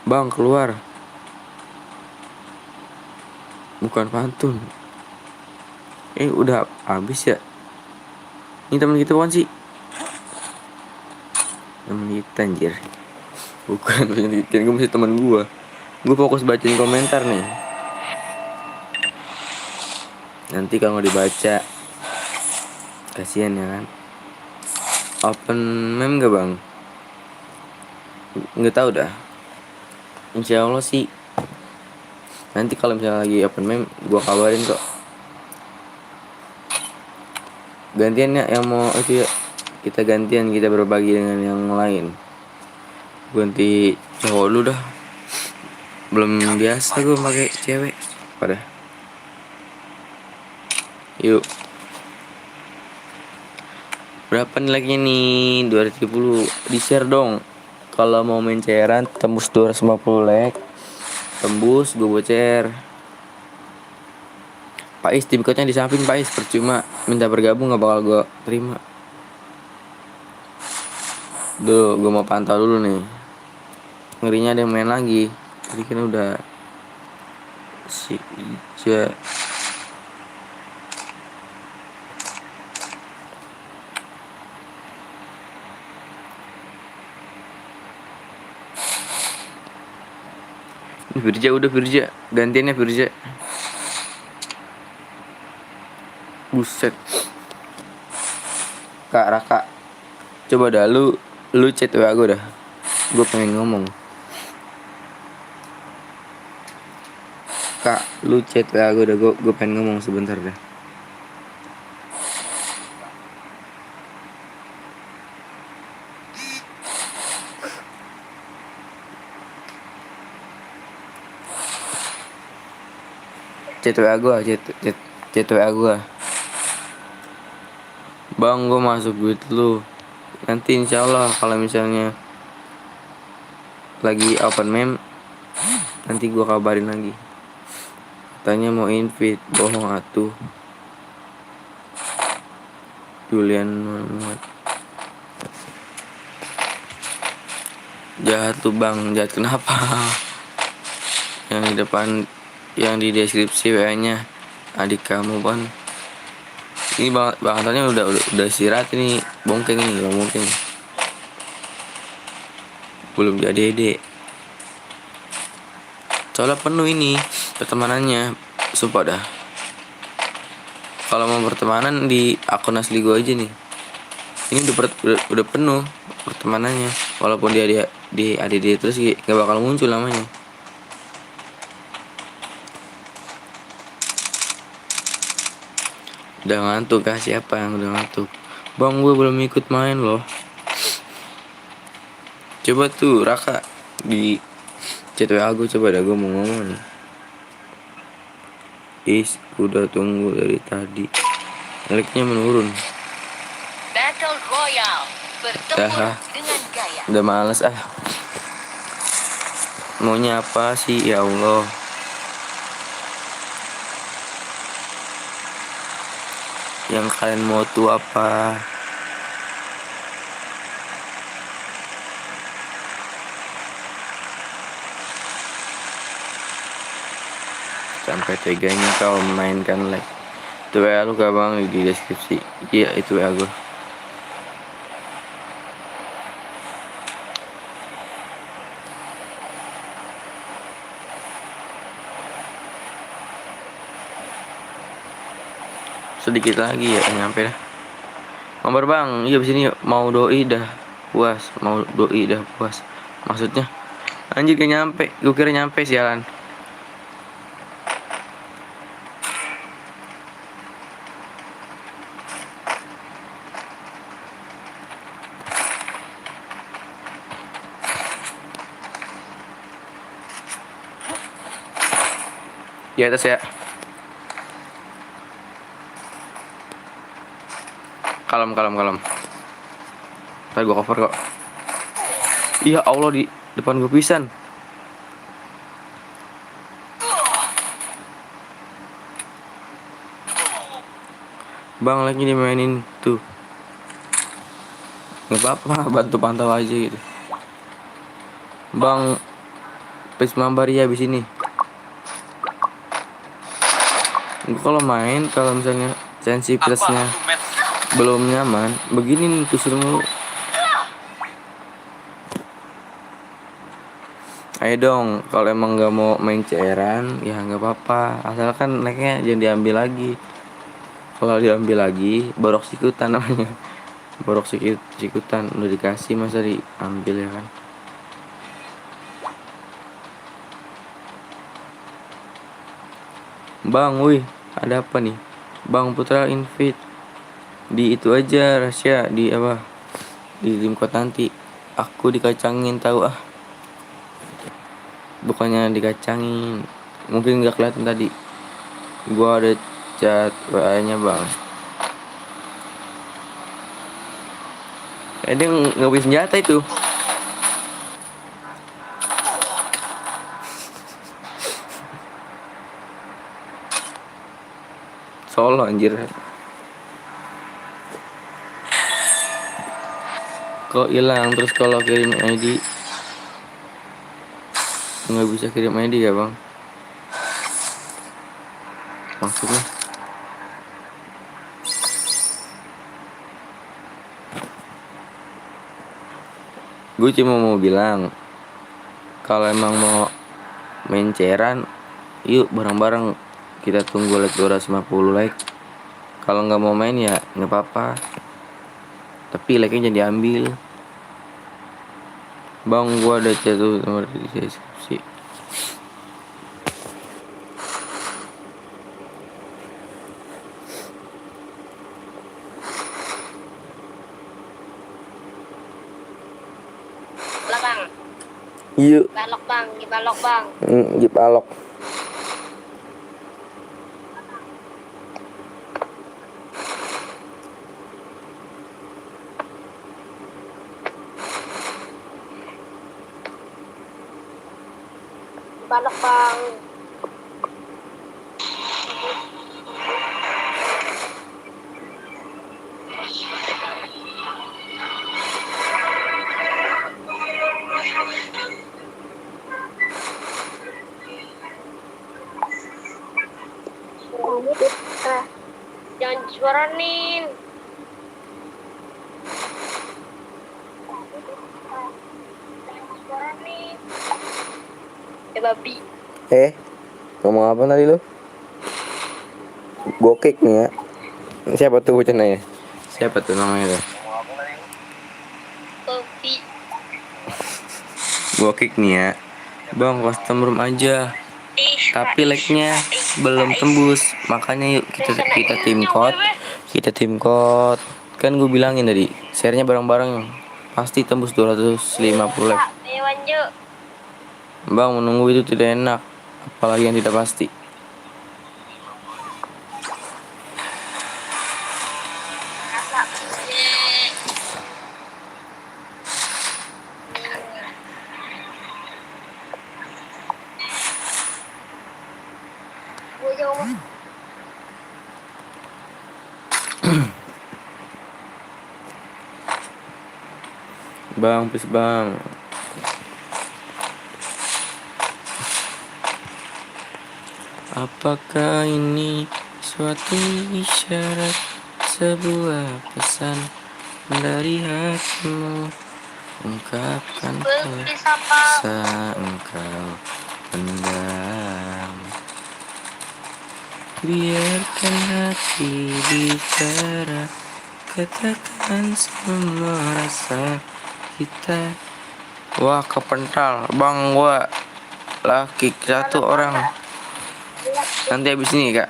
Bang keluar. Bukan pantun. Udah habis ya. Ini teman kita bukan sih? Teman kita anjir. Bukan teman kita, gue masih teman gue. Gue fokus bacain komentar nih. Nanti kalau dibaca kasihan ya kan. Open meme gak bang? Nggak tahu dah. Insya Allah sih. Nanti kalau misalnya lagi open meme, gua kabarin kok. Gantian ya yang mau itu ya. Kita gantian, kita berbagi dengan yang lain. Ganti cowok dulu dah. Belum biasa gue pakai cewek. Pada. Yuk. Berapa nih like-nya nih? 230. Di share dong. Kalau mau main cairan tembus 250 like. Tembus gue bocer. Pak Is, tim coachnya di samping Pak Is. Percuma minta bergabung gak bakal gue terima. Duh, gue mau pantau dulu nih. Ngerinya ada yang main lagi. Tadi kan udah si Ija. Firja udah Firja. Gantiannya Firja. Buset. Kak Raka. Coba dah lu chat WA gue dah. Gue pengen ngomong. Kak, lu chat WA gue dah. Gue pengen ngomong sebentar dah. Chat WA gue, chat WA gue. Bang, gue masuk duit lu. Nanti insya Allah kalau misalnya lagi open mem, nanti gua kabarin lagi. Katanya mau invite, bohong atuh. Julian Muhammad. Jahat tuh bang, jahat kenapa? Yang di depan, yang di deskripsi WA-nya adik kamu kan. Ini bang Antonnya udah istirahat ini, bongkeng ini, bang bongkeng. Belum jadi dek. Soalnya penuh ini pertemanannya, sumpah dah. Kalau mau pertemanan di akun asli gue aja nih. Ini udah penuh pertemanannya. Walaupun dia di terus gak bakal muncul namanya. Udah ngantuk kah? Siapa yang udah ngantuk? Bang gue belum ikut main loh. Coba tuh Raka di chat WA gue, coba dah gue mau ngomong nih. Udah tunggu dari tadi. Like-nya menurun. Battle Royale. Bertempur dengan gaya. Udah males ah. Maunya apa sih ya Allah? Yang kalian mau tuh apa? Sampai teganya kau memainkan like. Itu WA lu gak bang di deskripsi. Iya itu WA gue. Sedikit lagi ya nyampe dah. Nomor bang, iya sini mau doi dah puas, mau doi dah puas. Maksudnya anjir gak nyampe, gue kira nyampe sialan. Di atas ya. Kalem. Ntar gue cover kok. Iya Allah di depan gue pisan. Bang lagi dimainin tuh. Nggak apa-apa, bantu pantau aja gitu. Bang, please mabar ya abis ini. Gue kalau main, kalau misalnya sensitivitasnya belum nyaman, begini nih kusur mulu. Ayo dong, kalau emang nggak mau main cairan, ya nggak apa-apa. Asalkan like-nya jangan diambil lagi. Kalau diambil lagi, borok sikutan namanya. Borok sikutan udah dikasih masa diambil ya kan. Bang, wih, ada apa nih? Bang Putra invite di itu aja rahasia di apa? Di tim code nanti. Aku dikacangin tahu ah. Bukannya dikacangin. Mungkin nggak kelihatan tadi. Gua ada chat WA-nya bang. Dia nggak punya senjata itu. Solo anjir. Kok hilang terus kalau kirim ID nggak bisa kirim ID ya bang? Maksudnya? Gue cuma mau bilang kalau emang mau main cairan, yuk bareng-bareng kita tunggu like 250 like. Kalau nggak mau main ya nggak apa-apa. Tapi like-nya jangan diambil. Bang, gua ada chat tuh nomor di deskripsi. Lah bang, Yuk, balok bang, dibalok bang. Jeep alok. balok bang. Jangan suaranin. Babi. Ngomong apa tadi lu? Gokek nih ya. Siapa tuh bocahnya? Siapa tuh namanya tuh? Babi. Gokek nih ya. Bang, custom room aja. Tapi like-nya belum tembus. Makanya yuk kita tim code. Kita tim code. Kan gue bilangin tadi, share-nya bareng-bareng. Pasti tembus 250 like. Ayo lanjut. Bang, menunggu itu tidak enak. Apalagi yang tidak pasti. Gue jauh. Bang, please bang. Apakah ini suatu isyarat, sebuah pesan dari hatimu? Ungkapkan Bisa pak. rasa engkau pendam. Biarkan hati bicara, katakan semua rasa kita. Wah, kepental bang, gua laki satu orang. Nanti habis ini kak.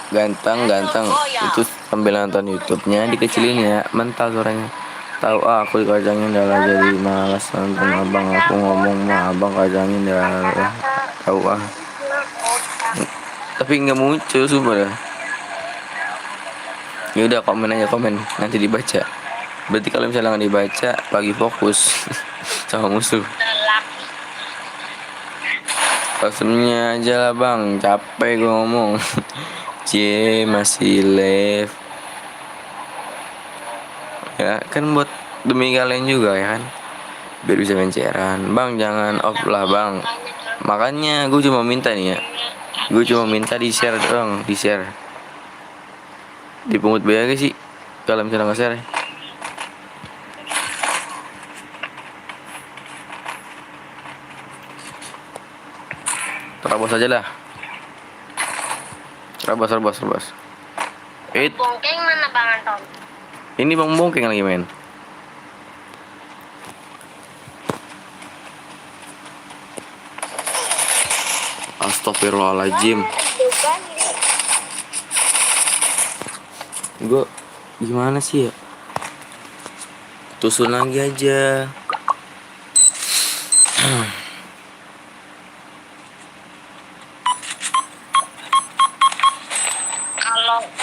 Ganteng itu sambil nonton YouTube-nya dikecilin ya, mental suaranya. Tahu aku dikacangin dah jadi malas nonton abang, aku ngomong mah abang kacangin dah. Tahu tapi nggak muncul sumpah dah. Ya udah, komen aja, komen nanti dibaca. Berarti kalau misalnya nggak dibaca lagi fokus sama musuh. Customnya aja lah bang, capek gue ngomong. Cie masih live. Ya kan buat demi kalian juga ya kan, biar bisa main cairan. Bang jangan off lah bang. Makanya gue cuma minta nih ya, gue cuma minta di share dong, di share. Dipungut biaya gak sih kalau misalnya nggak share? Terabas aja lah. Terabas. Bongkeng mana bang Anton? Ini bang bongkeng lagi main. Astagfirullahaladzim. Gue gimana sih ya? Tusun lagi aja.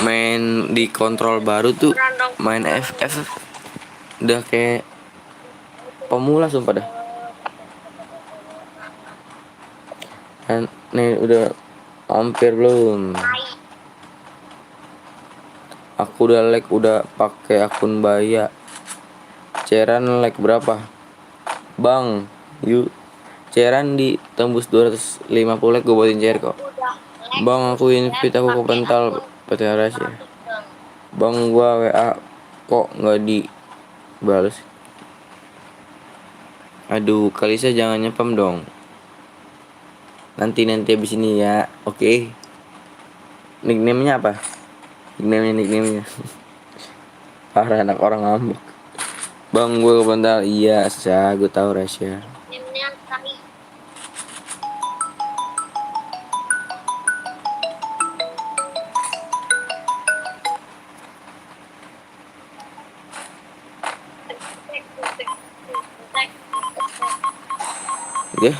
Main di kontrol baru tuh, main FF udah kayak pemula sumpah dah. Dan nih udah hampir belum. Aku udah like, udah pakai akun Baya. Ceran like berapa? Bang, yuk ceran di tembus 250 like gue buatin cer kok. Bang, aku invite, aku kepental PT Rahasia. Bang, gua WA kok nggak dibalas. Aduh, Kalisa jangan nyepam dong. Nanti habis ini ya, oke? Nickname-nya apa? Nickname-nya. Parah, anak orang ngambek. Bang, gua kepental. Iya, gue tahu Rahasia. Ya.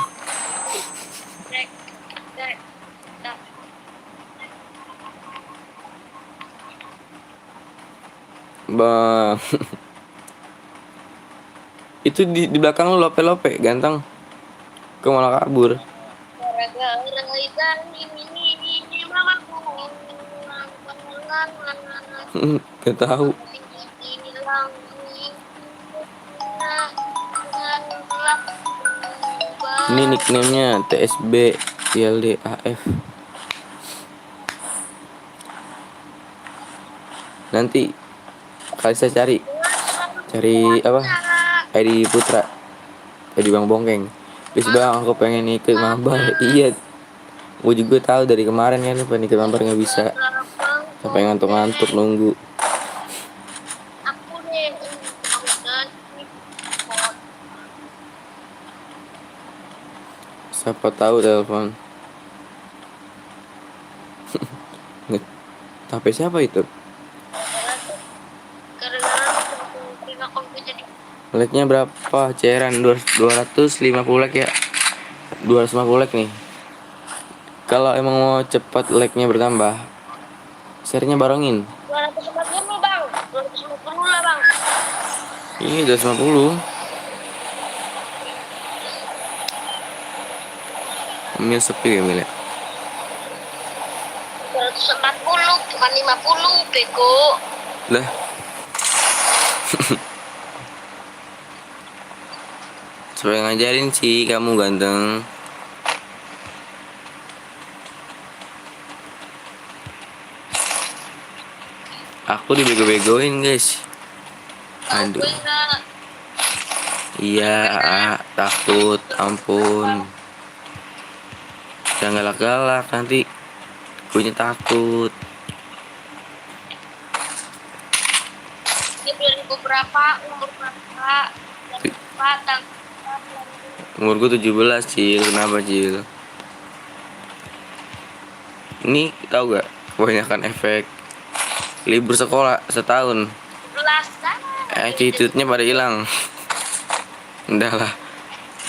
Bang. Itu di belakang lu lope-lope ganteng. Kau malah kabur. Gara-gara ikan ini mamaku. Gak tahu. Ini nickname-nya TSB YLDAF. Nanti kali saya cari apa? ID Putra. ID Bang Bongkeng. Please bang, aku pengen ikut mabar. Iya. Gue juga tahu dari kemarin kan pengen ikut mabar nggak bisa. Sampai ngantuk-ngantuk nunggu. Aku deh. Siapa tahu telepon. Tapi siapa itu? Gara-gara komputer di Like-nya berapa? Cairan 250 like ya. 250 like nih. Kalau emang mau cepat like-nya bertambah, share-nya barengin. 250 bang. 250 lah bang. Ini 250. Mil sepi ya Mil ya. 240 bukan 50 bego. Lah. Supaya ngajarin sih kamu ganteng. Aku dibego-begoin guys. Aduh. Iya, takut, ampun. Jangan galak-galak nanti gue takut. Dia 2000 berapa? Umur berapa? Umur gue 17 Cil. Kenapa Cil? Ini tahu gak kebanyakan efek libur sekolah setahun, attitude-nya pada hilang. Udah lah,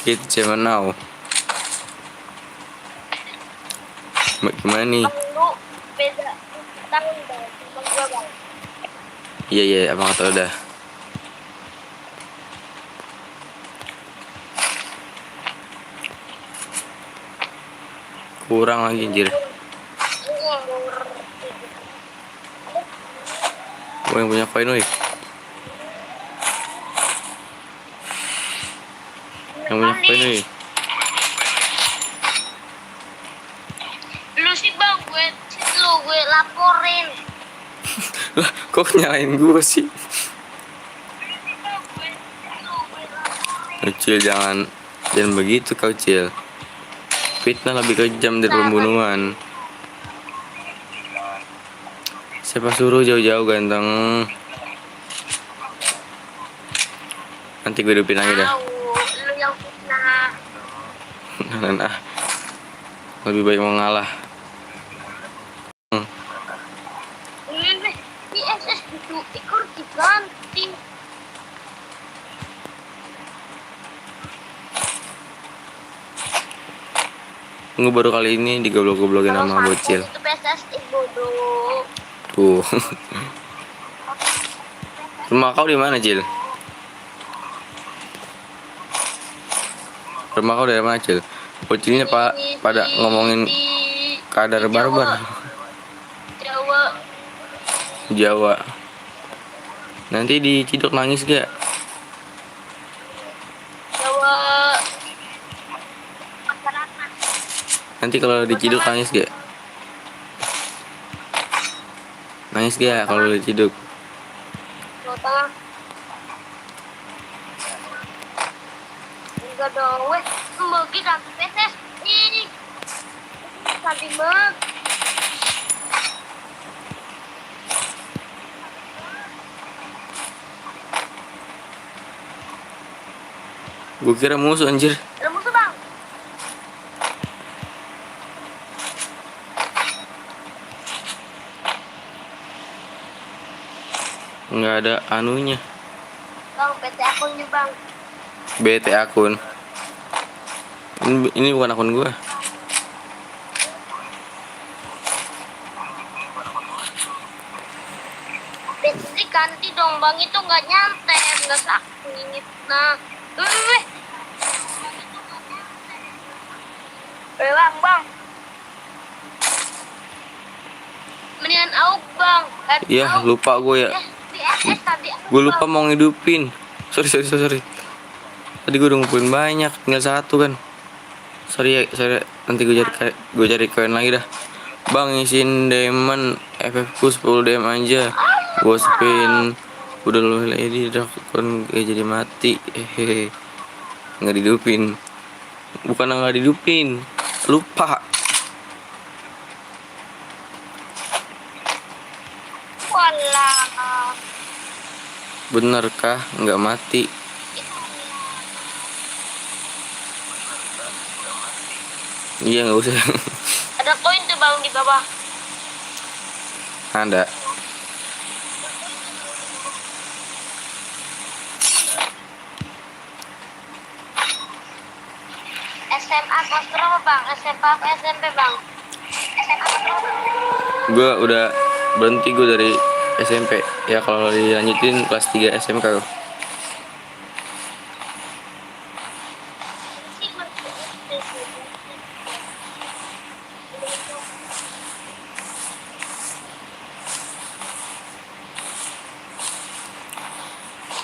gitu zaman now. Gimana nih? Lu beda tahun bang, sama gua bang. Iya, abang kata udah. Kurang lagi anjir. Gue yang punya koin woi. Yang punya koin woi. Lu sih bang, gue laporin. Lah, kok nyalain gue sih? Cil, jangan begitu kau Cil. Fitnah lebih kejam dari pembunuhan. Siapa suruh jauh-jauh ganteng? Nanti gue hidupin lagi dah. Lu yang fitnah. Nah, lebih baik mengalah. ISS itu ekor diganti. Gue baru kali ini digoblok-goblokin sama bocil. Itu PSSI bodoh. Tuh. Rumah kau di mana, Cil? Rumah kau dari mana, Cil? Bocilnya pada ngomongin kadar barbar. Jawa. Nanti diciduk nangis gak? Jawa masyarakat. Nanti kalau diciduk nangis gak? Nangis gak kalau diciduk? Jawa Tengah. Enggak dong, weh. Mungkin aku PSSI. Tadi mah. Gue kira musuh anjir. Ada musuh bang. Nggak ada anunya. Bang, PT akunnya bang. BT akun. Ini bukan akun gue. Ganti dong bang, itu nggak nyantet, nggak sakit. Nah, bang. Mendingan auk bang. Iya, lupa gue ya. Di SS tadi. Gue lupa mau ngidupin. Sorry. Tadi gue udah ngumpulin banyak, tinggal satu kan. Sorry. Nanti gue cari koin lagi dah. Bang, isiin diamond FF ku 10 DM aja. Gue spin. Udah lu lady dah koin jadi mati. Hehehe. Nggak didupin. Bukan nggak didupin. Lupa. Walah. Benerkah nggak mati? Iya nggak usah. Ada koin tuh bang di bawah. Ada. SMA kelas berapa bang? SMA apa SMP bang? SMA kelas berapa? Gue udah berhenti gue dari SMP. Ya kalau dilanjutin kelas 3 SMK.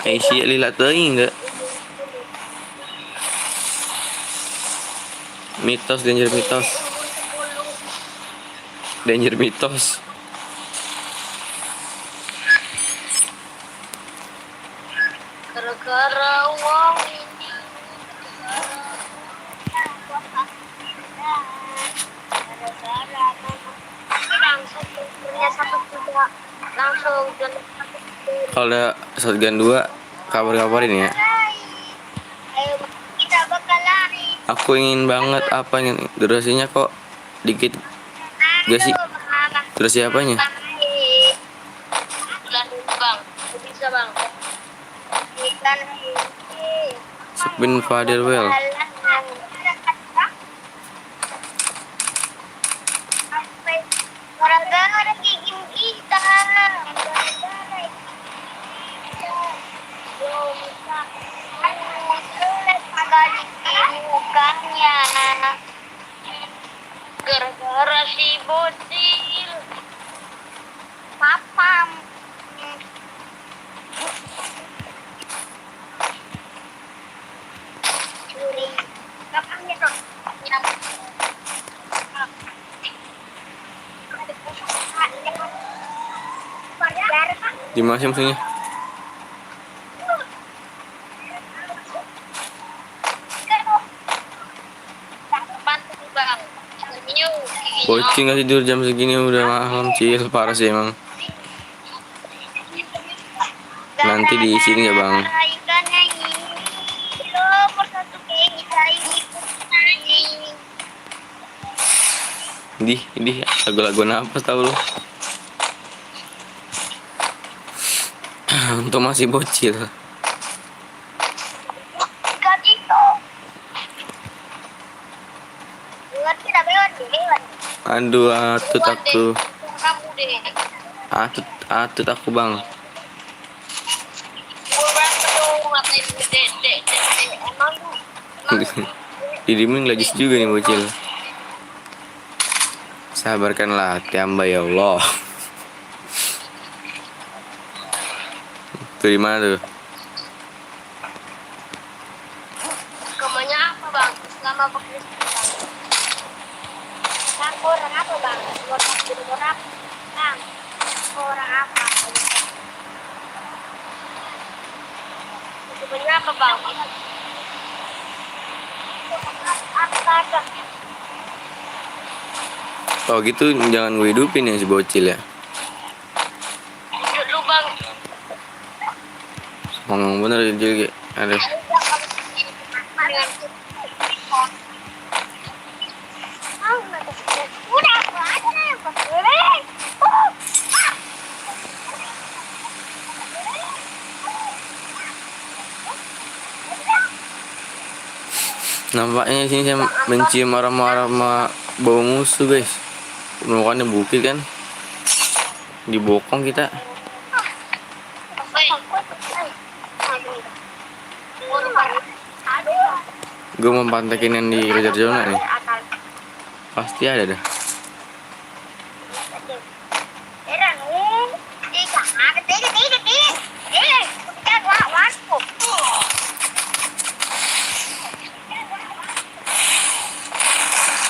Aisyah lila teuing enggak? Danger mitos. Gara-gara uang ini. Langsung punya satu juga langsung Kalau ada shotgun 2 kabarin ya. ayo kita bakal lari. Aku ingin banget durasinya kok dikit gak sih? Durasi apanya? Bulan bang, bisa bang. Ikan Spin Fadil well. Gara-gara gigi kita. Mukanya gara-gara si bocil papam curi papamnya tuh Di mana sih musuhnya? Bocing gak tidur jam segini udah malam cil, parah sih emang. Nanti diisiin ya bang. Ini lagu-lagu napas tau lu. Untuk masih bocil. Aduh, atut aku. Atut aku bang. Dirimu ngelajis juga nih bocil. Sabarkanlah hamba ya Allah. Tuh di mana tuh? Agamanya apa bang? Islam apa Kristen bang? Aku orang apa bang? Orang bang? Orang apa? Agamanya apa bang? Apa? Oh gitu jangan gue hidupin ya si bocil ya. Lu bang. Ngomong bener juga. Ada. Nampaknya sini saya mencium aroma bau musuh guys. Mukanya bukit kan. Dibokong kita. Gue mau pantekin yang di kejar zona nih. Pasti ada dah.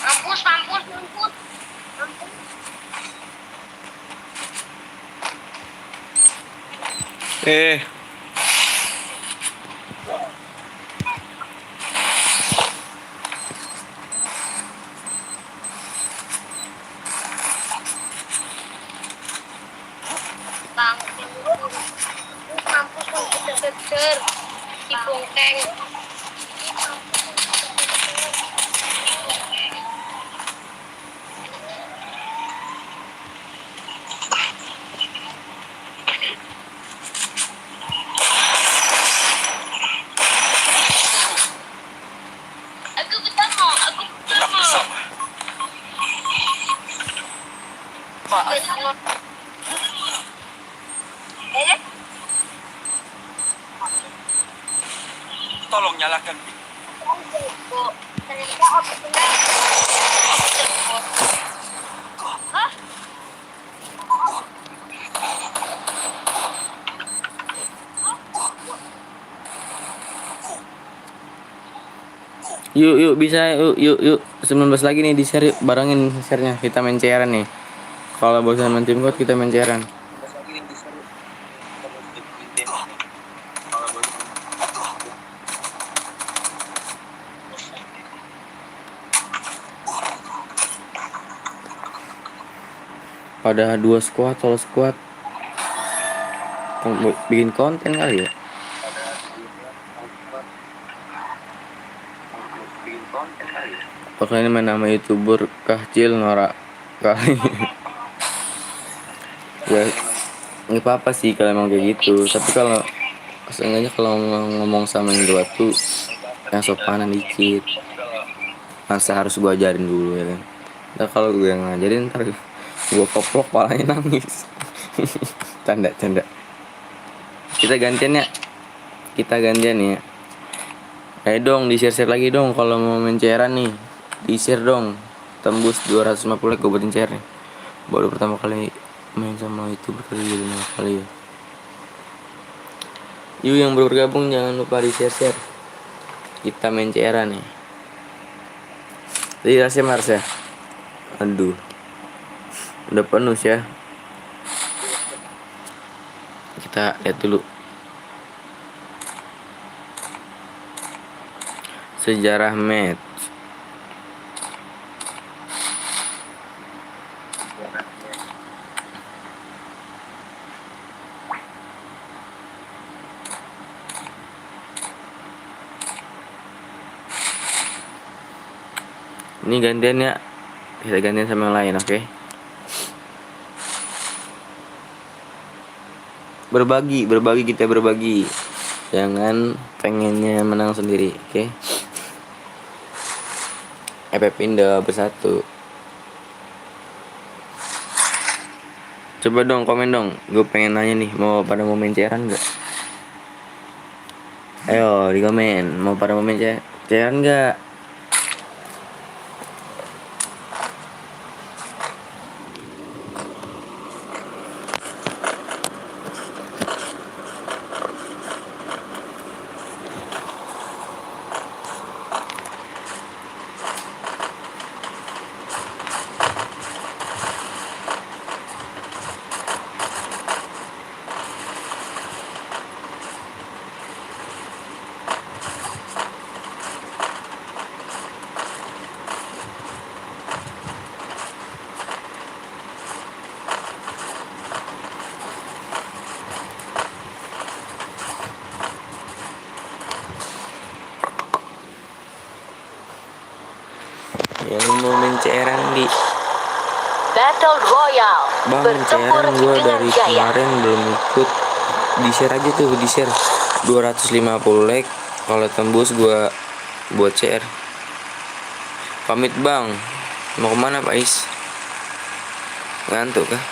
Mampus, mampus, mampus. Eh, Mampus, mampus, di bongkeng. Aku bertemu, aku Tetap bertemu. bersama. Maaf, Eh, tolong nyalakan. ternyata aku benar. Hah? yuk bisa yuk 19 lagi nih di share yuk, barengin share-nya. Kita main CR nih. Kalau bosan main tim code kita main CR-an. Pada 2 squad, solo squad. Bikin konten kali ya. Pokoknya main nama YouTuber Kahcil Nora kali. Ya nggak apa-apa sih kalau emang kayak gitu, tapi kalau seenggaknya kalau ngomong sama yang dua tuh yang sopanan dikit. Masa harus gua ajarin dulu ya kan. Ntar kalau gue yang ngajarin ntar gua koplok palanya nangis. Canda. Kita gantian ya. Ayo dong di share lagi dong kalau mau main CR-an nih. Di share dong. Tembus 250 like gue buatin CR nih. Baru pertama kali main sama itu berkali 5 kali ya. Yuk yang baru bergabung jangan lupa di share. Kita main CR-an nih. Tadi rasanya Mars ya. Aduh. Udah penuh ya. Kita lihat dulu. Sejarah match. Ini gantian ya. Kita gantian sama yang lain, oke? Berbagi kita berbagi. Jangan pengennya menang sendiri, oke? Pindah bersatu. Coba dong komen dong. Gue pengen nanya nih, mau pada mau main CR-an nggak? Ayo di komen, mau pada mau main CR-an nggak? Yang mau main CR-an di Battle Royale. Bang, Bertempur CR-an gue dengan dari gaya. kemarin belum ikut. Di share aja tuh, di share 250 like. Kalau tembus gue buat CR. Pamit bang. Mau kemana Pak Is? Ngantuk kah?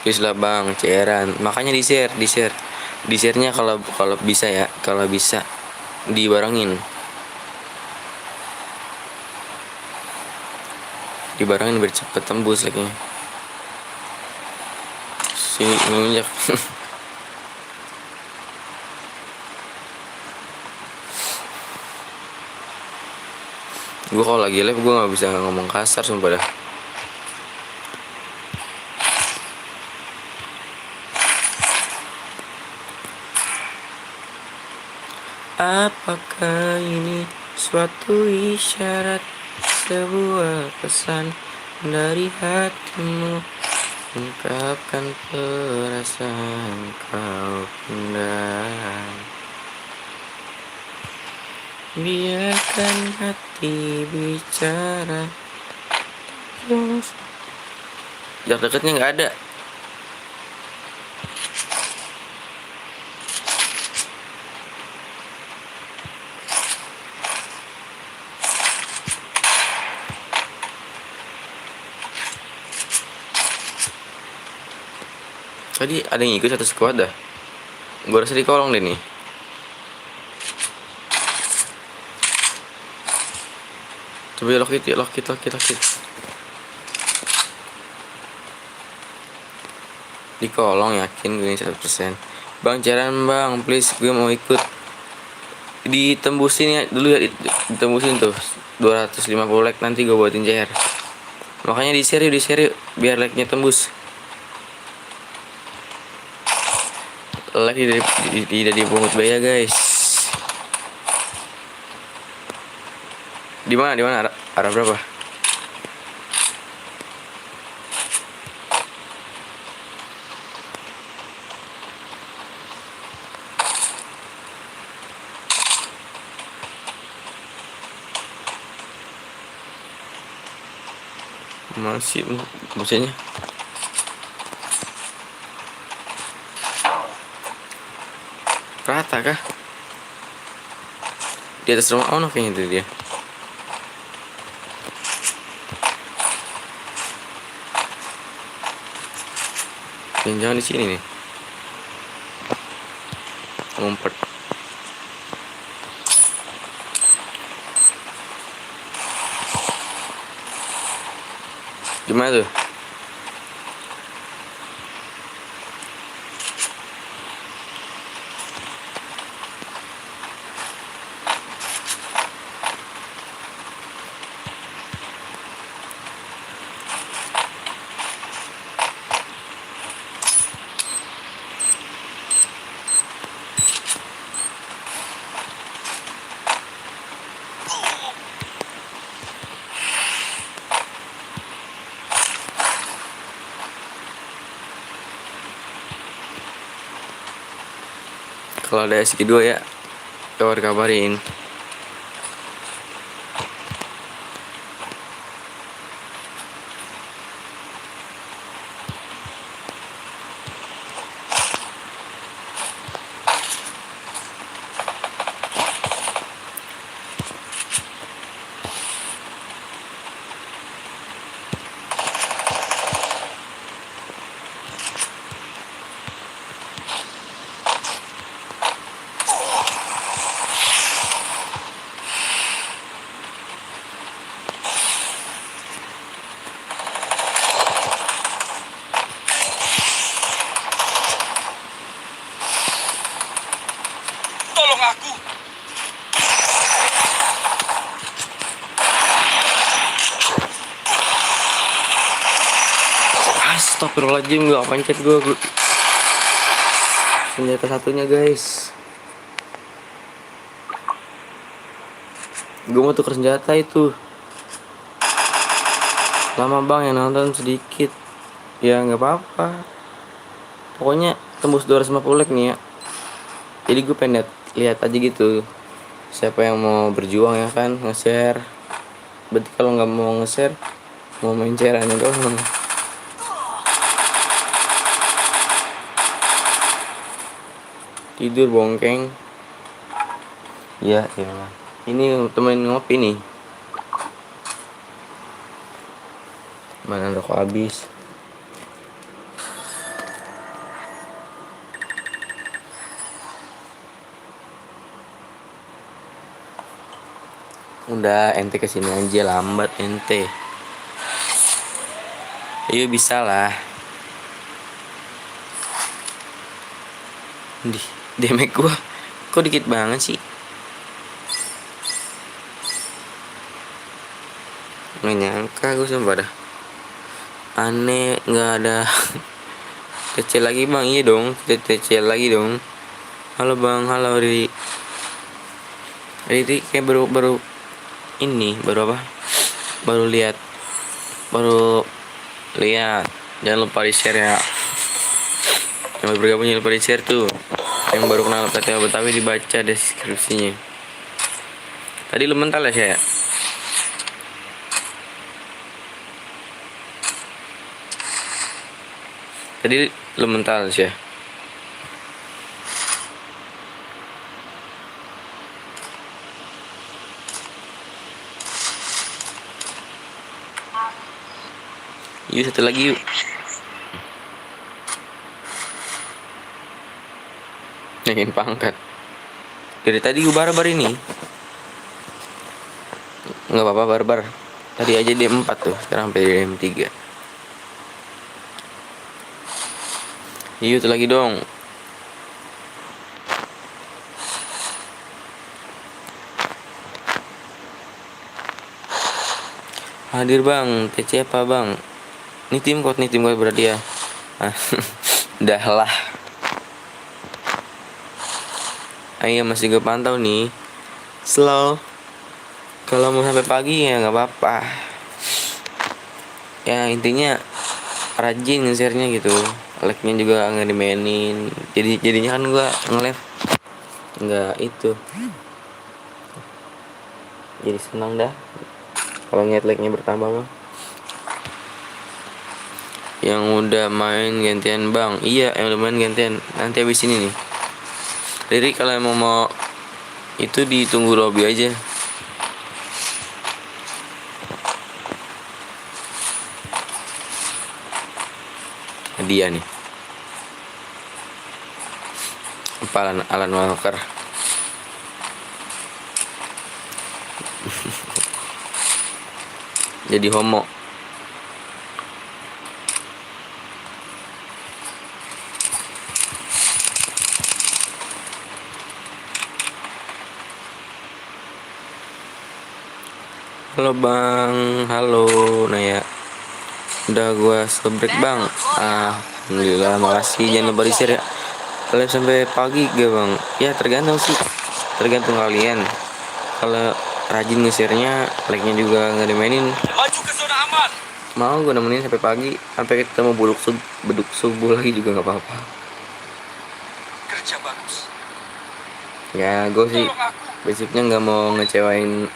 Please lah bang, cairan. Makanya di share-nya kalau kalau bisa ya, kalau bisa dibarengin. Dibarengin biar cepet tembus like-nya. Sini ngunjak. Gue kalau lagi live gue nggak bisa ngomong kasar sumpah dah. Apakah ini suatu isyarat, sebuah pesan dari hatimu, ungkapkan perasaan kau pendam. Biarkan hati bicara. Jarak dekatnya nggak ada. Tadi ada yang ikut satu squad dah. Gue rasa di kolong deh nih. Coba lock it. Di kolong yakin gue 100%. Bang cairan bang, please gue mau ikut. Ditembusin ya dulu ya, ditembusin tuh 250 like, nanti gue buatin cair. Makanya di share yuk biar like-nya tembus. Like tidak dipungut biaya guys. Di mana arah berapa? Masih maksudnya rata kah? Di atas rumah Ono kayaknya itu dia. Jangan di sini nih. Ngumpet. Gimana tuh? Kalau ada SG2 ya kabarin. Tolong aku. Astagfirullahaladzim, gak pencet gue. Senjata satunya guys. Gue mau tuker senjata itu. Lama bang yang nonton sedikit. Ya nggak apa-apa. Pokoknya tembus 250 like nih ya. Jadi gue pengen lihat aja gitu. Siapa yang mau berjuang ya kan, nge-share. Berarti kalau nggak mau nge-share, mau main cairannya doang. Tidur bongkeng. Ya. Ini temen ngopi nih. Mana rokok habis. Udah ente kesini aja, lambat ente. Ayo bisa lah. Damage gua kok dikit banget sih. Nggak nyangka gue sumpah dah. Aneh, nggak ada. TC lagi bang, iya dong, TC lagi dong. Halo bang, halo Riri. Riri kayak baru ini, baru apa? Baru lihat. Jangan lupa di share ya. Yang baru bergabung jangan lupa di share tuh. Yang baru kenal PTO Betawi dibaca deskripsinya. Tadi lu mental ya saya? Tadi lu mental sih ya? Yuk satu lagi yuk. Naikin pangkat. Dari tadi gue barbar ini. Nggak apa-apa barbar. Tadi aja DM 4 tuh, sekarang sampai DM 3. Yuk satu lagi dong. Hadir bang, TC apa bang? Ini tim code berarti ya. Dah lah. Ayo masih gue pantau nih. Slow. Kalau mau sampai pagi ya nggak apa-apa. Ya intinya rajin nge-share-nya gitu. Like-nya juga nggak dimainin. Jadinya kan gue nge-live nggak itu. Jadi senang dah. Kalau ngeliat like-nya bertambah mah. Yang udah main gantian bang. Iya yang udah main gantian. Nanti habis ini nih. Jadi kalau mau itu ditunggu lobby aja. Hadiah nih. Apa Alan Walker. Jadi homo. Halo bang, halo Naya. Udah gua break bang. Alhamdulillah, makasih. Jangan lupa di share ya. Live sampai pagi gak bang? Ya tergantung sih, tergantung kalian. Kalau rajin nge-share-nya, like-nya juga nggak dimainin, Maju ke zona aman. mau gue nemenin sampai pagi, sampai kita mau beduk subuh lagi juga nggak apa-apa. Kerja bagus. Ya gue sih Tolong aku. basicnya nggak mau ngecewain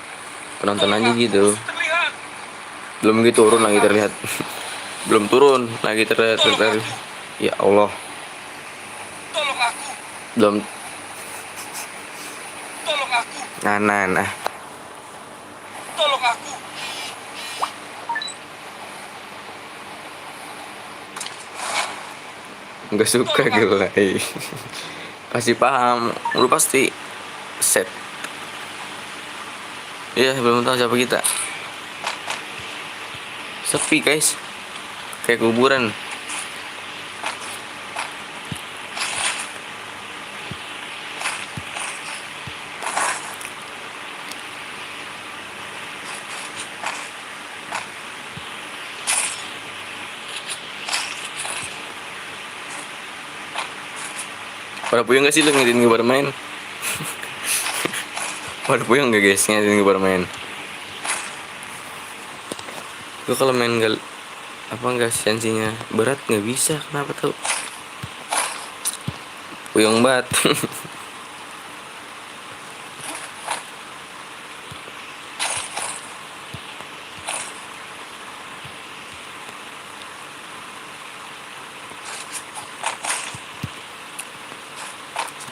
penonton aja gitu. Terlihat. Belum gitu turun lagi terlihat. Belum turun lagi terlihat. Ya Allah, Tolong aku. belum. Tolong aku. Nah. Tolong aku. Nggak suka gelai. Pasti paham, lu pasti set. Iya belum tahu siapa kita. Sepi guys, kayak kuburan. Pada puyeng gak sih lu ngeliatin gue bermain? Pada puyeng gak guys ngeliatin gue bermain? Gue kalau main gak apa nggak sensinya berat nggak bisa, kenapa tuh? Puyeng banget.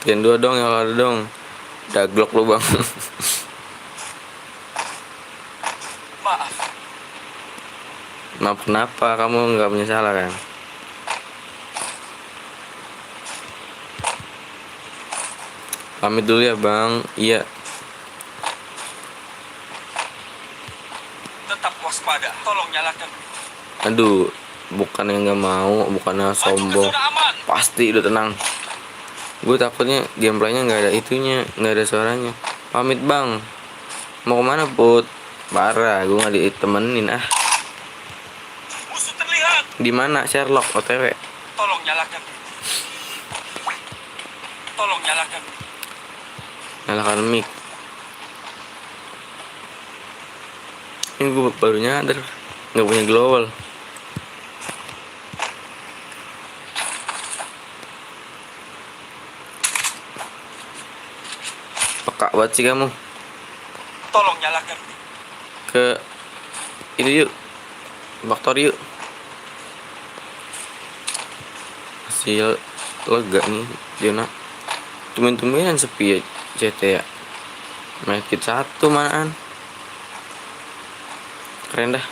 Sekian dua dong yang ada dong. Daglok lu bang. Maaf. Maaf kenapa, kamu nggak punya salah kan? Pamit dulu ya bang. Iya. Tolong nyalakan. Aduh, bukan yang nggak mau, bukannya Maju ke sombong. zona aman. Pasti udah tenang. Gue takutnya gameplaynya nggak ada itunya, nggak ada suaranya. Pamit bang. Mau kemana put? Parah, gue nggak ditemenin ah. Musuh terlihat. Di mana Sherlock OTW? Tolong nyalakan. Tolong nyalakan. Nyalakan mic. Ini gue baru nyadar nggak punya global. Peka banget sih kamu. Tolong nyalakan. Ke itu yuk, faktor yuk. Hasil lega nih Jona. Tumben-tumbenan sepi ya CT ya. Medkit 1 manaan. Keren dah.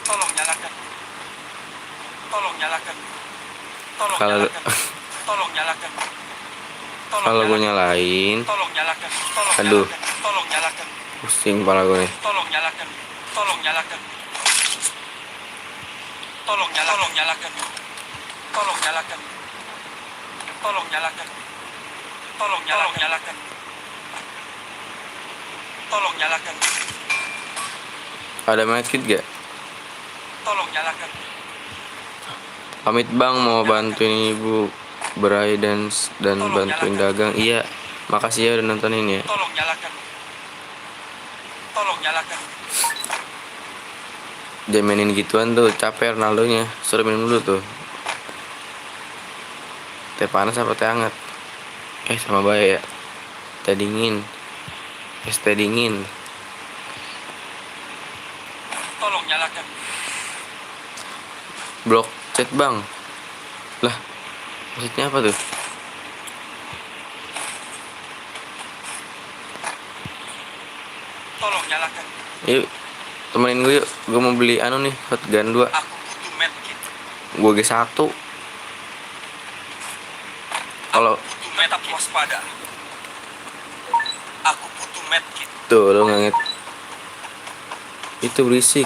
Tolong nyalakan. Tolong nyalakan. Tolong Kalau nyalakan. Tolong nyalakan. Tolong kalau gue nyalakan. nyalain, Tolong nyalakan. Tolong Aduh. nyalakan. Tolong nyalakan. pusing kepala gue nih. Tolong nyalakan. Tolong nyalakan. Tolong nyalakan. Tolong nyalakan. Tolong nyalakan. Tolong nyalakan. Tolong nyalakan. Tolong nyalakan. Ada medkit gak? Tolong nyalakan. Pamit bang, mau bantuin ibu berai dan bantuin dagang. Iya, makasih ya udah nontonin ya. Tolong nyalakan. Tolong nyalakan. Jangan mainin gituan tuh, capek Ronaldonya. Suruh minum dulu tuh. Teh panas apa teh hangat? Sama baik ya. Teh dingin. Es teh dingin. Tolong nyalakan. Blok chat bang. Lah, maksudnya apa tuh? Tolong nyalakan. Yuk, temenin gue yuk. Gue mau beli anu nih, shotgun 2. Aku butuh medkit. Gue G1. Kalau Butuh medkit. Waspada. Aku butuh medkit. tuh lo nggak itu berisik.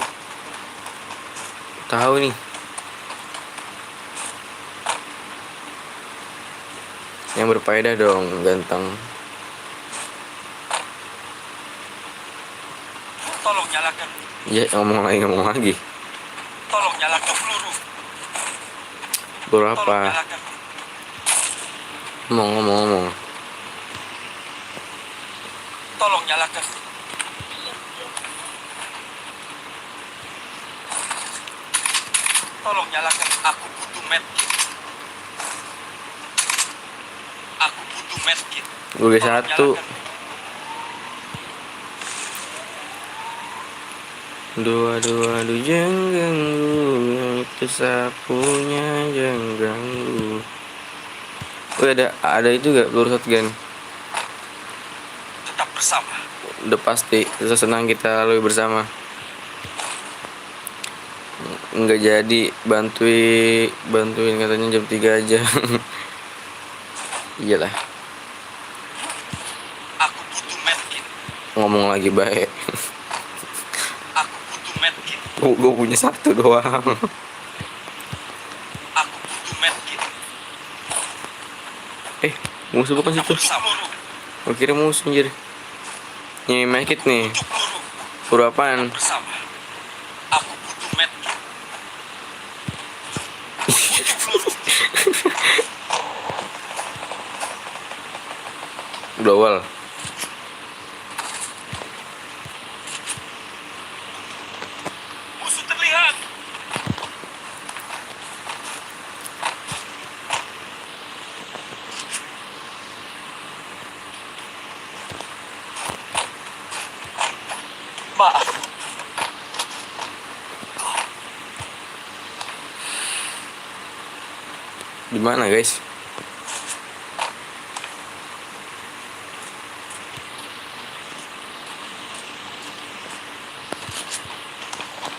Tahu nih. Yang berfaedah dong, ganteng. Tolong nyalakan. Ya ngomong lagi. Tolong nyalakan peluru. Tolong Berapa? nyalakan. Ngomong. Tolong nyalakan. Tolong nyalakan. Aku butuh medkit. Aku butuh medkit. Gue G1. Dua jangan ganggu, itu sapunya jangan ganggu. Ada itu gak peluru shotgun? Tetap bersama. Udah pasti, senang kita lalui bersama. Nggak jadi bantuin katanya jam 3 aja. Iyalah, Aku butuh medkit. ngomong lagi baik. Aku butuh medkit. Gue punya 1 doang. Aku butuh medkit. Musuh bukan situ. Bersama. Gue kira musuh anjir. Ini medkit nih. Butuh peluru. Peluru apaan? Bersama. Aku butuh medkit. Global. Musuh terlihat. Maaf. Di mana guys?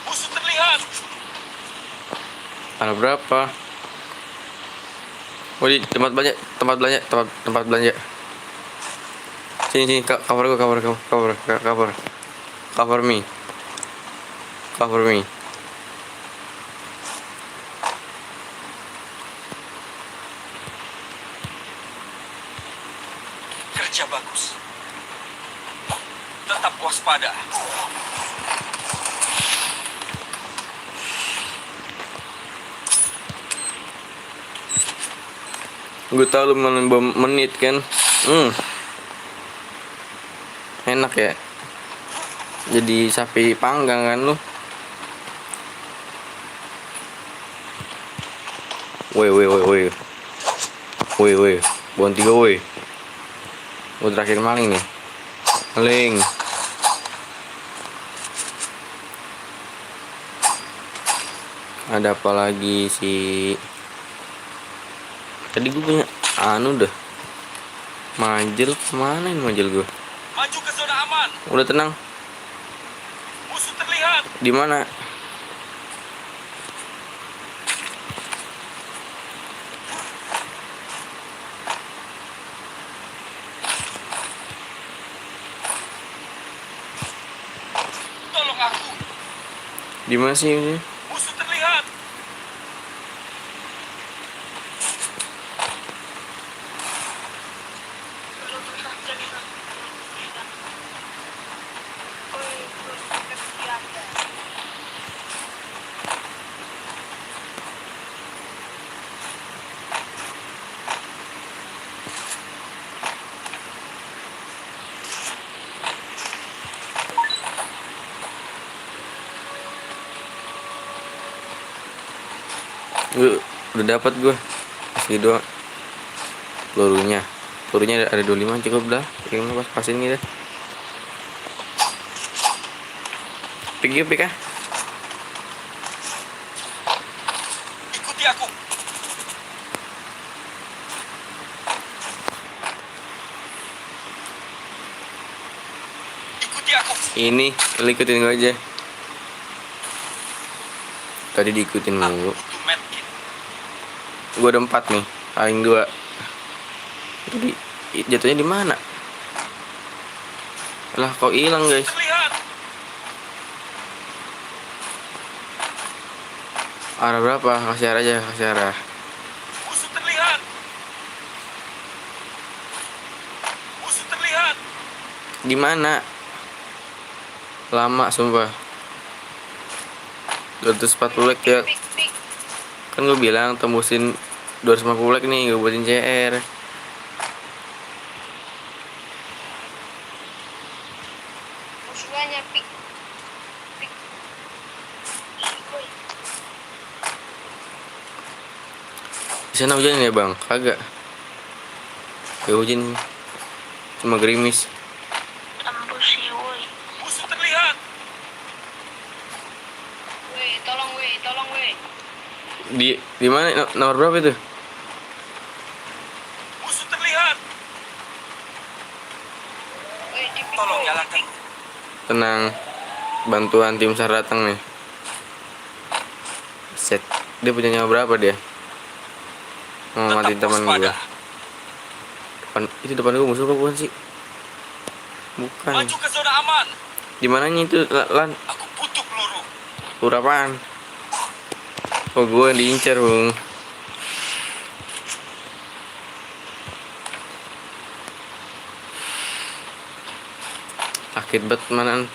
Musuh terlihat. Ada berapa? Oh, di tempat belanja, tempat belanja. Sini, cover gua, cover me. Kerja bagus. Tetap waspada. Gue tau lu menambah menit kan. Enak ya. Jadi sapi panggang kan lu. Woi. Bukan 3 woi. Gue terakhir maling nih. Maling. Ada apa lagi sih? Tadi gue punya dah. Majel kemana ini majel gue? Maju ke zona aman. Udah tenang. Musuh terlihat. Di mana? Tolong aku. Di mana sih ini? Musuh terlihat. Udah dapat gue. Kasih doang. Pelurunya ada 25 cukup dah. Ini pasin gitu. Pik ah. Ikuti aku. Ikuti aku. Ini lu ikutin gue aja. Tadi diikutin mulu. Butuh medkit. Gue ada 4 nih, paling 2. Jadi jatuhnya di mana? Lah kok hilang guys? Terlihat. Arah berapa? Kasih arah aja, kasih arah. Musuh terlihat. Di mana? Lama sumpah. 240 like ya. Kan gue bilang tembusin 250 like nih, gue buatin CR. Musuhnya pik. Di sana hujan ya bang? Kagak. Kayak hujan, cuma gerimis. Musuh terlihat. Tolong weh. Di mana? Nomor berapa itu? Musuh terlihat. Tolong nyalakan. Tenang, bantuan tim SAR datang nih. Set, dia punya nyawa berapa dia? Mau matiin teman gue. Depan gue musuh apa bukan sih? Bukan. Maju ke zona aman. Di mananya itu lan? Aku butuh peluru. Peluru apaan? Oh gue yang diincar bung. Sakit banget manan.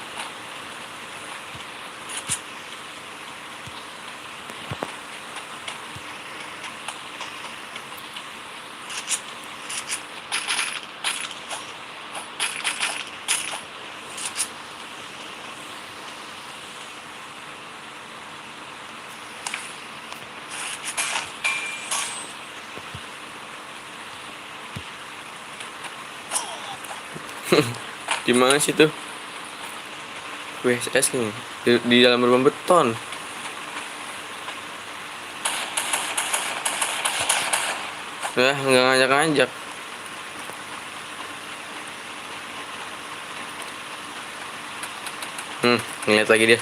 Di mana sih tuh? WSS nih di dalam rumah beton. Ya nggak ngajak-ngajak. Ngeliat lagi dia.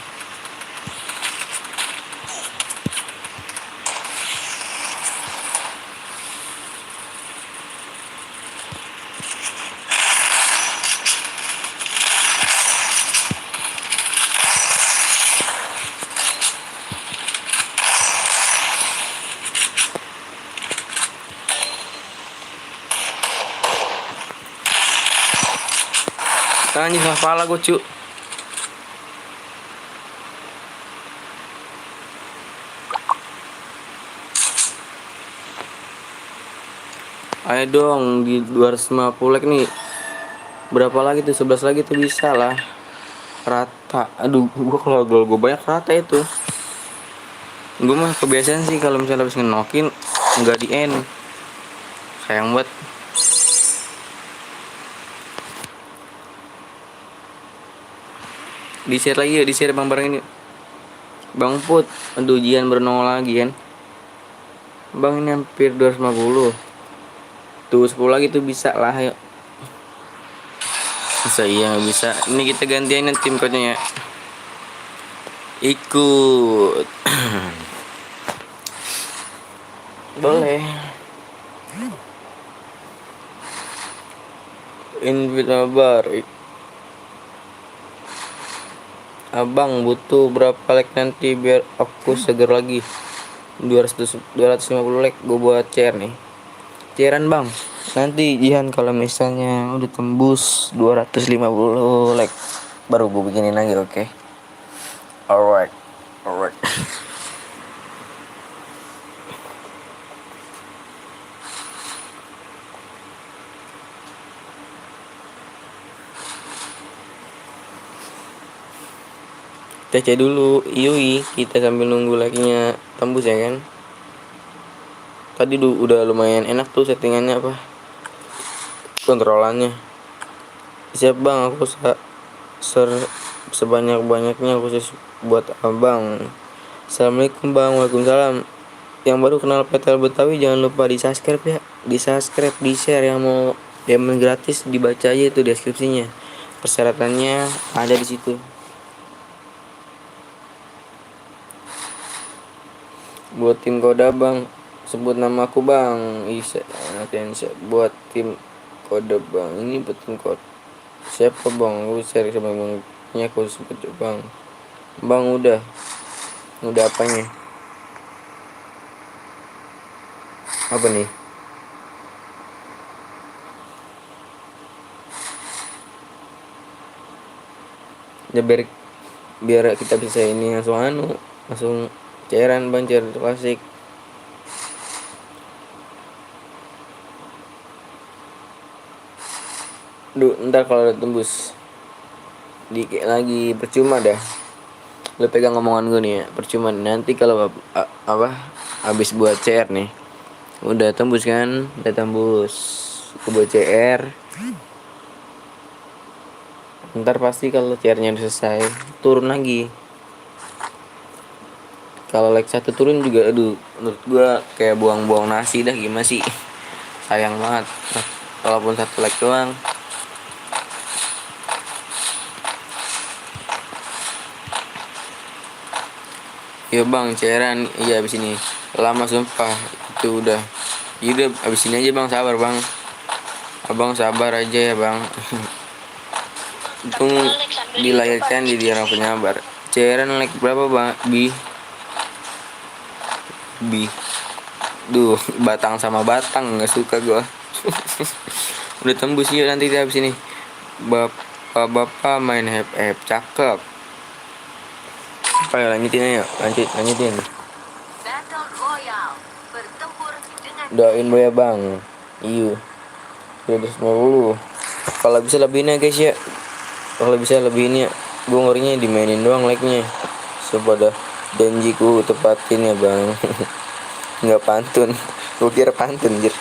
Anjing sama kepala gue cu. Ayo dong di 250 like nih. Berapa lagi tuh? 11 lagi tuh bisa lah. Rata. Aduh, gua kalau gol gue banyak rata itu. Gue mah kebiasaan sih kalau misalnya habis ngenokin nggak di end. Sayang banget. Di share lagi ya, di share bang bareng ini. Bang Put, aduh ujian bernol lagi kan. Bang ini hampir 250. Tuh 10 lagi tuh bisa lah yuk. Masa iya nggak bisa. Ini kita gantian tim coachnya ya. Ikut. Boleh. Invite bar. Abang butuh berapa like nanti biar aku seger lagi? 250 like gue buat chair nih. Cairan bang. Nanti Jihan kalau misalnya udah tembus 250 like baru gue bikinin lagi, oke? Alright. Kita cek dulu, yui, kita sambil nunggu like-nya tembus ya kan. Tadi udah lumayan enak tuh settingannya apa, kontrolannya. Siap bang, aku sebanyak-banyaknya khusus buat abang. Assalamualaikum bang. Waalaikumsalam. Yang baru kenal PTL Betawi jangan lupa di subscribe ya, di subscribe, di share. Yang mau diamond gratis dibaca aja itu deskripsinya, persyaratannya ada di situ. Buat tim kode bang, sebut nama aku bang. Isa buat tim kode bang. Ini buat tim kode siapa bang? Lu share sama bangnya aku sebut bang. Bang udah apanya? Apa nih? Ya biar kita bisa ini langsung cairan bang, cair klasik. Ntar kalau udah tembus dikit lagi percuma dah. Lu pegang omongan gue nih ya, percuma nanti kalau habis buat CR nih. Udah tembus kan? Udah tembus. Gue buat CR. Ntar pasti kalau CR-nya udah selesai turun lagi. Kalau like 1 turun juga aduh menurut gua kayak buang-buang nasi dah, gimana sih, sayang banget walaupun 1 like doang. Ya bang cairan iya abis ini lama sumpah itu udah. Yaudah abis ini aja bang, sabar bang, abang sabar aja ya bang. Untung dilahirkan jadi orang penyabar. Cairan like berapa bang? Duh, batang sama batang nggak suka gua. Udah tembus yuk nanti habis ini. Bapak main FF cakep. Apa ya, lanjutin aja, lanjutin. Battle Royale. Bertempur dengan Doain gue ya bang. Iya. 250. Kalau bisa lebih ini ya guys ya. Kalau bisa lebih ini ya. Gue ngorinya dimainin doang like-nya. Pada janjiku tepatin ya bang. Nggak pantun. Gue kira pantun jir.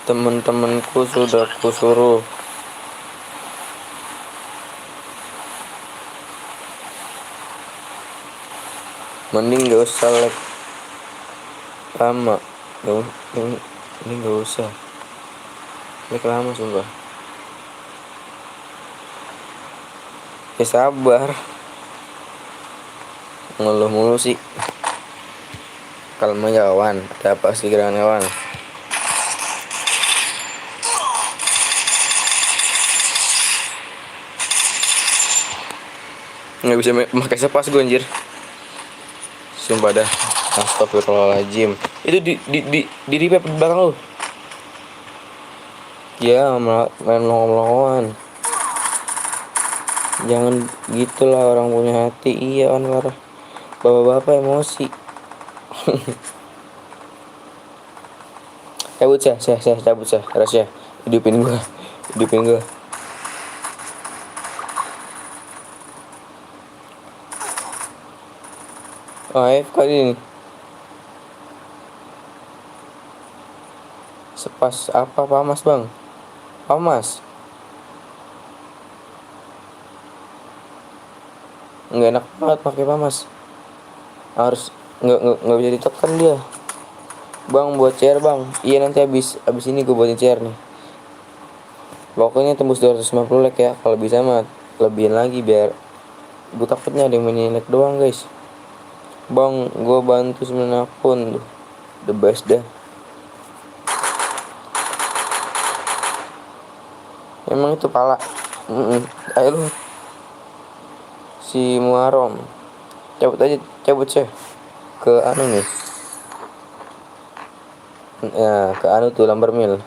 Temen-temenku sudah kusuruh mending gak usah like lama. Ini gak usah like lama sumpah. Ya sabar, ngeluh mulu sih. Kalem aja kawan, ada apa sih gerangan kawan? Nggak bisa pakai sepas gue anjir, sumpah dah. Astagfirullahaladzim. Itu di repair di belakang lu. Ya, main melongo-melongoan. Jangan gitulah orang punya hati. Iya kan marah. Bapak-bapak emosi. Cabut cabut Rasya. Hidupin gua. Kali ini. Sepas apa pamas bang? Pamas. Nggak enak banget pakai pamas. Harus nggak bisa ditekan dia. Bang buat CR bang. Iya nanti abis ini gue buatin CR nih. Pokoknya tembus 250 like ya. Kalau bisa mah lebihin lagi biar gue takutnya ada yang mainin like doang guys. Bang gue bantu 9 akun tuh. The best dah. Emang itu pala. Ayo lu. Si Muarom. Cabut sih. Ke anu nih. Ya, ke anu tuh Lamber Mill.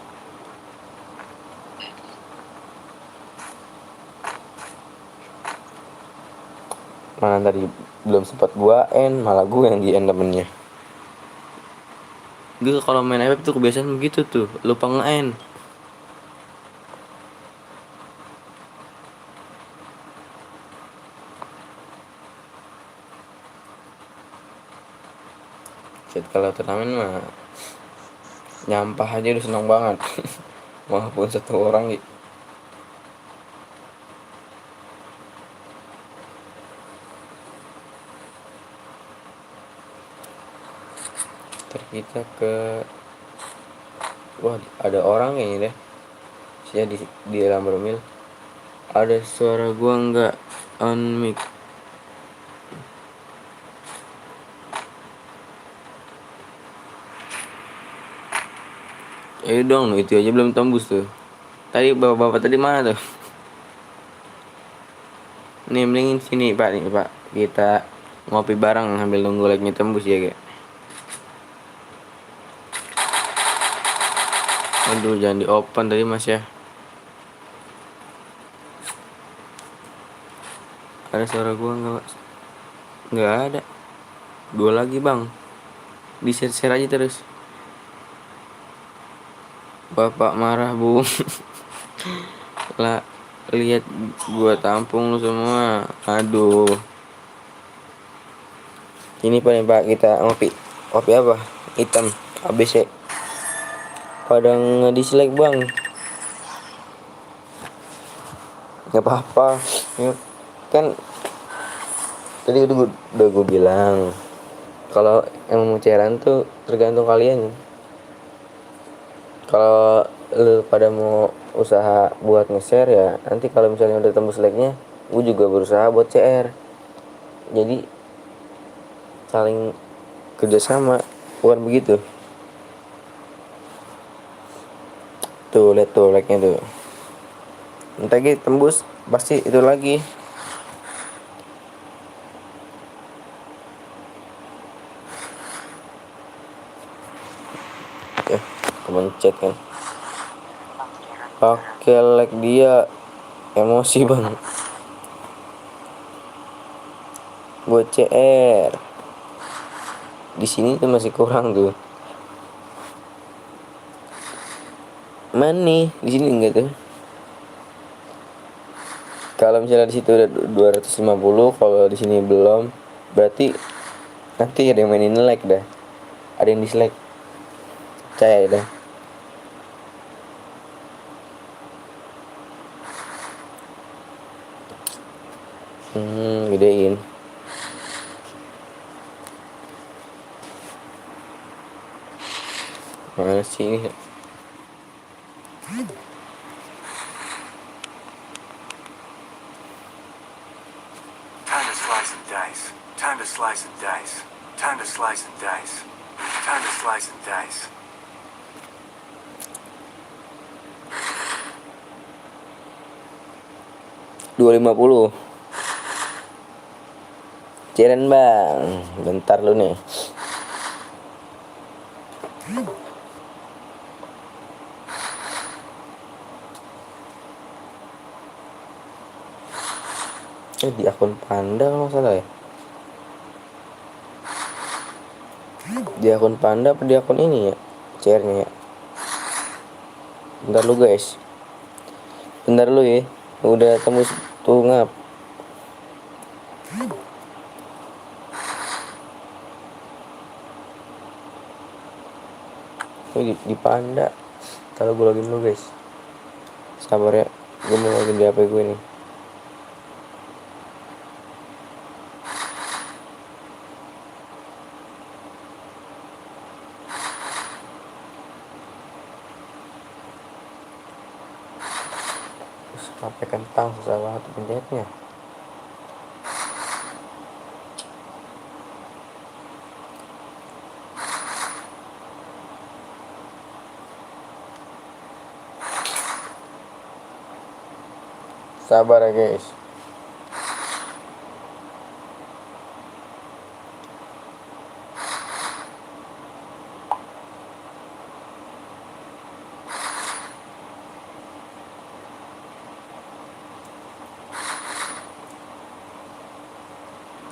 Mana tadi belum sempat gua malah gua yang di temennya. Gue kalau main FF tuh kebiasaan begitu tuh, lupa nge-end. Kalau turnamen mah nyampah aja udah seneng banget. Walaupun satu orang gitu. Ntar kita ke ada orang kayaknya deh. Saya di Lamber Mill. Ada suara gua nggak on mic. Dong, itu aja belum tembus tuh. Tadi bapak-bapak tadi mana tuh? Nih mendingin sini pak, kita ngopi bareng sambil nunggu like-nya tembus ya kayak. Aduh jangan di open tadi mas ya. Ada suara gua nggak ada. 2 lagi bang. Di share aja terus. Bapak marah bu. Lah lihat gua tampung lu semua. Aduh. Ini pak kita ngopi apa? Hitam ABC. Pada nge-dislike bang. Gak apa-apa ya, kan tadi udah gue bilang kalau yang mau cairan tuh tergantung kalian. Kalau lu pada mau usaha buat nge-share ya nanti kalau misalnya udah tembus like-nya gue juga berusaha buat CR, jadi saling kerjasama, bukan begitu. Tuh lihat tuh like-nya tuh, ntar lagi tembus pasti itu lagi. Kemencet kan pakai like dia emosi bang. Buat CR di sini tuh masih kurang tuh. Mana nih di sini enggak tuh? Kalau misalnya di situ udah 250, kalau di sini belum, berarti nanti ada yang mainin like dah, ada yang dislike. Percaya dah. Gedein. Mana sih ini? Time to slice and dice. Time to slice and dice. Time to slice and dice. Time to slice and dice. $250. Ciren bang, bentar lu nih. Di akun Panda kalau nggak salah ya. Di akun Panda apa di akun ini ya? CR-nya ya. Bentar lu guys. Bentar lu ya. Udah tembus tuh ngap. Ini di Panda. Kalau gue login dulu guys. Sabar ya. Gue mau login di HP gue nih. HP kentang susah banget pencetnya. Sabar ya guys.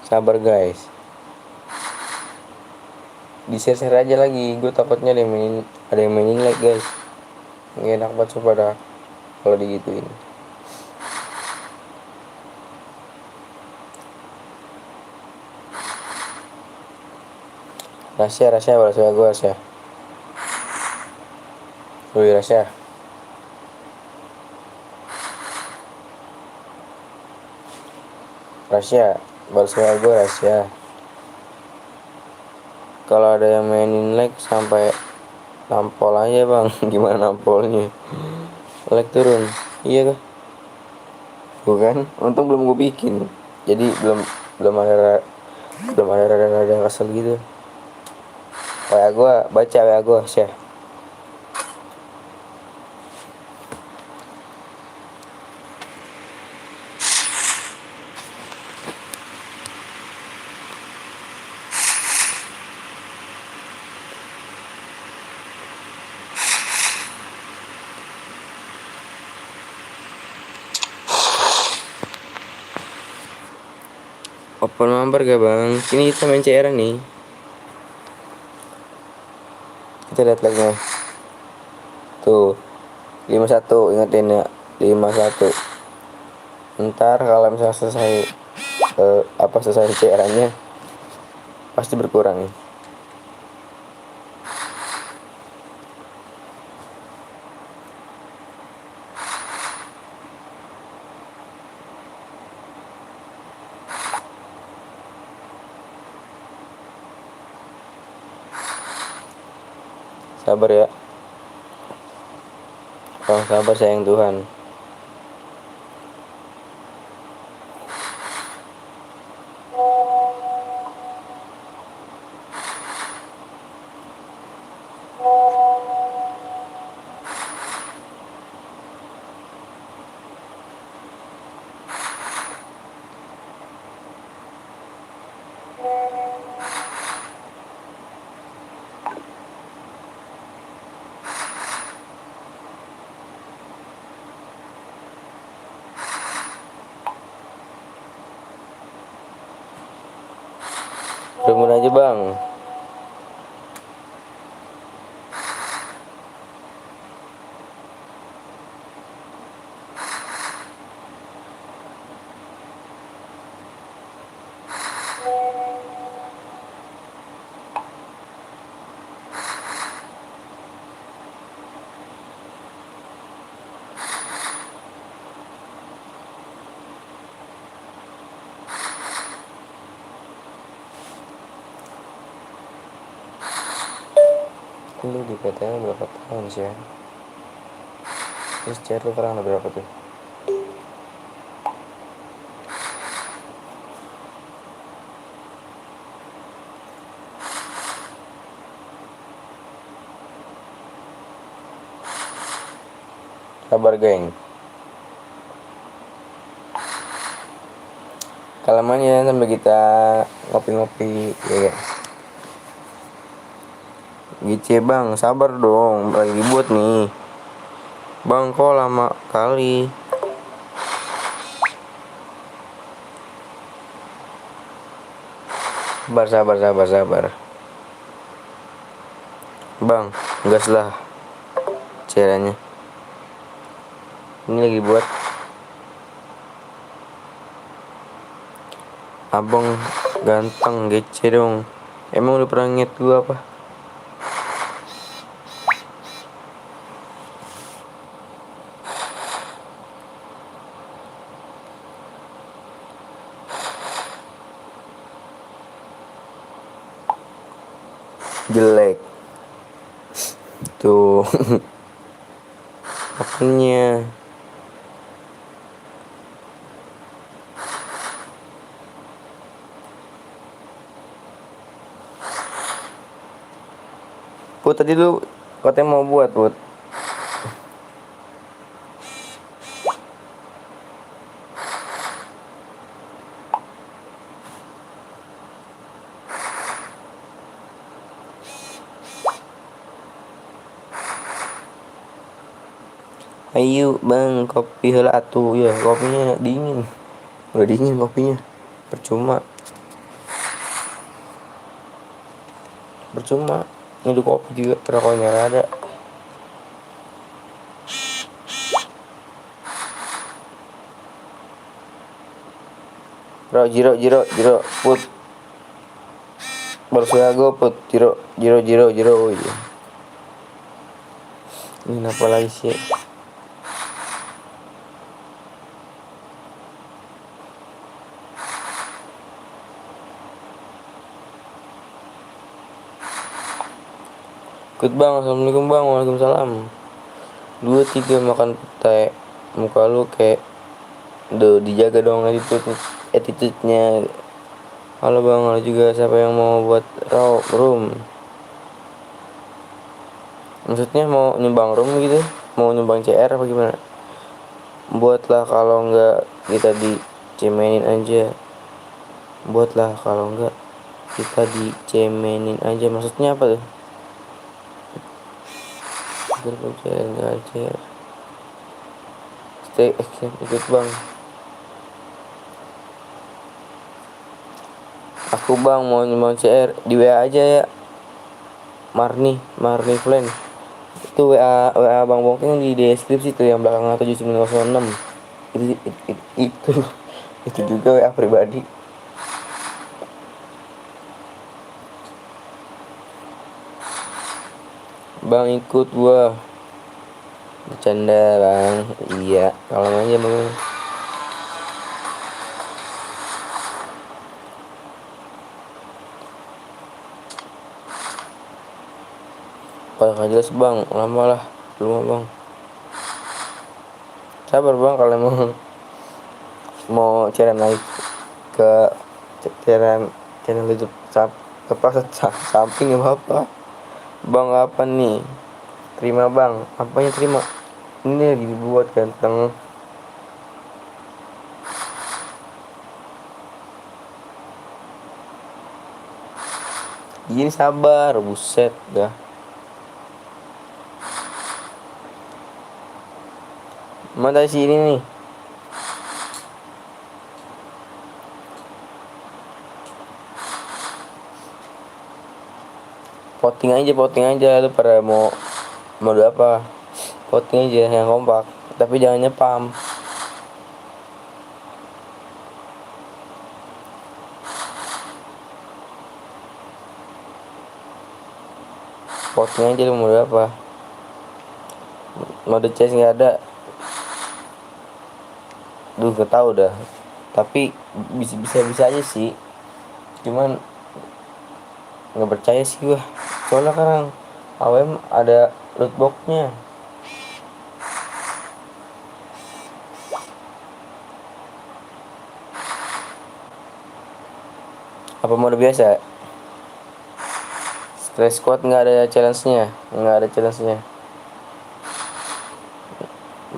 Sabar guys. Di share aja lagi. Gue takutnya ada yang mainin like guys. Nggak enak banget sumpah dah kalau digituin. Rahasia gue rahasia. Wih rahasia. Balas gue rahasia. Kalau ada yang mainin like sampai nampol aja bang. Gimana nampolnya? Like turun. Iya kah? Bukan? Untung belum gue bikin. Jadi belum ada rada kesel gitu. WA gue baca WA gue share. Open mampir gak bang? Sini kita main CR nih. Kita lihat lagi. Tuh 51 ingetin ya 51. Ntar kalau misalnya selesai selesai CR-nya pasti berkurang nih. Sabar ya. Oh, sabar sayang Tuhan. Tungguin aja bang. Lu di PTN berapa tahun sih ya? Terus chat lu sekarang berapa tuh? Sabar geng. Kalamannya sampai kita ngopi-ngopi ya guys. Gice bang, sabar dong, lagi buat nih. Bang kok lama kali. Sabar. Bang, gas lah cairannya. Ini lagi buat. Abang ganteng, gece dong. Emang udah pernah ngeliat gua apa? Jelek tuh. Apanya? Put, tadi lu katanya mau buat, Put. Ayo bang, kopi heula atuh. Ya kopinya dingin. Udah dingin kopinya. Percuma. Nyeduh kopi juga rokoknya ada. Jiro Put. Baru saya go Put. Jiro. Oh iya. Ini apa lagi sih? Ikut bang, assalamualaikum bang, waalaikumsalam. 2-3 makan petai. Muka lu kayak dijaga dong attitude-nya. Halo bang, halo juga, siapa yang mau buat room? Maksudnya mau nyumbang room gitu? Mau nyumbang CR apa gimana? Buatlah, kalau enggak kita dicemenin aja. Maksudnya apa tuh? Stay ikut bang. Aku bang mau nyumbang CR di WA aja ya. Marni Plan. Itu WA Bang Bongkeng di deskripsi tuh yang belakangnya 7906. Itu juga WA pribadi. Bang ikut gua. Bercanda bang. Iya, kalau aja bang. Kalau nggak jelas bang, lama lah. Belum bang. Sabar bang, kalau emang mau channel naik ke channel YouTube samping apa? Bang apa nih? Terima bang. Apanya terima? Ini lagi dibuat ganteng. Gini sabar, buset dah. Mana dari sini nih? Voting aja lu pada mau mode apa? Voting aja yang kompak, tapi jangan nyepam. Voting aja lu mode apa? Mode chess nggak ada. Gak tahu dah. Tapi bisa aja sih. Cuman nggak percaya sih gua. Soalnya kan AWM ada loot boxnya. Apa mode biasa? Stress squad nggak ada challenge-nya.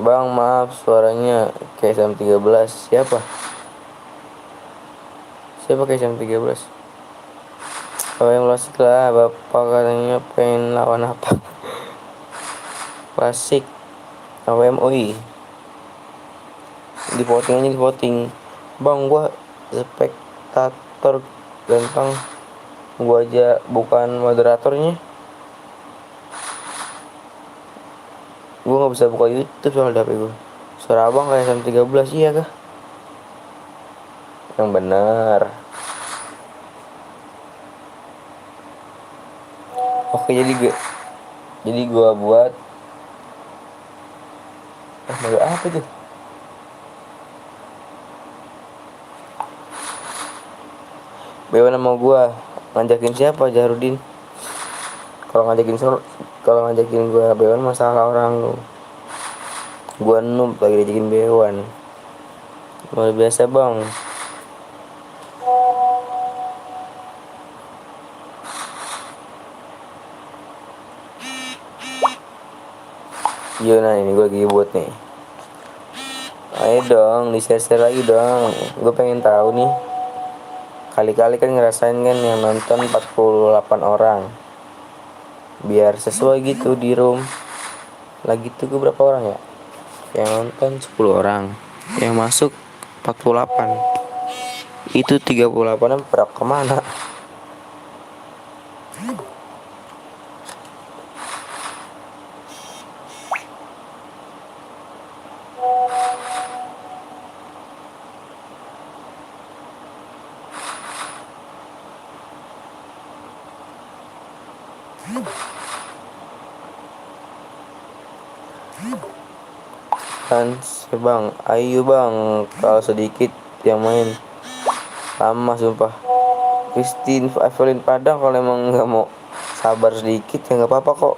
Bang maaf suaranya kayak SM13. Siapa kayak SM13? yang klasik lah, bapak katanya pengen lawan apa? Klasik AWMOI. Di voting aja, di voting. Bang, gua spektator gampang. Gua aja bukan moderatornya. Gua nggak bisa buka YouTube soal HP gua. Suara abang kayak SM13, iya kah? Yang benar. Oke, jadi gua buat apa tuh? Bewan sama gua ngajakin siapa? Jahrudin. Kalau ngajakin gua Bewan masalah orang lu. Gua noob lagi ngajakin Bewan. Luar biasa, Bang. Iya, nah ini gue lagi buat nih. Ayo dong, di-share lagi dong. Gue pengen tahu nih. Kali-kali kan ngerasain kan yang nonton 48 orang. Biar sesuai gitu di room. Lagi tuh gue berapa orang ya? Yang nonton 10 orang. Yang masuk 48. Itu 38 pada kemana? Kan bang, ayo bang, kalau sedikit yang main lama sumpah. Christine Evelyn Padang kalau emang nggak mau sabar sedikit ya nggak apa-apa kok.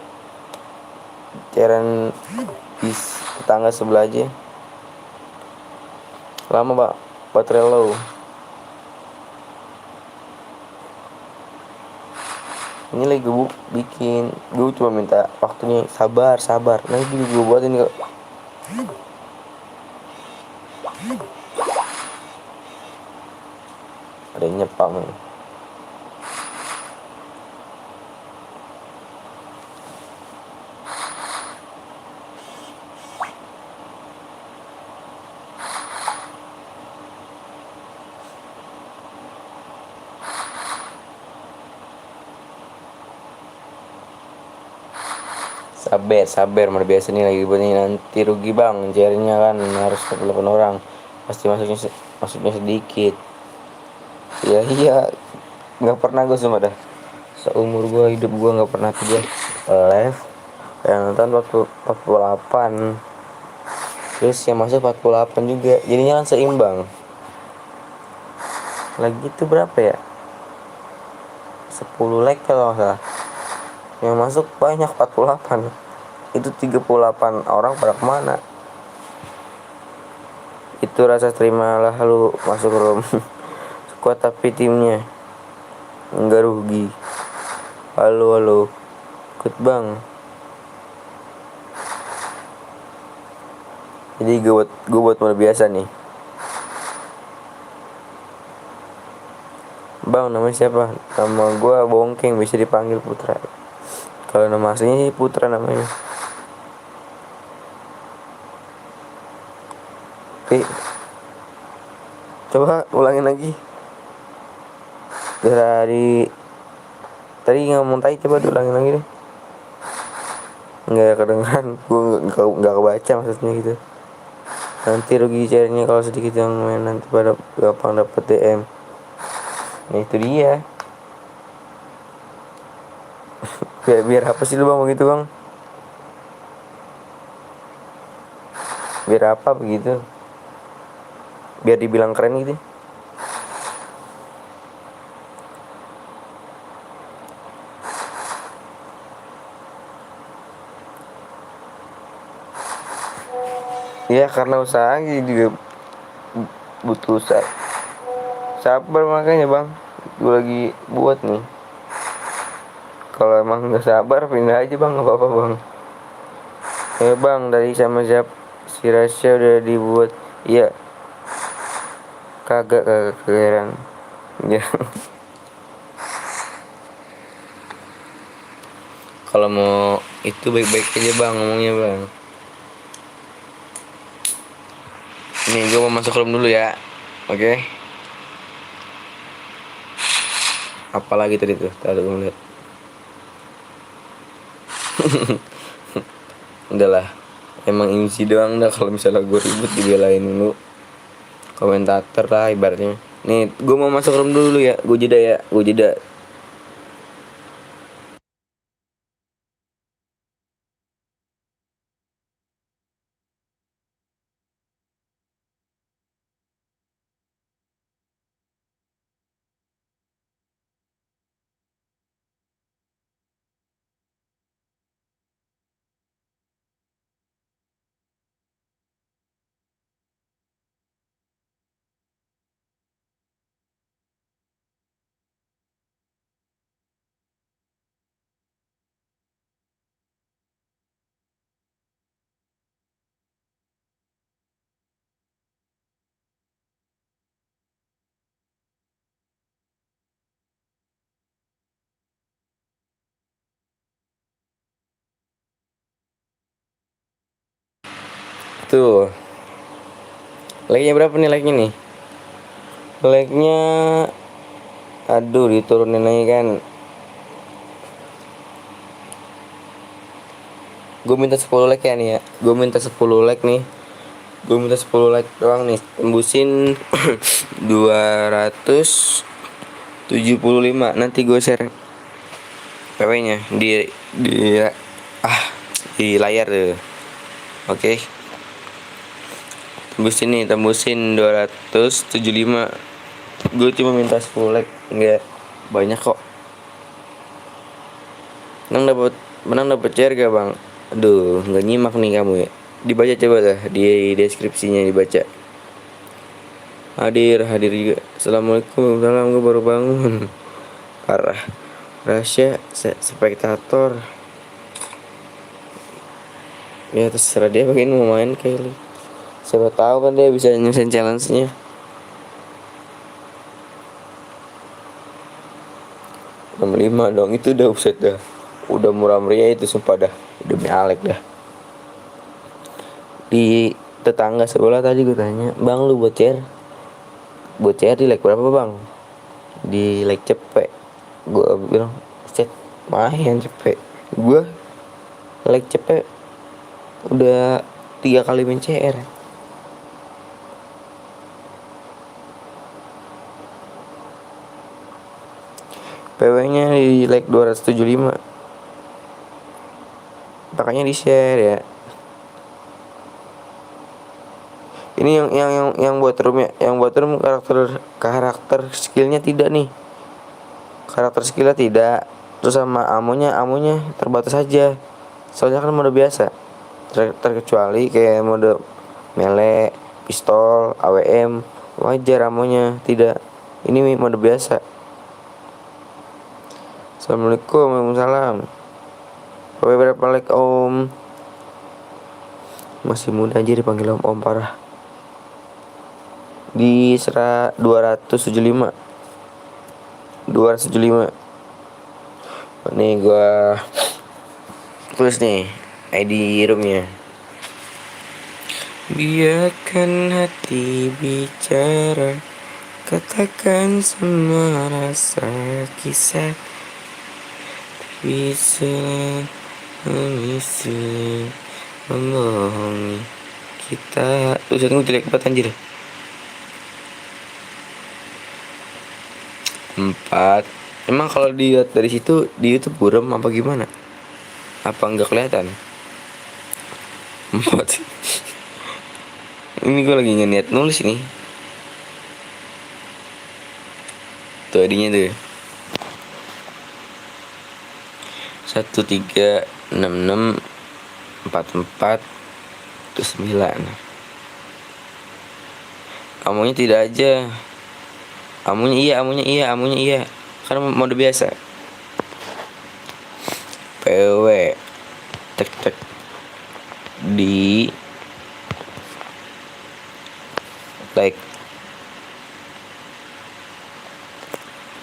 Cairan bis tetangga sebelah aja. Lama pak, baterai low. Ini lagi gue bikin, gue cuma minta waktunya sabar. Nanti gue buatin kok. Ada yang nyepam nih. Sabar mana biasa nih lagi nih, nanti rugi bang, jarinya kan harus 48 orang, pasti masuknya sedikit. Iya nggak pernah gue semua dah seumur gue hidup gue nggak pernah tuh gue live yang nonton 48 terus yang masuk 48 juga, jadinya kan seimbang. Lagi itu berapa ya, 10 like kalau nggak salah, yang masuk banyak 48. Itu 38 orang pada kemana? Itu rasa terimalah lu masuk room squad tapi timnya enggak rugi. Halo ikut bang. Jadi gue buat model biasa nih. Bang, namanya siapa? Nama gue Bongkeng, bisa dipanggil Putra. Kalau nama aslinya sih Putra namanya. Coba ulangin lagi. Dari tadi ngomong tai, coba ulangin lagi deh. Nggak kedengeran, gue nggak kebaca maksudnya gitu. Nanti rugi carinya kalau sedikit yang main, nanti pada gampang dapet DM. Nah itu dia. biar apa sih lu bang begitu bang? Biar apa begitu? Biar dibilang keren gitu. Ya karena usaha juga butuh sabar makanya bang. Gue lagi buat nih. Kalau emang nggak sabar pindah aja bang, nggak apa-apa bang. Ya bang, dari sama siap si Rasya udah dibuat. Iya. Kagak kegeran. Ya. Kalau mau itu baik-baik aja bang ngomongnya bang. Nih gue mau masuk room dulu ya. Oke. Apalagi tadi tuh, tadi gue ngeliat. Udahlah. Emang MC doang dah kalau misalnya gue ribut dibelain dulu. Komentator lah ibaratnya. Nih, gue mau masuk room dulu ya. Gue jeda ya, gue jeda. Tuh. Like-nya berapa nih like-nya nih? Like-nya aduh diturunin lagi kan. Gue minta 10 like ya nih ya. Gue minta 10 like nih. Gue minta 10 like doang nih. Tembusin 275. Nanti gue share PW-nya di layar tuh. Oke. Tembusin 275. Gue cuma minta 10 like, enggak banyak kok. Menang dapat share gak bang? Aduh, nggak nyimak nih kamu ya. Dibaca coba dah di deskripsinya dibaca. Hadir juga. Assalamualaikum, salam, gue baru bangun. Parah. Rahasia spektator. Ya terserah dia pengen mau main kayak lu. Siapa tahu kan dia bisa nyelesain challenge-nya. Nomor 5 dong, itu udah upset dah. Udah murah meriah itu sumpah dah. Udah Alek dah. Di tetangga sebelah tadi gue tanya, "Bang lu buat share di like berapa bang?" Di like cepet. Gue bilang, "Set, main cepet." Gue like cepet udah 3 kali main CR. PW-nya di like 275. Makanya di share ya. Ini yang buat room ya. Yang buat room karakter skillnya tidak nih. Karakter skillnya tidak. Terus sama amunya terbatas aja. Soalnya kan mode biasa. Terkecuali kayak mode melee, pistol, AWM, wajar amunya tidak. Ini mode biasa. Assalamualaikum, waalaikumsalam. Berapa like om? Masih muda aja dipanggil om parah. Di 275. Nih gua tulis nih ID roomnya. Biarkan hati bicara, katakan semua rasa kisah. Bisa membohongi kita. Tulisan gue jelek banget anjir. 4. Emang kalau dilihat dari situ di YouTube buram apa gimana? Apa enggak kelihatan? 4. Ini gue lagi niat nulis nih. Tuh ID-nya tuh. 136644 Amunya tidak aja. Amunya iya. Kan mode biasa. PW tek di like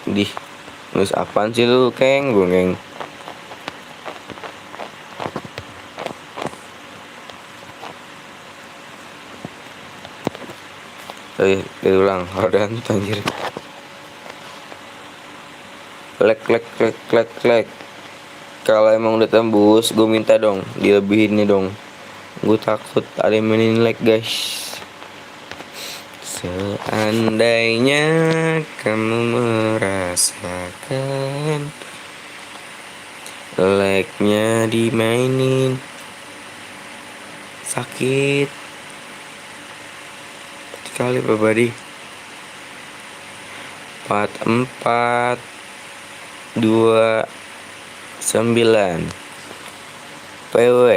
di nulis apaan sih lu keng. Diulang. Rodan anjir. Lek. Kalau emang udah tembus, gue minta dong dilebihin nih dong. Gue takut ada yang mainin lag guys. Seandainya kamu merasakan lagnya dimainin sakit sekali pribadi. 4429 PW.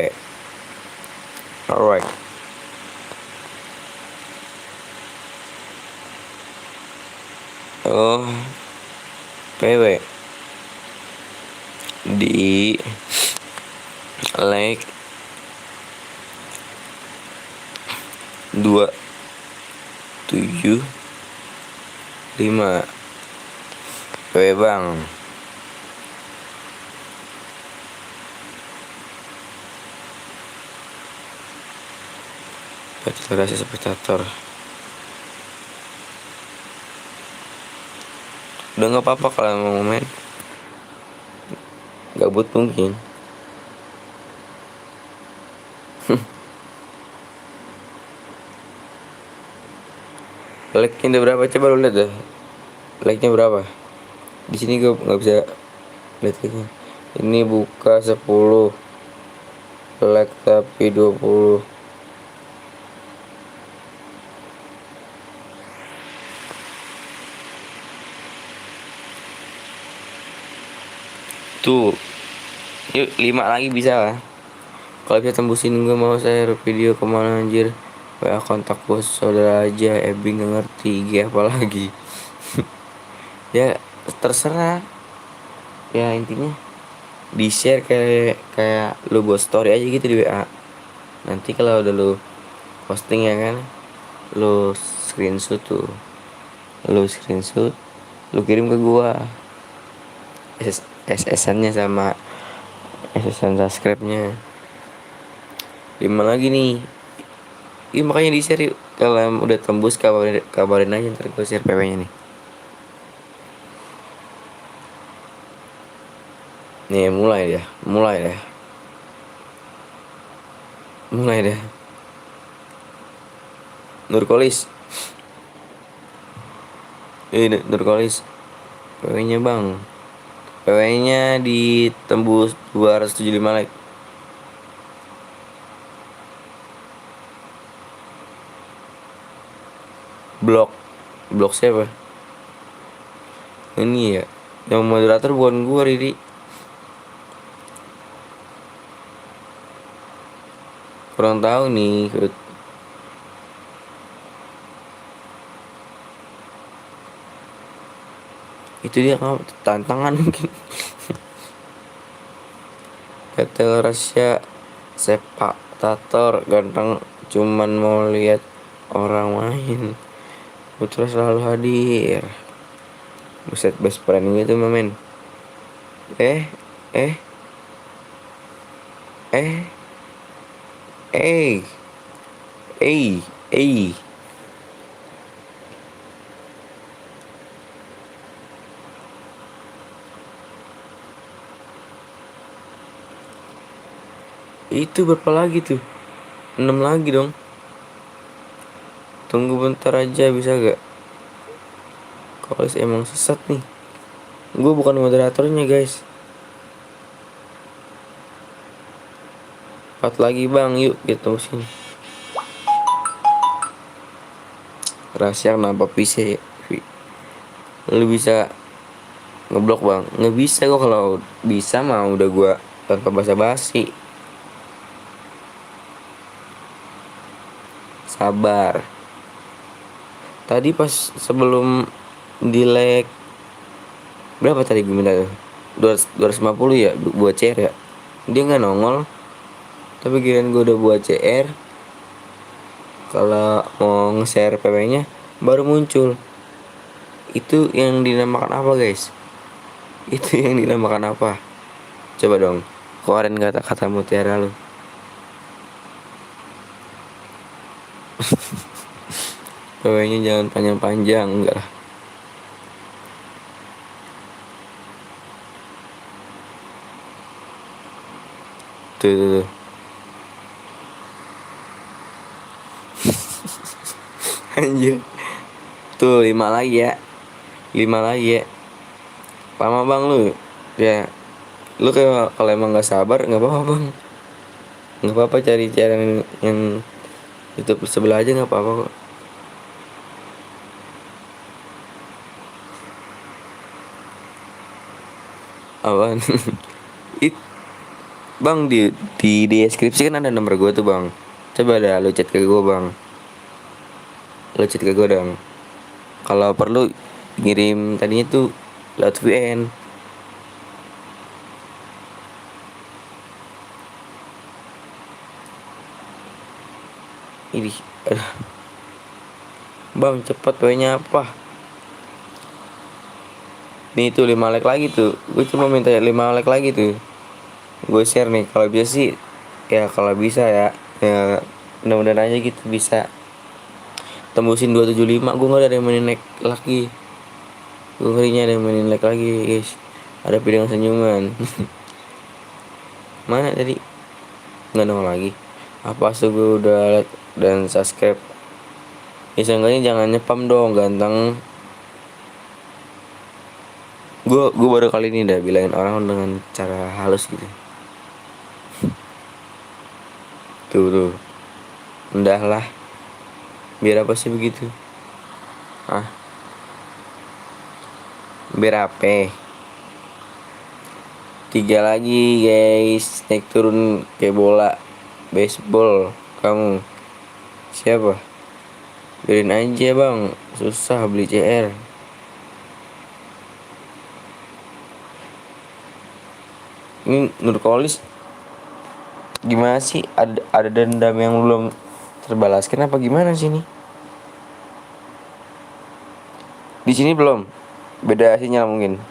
Alright. Oh, PW di like 275 PW bang. Akselerasi spektator. Udah nggak apa-apa kalau mau main. Gabut mungkin. Like-nya udah berapa? Coba lu lihat dah. Like-nya berapa? Di sini gue nggak bisa lihat like-nya. Ini buka 10 like tapi 20. Tuh, yuk 5 lagi bisa lah. Kalau bisa tembusin gue mau share video kemana anjir. WA kontak bos saudara aja. Ebing gak ngerti IG apa lagi. Ya terserah. Ya intinya di share kayak lu buat story aja gitu di WA. Nanti kalau udah lu posting ya kan, lu screenshot tuh. Lu screenshot, lu kirim ke gua. SSN-nya sama SSN subscribe-nya. 5 lagi nih. Iya makanya di share yuk. Kalau udah tembus kabarin aja, ntar gue share PW-nya nih. Nih mulai deh. Nurkolis. Nurkolis. PW-nya bang. PW-nya ditembus 275 like. Blok siapa? Ini ya. Yang moderator bukan gua, Ridi. Kurang tahu nih. Itu dia tantangan mungkin. Ketel Rasya sepak tator ganteng cuman mau lihat orang main. Putra selalu hadir. Buset best friend gitu mamen. Eh itu berapa lagi tuh? 6 lagi dong. Tunggu bentar aja bisa gak? Kalau emang sesat nih. Gue bukan moderatornya guys. 4 lagi bang, yuk kita sini. Rahasia kenapa PC? Lu bisa ngeblok bang? Nggak bisa gue, kalau bisa mah udah gue tanpa basa-basi. Sabar. Tadi pas sebelum di lag berapa tadi gue minta tuh? 250 ya buat CR ya. Dia nggak nongol. Tapi kirain gue udah buat CR. Kalau mau nge-share PW-nya baru muncul. Itu yang dinamakan apa guys? Itu yang dinamakan apa? Coba dong keluarin kata-kata mutiara lu. PW-nya jangan panjang-panjang, enggak lah. Tuh. Anjir. Tuh 5 lagi ya. 5 lagi ya. Lama bang lu. Ya. Lu kayak kalau emang nggak sabar nggak apa-apa bang. Nggak apa-apa cari cara yang YouTube sebelah aja nggak apa-apa kok. Apaan? It Bang di deskripsi kan ada nomor gue tuh bang. Coba dah lu chat ke gue bang. Lu chat ke gue dong. Kalau perlu ngirim tadinya tuh lewat VN. Ini aduh. Bang cepat WA-nya apa? Nih tuh 5 like lagi tuh. Gue cuma minta 5 like lagi tuh. Gue share nih kalau bisa sih. Ya kalau bisa ya. Ya mudah-mudahan aja gitu bisa tembusin 275. Gue gak ada yang mainin like lagi. Gue ngerinya ada yang mainin like lagi guys. Ada dengan senyuman. Mana tadi? Nggak nongol lagi. Apa sih gue udah like dan subscribe. Ya seenggaknya jangan nyepam dong ganteng. Gue baru kali ini dah bilangin orang dengan cara halus gitu. Tuh. Udah lah. Biar apa sih begitu? Biar apa? 3 lagi guys. Naik turun kayak bola baseball. Kamu siapa? Biarin aja bang. Susah beli CR. Ini Nurkolis gimana sih? Ada dendam yang belum terbalaskan apa gimana sih ini? Di sini belum. Beda sinyal mungkin.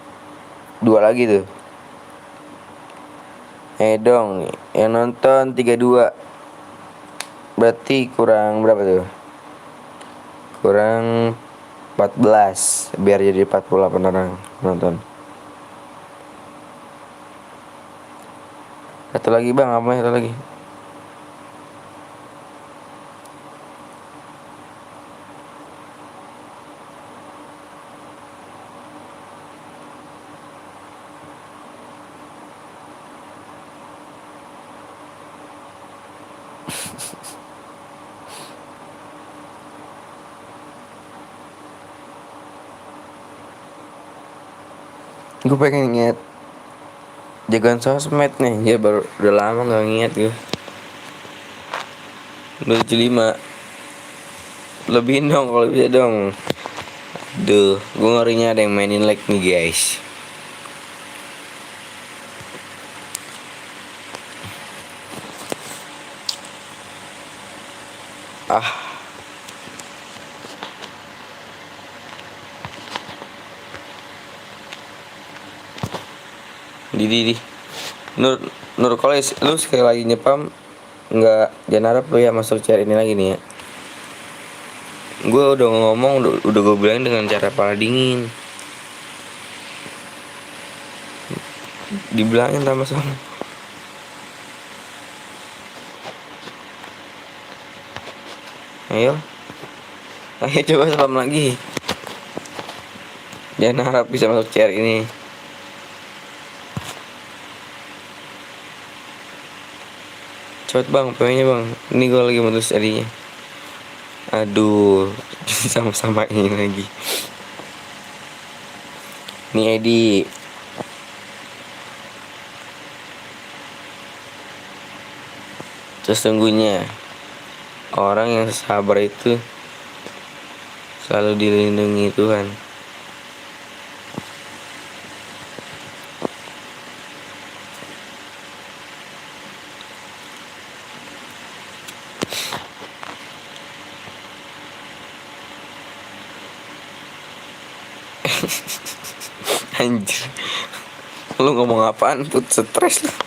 2 lagi tuh. Dong, yang nonton 32. Berarti kurang berapa tuh? Kurang 14 biar jadi 48 orang nonton. Satu lagi bang, apa satu lagi? Gue pengen inget jagoan sosmed nih. Ya baru udah lama gak nginget gue. 275. Lebihin dong kalau bisa dong. Duh, gue ngerinya ada yang mainin like nih guys. Di Nur kalau lu sekali lagi nyepam nggak, jangan harap lu ya masuk cari ini lagi nih ya. Gue udah ngomong, udah gue bilang dengan cara kepala dingin. Dibilangin sama ayo coba spam lagi. Jangan harap bisa masuk cari ini. Cepet bang, PW-nya bang. Ini gue lagi menulis ID-nya. Aduh, sama-sama ini lagi. Ini ID. Sesungguhnya orang yang sabar itu selalu dilindungi Tuhan. Anjir, lu ngomong apaan? Put stres lah.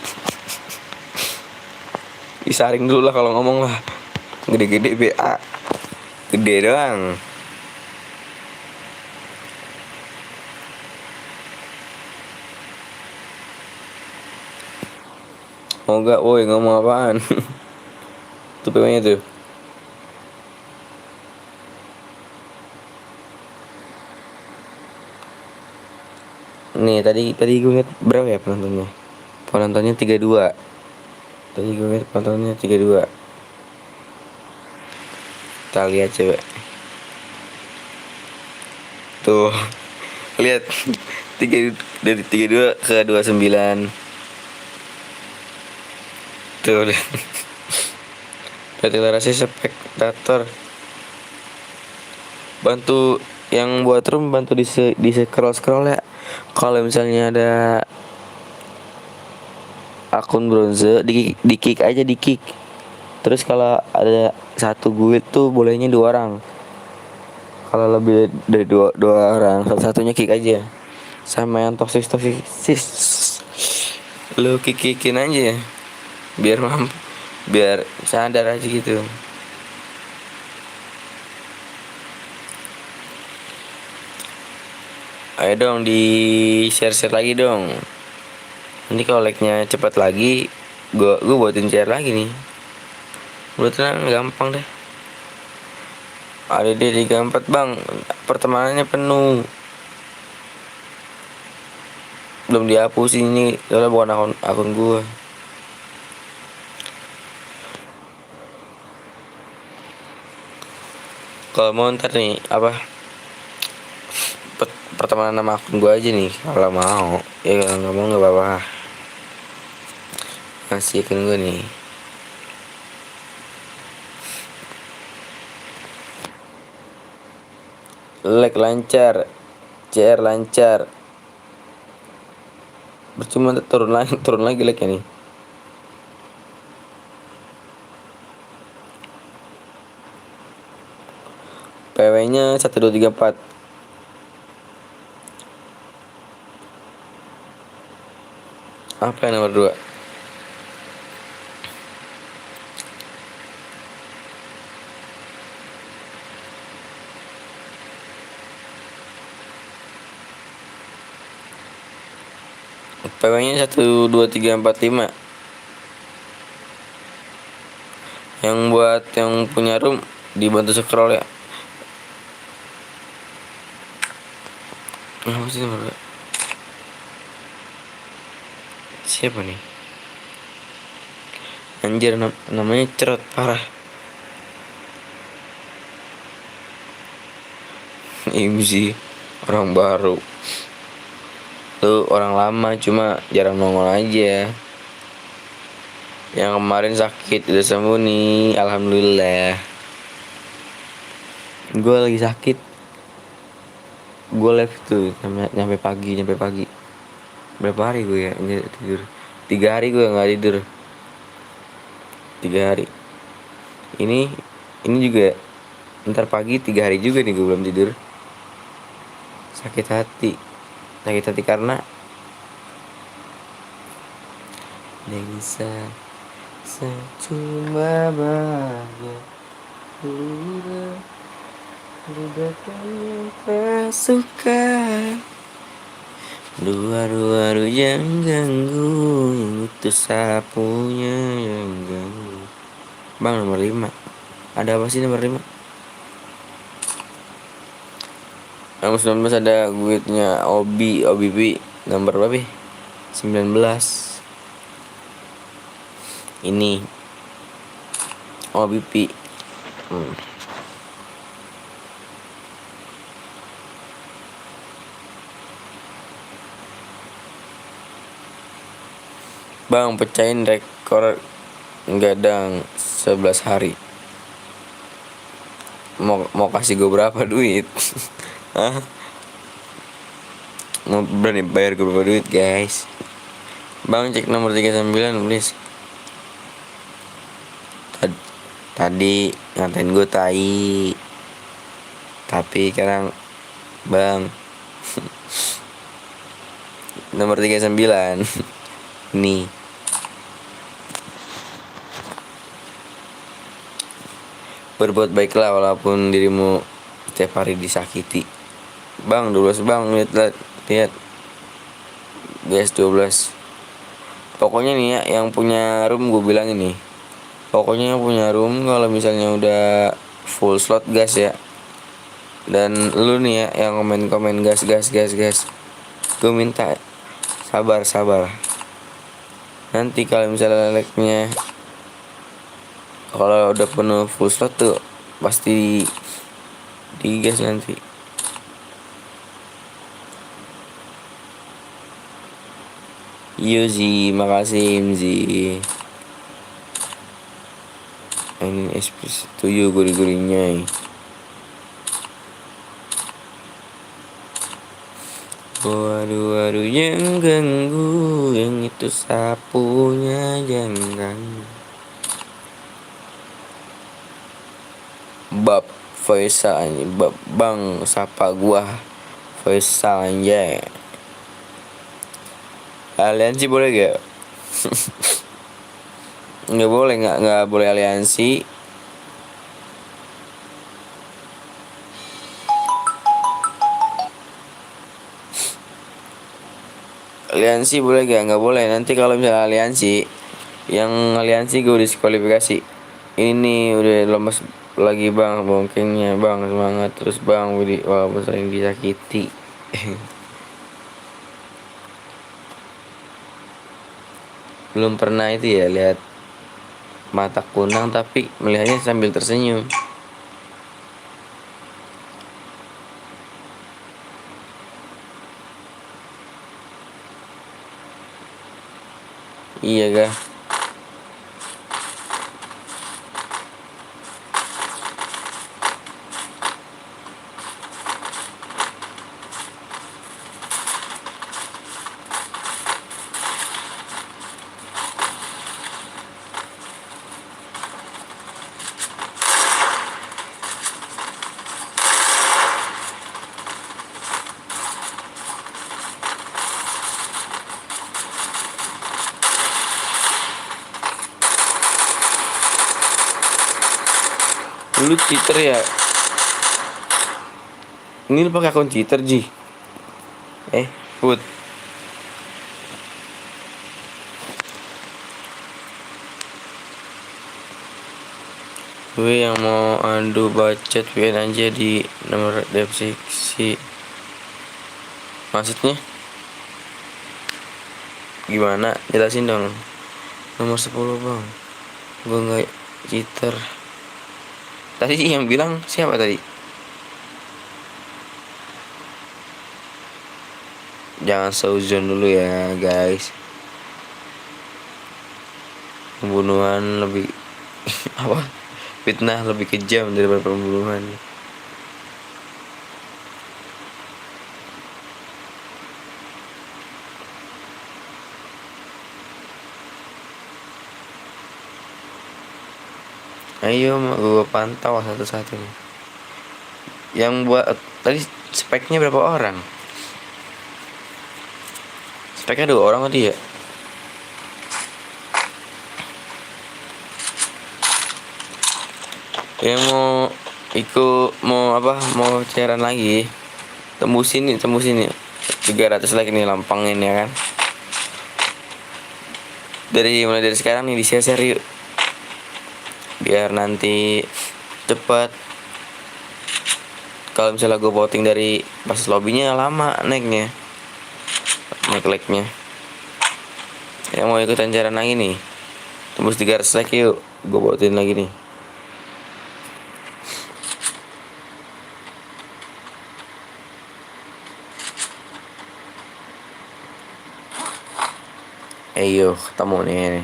Disaring dulu lah kalau ngomong lah. Gede-gede BA. Gede doang. Oh enggak, woi ngomong apaan? Tuh PW-nya tuh. Nih tadi gue liat berapa ya penontonnya? Penontonnya 32. Tadi gue liat penontonnya 32. Kita lihat coba. Tuh, lihat. 3 dari 32 ke 29. Tuh, lihat. Deklarasi spektator. Bantu yang buat room bantu di scroll ya. Kalau misalnya ada akun bronze di kick aja di kick. Terus kalau ada satu guild tuh bolehnya 2 orang. Kalau lebih dari dua orang, satu-satunya kick aja. Sama yang toxic lu kick-kickin aja biar mampu, biar sadar aja gitu. Ayo dong di share lagi dong. Nanti kalau like-nya cepat lagi, gue buatin share lagi nih. Udah tenang, gampang deh. Ada di 34 bang, pertemanannya penuh. Belum dihapus ini, soalnya bukan akun gue. Kalau mau ntar nih apa pertemanan sama akun gue aja nih. Kalau mau, ya kalau nggak mau nggak apa-apa. Masih akun gue nih. Like lancar, CR lancar. Percuma turun lagi like-nya nih. PW-nya 1 2 3 4. Apa yang nomor 2? PW-nya 1 2 3 4 5. Yang buat yang punya room dibantu scroll ya. Apa sih nomor 2? Siapa nih? Anjir namanya cerot parah. IMZ orang baru. Tuh orang lama cuma jarang nongol aja. Yang kemarin sakit udah sembuh nih, alhamdulillah. Gue lagi sakit. Gue live tuh nyampe pagi. Berapa hari gue ya tidur? 3 hari gue nggak tidur. 3 hari. Ini juga ntar pagi 3 hari juga nih gue belum tidur. Sakit hati karena bisa cuma bahagia udah tanpa suka dua yang ganggu itu sapunya yang ganggu. Bang nomor 5 ada apa sih nomor 5? Nomor 19 ada guide-nya OBP nomor berapa? 19. Ini OBP. Bang pecahin rekor gadang 11 hari. Mau kasih gue berapa duit? Hah? Mau berani bayar gue berapa duit guys? Bang cek nomor 39 please. Tadi ngatain gue tai. Tapi sekarang bang nomor 39 nih. Berbuat baiklah walaupun dirimu setiap hari disakiti. Bang 12 bang, lihat guys 12. Pokoknya nih ya, yang punya room gue bilang ini. Pokoknya yang punya room kalau misalnya udah full slot gas ya. Dan lu nih ya yang komen-komen gas gas gas gas. Gue minta sabar sabar. Nanti kalau misalnya lagnya kalau udah penuh full slot tuh pasti digas nanti. Yuzi, makasih Imzi. Ini espres tujuh gurih-gurihnya. Waduh, waduh, yang ganggu, yang itu sapunya jangan. Bab Faisal ini, bang sapa gua Faisal aja. Aliansi boleh gak? Nggak boleh, nggak boleh aliansi. Aliansi boleh gak? Nggak boleh. Nanti kalau misalnya aliansi, yang aliansi gue diskualifikasi. Ini udah lemes lagi bang, bongkengnya bang, semangat terus bang, Budi walaupun sering disakiti. Belum pernah itu ya lihat mata kunang tapi melihatnya sambil tersenyum. Iya kah? Lu cheater ya? Ini lu pakai akun cheater Ji? Put. Gue yang mau adu bacot VN aja di nomor deskripsi. Maksudnya? Gimana? Jelasin dong. Nomor 10 bang. Gue nggak cheater. Tadi yang bilang siapa tadi? Jangan seuzon dulu ya guys. Pembunuhan lebih apa? Fitnah lebih kejam daripada pembunuhan. Ayo gue pantau satu-satu nih. Yang buat tadi speknya berapa orang? Speknya 2 orang tadi ya? Yang mau mau cairan lagi, tembusin nih 300 like nih lampangin ya kan. Mulai dari sekarang nih di-share yuk, biar nanti cepat. Kalau misalnya gue voting dari pas lobbynya lama naik like-nya. Yang mau ikutan cairan lagi nih, tembus 300 like yuk, gue voting lagi nih. Ayo ketemu nih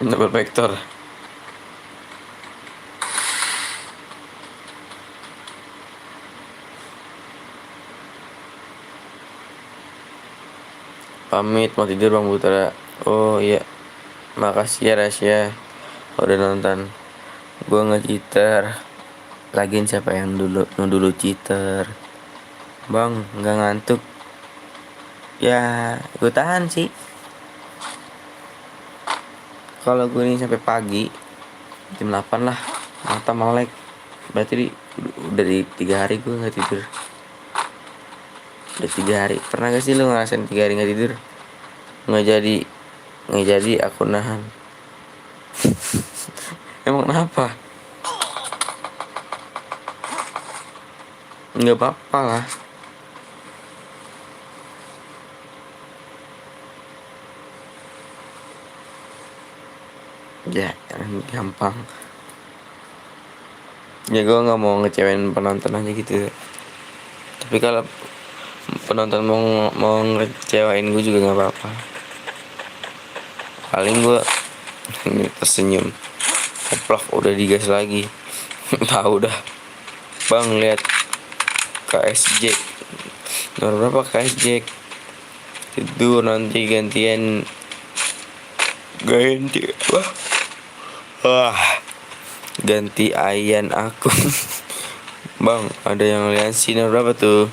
double vector. Pamit mau tidur Bang Putra. Oh iya, makasih ya Rasya udah nonton. Gue nge-cheater. Lagian siapa yang dulu cheater? Bang nggak ngantuk? Ya gue tahan sih. Kalau gue ini sampai pagi jam 8 lah, mata melek. Berarti udah di 3 hari gue nggak tidur. Udah 3 hari. Pernah gak sih lu ngerasain 3 hari nggak tidur? nggak jadi aku nahan. Emang kenapa? Nggak apa-apa lah. Ya gampang. Ya gue nggak mau ngecewain penonton aja gitu. Tapi kalau penonton mau ngecewain gue juga nggak apa-apa. Paling gue tersenyum. Keplak udah digas lagi. Tahu dah. Bang lihat KS Jack. Nomor berapa KS Jack? Itu nanti gantian ganti wah. Wah. Ganti Ayan aku. Bang, ada yang aliansi nomor berapa tuh?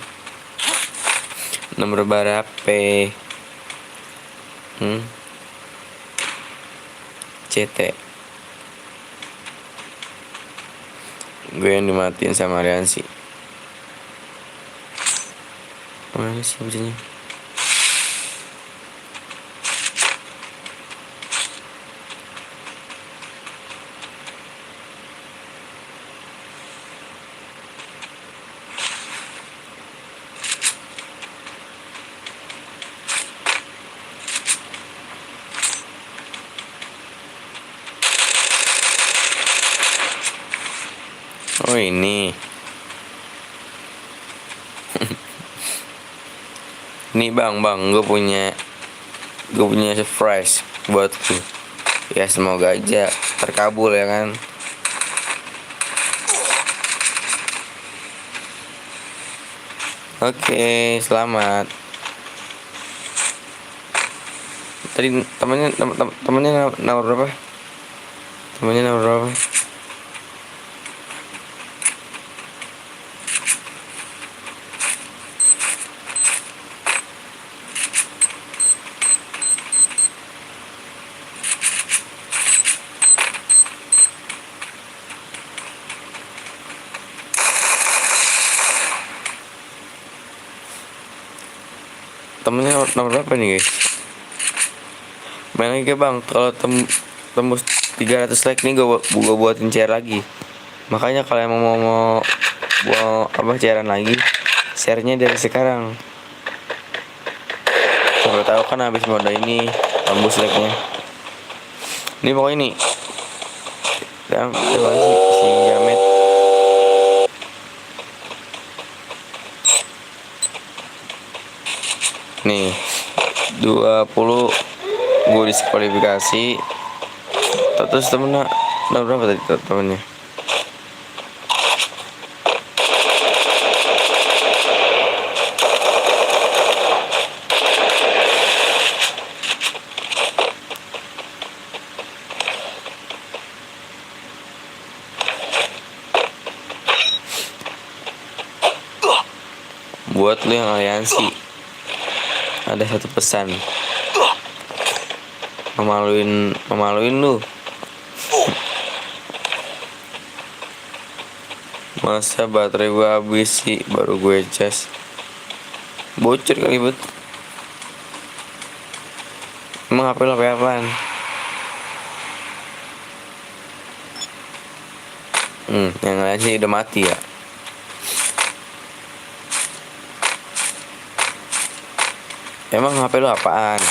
Nomor berapa? CT. Gue yang dimatiin sama aliansi. Mana sih bacanya? Oh ini. Nih bang, gue punya surprise buatku. Ya semoga aja terkabul ya kan. Oke, selamat. Tadi temennya nomor berapa? Temennya nomor berapa? Temennya nomor berapa nih guys? Main lagi bang. Kalau tembus 300 like nih gue buatin share lagi. Makanya kalau emang mau cairan lagi, share-nya dari sekarang. Siapa tahu kan habis mode ini tembus like-nya. Ini pokoknya nih. Dan si Jamet. Nih 20 gue diskualifikasi. Terus temennya berapa tadi temennya? Buat lu yang aliansi, ada satu pesan. Memaluin lu. Masa baterai gue habis sih baru gue cas. Bocor kali bet. Emang HP lo apaan? Yang lain sih udah mati ya. Emang HP lo apaan?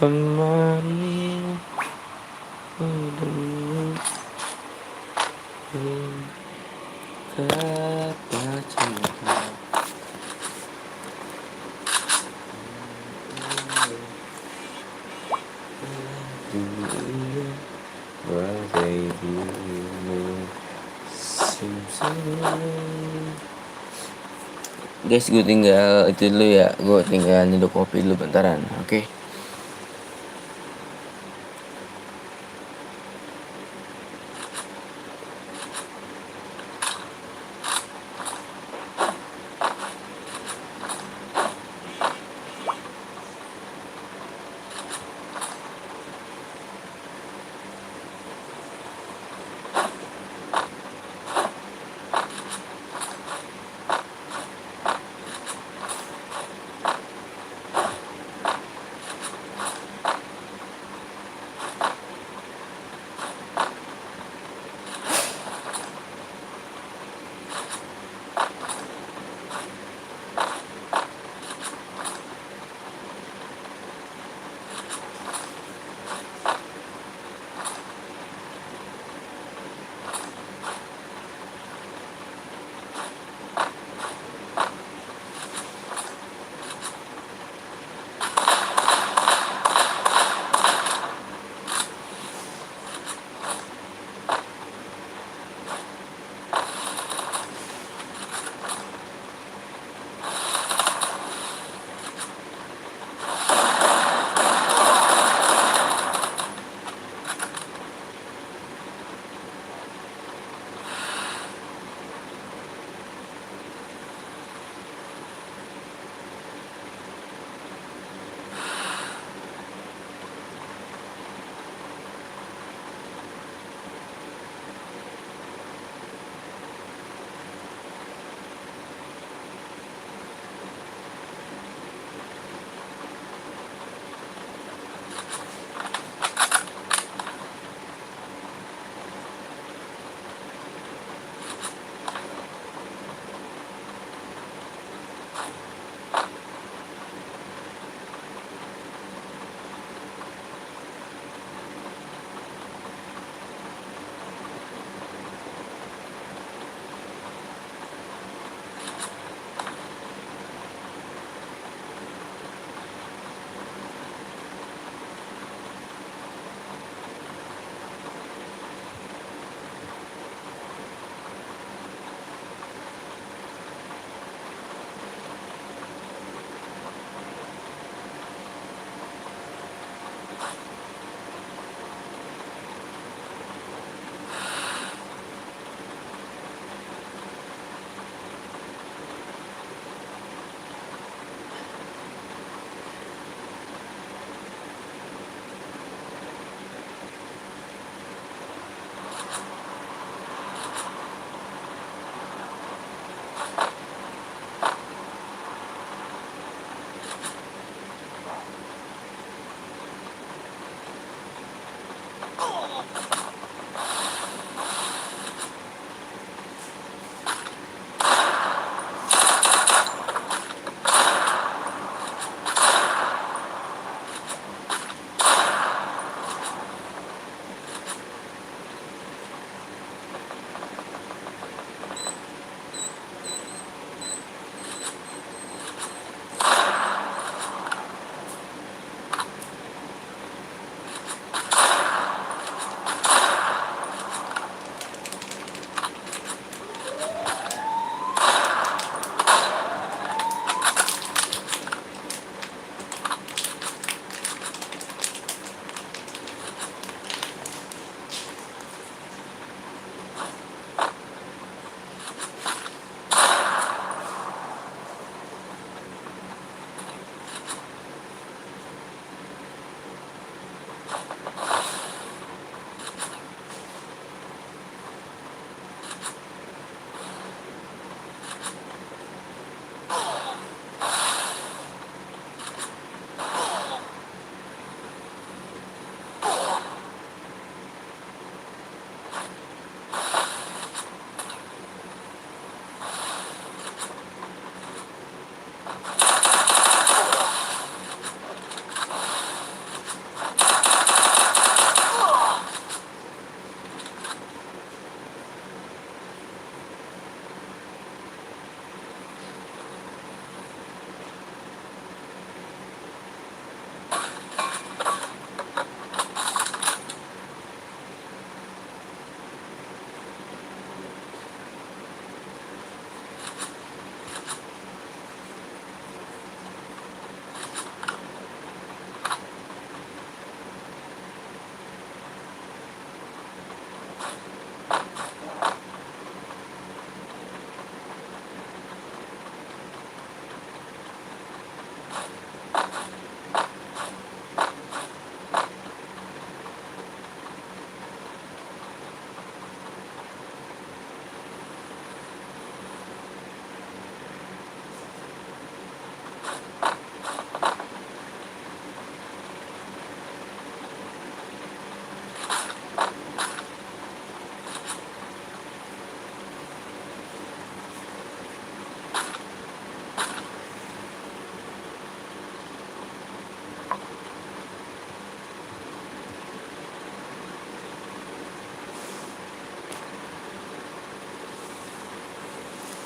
Kemarin kata cinta. Guys, gue tinggal itu dulu ya. Gue tinggal nyeduh kopi dulu bentaran. Oke.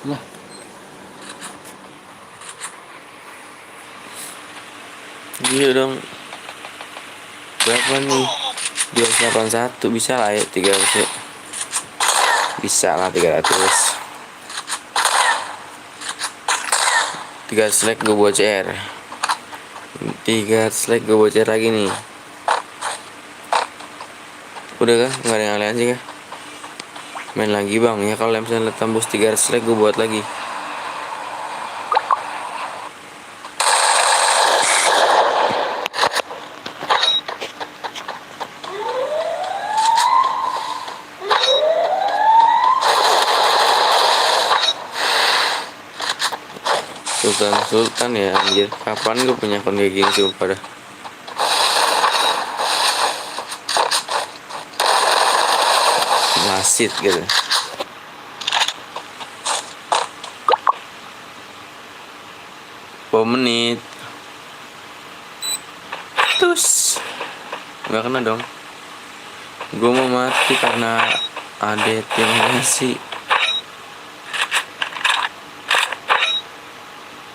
Lah, Iya dong. Berapa nih? 281 bisa lah ya 300 ya. Bisa lah 300. 300 like gue bocor. 300 like gue bocor lagi nih. Udah kah? Nggak ada yang aliansi kah? Main lagi bang ya, kalau misalnya tembus 300 like gue buat lagi. Sultan ya anjir, kapan gue punya akun kayak gini sih pada masit gitu. Menit terus nggak kena dong, gue mau mati karena adet yang ngasih.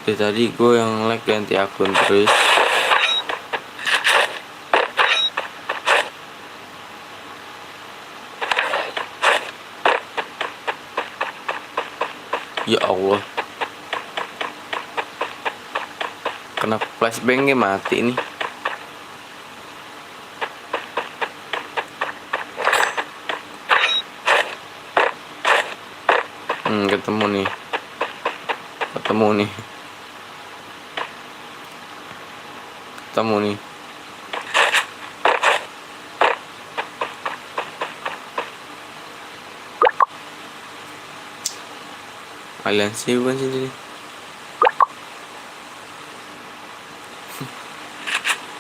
Dari tadi gue yang like ganti akun terus. Ya Allah, kena flashbangnya mati nih. Ketemu nih aliansi bukan sih ini.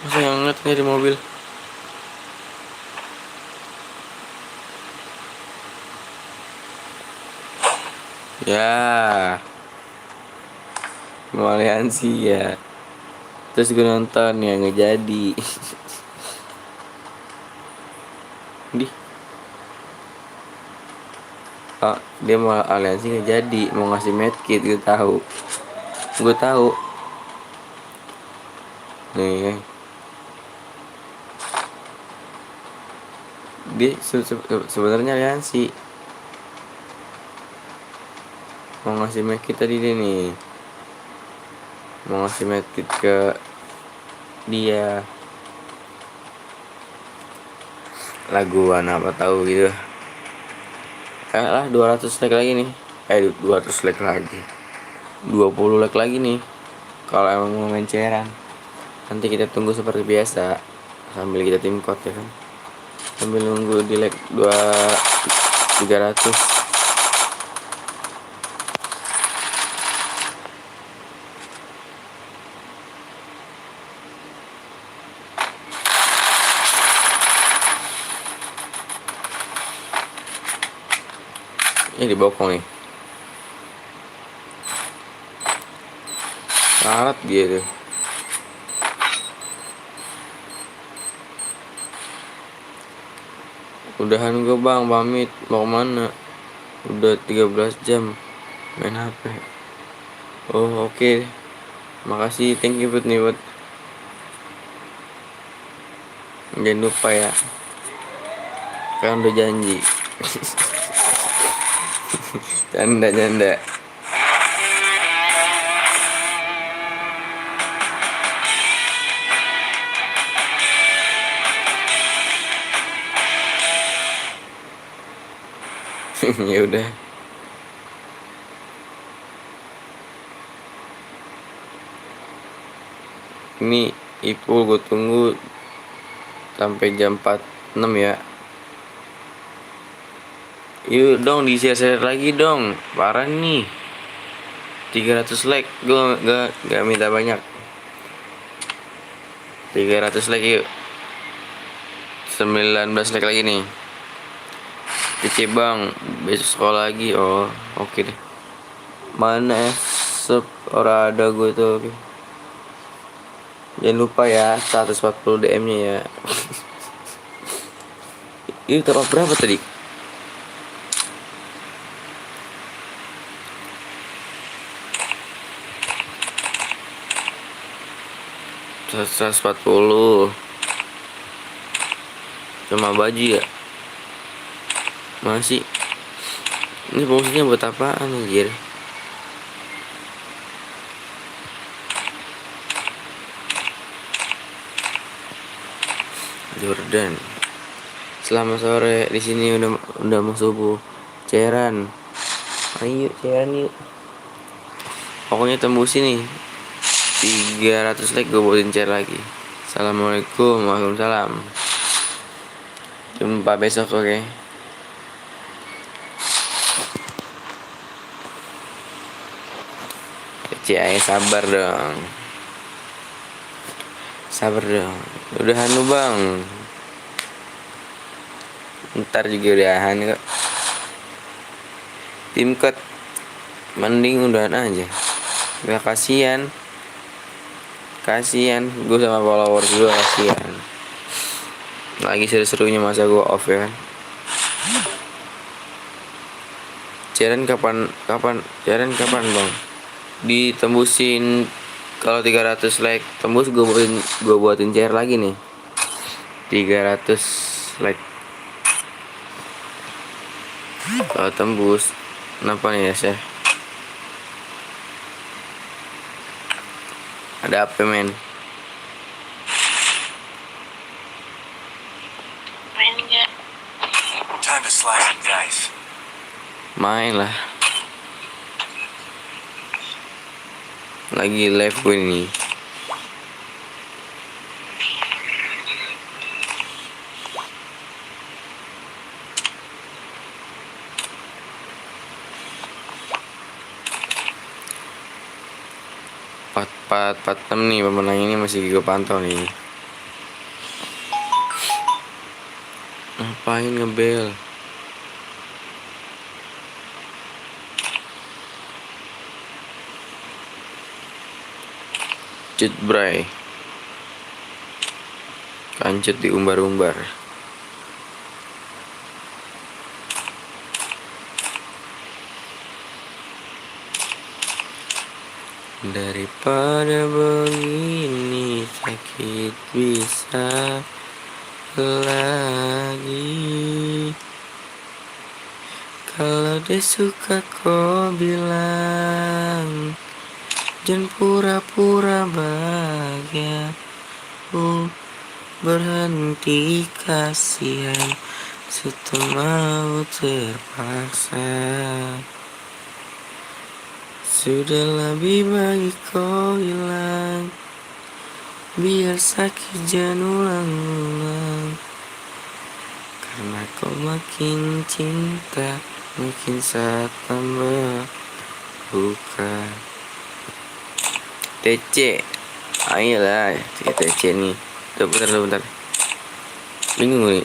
Masa yang ngeliatnya di mobil. Ya mau aliansi ya, terus gue nonton ya nggak jadi. Di dia mau aliansi nggak jadi, mau ngasih medkit. Gue tahu nih dia sebenarnya aliansi mau ngasih medkit tadi. Dia nih mau ngasih medkit ke dia, laguan apa tahu gitu. Lah 200 like lagi nih, 200 like lagi, 20 like lagi nih. Kalau emang mau main ceran, nanti kita tunggu seperti biasa sambil kita tim code ya kan, sambil nunggu di like 300. Ini dibokong nih, syarat dia tuh. Udahan gue bang, pamit. Mau kemana? Udah 13 jam main HP. Oh oke. Makasih, thank you buat nih buat. Jangan lupa ya, kan udah janji. Canda. Ya udah. Ini Ipul gue tunggu sampai jam 46 ya. Yuk dong di share lagi dong, parah nih. 300 like, gue gak minta banyak. 300 like yuk. 19 like lagi nih. Cici bang, besok sekolah lagi. Oh oke deh. Mana esok orang ada gue tuh. Okay. Jangan lupa ya 140 DM nya ya. Ini top berapa tadi? 140. Cuma baju ya. Masih. Ini fungsinya buat apaan anjir? Jordan. Selamat sore, di sini udah mau subuh. Cairan. Ayo cairan yuk. Pokoknya tembusin nih 300 like gue buatin cair lagi. Assalamualaikum, waalaikumsalam. Jumpa besok, oke? Kece sabar dong. Sabar dong. Udahan lu bang. Ntar juga udahan kok. Tim cut. Mending udahan aja. Gak kasihan. Kasihan. Gue sama followers gue kasihan. Lagi seru-serunya masa gue off ya kan. Ceren kapan bang? Ditembusin kalau 300 like tembus gue buatin cair lagi nih 300 like. Kalau tembus kenapa nih ya sih? Ada apa men? Main nggak? Time to slice and dice. Main lah. Lagi live gue nih. Empat enam nih pemenang ini masih gue pantau nih. Ngapain ngebel? Cut bray. Kancut diumbar-umbar. Daripada begini sakit bisa lagi. Kalau dia suka kau bilang, jangan pura-pura bahagia. Berhenti kasihan, setelah mau terpaksa. Sudah lebih baik kau hilang, biar sakit jangan ulang-ulang. Karena kau makin cinta, makin saat tambah buka. TC, ayolah TC nih. Tuh bentar. Bingung nih.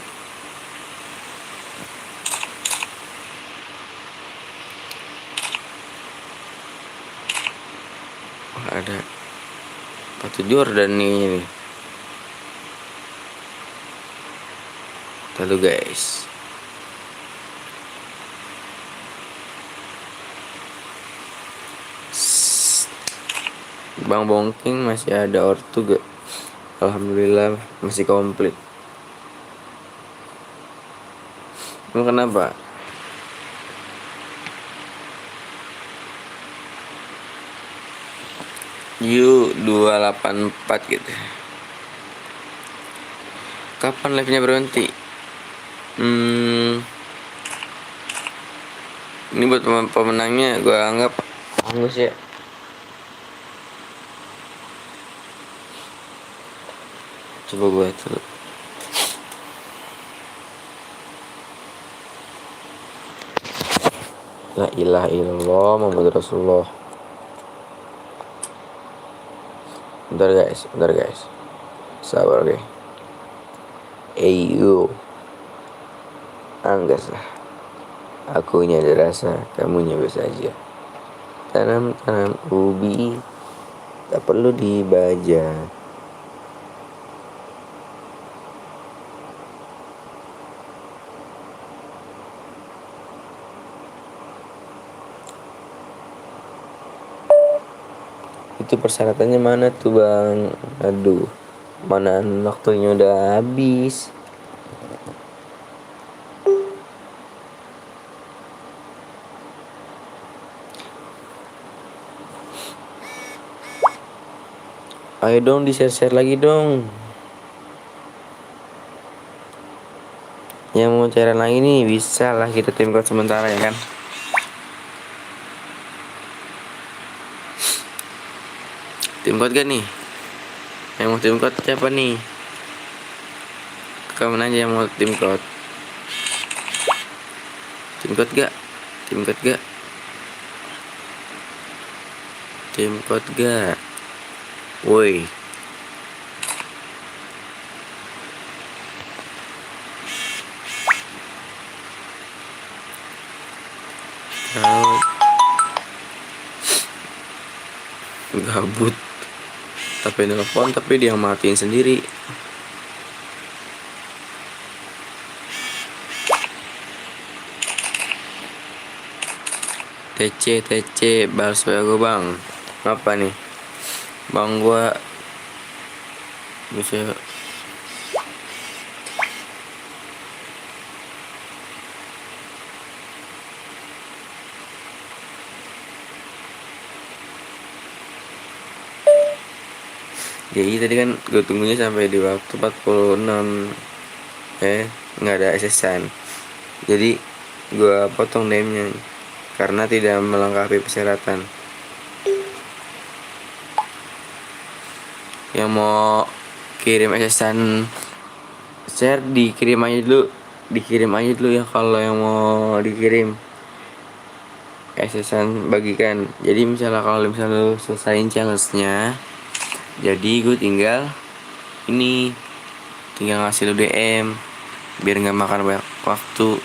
Ada sepatu Jordan nih. Lalu guys, Bang Bongking masih ada ortu gak? Alhamdulillah masih komplit. Emang kenapa? Yuk 284 gitu. Kapan live-nya berhenti? Ini buat pemenangnya gue anggap hangus ya. Coba gue tuh. La ilaha illallah Muhammad Rasulullah. Bentar guys. Sabar guys. Ayo. Anggas lah. Akunya ada rasa, kamunya biasa aja. Tanam ubi, tak perlu dibajak. Itu persyaratannya mana tuh bang? Aduh, mana waktunya udah habis. Ayo dong di-share-share lagi dong. Yang mau cairan lagi nih bisa lah kita tim code sementara ya kan. Tim code gak nih? Yang mau tim code siapa nih? Kamu aja yang mau tim code. Tim code gak? Tim code gak? Tim code gak? Woi. Gabut. Tapi nelfon tapi dia matiin sendiri. TC balas WA gue bang. Apa nih bang, gua bisa jadi tadi kan gue tunggunya sampai di waktu 46 nggak ada SSN, jadi gue potong DM-nya karena tidak melengkapi persyaratan. Yang mau kirim SSN share dikirim aja dulu ya, kalau yang mau dikirim SSN bagikan. Jadi misalnya kalau lu selesaiin challenge-nya, jadi gue tinggal ngasih lu DM biar nggak makan banyak waktu.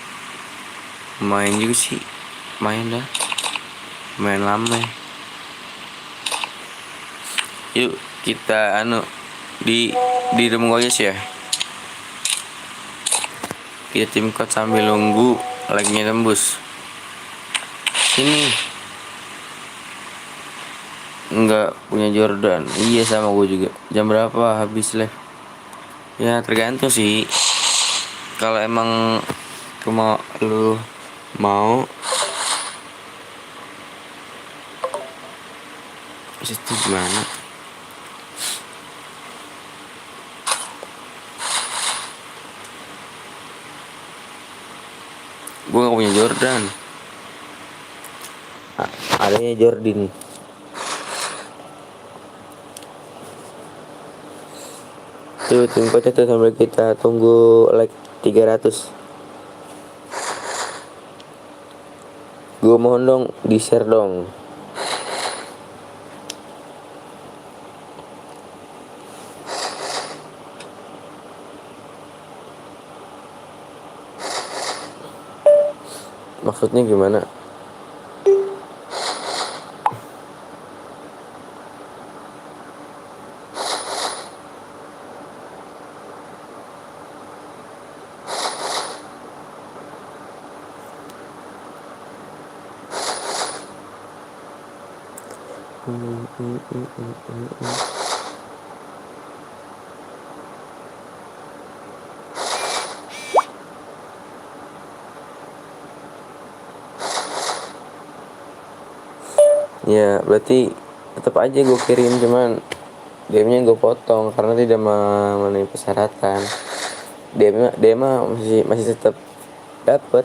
Main juga sih, main lama ya. Yuk kita di rumah aja sih ya. Kita tim code sambil nunggu like-nya tembus. Sini nggak punya Jordan. Iya sama gue juga. Jam berapa habis live? Ya tergantung sih. Kalau emang lu mau itu gimana? Gue gak punya Jordan. Adanya Jordan. Tuh tim coach tuh sambil kita tunggu like 300. Gue mohon dong di share dong. Maksudnya gimana? Ya berarti tetap aja gue kirim, cuman DM-nya gue potong karena tidak memenuhi persyaratan. DM masih tetap dapat.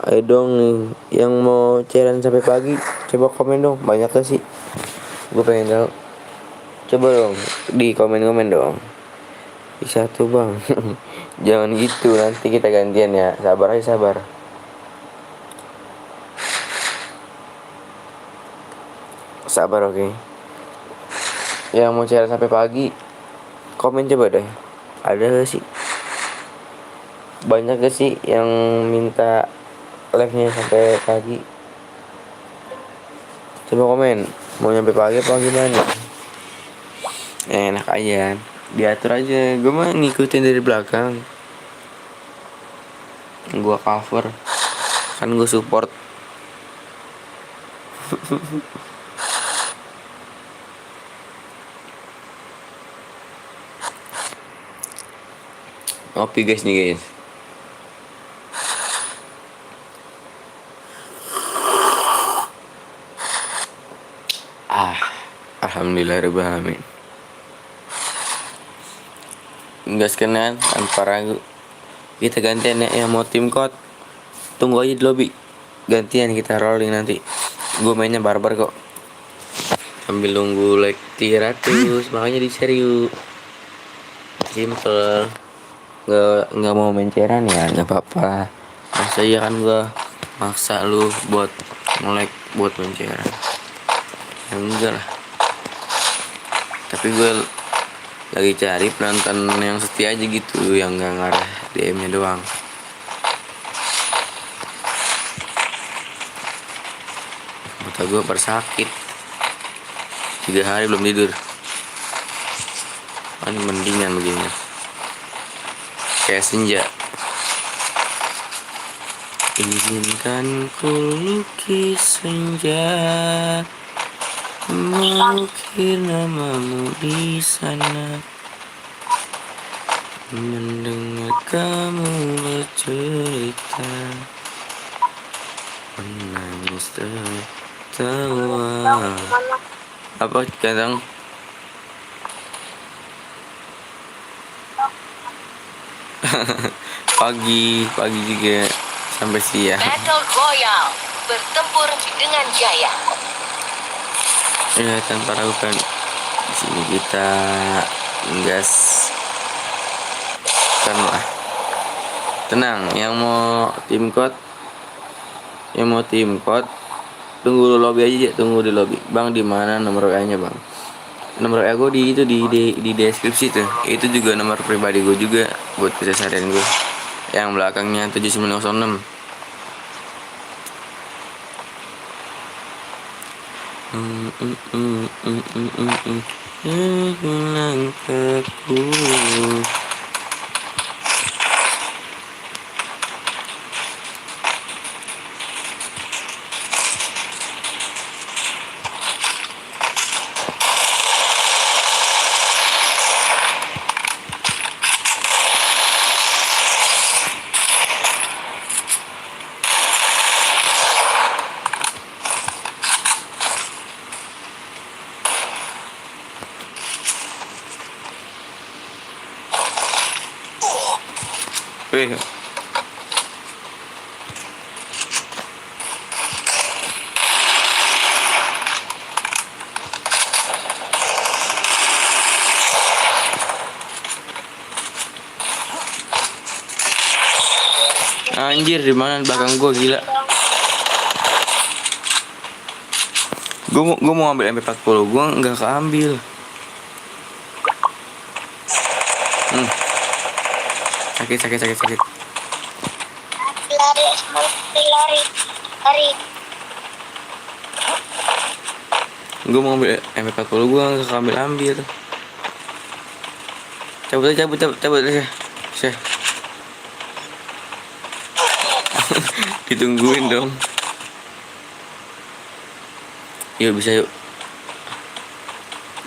Ayo dong nih yang mau challenge sampai pagi, coba komen dong, banyak gak sih? Gue pengen tahu. Coba dong di komen dong. Bisa tuh bang. Jangan gitu, nanti kita gantian ya. Sabar. Sabar, oke. Yang mau challenge sampai pagi, komen coba deh. Ada gak sih? Banyak gak sih yang minta live-nya sampai pagi? Coba komen. Mau nyampe pagi apa gimana? Enak aja, diatur aja. Gue mah ngikutin dari belakang. Gue cover, kan gue support. Ngopi guys nih guys. Alhamdulillahirrahmanirrahim. Gas kenan tanpa ragu. Kita gantian ya yang mau tim code. Tunggu aja di lobby. Gantian kita rolling nanti. Gue mainnya barbar kok. Sambil nunggu like 300, makanya di share yuk. Simple. Nggak mau main cairan ya, nggak apa-apa. Masa iya kan gua maksa lu buat nge-like buat main cairan. Ya enggak lah. Tapi gue lagi cari penonton yang setia aja gitu, yang nggak ngarah DM-nya doang. Mata gue persakit. 3 hari belum tidur. Ini mendingan begini. Kayak senja. Izinkan ku lukis senja, mengukir namamu di sana, mendengar kamu bercerita, menangis tertawa. Apa kadang? pagi juga sampai siang. Battle Royale, bertempur dengan jaya. Ya tanpa ragukan, di sini kita gas kan lah. Tenang, yang mau tim code, tunggu di lobby aja, tunggu di lobby. Bang di mana nomor WA-nya bang? Nomor WA gue di deskripsi tuh. Itu juga nomor pribadi gue juga buat keseharian gue. Yang belakangnya 7906. Langkahku. Wih. Anjir, di mana belakang gua gila. Gua mau ambil MP40, gua nggak keambil. Sakit. Lari. Gue mau ambil MP40, gue gak ambil. Cabut aja. Syah. Ditungguin dong. Yuk bisa yuk.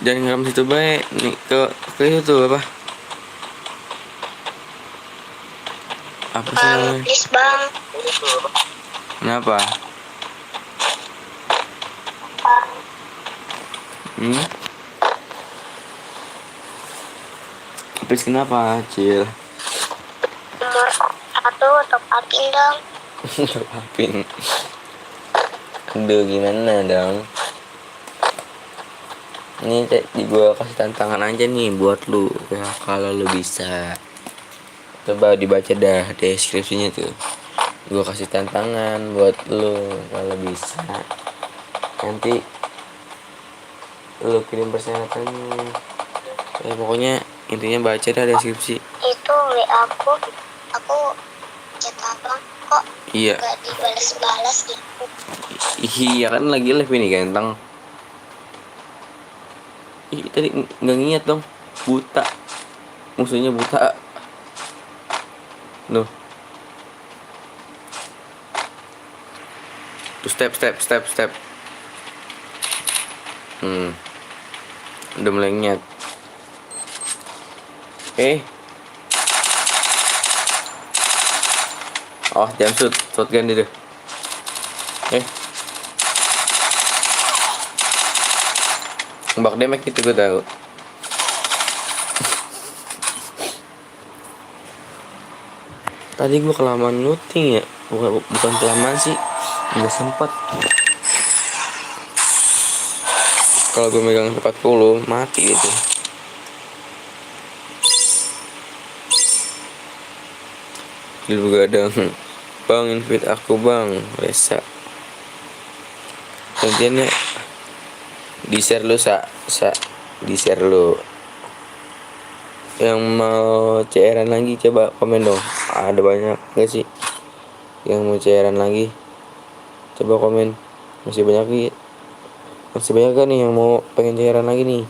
Jangan ngeram situ baik. Nih ke itu apa? Apa sih namanya? Please bang. Kenapa? Please kenapa, Cil? Nomor 1 top upin dong. Top upin. Aduh gimana dong? Ini gue kasih tantangan aja nih buat lu. Ya, kalau lu bisa. Coba dibaca dah deskripsinya tuh. Gue kasih tantangan buat lu kalau bisa. Nanti lu kirim persyaratannya. Ya pokoknya intinya baca dah deskripsi. Itu WA aku chat abang kok Iya. gak dibalas-balas gitu. Iya kan lagi live ini ganteng. Ih tadi nggak nginget dong. Buta. Musuhnya buta. Loh. Tuh step. Udah melenyap. Oh, jam shotgun itu. Mbak demek itu gue tahu. Tadi gue kelamaan looting ya, bukan kelamaan sih, nggak sempat. Kalau gue megang 40 mati gitu. Gil begadang. Bang, invite aku bang, Resa. Gantiannya di share lu di share lu. Yang mau cairan lagi coba komen dong. Ada banyak gak sih yang mau cairan lagi? Coba komen. Masih banyak kan nih yang mau pengen cairan lagi nih?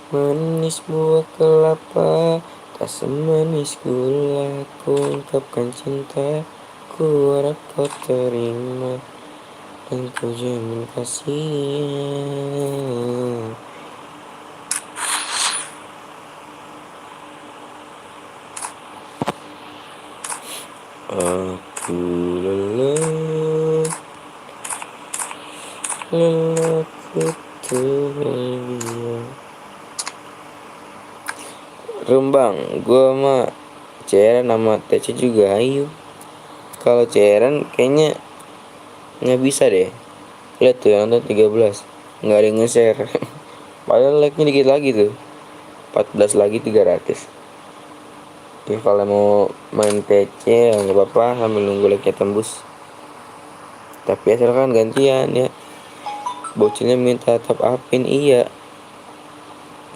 Manis buah kelapa, tak semanis gula. Ku ungkapkan cintaku, harap kau terima dan kau jamin kasihnya. Aku lelah ku terbiar. Rembang, gua mah cairan sama TC juga ayo. Kalau cairan kayaknya nggak bisa deh. Lihat tuh yang nonton 13, nggak ada yang nge-share. Padahal like-nya dikit lagi tuh, 14 lagi 300. Ya kalau mau main TC ya nggak apa-apa sambil nunggu like-nya tembus. Tapi asalkan gantian ya. Bocilnya minta top upin, iya.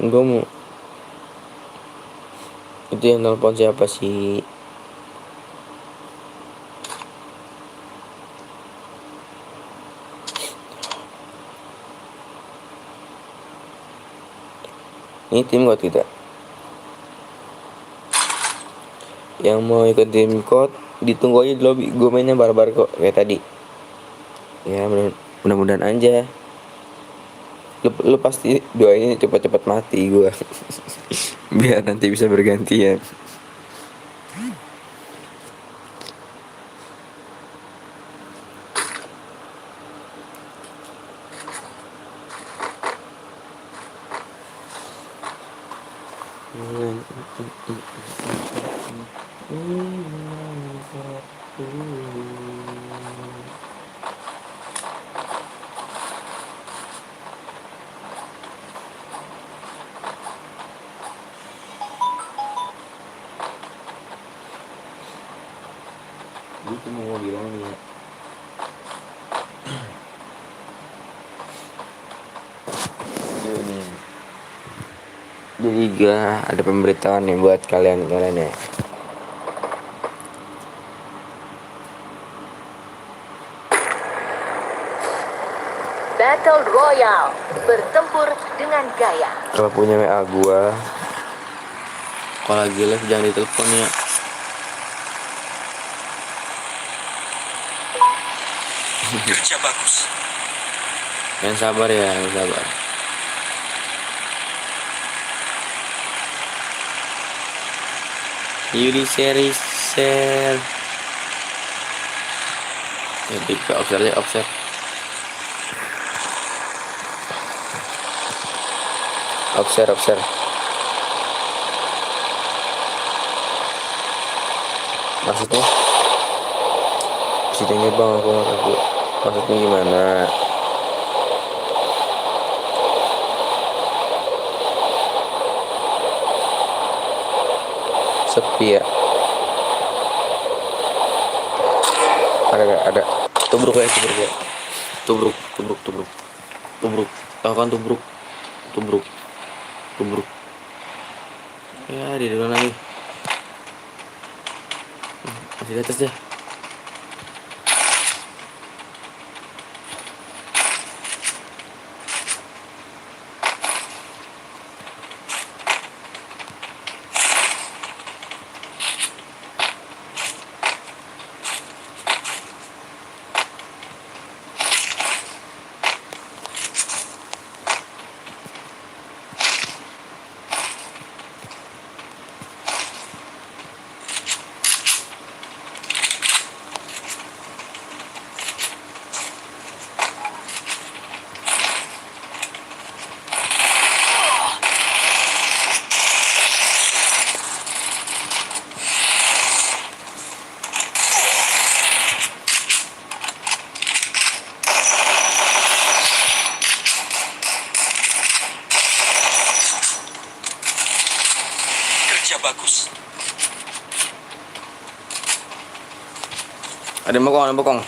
Gue mau. Itu yang telepon siapa sih? Ini tim code kita. Yang mau ikut tim code ditunggu aja di lobby. Gue mainnya barbar kok kayak tadi. Ya mudah-mudahan aja. Lu pasti doain cepat-cepat mati gue. Biar nanti bisa bergantian. Gue cuma mau bilang nih, jadi gak ada pemberitahuan nih buat kalian ya. Battle Royale, bertempur dengan gaya. Kalau punya WA gua, kalau lagi live jangan ditelepon ya. Kerja bagus. Yang sabar ya, yang sabar. Yudi share. Jadi ke observe. Observe. Maksudnya bang, aku maksudnya gimana? Sepi ya. Ada tubruk. Tahu kan tubruk. Ya di dalam lagi. Masih di atas deh. bagus. Ada yang bokong, ada yang bokong.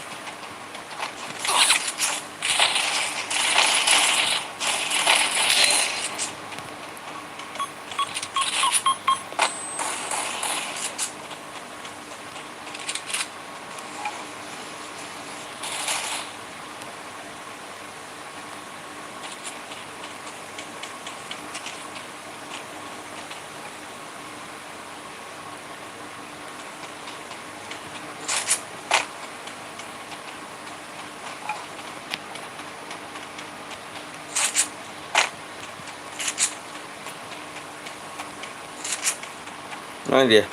Mana dia?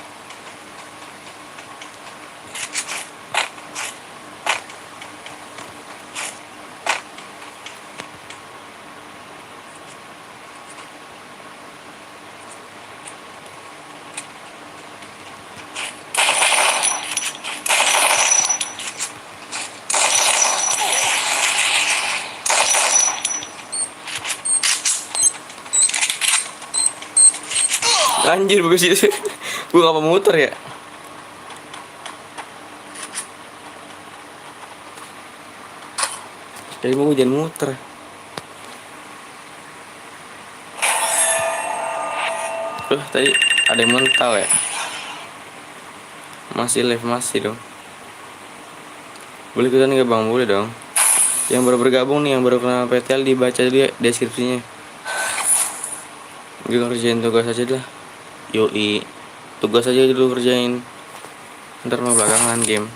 Anjir bagus itu. Gue ngapa muter ya? Jadi mau jangan muter. Tadi ada yang mental ya? Masih live masih dong. Boleh ikutan nggak bang? Boleh dong. Yang baru bergabung nih, yang baru kenal PTL dibaca dulu ya deskripsinya. Gue kerjain tugas aja dah. Yoi, tugas aja dulu kerjain. Ntar mau belakangan game.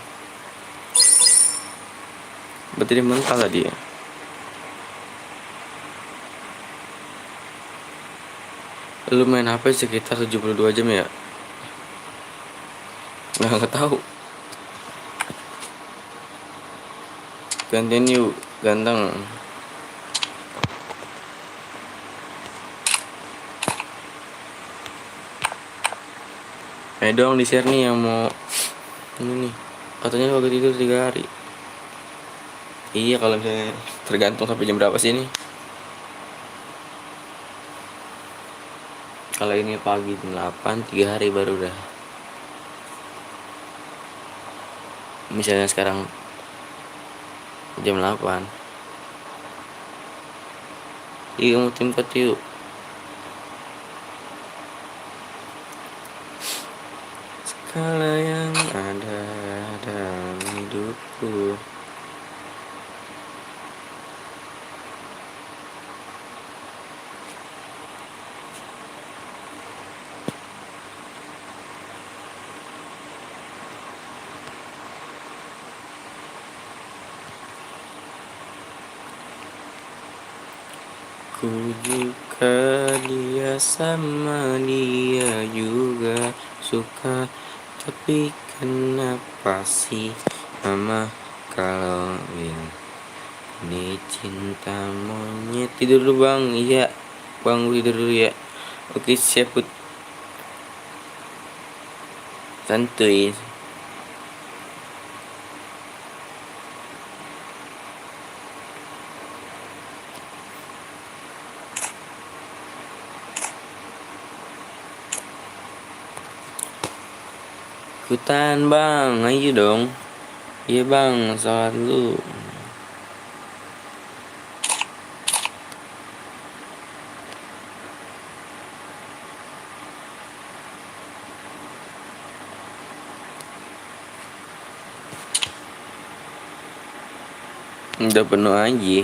Berarti dia mental tadi ya. Lu main HP sekitar 72 jam ya? Nggak tahu. Gantian yuk, ganteng. Dong di share nih yang mau ini nih. Katanya waktu tidur 3 hari. Iya kalau misalnya tergantung sampai jam berapa sih ini. Kalau ini pagi jam 8, 3 hari baru udah. Misalnya sekarang jam 8. Iya kamu tempat yuk. Segala yang ada dalam hidupku. Ku juga dia sama dia juga suka. Tapi kenapa sih mama kalau ini cinta monyet. Tidur dulu bang. Iya bang tidur dulu ya. Oke siap put. Santuy. Ikutan bang, ayo dong. Iya bang, salat dulu. Udah penuh aja.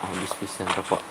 Habis pisan rokok.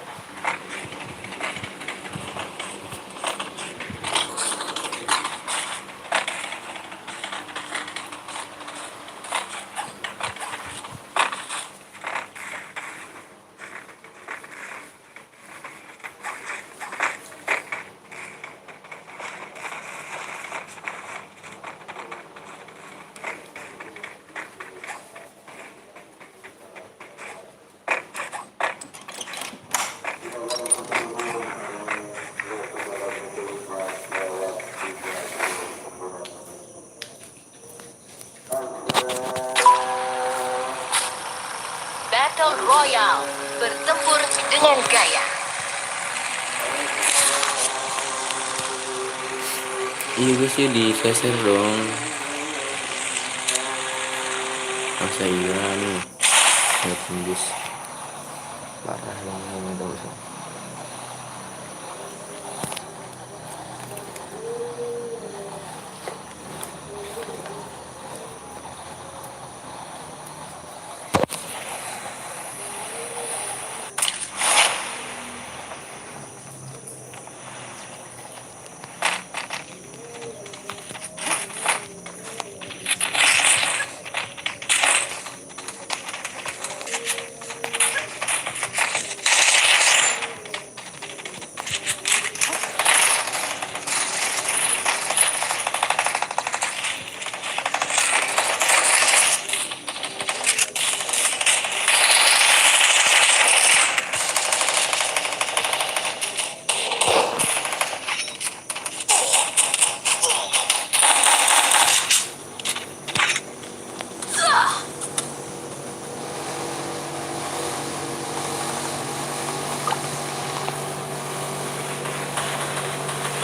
Battle Royale. Bertempur dengan gaya. Iya gue sih di share dong. Masa iya nih nggak tembus. Parah banget ini tau sih.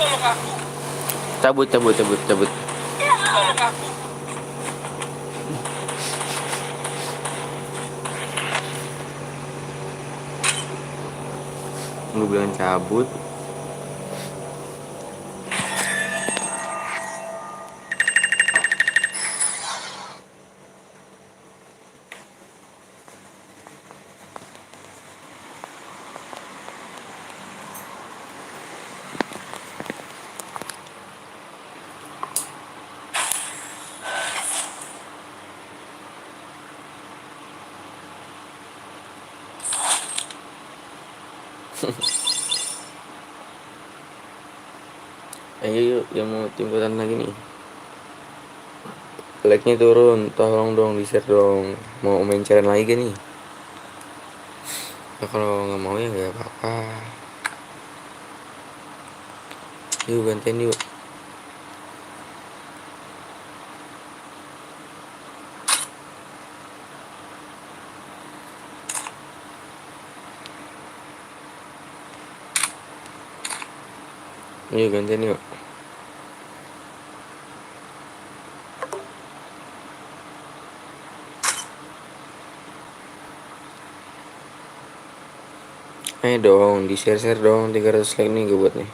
Tolong aku. Cabut. Tolong aku. Lu bilang cabut. Ayo yuk yang mau timbulan lagi nih. Like-nya turun, tolong dong di share dong. Mau main challenge lagi gak nih? Ya, kalau nggak mau ya nggak apa-apa. Yuk gantian yuk. Yuk gantian yuk. Ayo dong, di share dong, 300 like nih gue buat nih.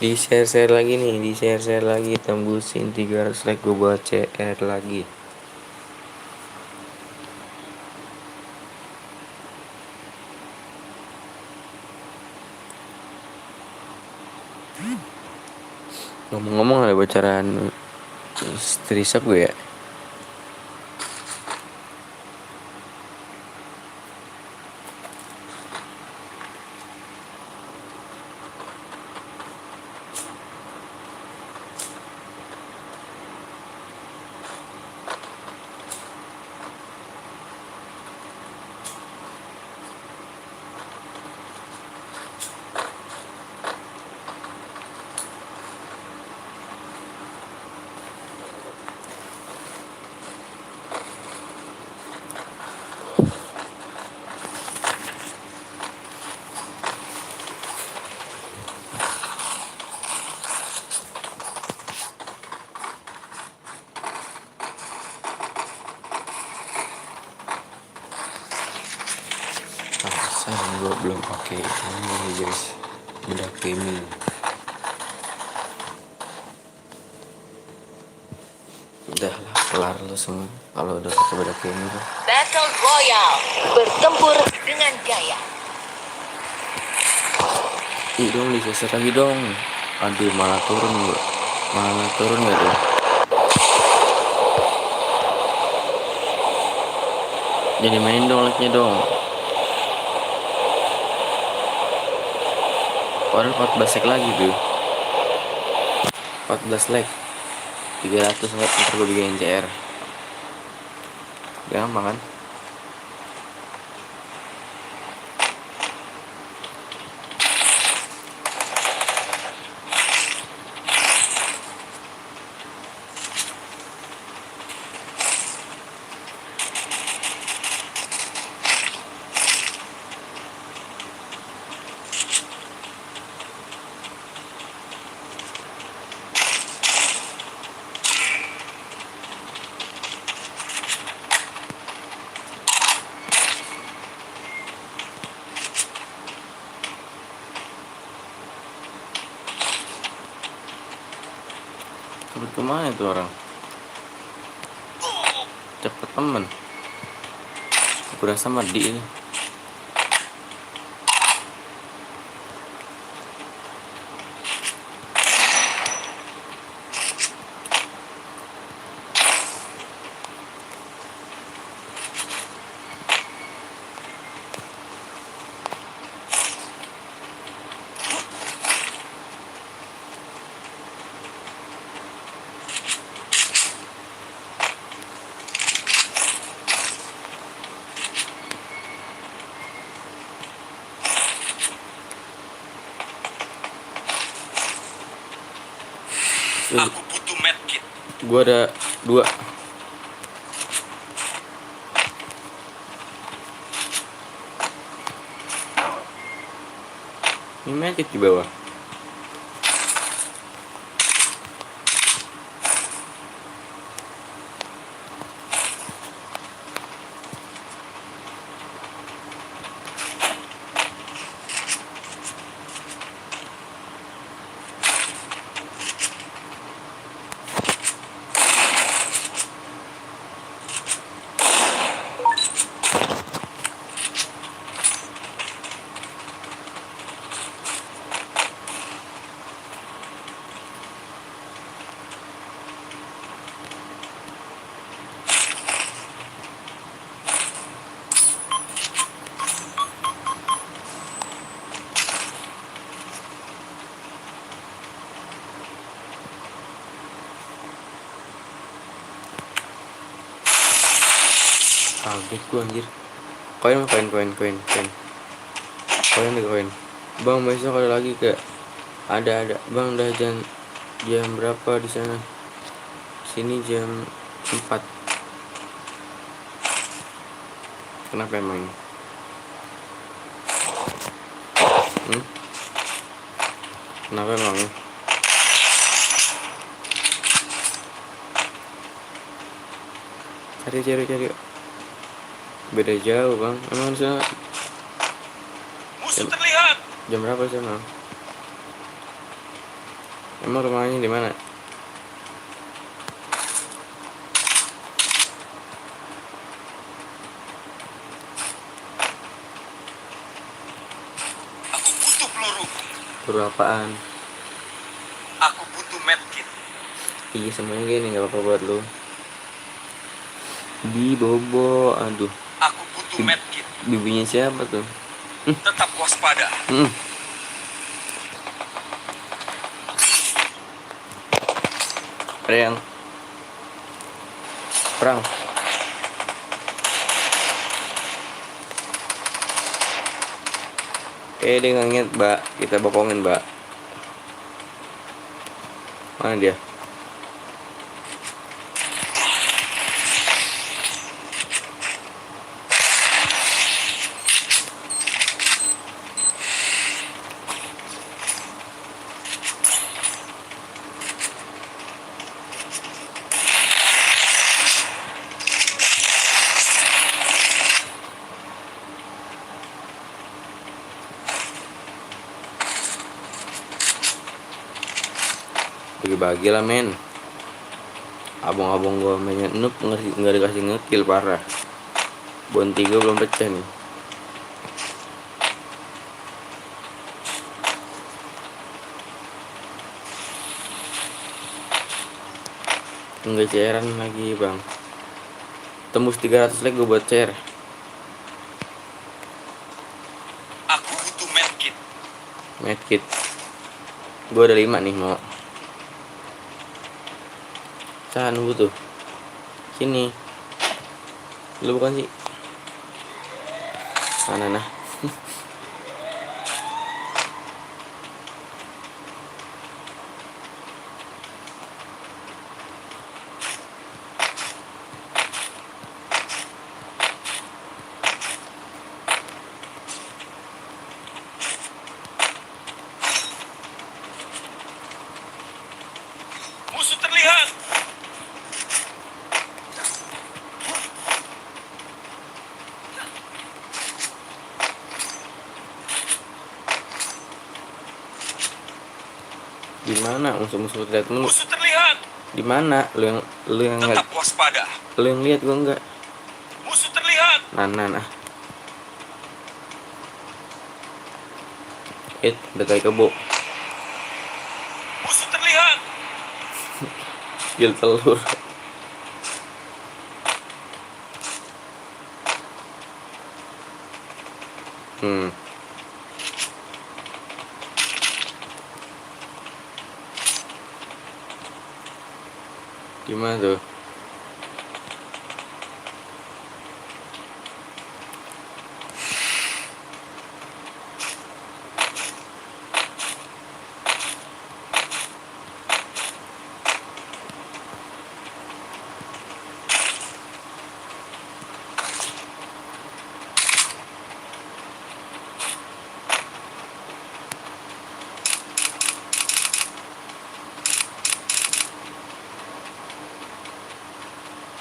Di share lagi nih, di share lagi, tembusin 300 like gue buat CR lagi. Ngomong-ngomong ada bocoran strisap gue ya. Sayang gue belum pakai ini guys, udah gaming. Udah lah, kelar lo semua kalau udah pakai bedak gaming tuh. Battle Royale. Bertempur dengan gaya. Ih dong, digeser lagi dong. Aduh, malah turun gue. Malah turun gak tuh? Jadi main dong like-nya dong. Padahal 14 lag lagi tuh. 14 lag. 300 lag ntar gue bikin CR. Gampang kan? Cepet kemana itu orang? Cepet temen. Gue rasa mati ini. Aku butuh medkit. Gue ada 2. Ini medkit di bawah. Kaget gue anjir. Koin deh koin. Bang besok ada lagi ke? Ada. Bang udah jam berapa di sana? Sini jam 4. Kenapa emang ini? Kenapa emang ini? Cari. Beda jauh bang. Emang sana Musuh terlihat. jam berapa sana? Emang rumahnya di mana? Aku butuh peluru. Peluru apaan? Aku butuh medkit. Iya semuanya gini nggak apa-apa buat lu. Di bobo, aduh. Aku butuh medkit. Bibinya siapa tuh? Tetap waspada. Ada yang perang. Dia nggak inget, mbak. Kita bokongin, mbak. Mana dia? Bagi-bagi lah men. Abang-abang gua mainnya noob nggak dikasih ngekill parah. Bon 3 belum pecah nih. Enggak cairan lagi bang. Tembus 300 leg gue buat cair. Aku butuh medkit. Medkit. Gue ada 5 nih mau. Cah nunggu tuh. Sini. Lu bukan sih? Mana nah? Musuh terlihat. Di mana musuh-musuh terlihat mulu? Musuh terlihat. Di mana? Lu yang Tetap waspada. lu yang lihat gua enggak. Musuh terlihat. Nah. Udah kayak kebo. Musuh terlihat. Gil telur. Gimana tuh?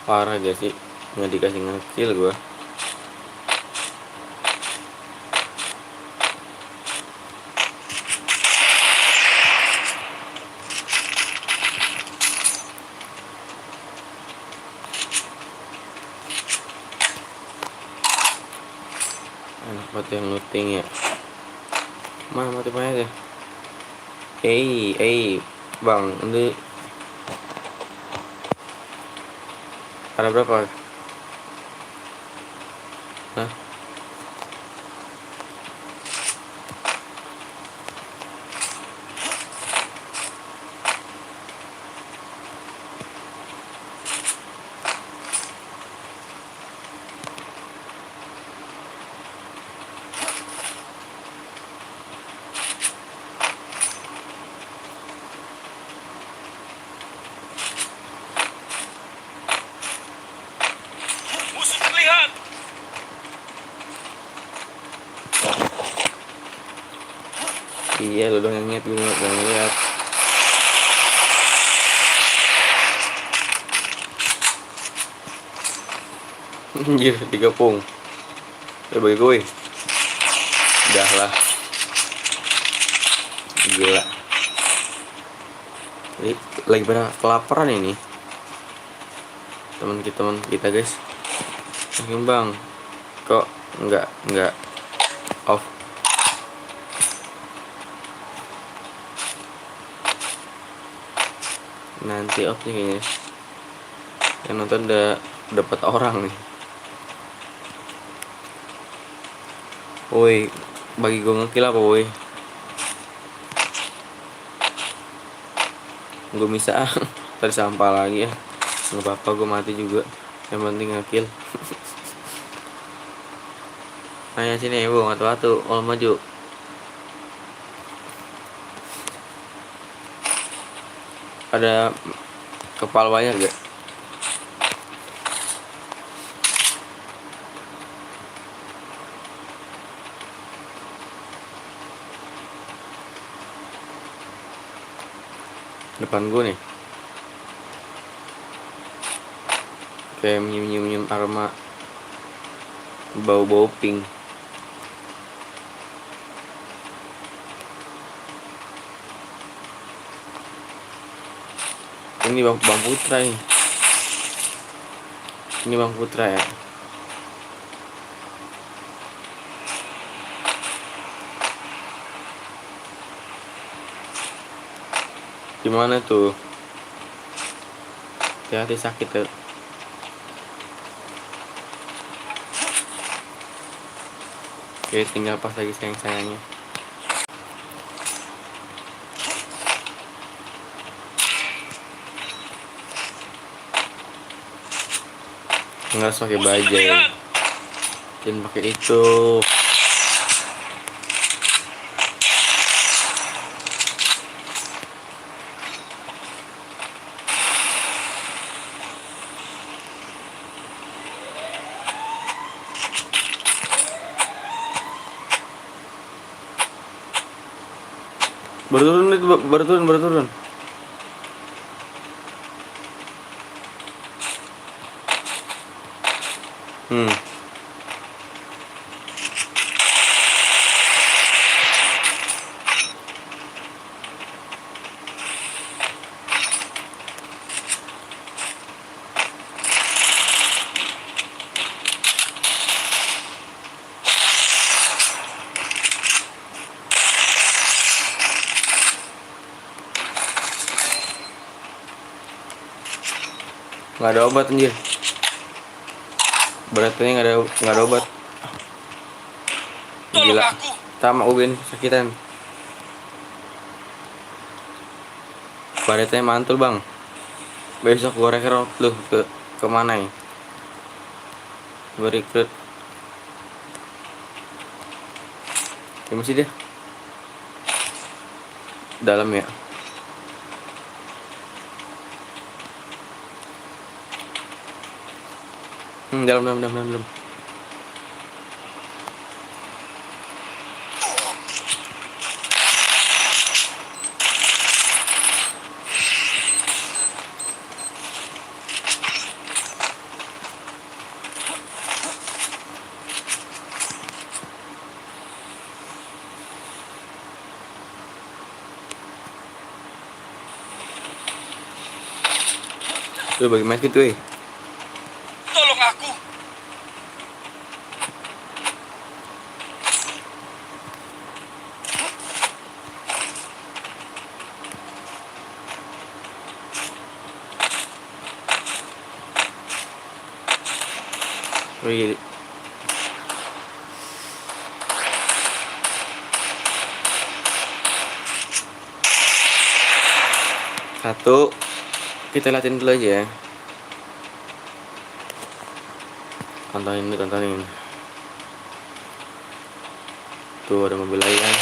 Parah gak sih? Nggak dikasih ngecil gua. Anak mati yang looting ya. Mana mati aja. Bang, ini ada berapa? Hah? Musuh terlihat. Iya, lu dong yang lihat, gue nggak ngeliat. Anjir, digapung. Bagi gue. Udah lah. Gila. Lagi pada kelaparan ini. Teman kita guys. Bang. Kok enggak off. Nanti off nih kayaknya. Yang nonton udah dapat orang nih. Woi, bagi gue ngekill apa woi? Gue bisa tadi sampah lagi ya. Nggak apa-apa, gue mati juga. Yang penting ngekill. Ayo sini bu, ngatu-ngatu, all maju. Ada kepala banyak gak? Depan gue nih. Kayak nyium aroma bau-bau pink. Ini Bang Putra nih. Ini Bang Putra ya. Gimana tuh? Hati-hati sakit tuh. Oke, tinggal pas lagi sayang-sayangnya. Nggak harus pakai Musuh bajai. terlihat. Jangan pakai itu. Baru turun itu, baru turun. Nggak ada obat anjir. Beratnya nggak ada obat. Tolong Gila. aku. Sama Ubin sakitan. Beratnya mantul bang. Besok gua rekrut lu ke mana ya? Gua rekrut. Ya masih dia. Dalam ya. Dalam. Lu bagi medkit tuh. Tolong aku. Wih. Satu, kita latihan dulu aja ya. Tontonin. Tuh ada mobil lagi kan.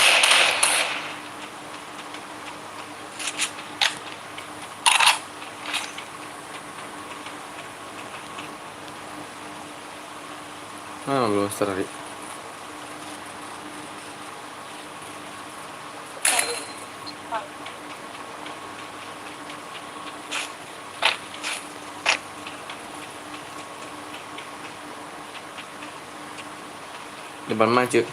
Belum start. Depan maju.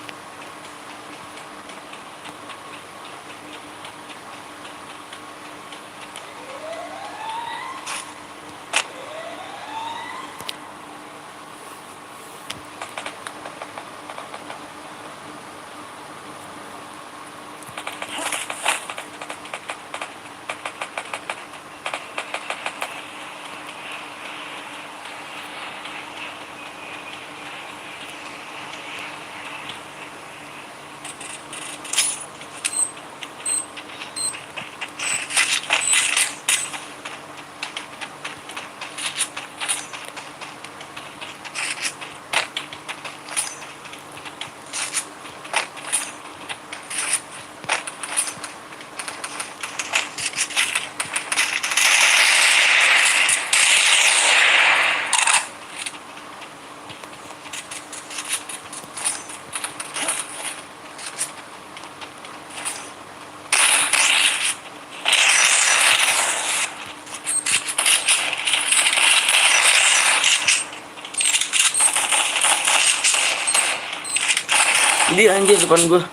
Dia anjir depan gua.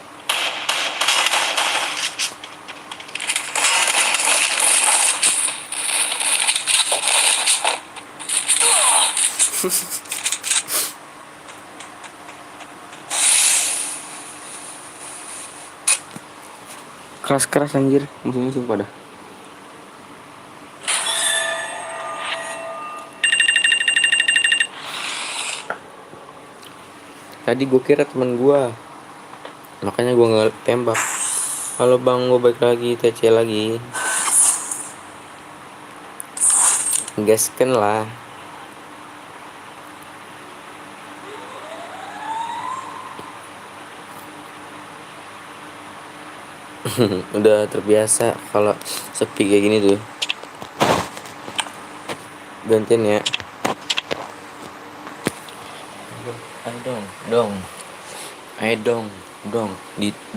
Keras anjir musuh-musuh pada. Tadi gue kira teman gue, makanya gue nggak tembak. Halo bang, gue balik lagi TC lagi. Gaskan lah. Udah terbiasa kalau sepi kayak gini tuh. Gantian ya. Ayo dong. Ayo dong.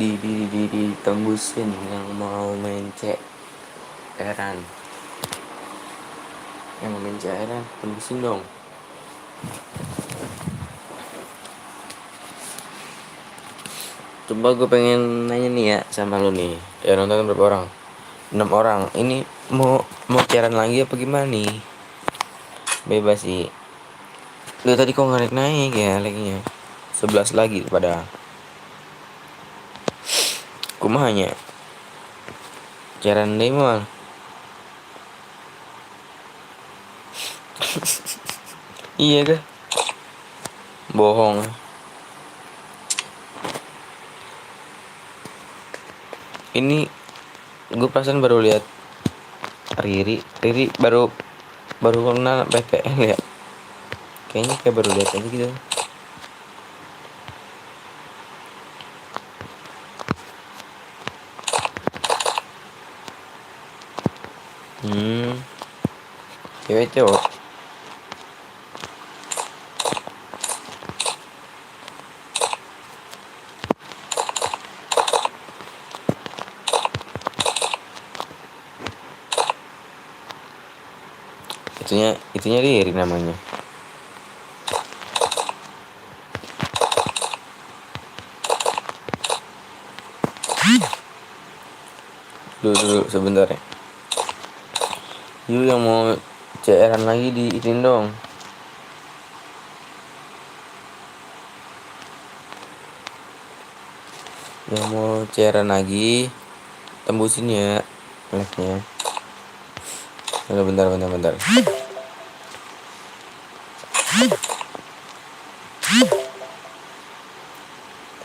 Ditembusin yang mau main CR-an. Yang mau main CR-an, tembusin dong. Coba gue pengen nanya nih ya sama lu nih. Ya nonton berapa orang? 6 orang. Ini mau CR-an lagi apa gimana nih? Bebas sih. Lihat tadi kok nggak naik ya lagi-nya. 11 lagi pada kumahanya. Jaran deh mal. Iya kah? Bohong. Ini gue perasaan baru lihat Riri baru kenal PTL ya. Kayaknya kayak baru lihat aja gitu. Cewek cowok. Itunya Riri namanya. Dulu sebentar ya. Yuk yang mau CR-an lagi diizin dong. Yang mau CR-an lagi tembusin ya like-nya. Bentar.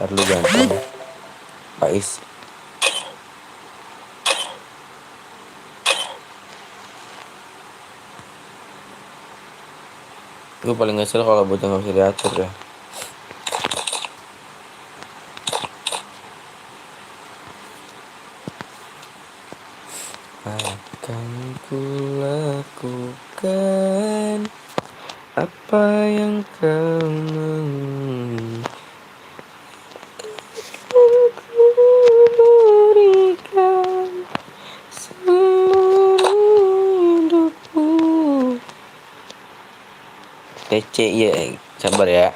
Ntar lu ganteng Pais. Gue paling ngesel kalau bocah gak bisa diatur ya. Akan kulakukan apa yang kau mau. Berikan seluruh hidupku. TC ya, sabar ya.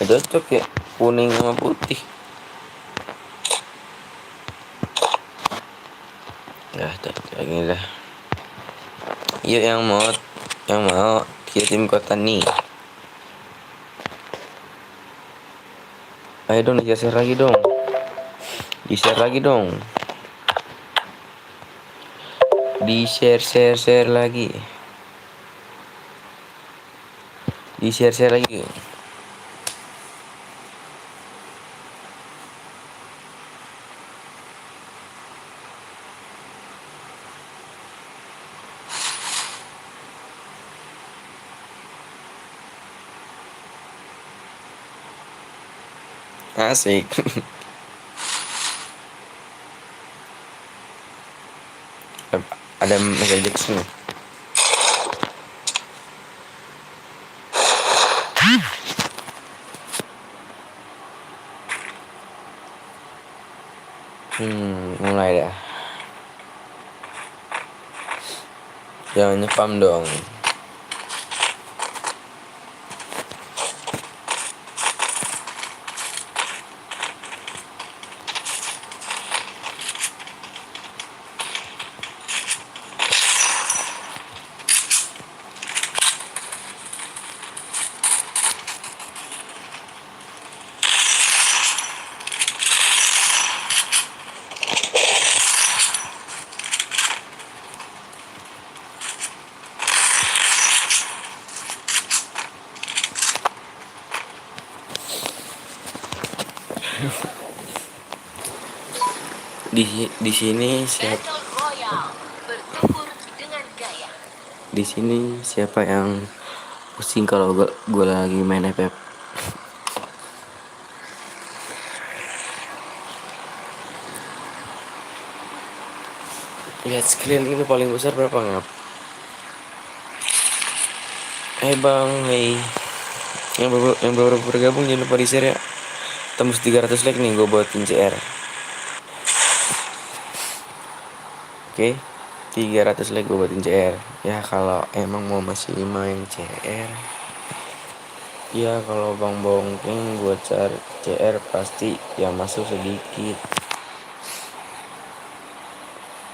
Cocok ya, kuning sama putih. Kayak gini dah. Yuk yang mau kirim kota nih. Ayo dong di-share lagi dong. Di-share lagi dong. Di-share lagi. Di-share lagi. Asik. Ada Michael Jackson. Mulai dah. Jangan nyepam dong. Di sini Battle Royale. Bertempur dengan gaya. di sini siapa yang pusing kalau gue lagi main FF? Lihat screen itu paling besar berapa ngap? Bang, hey. Yang baru bergabung jangan lupa di share ya. Tembus 300 like nih gue buatin CR. Oke, 300 like gue buatin CR. Ya kalau emang mau masih main CR, ya kalau Bang Bongking gue cari CR pasti yang masuk sedikit.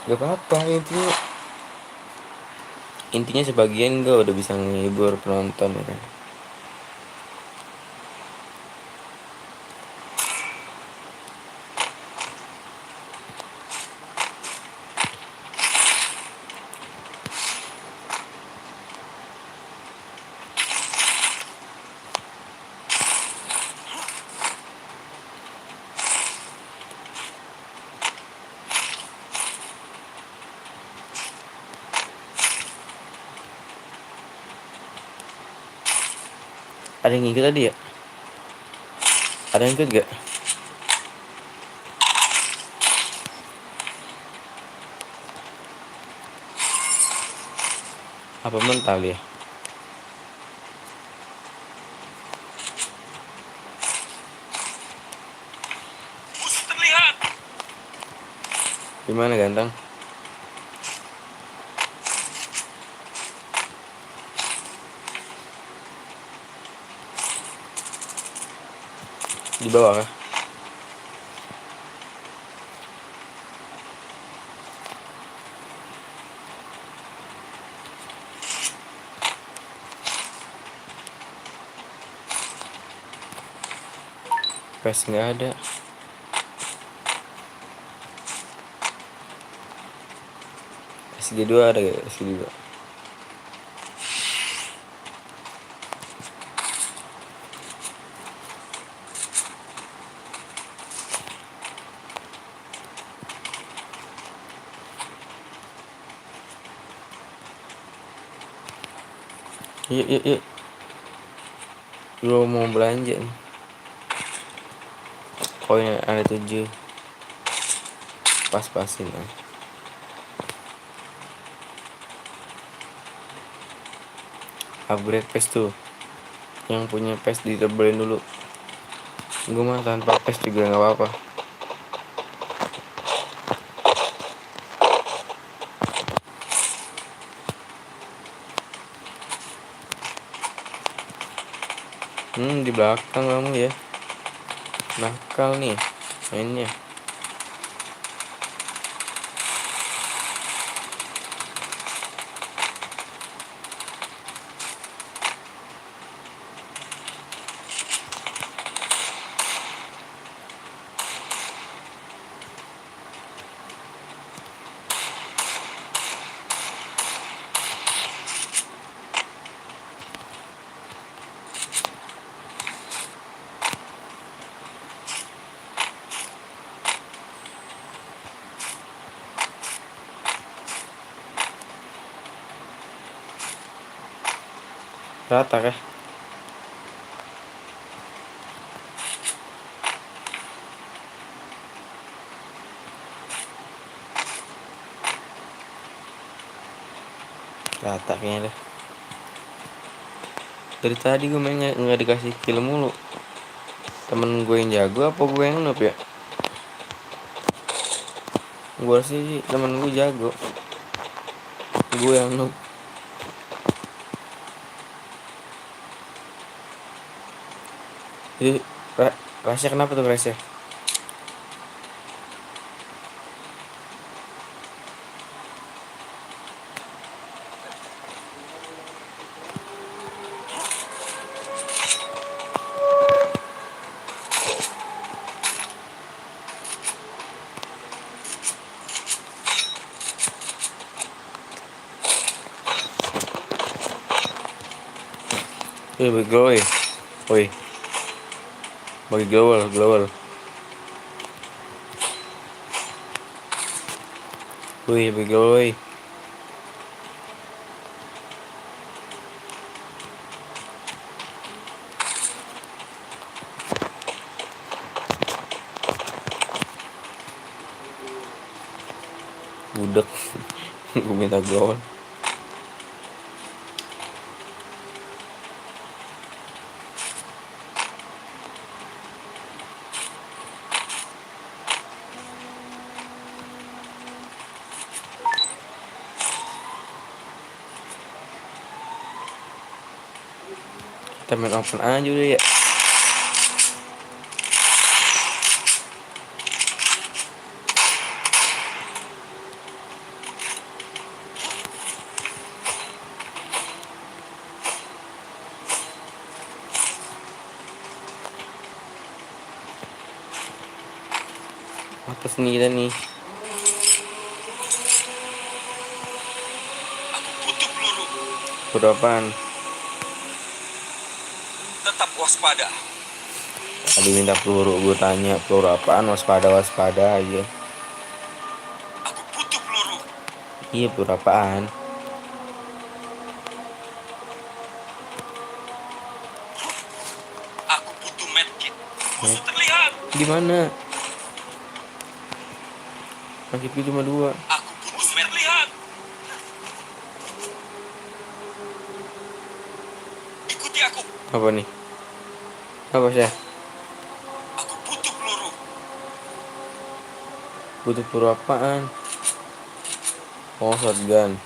Gak apa-apa, intinya sebagian gue udah bisa ngehibur penonton ya kan. Ada yang ikut tadi ya? Ada yang ikut gak? Apa mental ya? Musuh terlihat. Gimana ganteng? Di bawah kah? Pes nggak ada. SG2 ada gak? SG2. Yuk yuk yuk. Lu mau belanja nih. Koin ada 7. Pas-pasin lah. Upgrade PES tuh. Yang punya PES ditebelin dulu. Gue mah tanpa PES juga gak apa-apa. Di belakang kamu ya. Nakal nih mainnya. Rata kah? Rata kayaknya deh. Dari tadi gue mainnya nggak dikasih kill mulu. Temen gue yang jago apa gue yang noob ya? Gue sih temen gue jago. Gue yang noob. Jadi Rasya kenapa tuh Rasya? Bagi glowal. Woi. Bagi glowal. Woi, bagi glowal. Budek. Gue minta gol. Kita main open aja udah ya. Atas nih kita nih. Aku butuh peluru. Berapaan? Tetap waspada. Tadi minta peluru, gue tanya peluru apaan, waspada aja. Aku butuh peluru. Iya, peluru apaan? Aku butuh medkit. Musuh terlihat. Di mana? Sakit gue cuma 2. Aku butuh terlihat. Ikuti aku. Apa nih? Apa sih? Aku butuh peluru. Butuh peluru apaan? Oh, shotgun.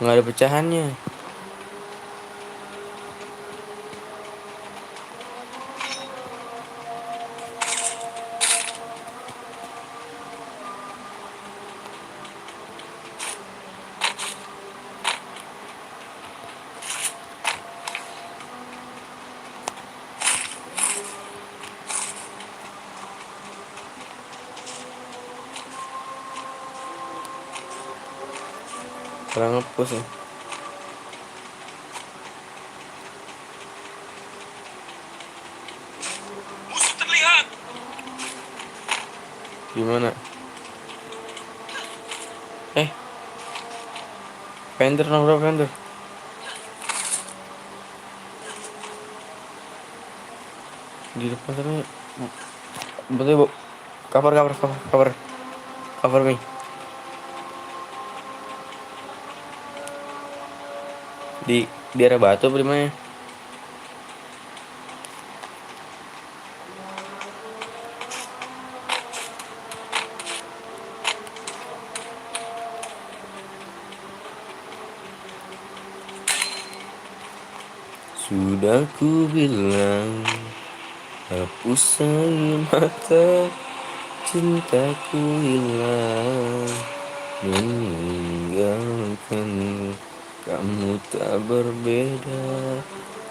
Nggak ada pecahannya. Kurang ngepush nih. Musuh terlihat. Gimana? Fender nomor berapa Fender? Di depan sana. Betul bu. Cover me. Di arah batu apa di mana? Sudah ku bilang hapus air mata, cintaku hilang, meninggalkanmu. Kamu tak berbeda,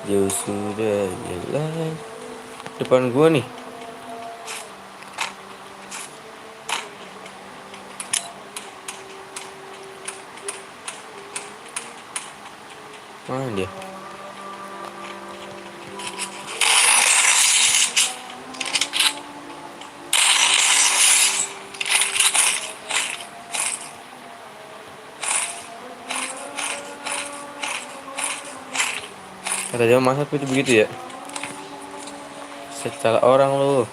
jauh sudah jalan. Depan gua nih. Mana dia? Kata dia masa itu begitu ya? Secara orang lu.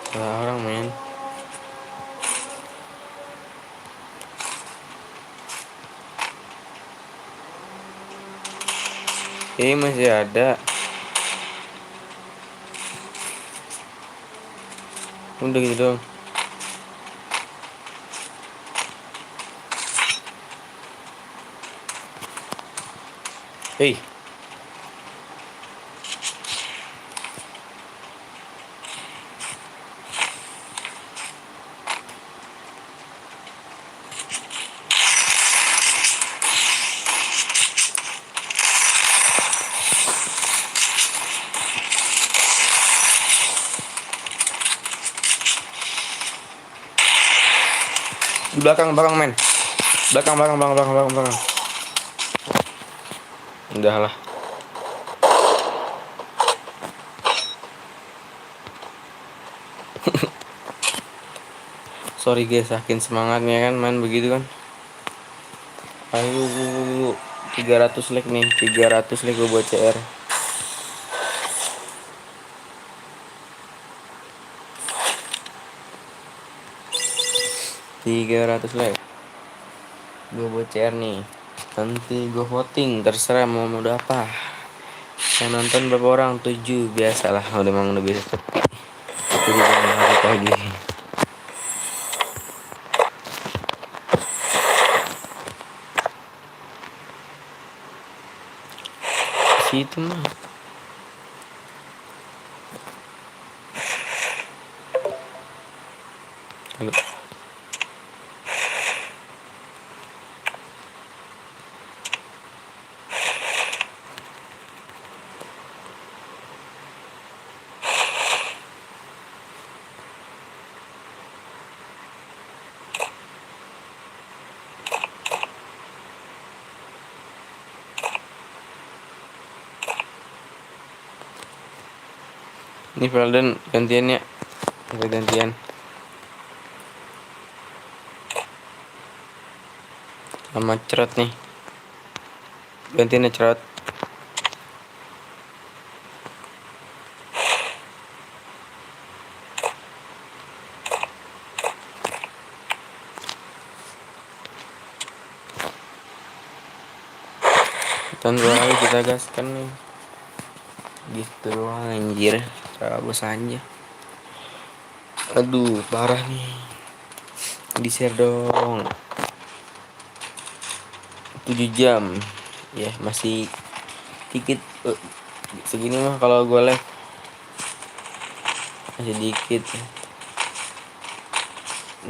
Secara orang men. Masih ada. Udah gitu dong. Di belakang men. Belakang. Udah lah. Sorry guys, saking semangatnya kan main begitu kan. Ayo 300 like nih, 300 like gue buat CR. 300 like. Gue buat CR nih. Nanti gue voting, terserah mau mode apa. Yang nonton berapa orang? 7. Biasalah, udah biasa sepi. Jadi jangan pagi. Situ mah. Halo. Ini Felden gantian ya. Udah gantian. Sama cerot nih. Gantian ya cerot. Tahun 2 kali kita gaskan nih. Gitu doang anjir. Terabos aja. Aduh parah nih. Di share dong. 7 jam. Ya masih dikit. Segini mah kalau gue live masih dikit.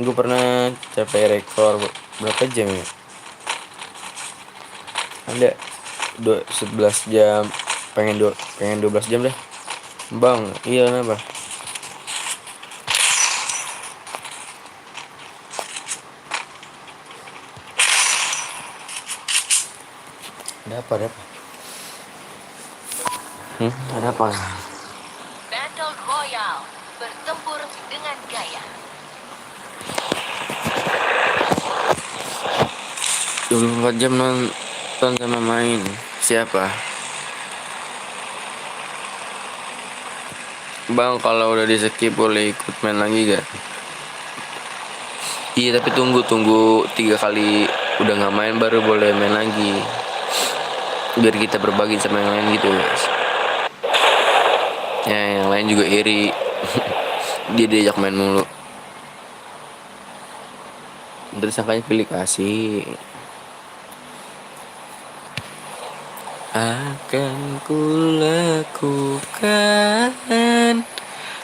Gue pernah capai rekor berapa jam ya? Ada 11 jam. Pengen 12 jam deh. Bang, iya kenapa? Ada apa? Ada apa? Battle Royale. Bertempur dengan gaya. 24 jam nonton sama main. Siapa? Bang, kalau udah di skip boleh ikut main lagi gak? Iya, tapi tunggu 3 kali udah nggak main baru boleh main lagi. Biar kita berbagi sama yang lain gitu, guys. Ya, yang lain juga iri. Dia diajak main mulu. Terus sangkanya pilih kasih. Akan kulakukan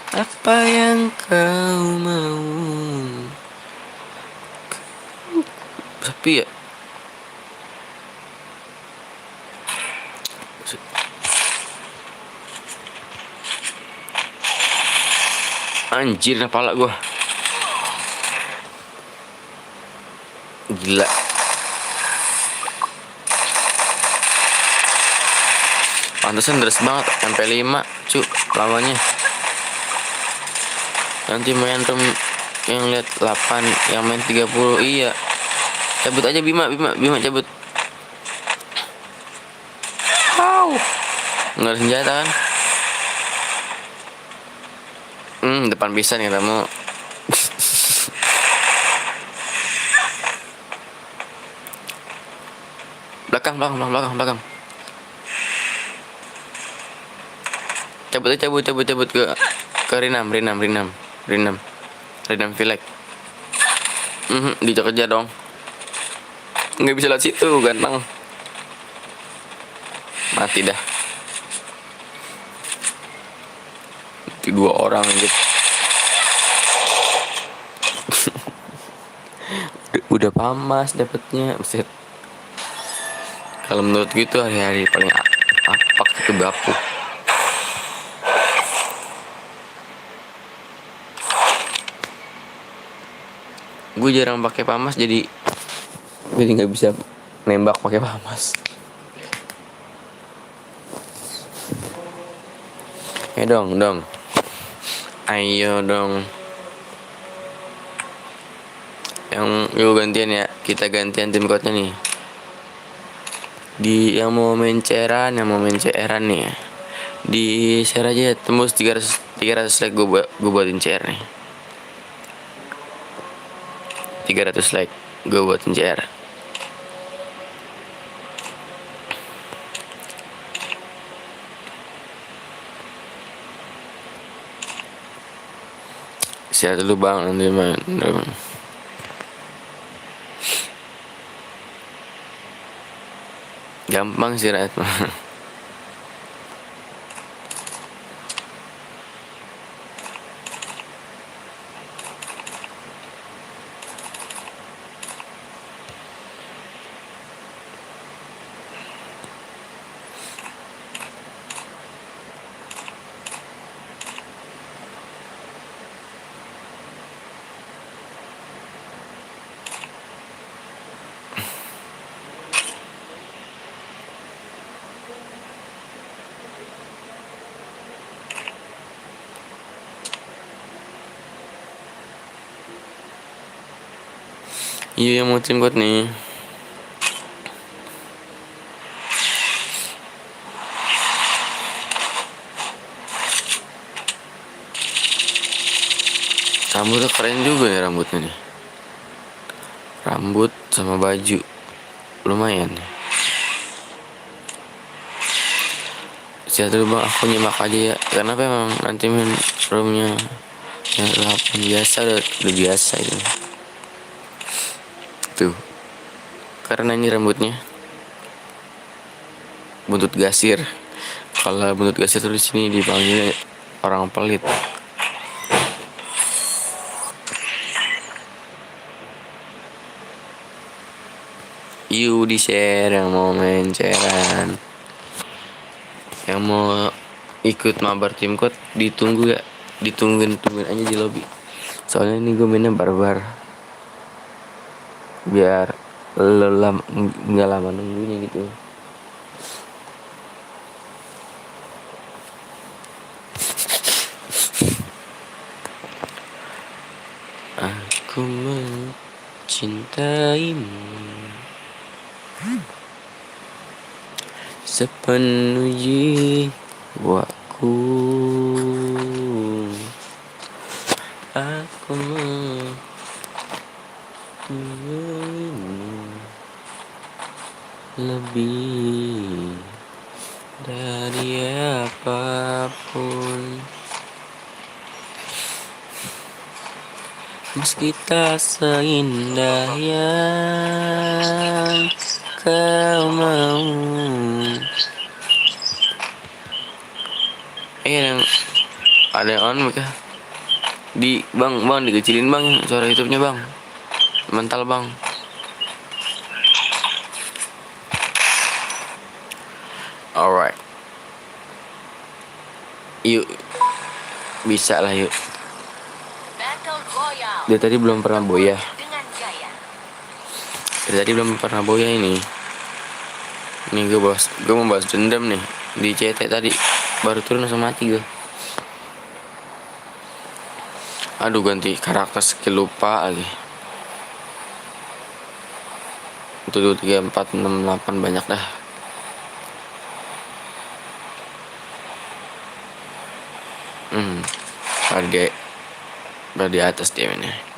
apa yang kau mau. Tapi ya anjir kepala gua. Gila. Pantesan deres banget sampai 5 cu lamanya. Nanti main room yang lihat 8, yang main 30. Iya. Cabut aja Bima cabut. Wow. Nggak ada senjata kan? Depan bisa nih kamu. Belakang. Cabut ke Rinam Vilek. Dikejar dong. Nggak bisa lihat situ ganteng. Mati dah. Itu 2 orang gitu. Udah pamas dapetnya. Buset. Kalau menurut gitu hari-hari paling apak itu bapuk. Gue jarang pakai pamas jadi nggak bisa nembak pakai pamas. Dong. Ayo dong. Yang yuk gantian ya. Kita gantian tim code-nya nih. Yang mau main CR-an nih. Di share aja tembus 300 like gue buatin CR nih. 300 like gue buat CR. Siap dulu bang, nanti main. Gampang sih rakyat mah. Iya yang mau tim buat nih. Rambutnya keren juga ya rambutnya nih. Rambut sama baju lumayan. Siap dulu bang, aku nyimak aja ya. Kenapa emang nanti main roomnya ya 8 biasa udah biasa itu. Tuh. Karena ini rambutnya buntut gasir. Kalau buntut gasir tuh di sini dipanggil orang pelit. Yuk di share yang mau main cairan, yang mau ikut mabar tim code ditunggu ya, ditungguin aja di lobby. Soalnya ini gue mainnya barbar, biar lo nggak lama nunggunya gitu. Aku mencintaimu sepenuh jiwaku. Aku mencintai lebih dari apapun. Meski tak seindah yang kau mau. Ada yang on mereka. Bang dikecilin bang suara YouTube-nya bang. Mental bang. Alright. Yuk. Bisa lah yuk. Battle Royale. Dia tadi belum pernah boya. Dengan gaya. Dia tadi belum pernah boya ini. Ini gue mau bahas dendam nih. Di CT tadi baru turun langsung mati gue. Aduh ganti karakter skill lupa lagi. 1, 2, 3, 4, 6, 8 banyak dah. Baru di atas dia ini.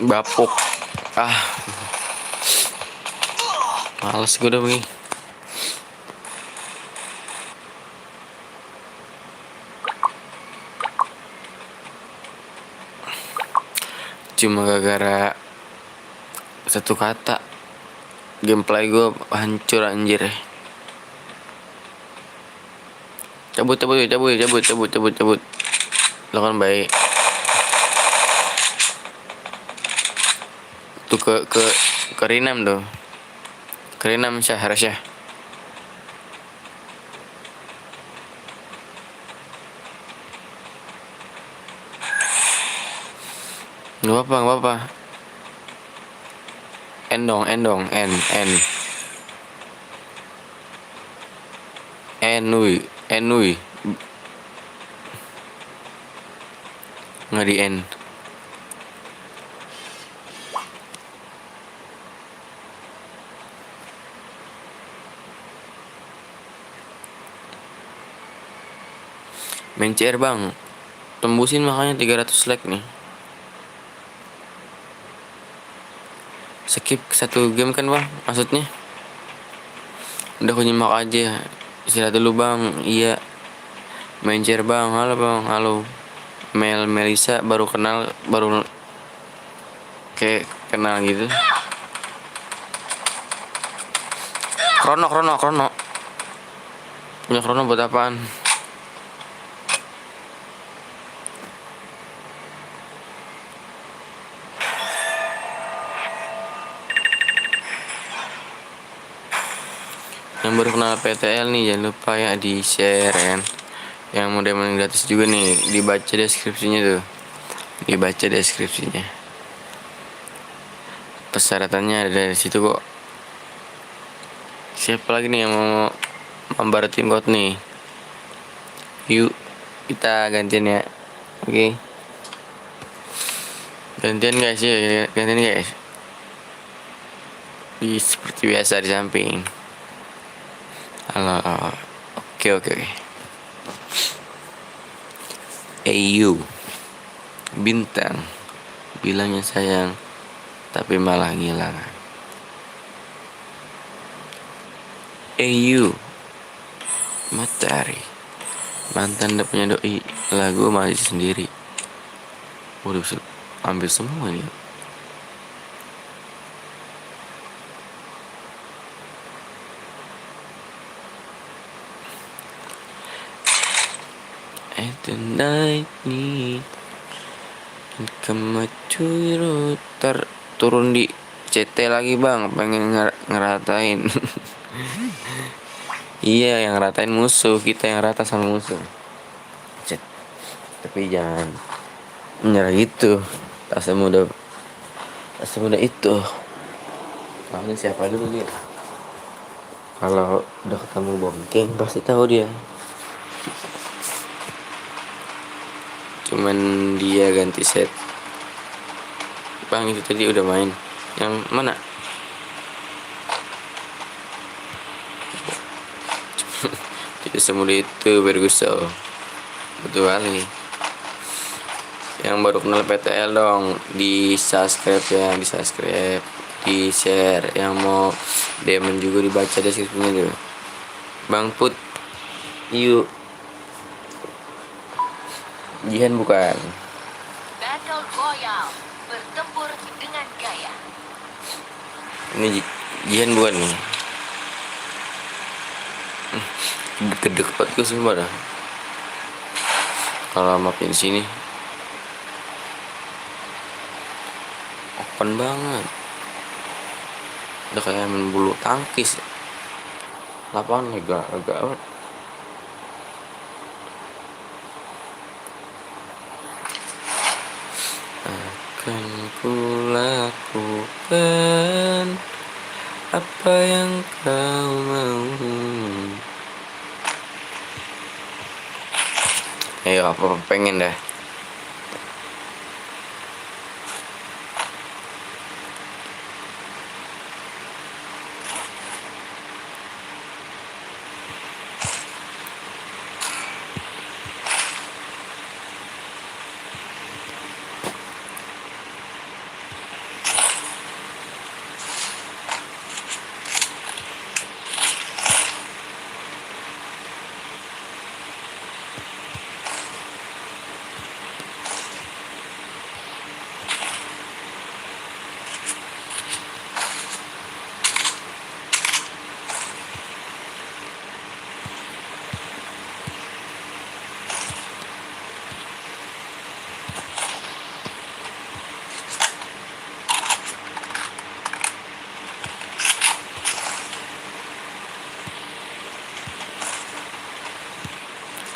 Bapuk. Males gue udah begini. Cuma gara-gara satu kata gameplay gue hancur anjir. Cabut. Lo kan baik. Tuh ke Rinam tuh. Ke Rinam Syah. Gak apa, gak apa. N dong, N wuy. Nggak di N. Main CR bang, tembusin makanya 300 like nih. Skip 1 game kan bang, maksudnya. Udah aku nyimak aja. Istirahat dulu bang, iya. Main CR bang, halo bang, halo. Melisa baru kenal, baru kayak kenal gitu. Krono. Punya krono buat apaan? Yang baru kenal PTL nih jangan lupa ya di share kan. Yang mau diamond gratis juga nih, dibaca deskripsinya tuh. Dibaca deskripsinya. Persyaratannya ada dari situ kok. Siapa lagi nih yang mau membar tim bot nih? Yuk kita gantian ya. Oke. Gantian guys ya, gantian guys. Seperti biasa di samping. Halo. Oke. Ayu bintang bilangnya sayang tapi malah ngilang. Ayu matahari mantan udah punya doi, lagu masih sendiri. Waduh, ambil semua nih. Tonight nih kemacuiro turun di CT lagi bang, pengen ngeratain. Iya yang ngeratain musuh, kita yang rata sama musuh. Cet. Tapi jangan menyerah gitu. Tak semudah itu. Kamu siapa dulu dia? Kalau udah ketemu Bonkeng pasti tahu dia. Cuman dia ganti set. Bang itu tadi udah main. Yang mana? Tidak semudah itu Berguso. Betul kali. Yang baru kenal PTL dong, di subscribe ya, di share. Yang mau DM juga dibaca deskripsinya tuh. Bang Put, yuk. Jihan bukan. Battle Royale, bertempur dengan gaya. Ini Jihan bukan nih. Gede banget gue sumpah dah. Kalau makin sini open banget. Udah kayak main bulu tangkis. Lapangan agak banget. Akan kulakukan apa yang kau mau. Ayo apa pengen dah.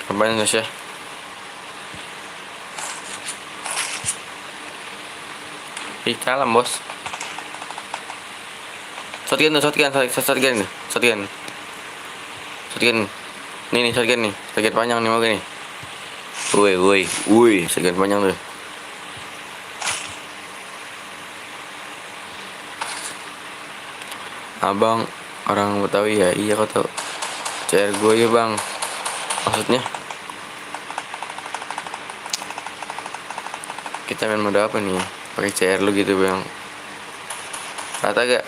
Apaan Indonesia? Ih, kalem bos. Shotgun tuh, shotgun. Nih, shotgun nih. Shotgun panjang nih mau gini. Woi, shotgun panjang tuh. Abang orang Betawi ya? Iya kau tahu. CR gue ya bang. Maksudnya kita main mode apa nih? Pakai CR lu gitu bang. Rata gak?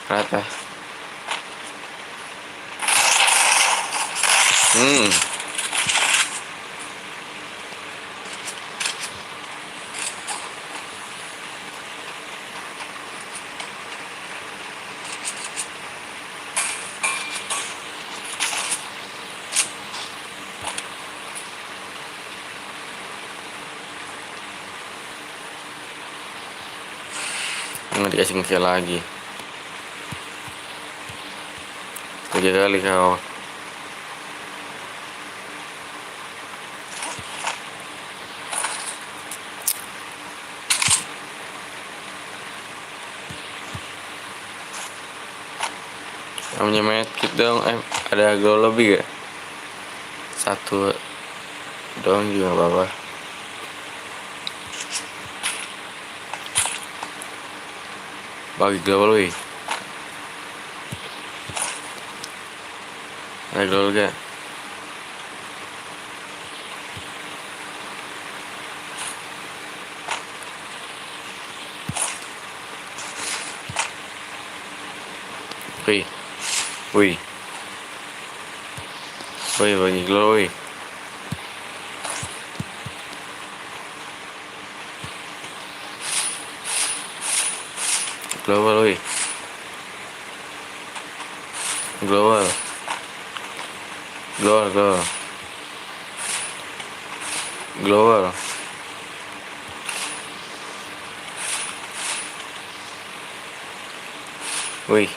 Rata. Nggak dikasih ngekill lagi. 3 kali kau. Namanya medkit dong. Ada glow lebih gak? 1 dong juga gak apa-apa. Bagi glow lebih. Ada glow gak? Wih, bagi glow wih. Global wih. Global. Wih.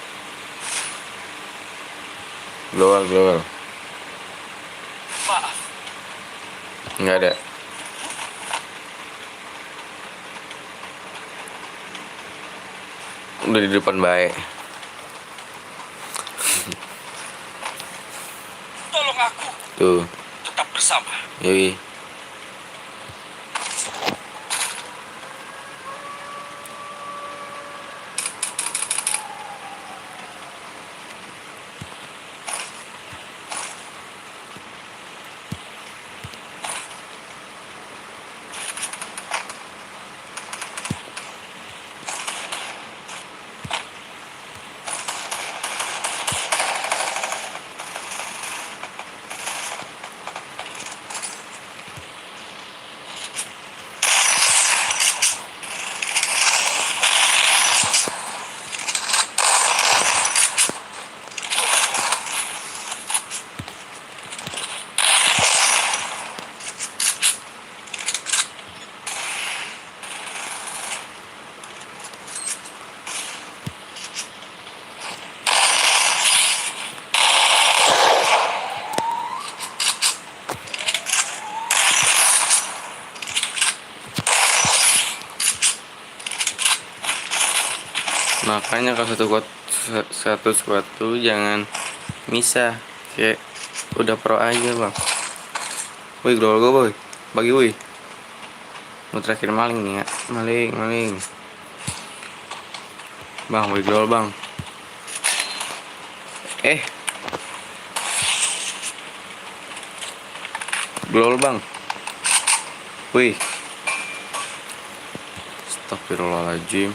Global. Maaf, Nggak ada. Udah di depan baik. tolong aku Tuh. tetap bersama. Yoi. Makanya kalau satu squad tuh jangan misah, kayak udah pro aja bang. Woi global gue boy, bagi woi. Mau terakhir maling nih ya, maling. Bang, woi global bang. Global bang. Wih. Astagfirullahaladzim.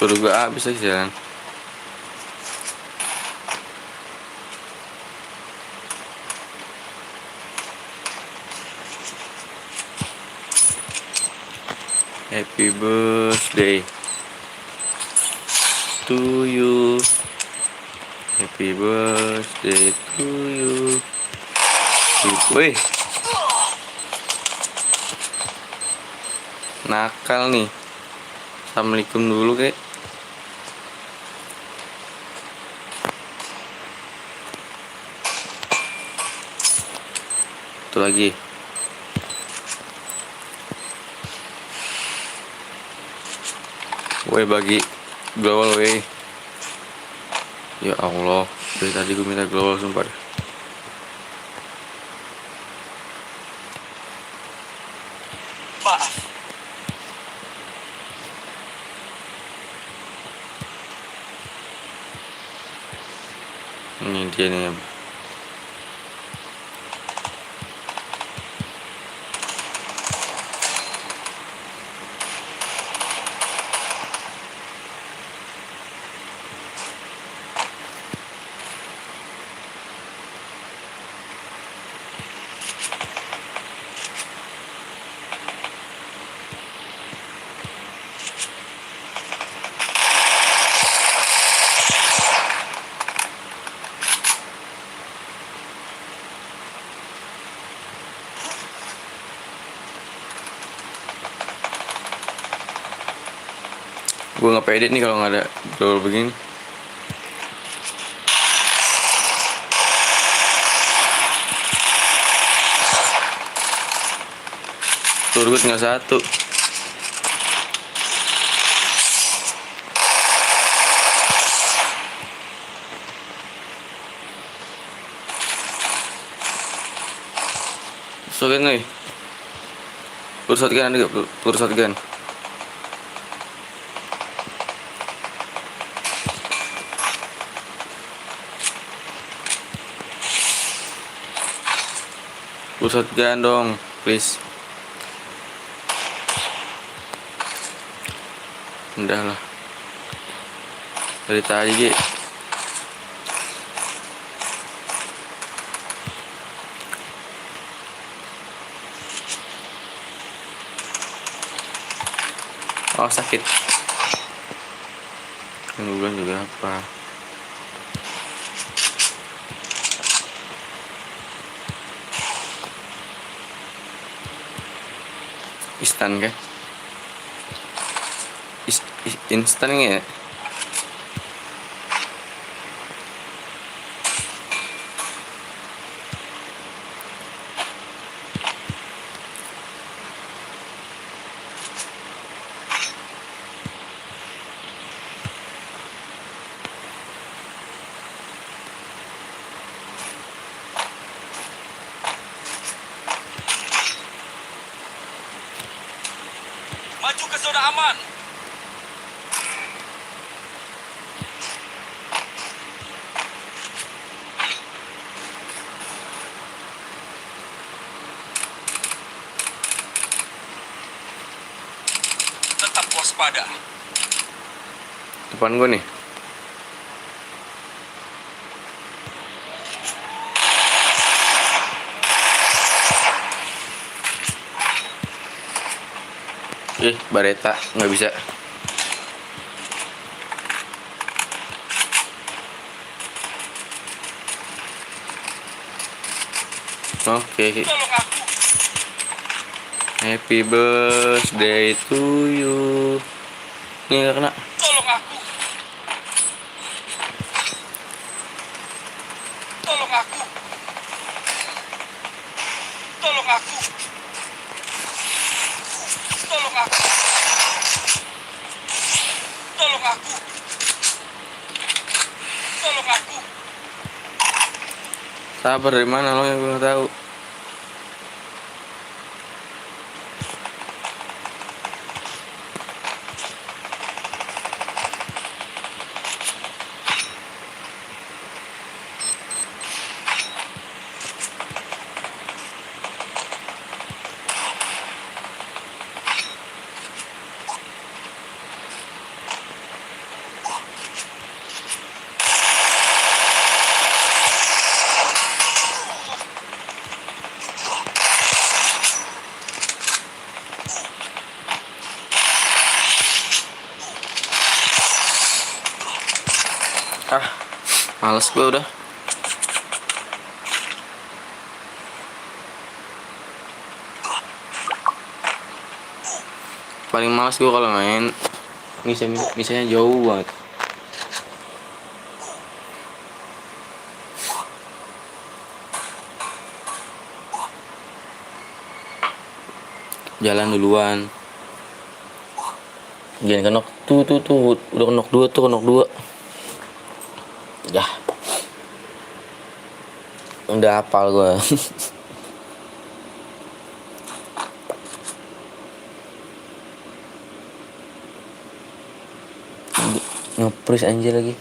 Baru gak habis lagi jalan. Happy birthday to you. Happy birthday to you. Wih, nakal nih. Assalamualaikum dulu kek. Itu lagi. Weh, bagi global weh. Ya Allah, dari tadi gue minta global sumpah deh. Maaf. Ini dia nih. Gue nggak pede nih kalau nggak ada global begini. Turgut tinggal satu. Shotgun nih. Peluru shotgun ada gak? Peluru shotgun. Peluru shotgun dong, please. Udah lah. Dari tadi Gi. Oh sakit. Yang gue bilang juga apa? Instan kan? Instan ya? Maju ke zona aman. Tetap waspada. Depan gue nih. Bareta nggak bisa. Oke. Tolong aku. Happy birthday to you. Ini nggak kena. Tolong aku. Tolong aku. Tolong aku. Tolong aku. Tolong aku. Tolong aku. Sabar dari mana lo yang gue nggak tahu. Males gue udah. Paling males gue kalau main misalnya jauh banget. Jalan duluan. Jangan kenok tuh udah kenok dua. Ya. Udah hafal gue. Ngepris anjir lagi.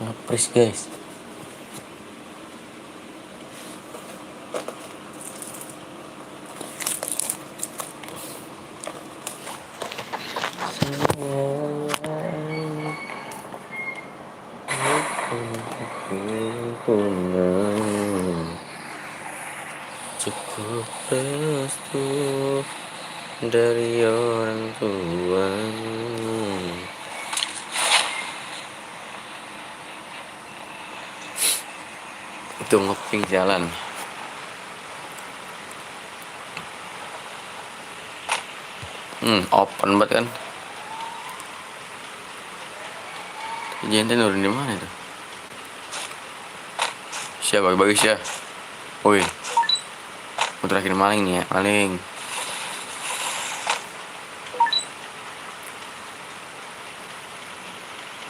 Ngepris guys. Cukup restu dari orang tua. Itu ngeping jalan. Open banget kan. Jangan nurun di mana itu? Siapa bagus ya? Woi. Mau terakhir maling nih ya, maling.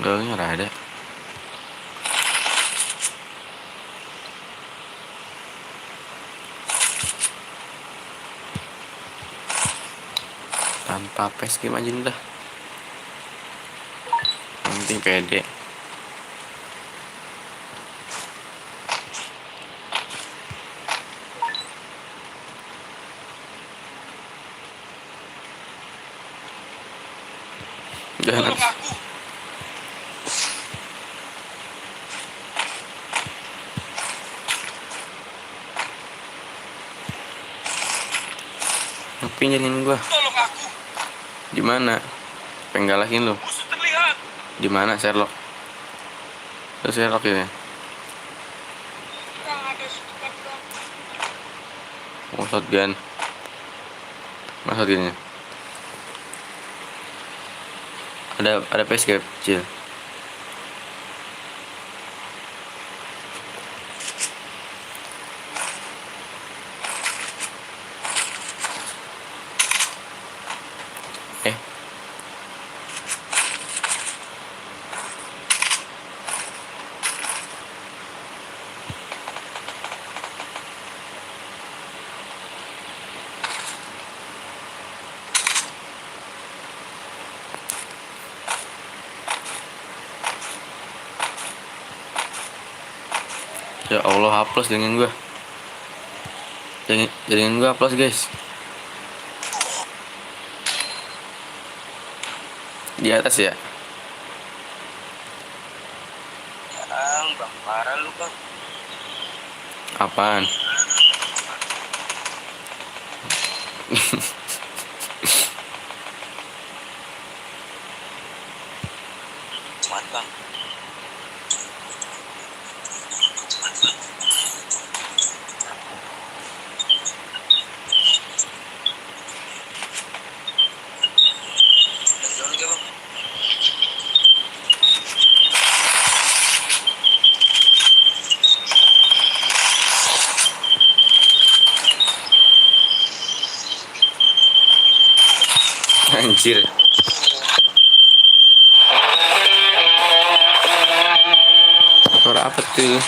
Galnya ada. Tanpa pes game aja dah. Yang penting pede. Jangan. Tolong aku. Ngepinjenin gua. Tolong aku. Di mana? Penggalakin lu. Musuh terlihat. Di mana Sherlock? Lu Sherlock ya? Kang ada shotgun. Oh, shotgun. Mana shotgunnya? Ada PS kecil. Ya Allah, hapus dengan gua. Dengan gua hapus guys. Di atas ya. Bang, parah lu bang. Apaan? Mat bang. Anjir. Suara apa tuh?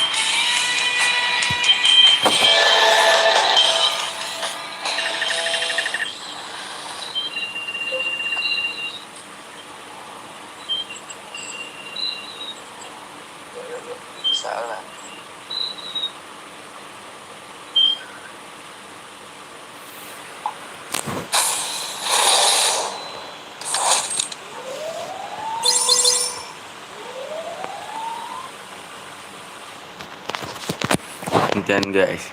Salah. Gantian guys.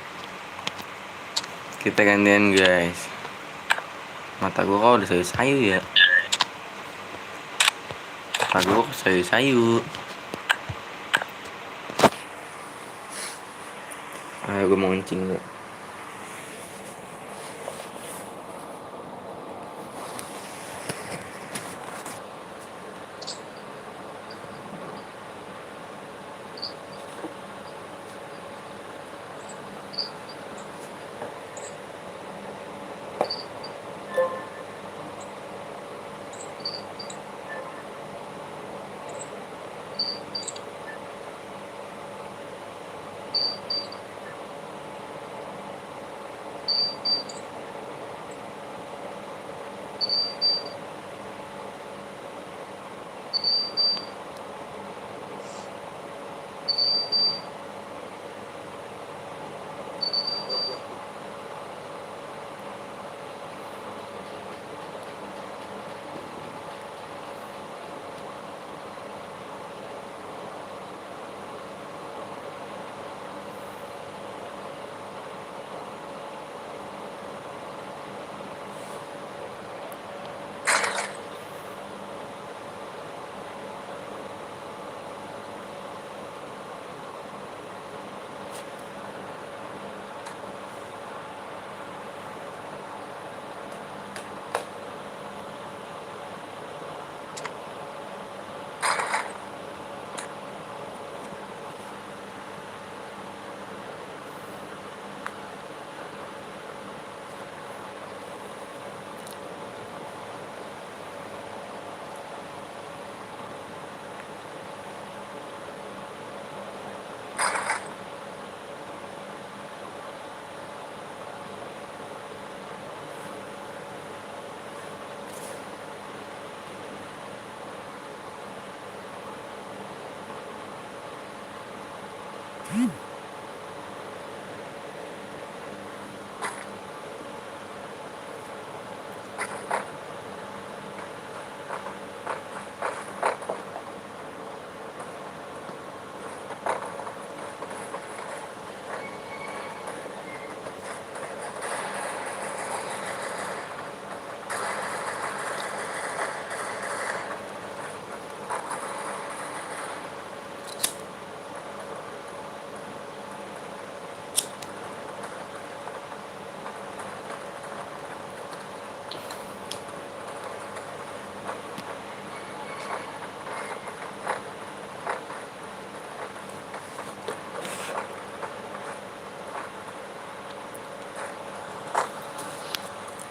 Kita gantian guys. Mata gua kok udah sayu-sayu ya. Kagok sayu-sayu. Ayo gue mau kencing dulu.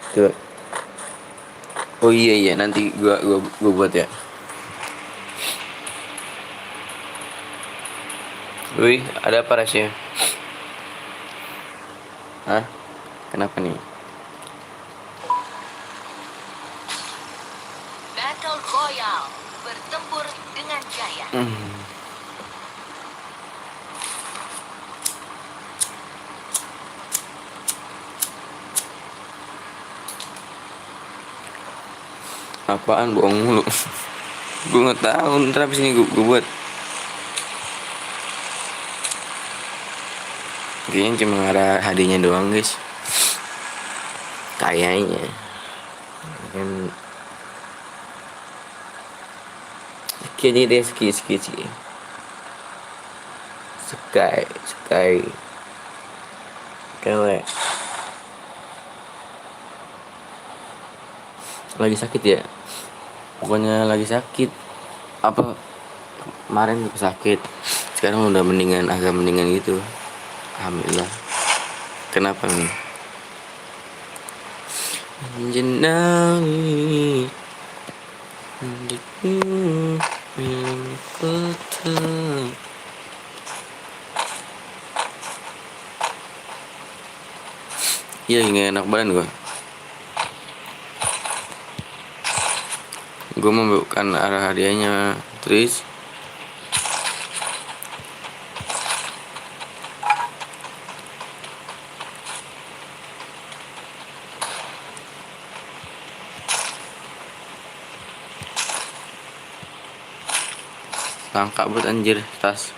Coba. Oh iya nanti gua buat ya. Wih, ada apa rasanya? Hah? Kenapa nih? Battle Royale. Bertempur dengan jaya. Apaan bohong mulu? Gue nggak tahu. Ntar abis ini gue buat. Kayaknya cuma ada hadiahnya doang guys. Kayaknya. Kan. Kayaknya deh ski. Sky. Kele. Lagi sakit ya? Pokoknya lagi sakit. Apa? Kemarin gue sakit. Sekarang udah mendingan, agak mendingan gitu. Alhamdulillah. Kenapa nih? Jendawi kota. Iya, nggak enak badan gue. Gue mau bukan arah hadiahnya, Tris. Langka buat anjir tas.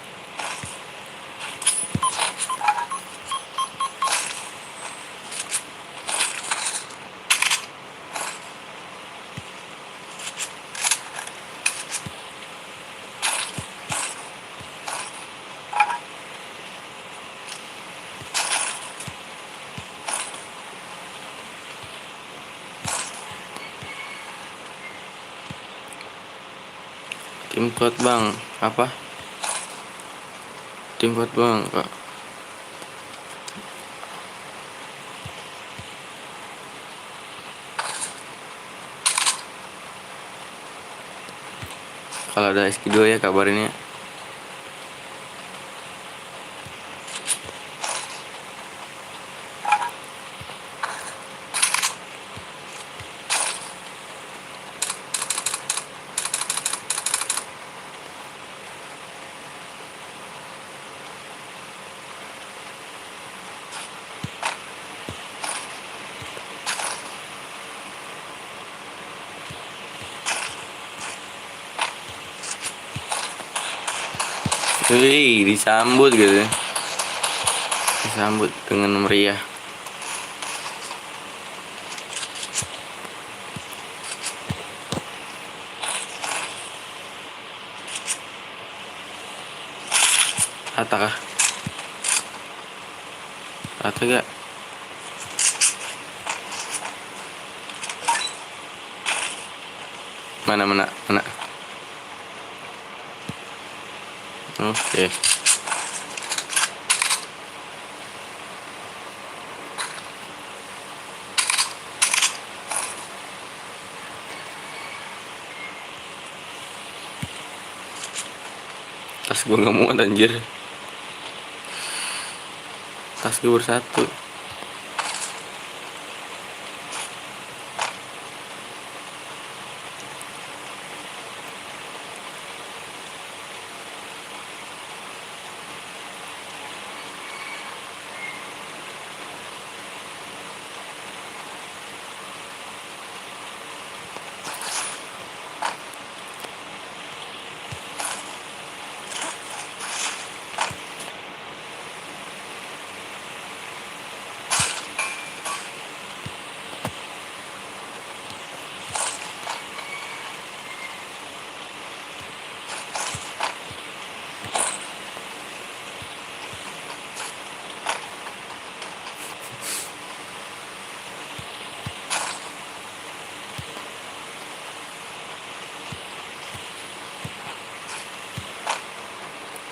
Tim kuat bang. Apa? Tim kuat bang. Kak. Kalau ada SQ2 ya kabarin ya. Wih, disambut gitu. Disambut dengan meriah. Rata kah? Rata gak? Mana mana mana? Oke. Tas gue nggak muat anjir. Tas gue bersatu.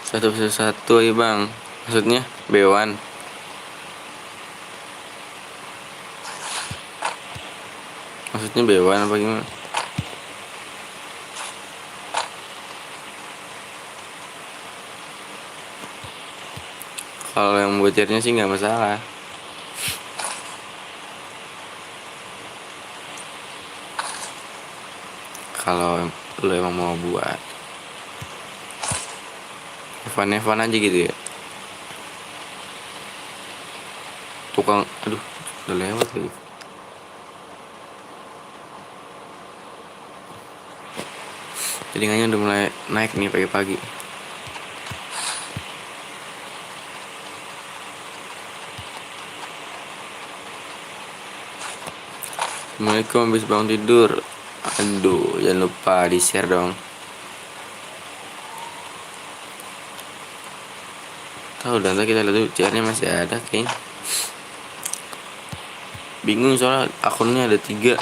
Satu satu aja bang. Maksudnya B1. Maksudnya B1 apa gimana? Kalau yang bocirnya sih nggak masalah. Kalau lo emang mau buat Evan aja gitu ya. Tukang, aduh, udah lewat lagi. Telinganya udah mulai naik nih pagi-pagi. Assalamualaikum, habis bangun tidur. Aduh, jangan lupa di share dong. Tahu dan kita lihat dulu CR-nya masih ada kayaknya. Bingung soalnya akunnya ada 3.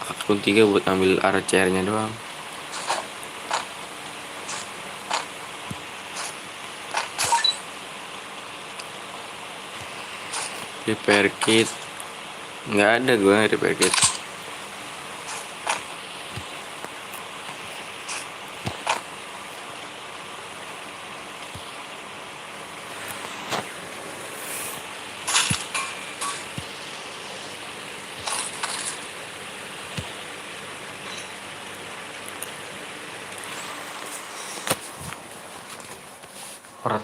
Akun 3 buat ambil arah CR-nya doang. Repair kit nggak ada gue repair kit. Perat.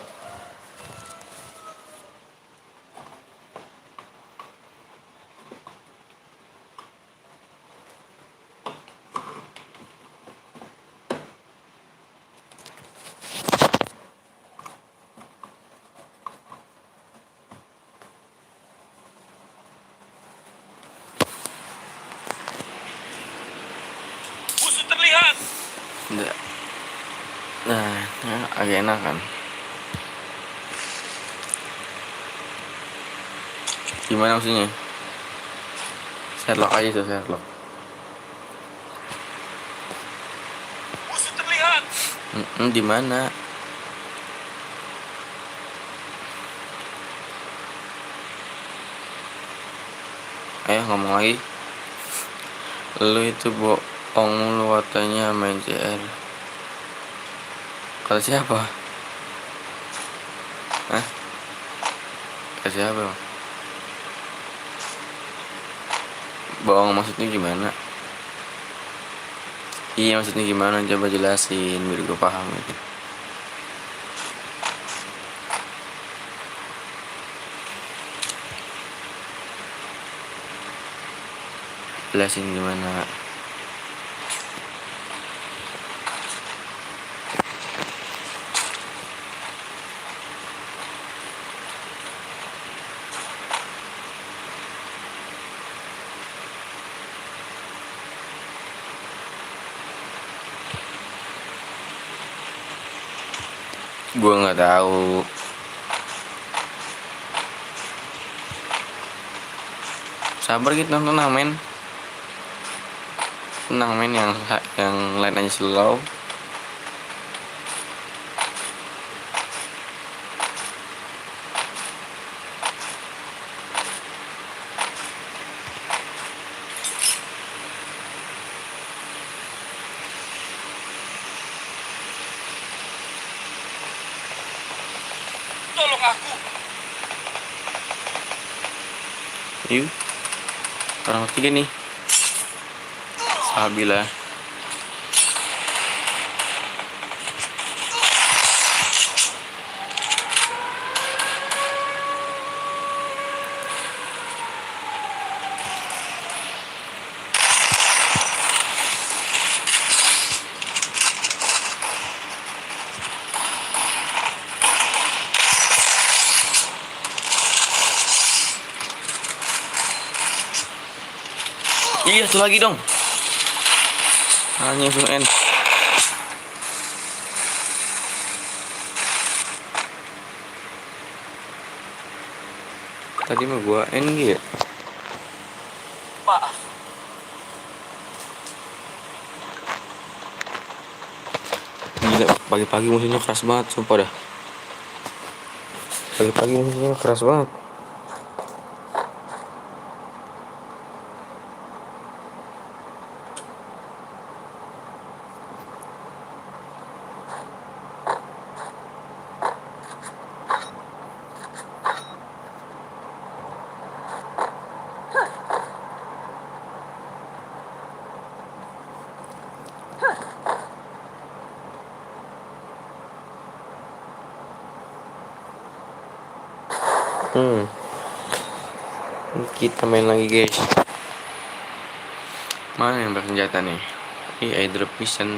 Musuh terlihat. Enggak. Nah, agak enak kan. Gimana maksudnya? Sherlock aja tuh Sherlock. Di mana? Ayo ngomong lagi. Lu itu bohong lu katanya main CR. Kata siapa? Hah? Kata siapa bang? Bohong maksudnya gimana? Iya maksudnya gimana? Coba jelasin biar gue paham gitu. Jelasin gimana? Gue nggak tahu. Sabar gitu tenang men. Tenang men, yang lain aja slow. Tolong aku. Yuk. Orang ketiga nih. Sabila. Iya, satu lagi dong. Hanya langsung end. Tadi mah gua end ya. Maaf. Gila, pagi-pagi musuhnya keras banget, sumpah dah. Pagi-pagi musuhnya keras banget. Kita main lagi guys. Mana yang bersenjata nih? Airdrop mission.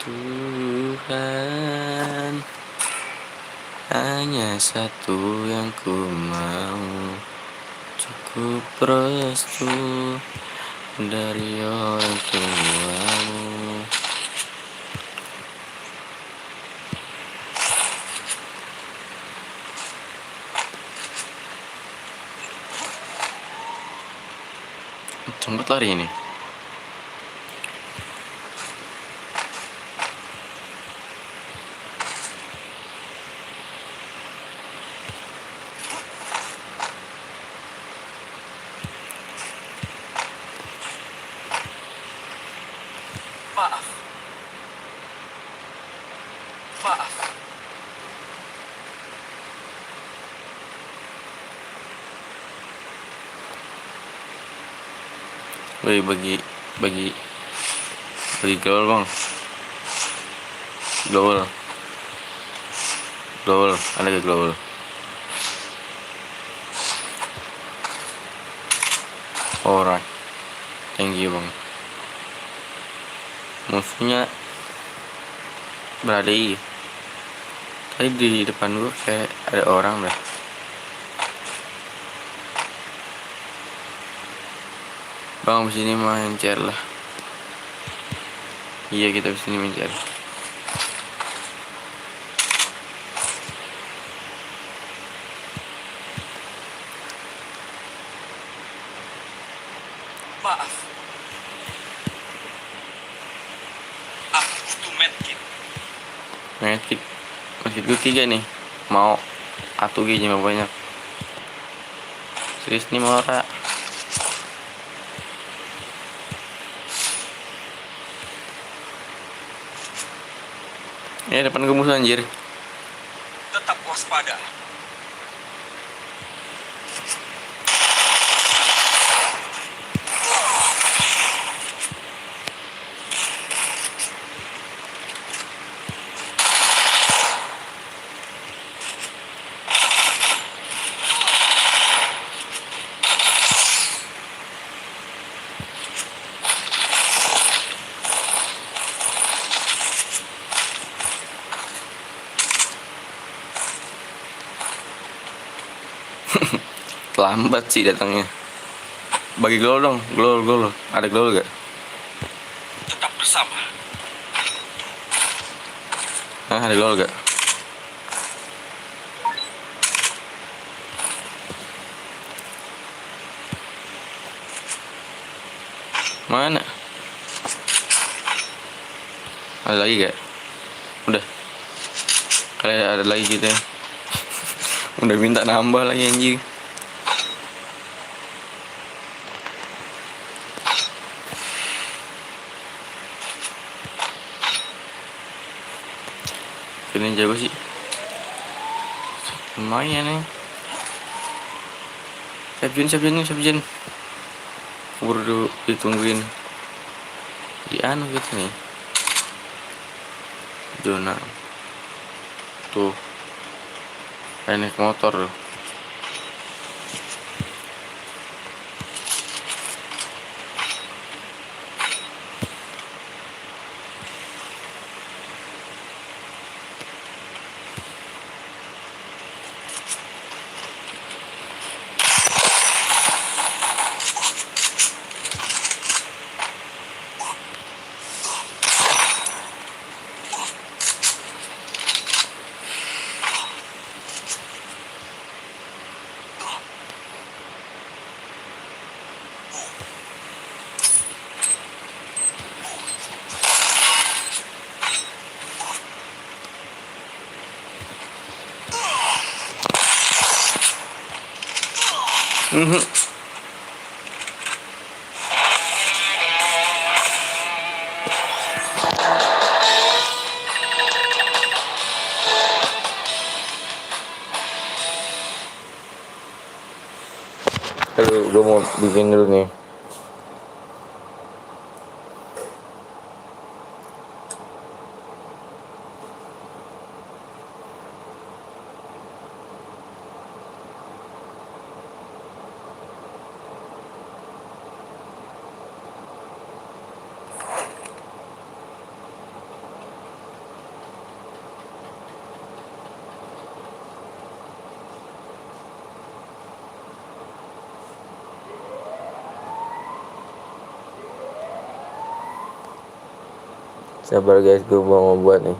Tuhan, hanya satu yang ku mau, cukup restu dari orang tuamu. Cepet lari ini. Maaf. Maaf. Woi, bagi global bang. Global, ada ke global. Alright, thank you bang. Musuhnya berada tadi di depan gua kayak ada orang dah. Bang, sini main CR lah. Iya, kita sini main CR. Maaf. medkit. Medkit gue 3 nih. Mau atuh ge mah banyak. Serius nih mau ora. Ya depan gue musuh anjir. Tetap waspada. Lambat sih datangnya. Bagi glow dong, glow. Ada glow gak? Tetap bersama. Ada glow gak? Mana? Ada lagi gak? Udah. Kayak ada lagi gitu ya. Udah minta nambah lagi anjing. Ini jago sih. Lumayan nih. Sabjin. Buru ditungguin. Di anu gitu nih. Zona. Tuh. Kayak naik motor loh. Aduh, gue mau bikin dulu nih. Sabar guys, gue mau buat nih.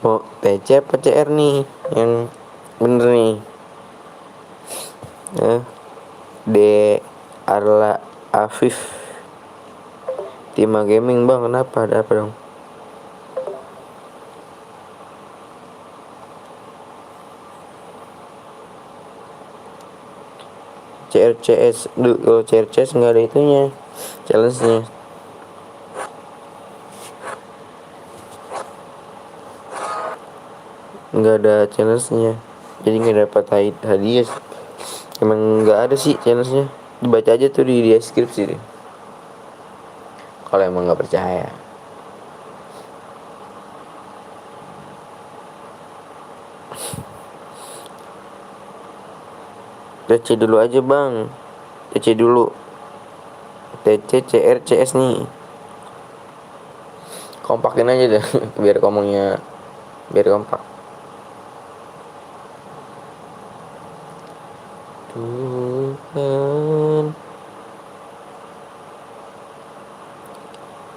Oh, TC apa CR nih yang bener nih? D Arla Afif Tima Gaming bang, kenapa, ada apa dong? CRCS, kalau CRCS nggak ada itunya, challenge-nya. Nggak ada challenge-nya, jadi nggak dapat hadiah. Emang nggak ada sih challenge-nya, dibaca aja tuh di deskripsi deh kalau emang nggak percaya. TC dulu aja bang, TC dulu, TC CR CS nih, kompakin aja deh biar ngomongnya biar kompak. Tuhan,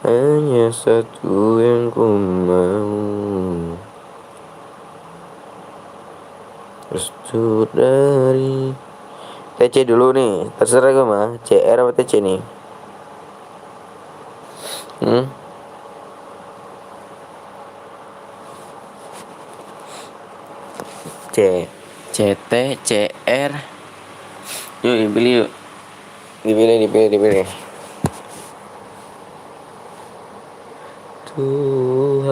hanya satu yang ku mau, restu dari TC dulu nih, terserah gue mah. CR apa TC nih? C CT CR. Yuk dipilih yuk. Dipilih. Tuhan,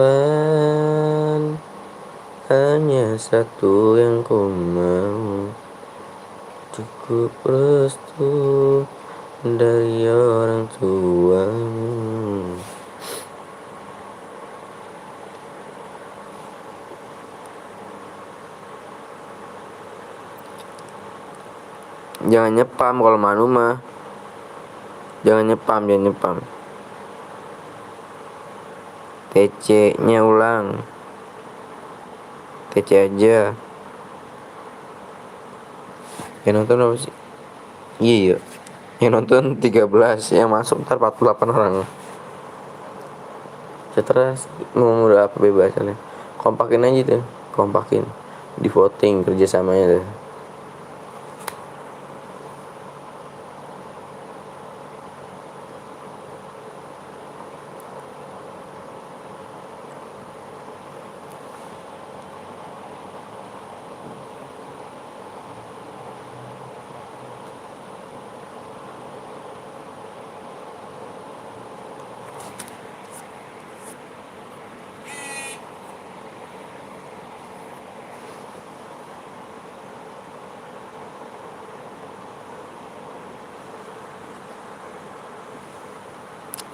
hanya satu yang ku mau, cukup restu dari orang tuamu. Jangan nyepam kalau Manu mah. Jangan nyepam. TC nya ulang. TC aja. Yang nonton apa sih? Iya. Yang nonton 13, yang masuk ntar 48 orang. Setelah mau udah apa bebas kalian. Kompakin aja tuh. Di voting kerjasamanya tuh.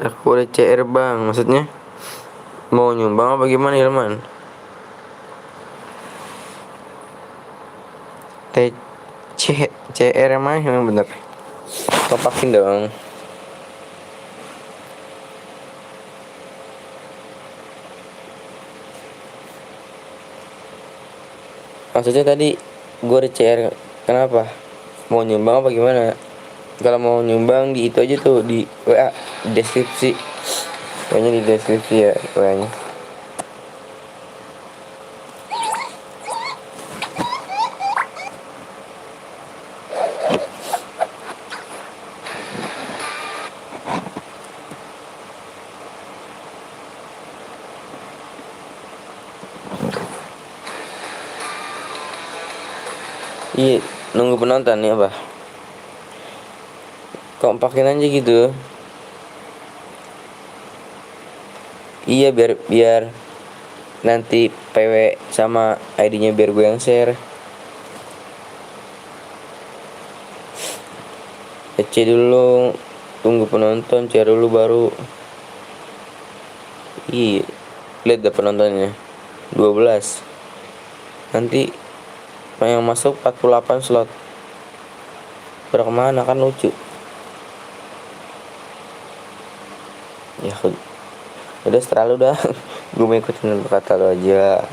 Aku ada CR bang, maksudnya mau nyumbang apa gimana Ilman? CR emang yang bener. Topakin dong. Maksudnya tadi gue ada CR, kenapa? Mau nyumbang apa gimana? Kalau mau nyumbang di itu aja tuh, di WA deskripsi. Kayaknya di deskripsi ya WA-nya. Iya, nunggu penonton nih apa? Kompakin aja gitu. Iya biar nanti PW sama ID-nya biar gue yang share. C dulu, tunggu penonton, share dulu baru. Iya, lihat dah penontonnya 12. Nanti yang masuk 48 slot. Pada kemana kan lucu. Ya udah setelah lu dah. Gue mau ikutin kata lu aja.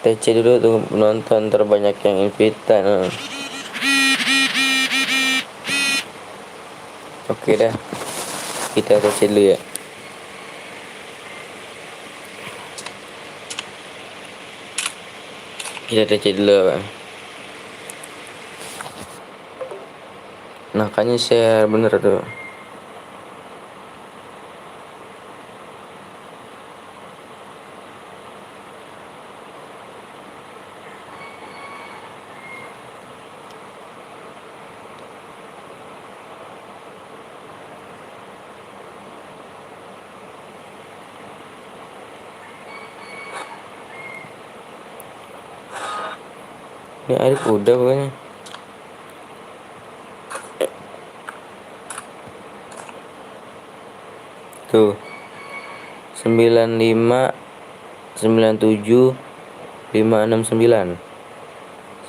TC dulu tuh penonton terbanyak yang invite. Oke dah, kita TC dulu ya. Kita TC dulu Bang. Makanya share bener tuh. Ini Arif udah pokoknya. Tuh 95 97 569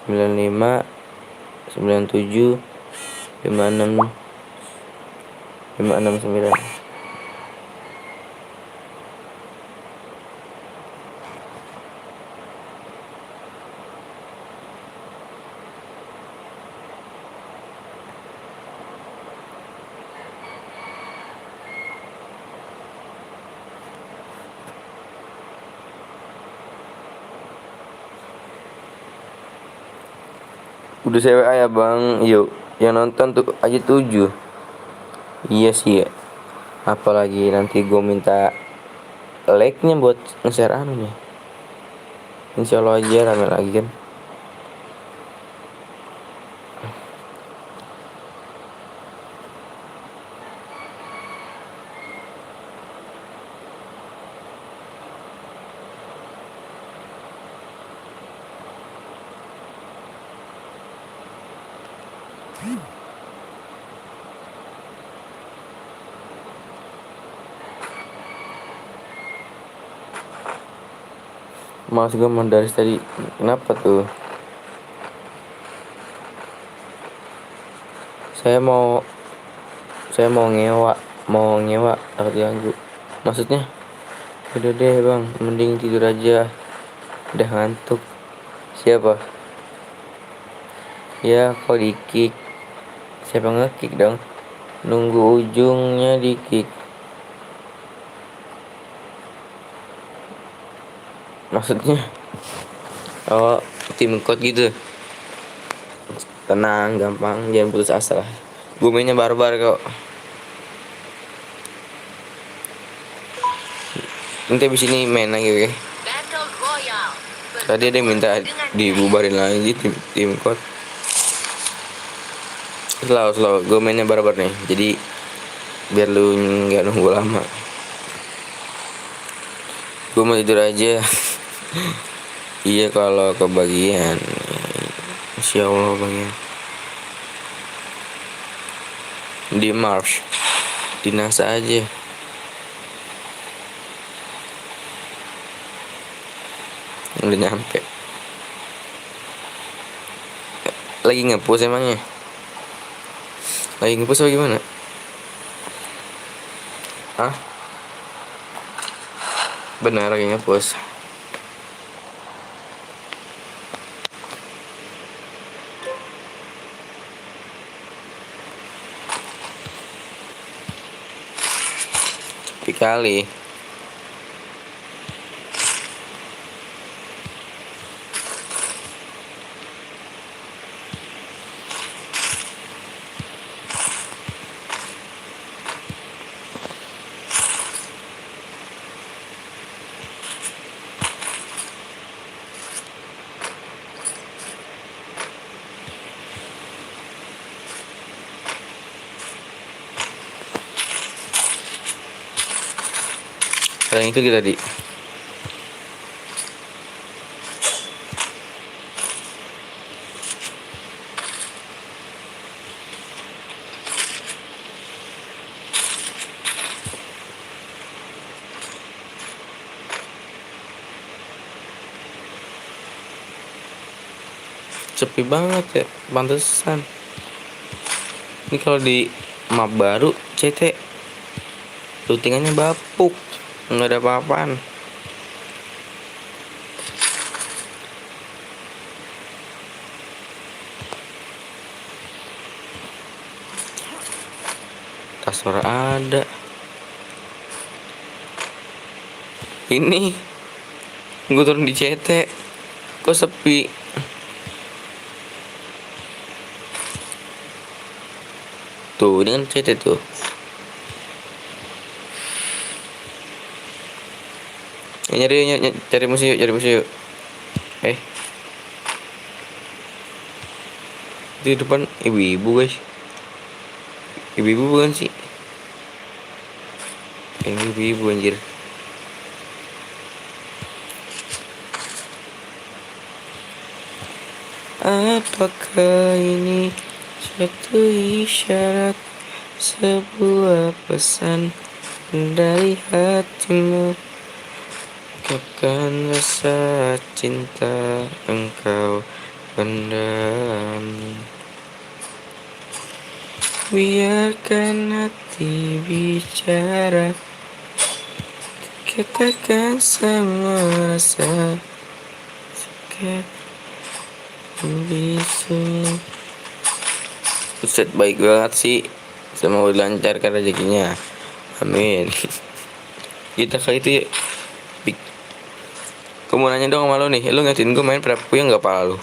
95 97 56 569. Udah cewek ya bang, yuk yang nonton tuh aja 7. Iya sih ya. Apalagi nanti gue minta like-nya buat nge-share anunya. Insya Allah aja rame lagi kan. Mas gue dari tadi. Kenapa tuh? Saya mau ngewa takut ganggu. Maksudnya udah deh bang, mending tidur aja, udah ngantuk. Siapa? Ya kok di-kick? Siapa nge-kick dong? Nunggu ujungnya di-kick. Maksudnya oh tim code gitu. Tenang, gampang, jangan putus asa lah. Gue mainnya barbar kok. Nanti abis ini main lagi oke? Battle Royale. Tadi ada yang minta dibubarin lagi tim code. Selalu gue mainnya barbar nih. Jadi biar lu nggak nunggu lama. Gue mau tidur aja. Iya kalau kebagian. Insya Allah bagian. Di Mars, di NASA aja. Udah nyampe. Lagi nge-push emangnya? Lagi nge-push apa gimana? Hah? Benar lagi nge-push. Kali yang itu kita tadi. Sepi banget ya, pantesan. Ini kalau di map baru CT lootingannya bapuk. Nggak ada apa-apaan. Kasur ada. Ini gue turun di CT kok sepi. Tuh ini kan CT tuh. Cari musuh yuk. Di depan ibu-ibu guys. Ibu-ibu bukan sih? Ini ibu-ibu anjir. Apakah ini suatu isyarat, sebuah pesan dari hatimu? Ungkapkan rasa cinta engkau pendam. Biarkan hati bicara, katakan semua rasa sakit bisu. Buset, baik banget sih. Semoga dilancarkan rezekinya. Amin. Kita ke itu ya. Gue mau nanya dong sama lo nih. Lo ngatin gue main berapa puyeng gak pala lo?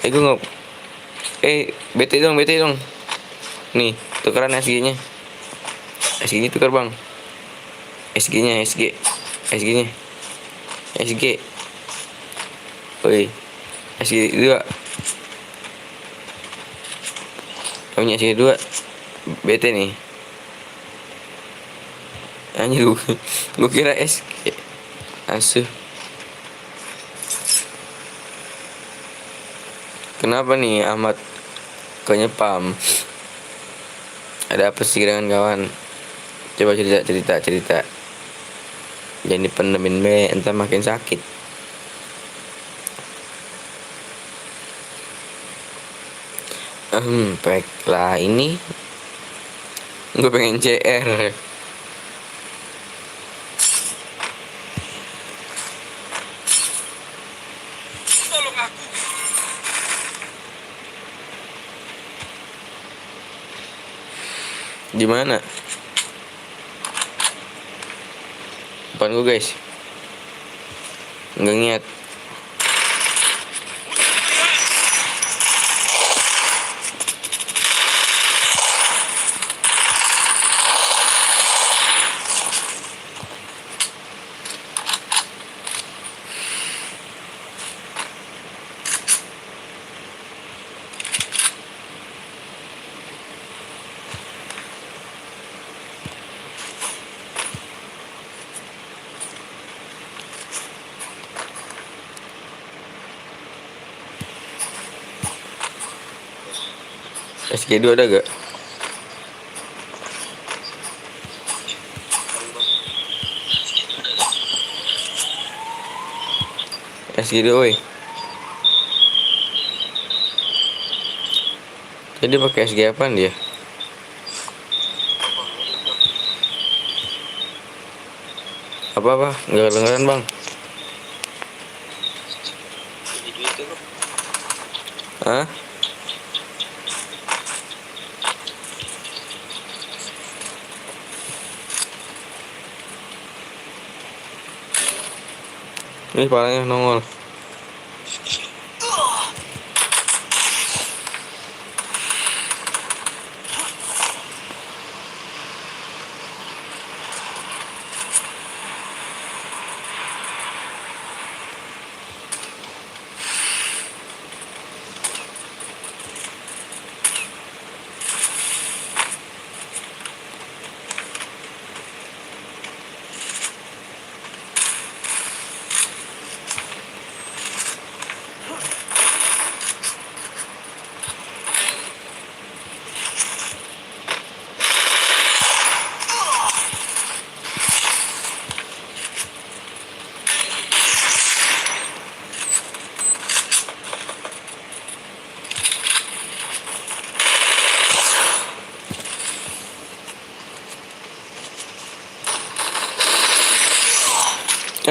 Gue nggak. BT dong. Nih, tukeran SG-nya. SG-nya tukar bang. SG-nya. SG. Woi, SG 2. Punya SG 2. BT nih. Anjir gue kira SG. Asuh. Kenapa nih Ahmad kenyepam? Ada apa sih dengan kawan? Coba cerita. Jangan dipendemin be, entar makin sakit. Baiklah, ini gue pengen CR. Tolong aku. Di mana? Depan gue guys. Enggak niat. SG2 ada gak? SG2 woi. Jadi pakai SG apaan dia? Apa? Nggak kedengeran bang. Hah? Ini palanya nongol.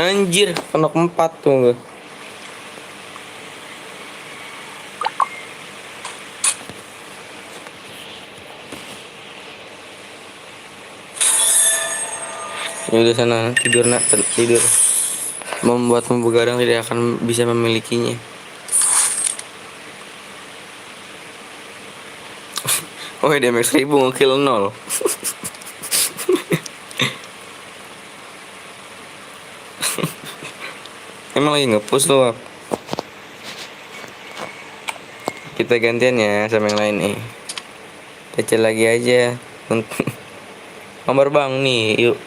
Anjir, kena 4 tuh gue. Ya udah sana tidur nak, tidur. Membuatmu begadang tidak akan bisa memilikinya. Oh, DMX 1000 ngekill 0. Emang lagi nge-push lo. Kita gantian ya sama yang lain nih. Kecil lagi aja. Nomor bang nih, yuk.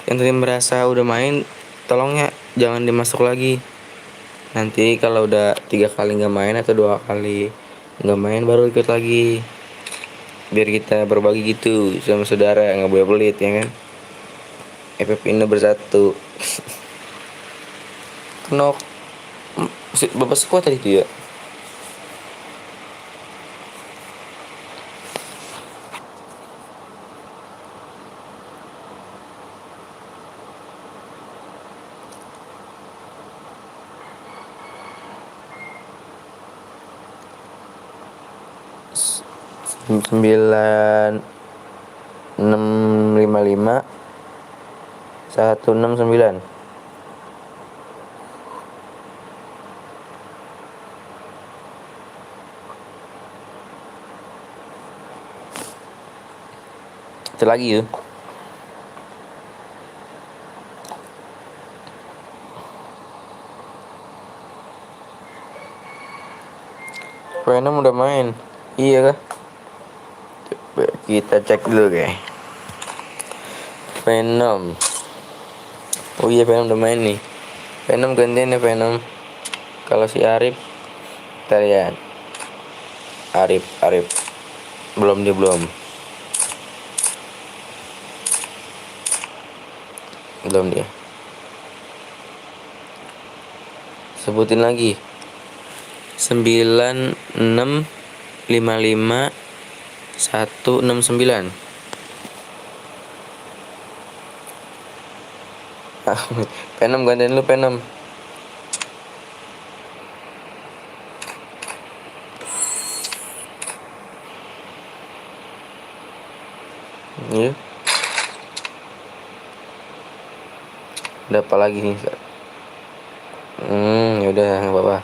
Yang tadi merasa udah main, tolong ya jangan dimasuk lagi. Nanti kalau udah 3 kali nggak main atau 2 kali nggak main baru ikut lagi. Biar kita berbagi gitu sama saudara, nggak boleh pelit ya kan. FF Indo bersatu. Kenok bapak sekuat tadi itu ya. 9655 169. Satu lagi ya. Venom udah main. Iya kah? Coba kita cek dulu guys. Venom. Oh iya, Venom udah main nih. Venom gantian ya Venom. Kalau si Arif, kita lihat. Arif. Belum. Belum dia. Sebutin lagi. 9655 169. Venom gantian lu Venom. Iya. Ada apa lagi nih? Yaudah nggak apa-apa.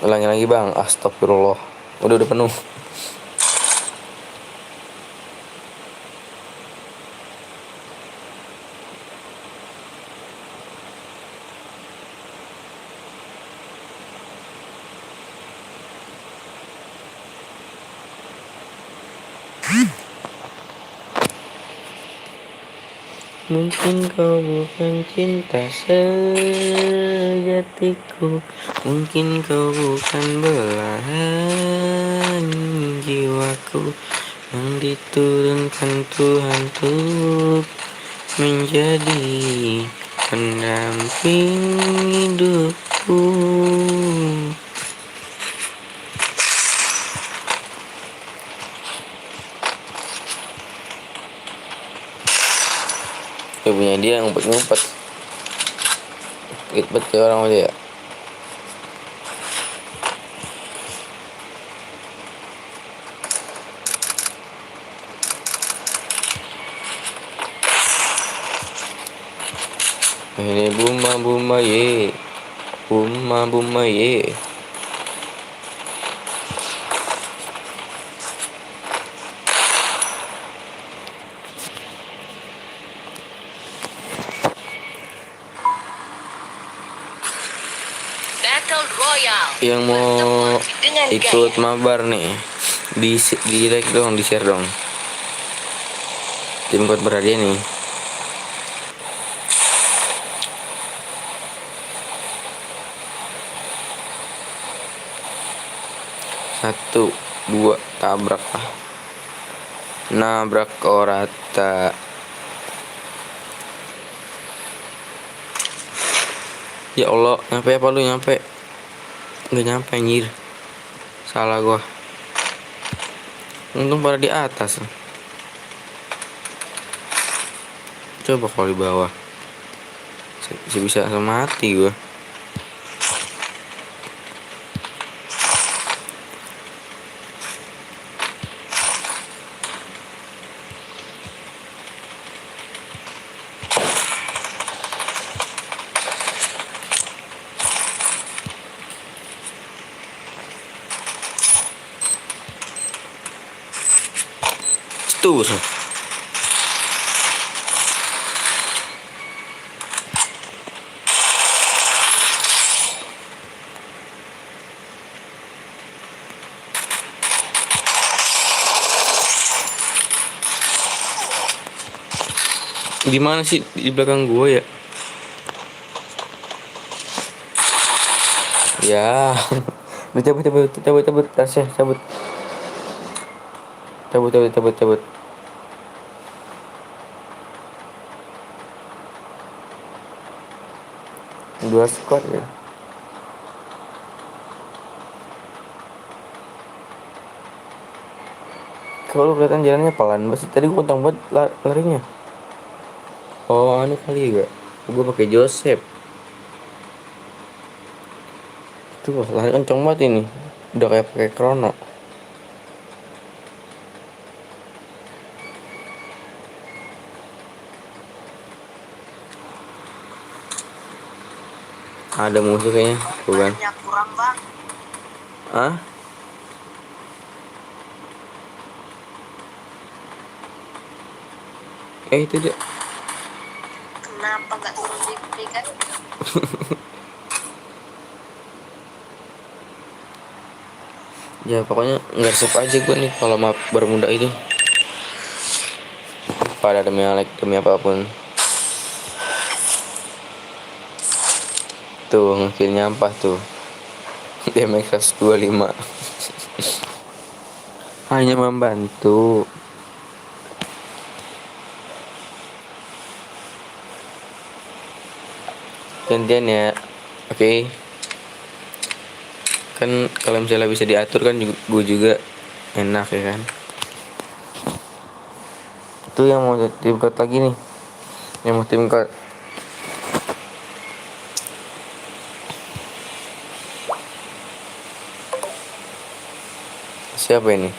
Ulangi lagi bang. Astagfirullah. Udah penuh. Mungkin kau bukan cinta sejatiku, mungkin kau bukan belahan jiwaku yang diturunkan Tuhan untuk menjadi pendamping hidupku. Punya dia ngumpet-ngumpet gitu ke orang aja ya. Ini buma ye, buma ye. Battle Royale. Yang mau ikut mabar nih, di like dong, di share dong. Tim buat berhadiah nih. Satu, dua, tabrak lah. Nabrak orata. Ya Allah, nyampe apa lu nyampe? Nggak nyampe anjir. Salah gua. Untung pada di atas. Coba kalau di bawah. Bisa mati gua. Tuh. Di mana sih di belakang gue ya? Ya. Cabut tasnya, cabut. Dua squad ya. Kalau kelihatan jalannya pelan banget. Tadi gue kencang banget larinya. Oh, ini kali ya. Gue pakai Joseph. Tuh lari kenceng banget ini. Udah kayak pakai krono. Ada musuh kayaknya, bukan? Banyak kurang bang. Ah? Itu dia. Kenapa nggak turun di kan? Ya pokoknya nggak resep aja gue nih kalau map Bermuda itu. Pada demi like demi apapun. Tuh ngekill nyampah tuh. DMX 25. Hanya membantu. Gantian ya. Oke. Kan kalau misalnya bisa diatur kan gue juga enak ya kan. Itu yang mau tim code lagi nih. Yang mau tim code. Siapa ini?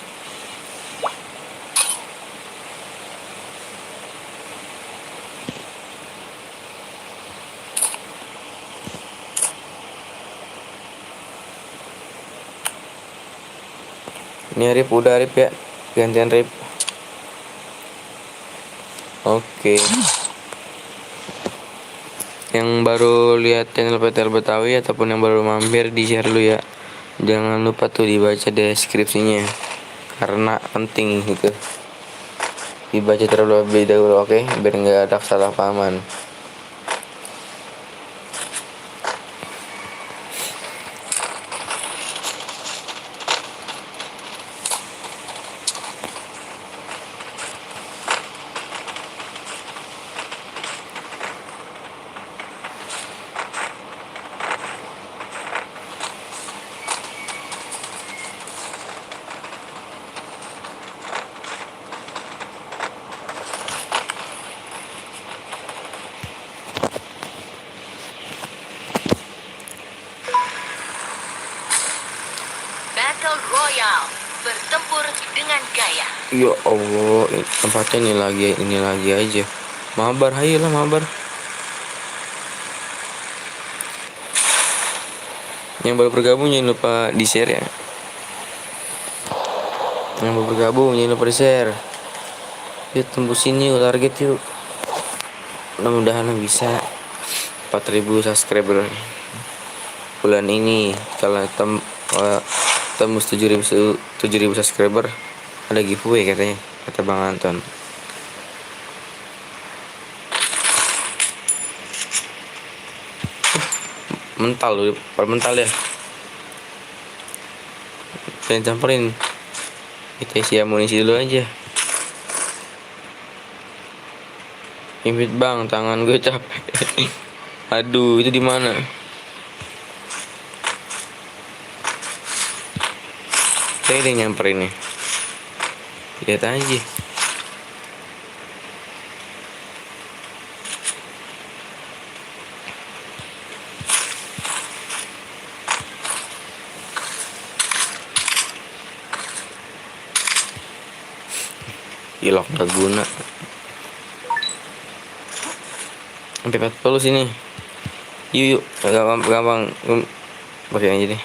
Ini Rip, udah Rip ya. Gantian Rip. Oke. Yang baru lihat channel PTL Betawi ataupun yang baru mampir di share dulu ya. Jangan lupa tuh dibaca deskripsinya. Karena penting gitu. Dibaca terlebih dahulu, oke? Biar nggak ada kesalahpahaman. Battle Royale. Bertempur dengan gaya. Ya Allah, tempatnya ini lagi aja. Mabar, ayolah mabar. Yang baru bergabung jangan lupa di share ya. Yang baru bergabung jangan lupa di share. Yuk tembusin yuk target yuk. Mudah-mudahan bisa 4.000 subscriber bulan ini. Kalau tembus 7.000 subscriber ada giveaway katanya, kata Bang Anton. Mental lu, mental ya. Jangan campurin. Kita isi amunisi dulu aja. Invite Bang, tangan gue capek. Aduh, itu di mana? Saya udah nyamperin nih. Lihat aja. Ilok gak guna. Sampai 40 sini. Yuk, gampang. Pakai aja deh.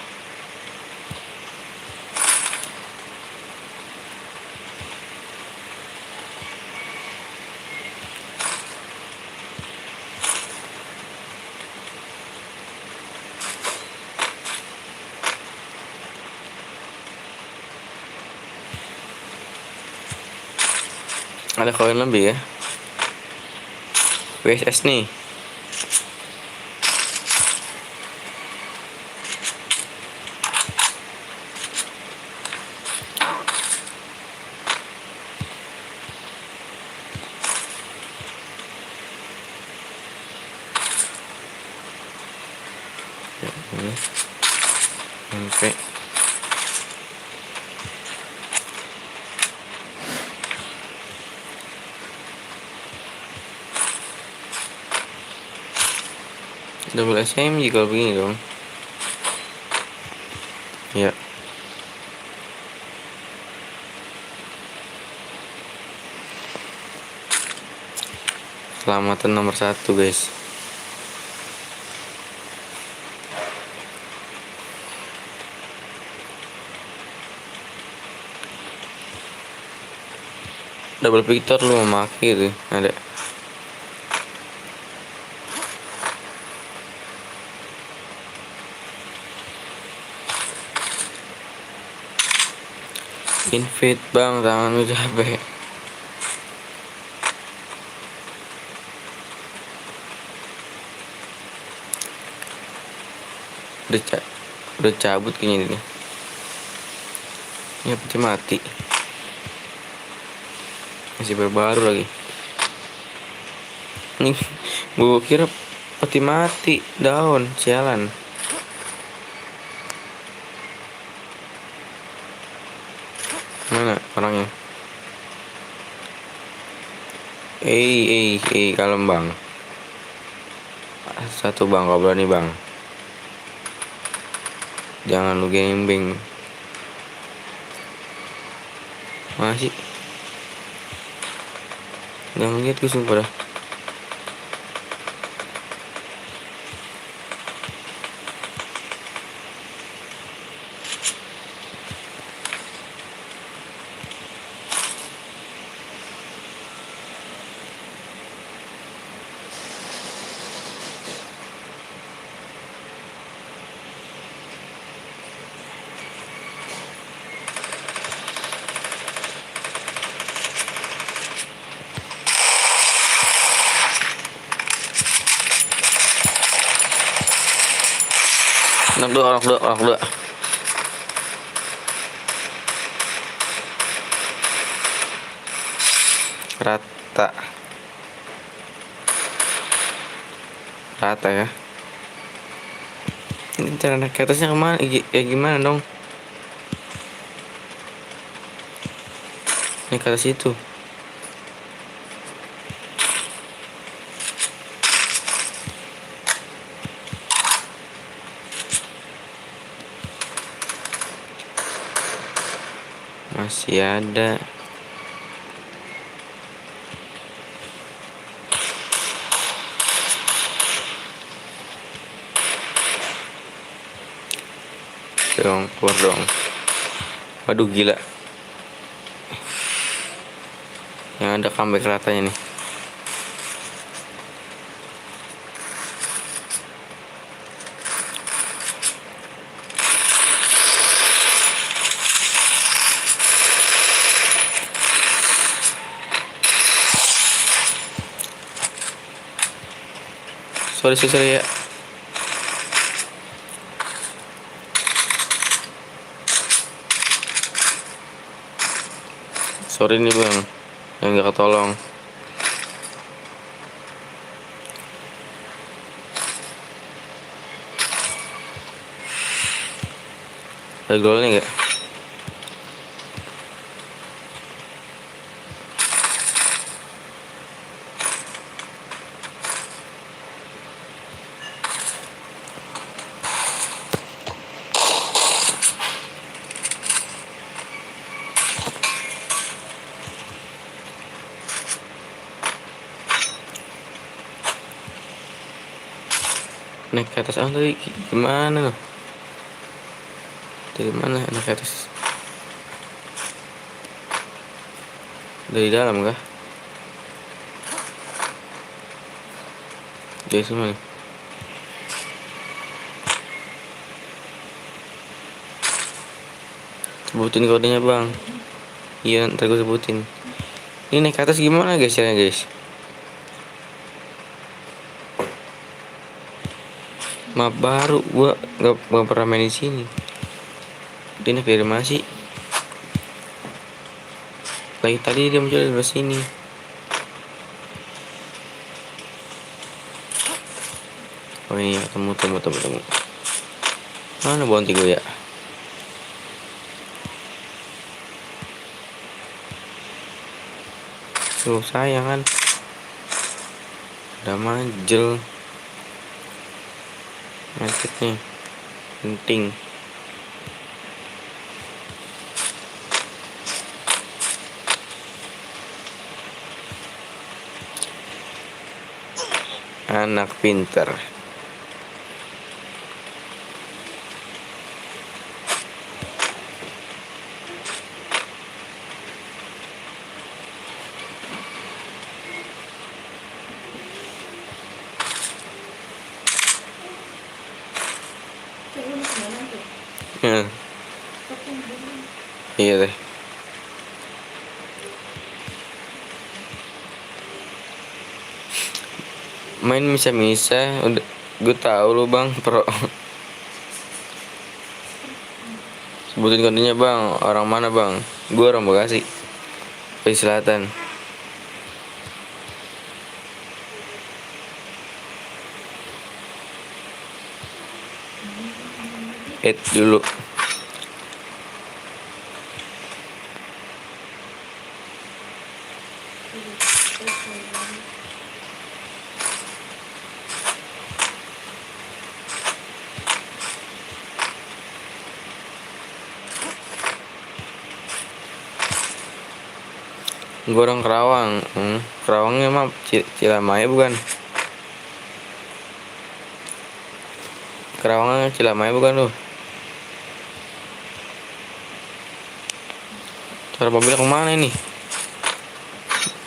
Ada koin lebih ya. WSS nih. Ini sampai double SMG kalau begini dong. Ya. Selamatan nomor 1 guys. Double Victor lu mau maki tuh ada. Invite bang, tangan lu capek. Udah cabut kayaknya ini. Ya peti mati. Masih baru lagi. Nih, gua kira peti mati daun, sialan. Mana orangnya? Kalem bang. Satu bang, kau berani bang. Jangan lu gembeng. Masih. Jangan lihat gue sumpah dah. Knock dua. Rata ya. Ini cara naik ke atasnya kemana? Ya gimana dong? Ini ke atas itu. Masih ada. Dong, keluar dong. Waduh gila. Yang ada comeback ratanya nih. Sorry ya. Sorry nih bang, yang gak ketolong. Ada golnya gak? Naik ke atas tadi gimana loh? Dari mana naik ke atas? Dari dalam kah? Dari semua nih. Sebutin kodenya bang. Iya ntar gue sebutin. Ini naik ke atas gimana guys ya guys? Map baru, gua gak pernah main di sini. Dia naik dari mana sih? Lagi tadi dia muncul dari sini. Oh iya, temu. Mana bounty gue ya? Tuh sayang kan. Udah manjel. Macet nih. Penting. Anak pinter. Hmm. Iya deh. Main misa-misa udah gue tahu lu bang pro. Sebutin kontennya bang, orang mana bang? Gue orang Bekasi, Bekasi Selatan. Dulu. Gue orang Kerawang. Kerawangnya mah Cilamaya bukan? Kerawangnya Cilamaya bukan lu? Suara mobil kemana ini?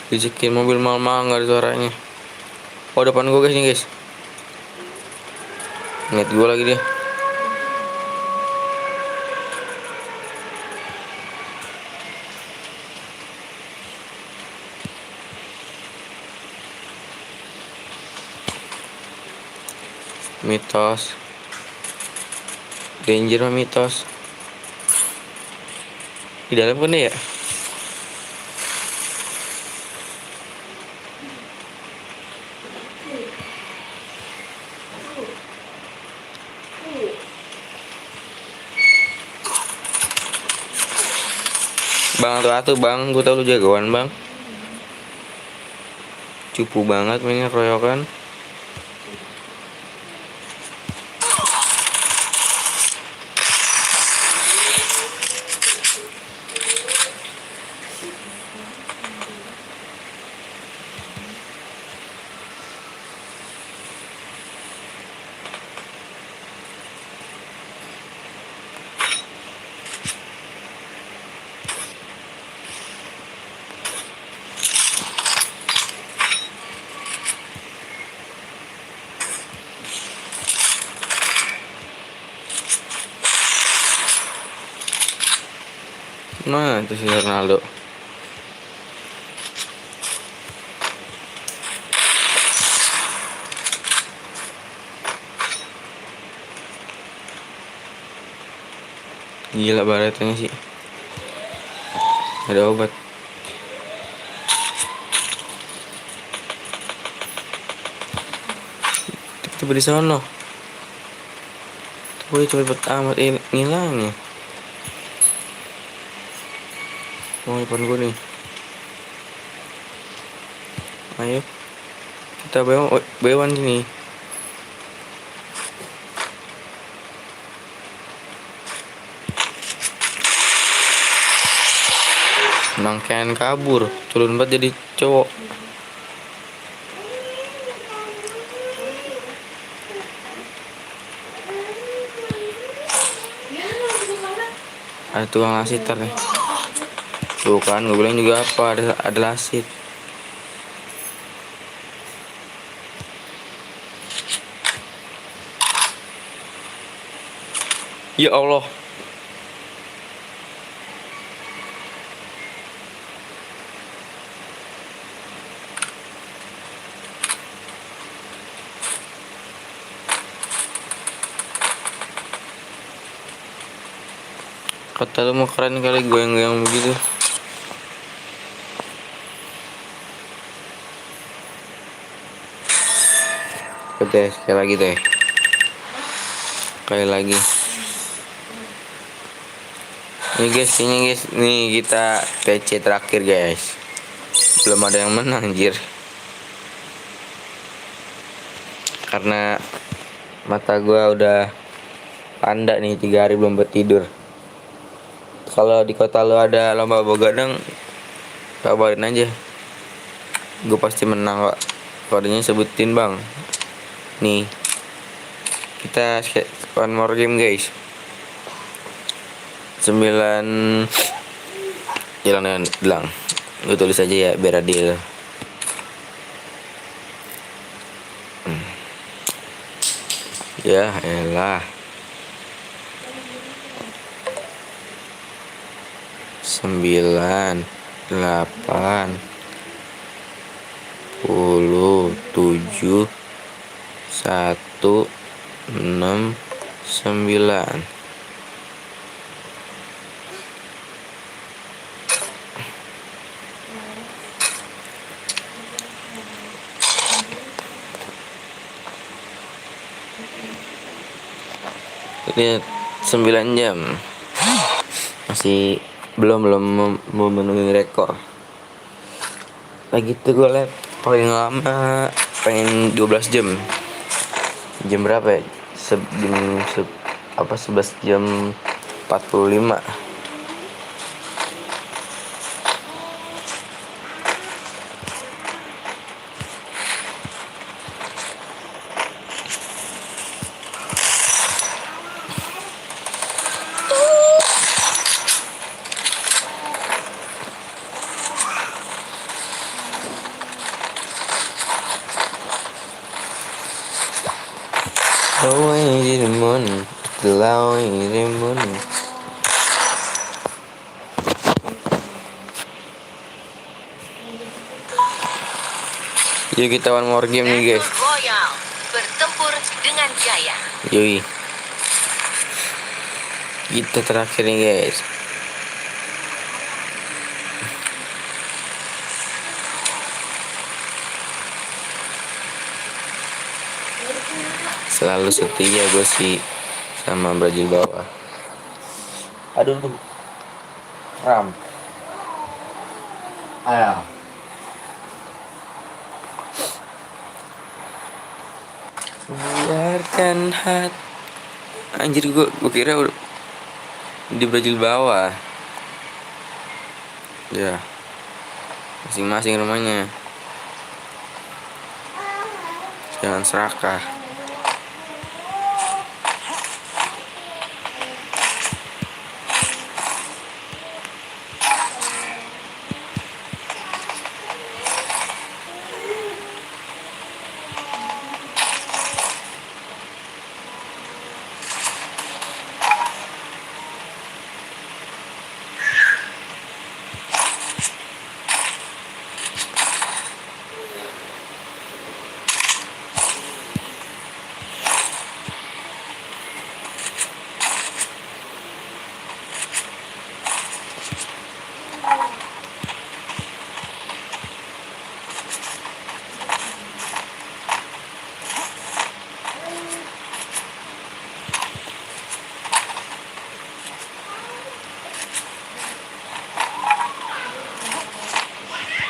Dicekin mobil mahal-mahal gak ada suaranya. Oh depan gue guys nih guys. Ingat gue lagi dia. Mitos. Danger mah mitos. Di dalam kan ya? Bang atuh bang, gue tau lu jagoan bang. Cupu banget mainnya keroyokan. Nah itu si Ronaldo. Gila baretnya sih. Ada obat. Tiba di sana. Woi cepet amat ngilangnya. Oh depan gue nih. Ayo kita bewan sini. Nangkean kabur, culun banget jadi cowok. Ada tukang lasit nih. Tuh kan, gue bilang juga apa, ada lasit. Ya Allah. Kata lu mau keren kali goyang-goyang begitu. Oke, sekali lagi deh. Sekali lagi. Nih guys, ini guys, nih kita PC terakhir guys. Belum ada yang menang anjir. Karena mata gua udah panda nih 3 hari belum bertidur. Kalau di kota lu ada lomba begadang, kabarin aja. Gue pasti menang kok. Kodenya sebutin bang. Nih, kita one more game guys. 9 jalan bilang. Gue tulis aja ya biar adil. Ya elah. 9 8 10 7 1 6 9. Lihat 9 jam masih belum memenuhi rekor. Lagi tuh gue liat paling lama pengen 12 jam. Jam berapa ya? Jam 11 jam 45. Away in the morning, the low in the morning. Yuk kita one more game nih guys. Battle Royale. Bertempur dengan jaya. Yoi. Kita terakhir nih guys. Selalu setia gue sih sama Brazil bawah. Aduh tuh ram. Ayo. Biarkan hati. Anjir gue kira udah di Brazil bawah. Ya. Masing-masing rumahnya. Jangan serakah.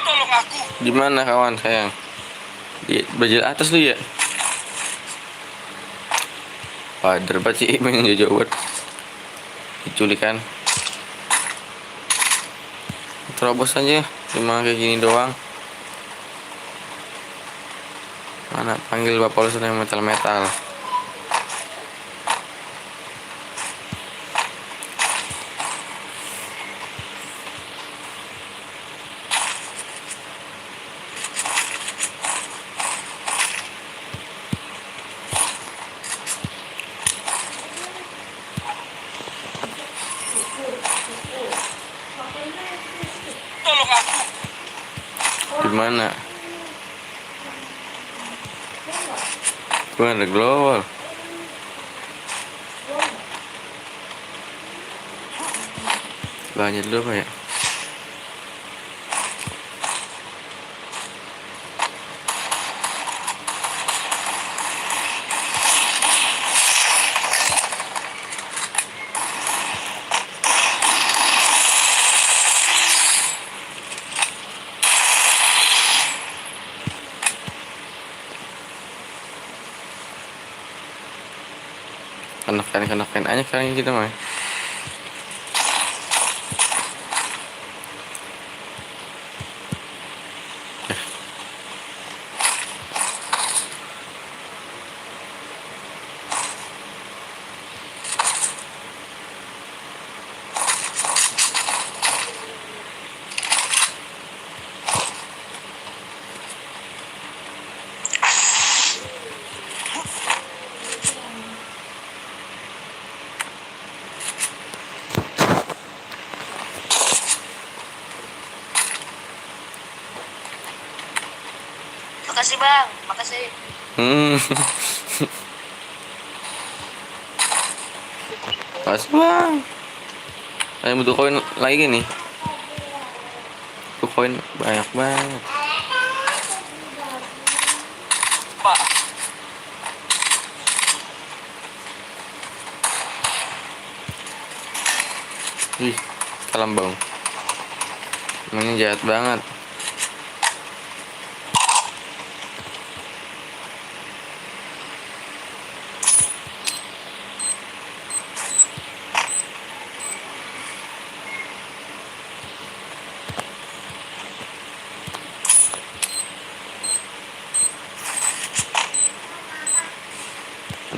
Tolong aku. Di mana kawan sayang? Di Brazil atas lu ya? Pader banget sih main jauh-jauh buat diculikan. Terobos aja cuma kayak gini doang. Mana panggil bapak lu yang metal-metal. Tolong aku. Di mana? Gue ada global. Banyak dulu apa ya? Kenakan aja kali kita mah. Makasih bang, makasih. Hmm. Makasih bang. Saya butuh koin lagi nih. Butuh koin banyak banget. Pak, Ih, salam bang. Emangnya jahat banget.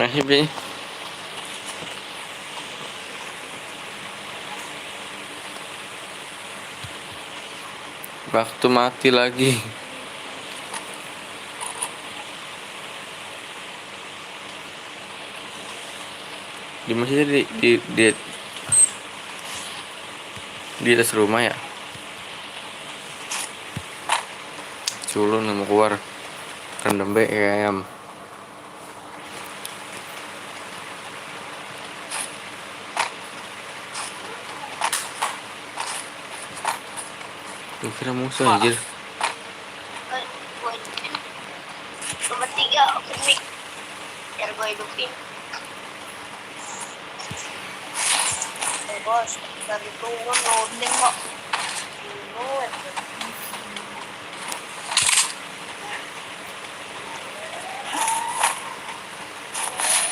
Masih beli. Waktu mati lagi. Di masih di atas rumah ya. Culun mau keluar. Rendam be ayam. Lu kira musuh anjir. Gue hidupin. Nomor 3, open mic. Biar gue hidupin. Bos, dari turun loading kok. Turun.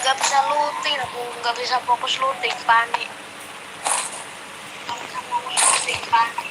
Gak bisa looting, aku gak bisa fokus looting, panik. Gak bisa fokus looting, panik.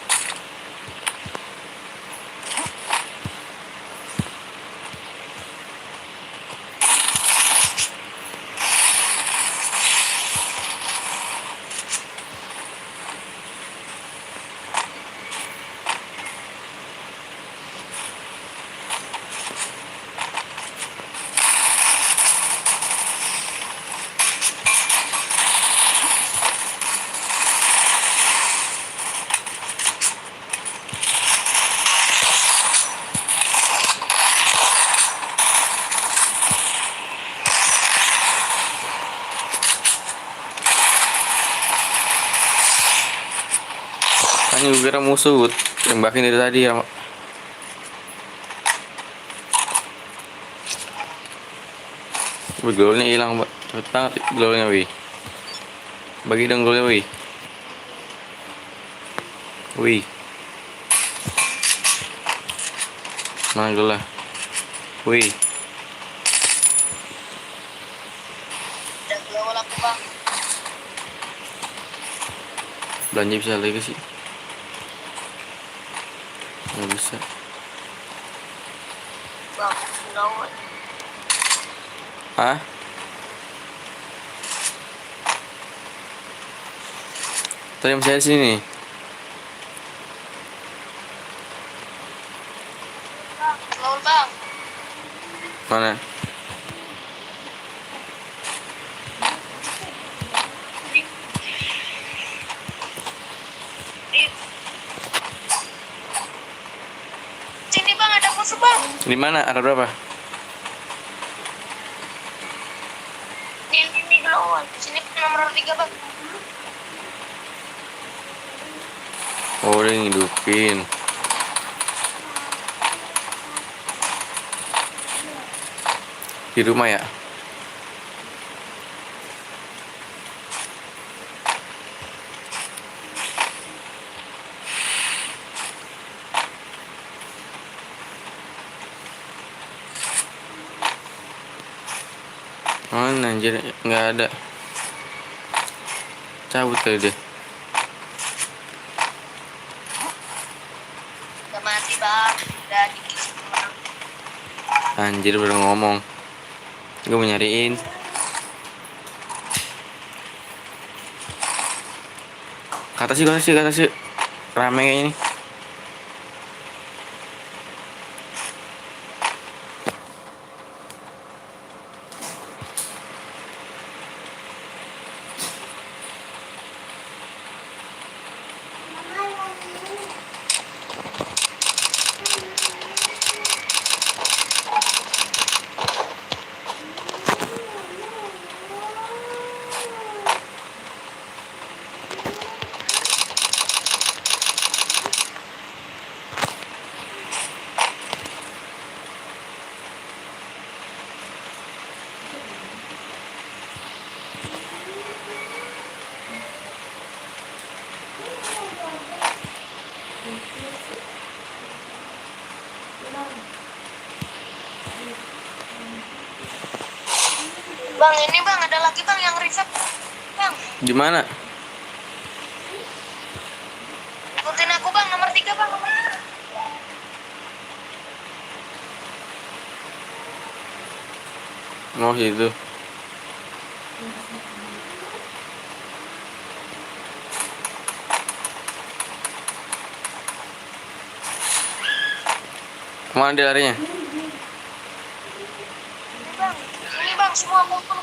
Ini gue kira musuh. Tembakin dari tadi ya. Glownya hilang, Pak. Cepet banget glownya, wih. Bagi dong glownya, wih. Wih. Mana glow lah? Wih. Udah glow aku bang. Belanja bisa lagi sih. Nggak bisa. Bang, glow. Hah? Tadi yang saya sini. Bang, glow bang. Mana? Sini bang, ada musuh bang. Di mana? Ada berapa? Ini glow. Sini nomor 3 bang. Oh, udah ngidupin. Di rumah ya? Mana anjir? Nggak ada. Cabut kali deh. Udah mati bang. Udah dikit bang. Anjir baru ngomong. Gue mau nyariin. Kata sih. Rame kayak ini. Bang, ini bang, ada lagi bang yang reset. Bang, Di mana? ikutin aku bang, nomor 3 bang, nomor 3. Oh itu. Kemana dia larinya? Ini bang, semua kumpul.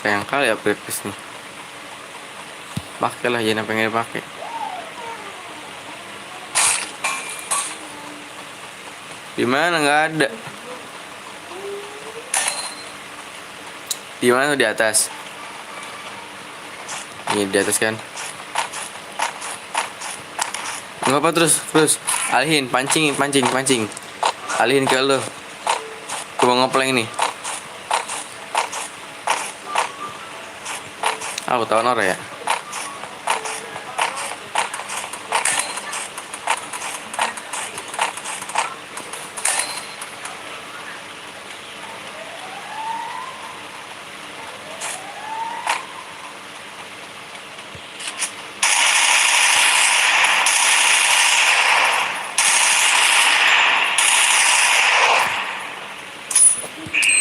Sayang kali ya purpose nih. Pakailah jangan pengen dipakai. Di mana nggak ada? Di mana tuh di atas? Ini di atas kan? Nggak apa terus alihin pancing. Alihin ke lo. Gua mau ngeplank nih. Aku tahu Nora ya.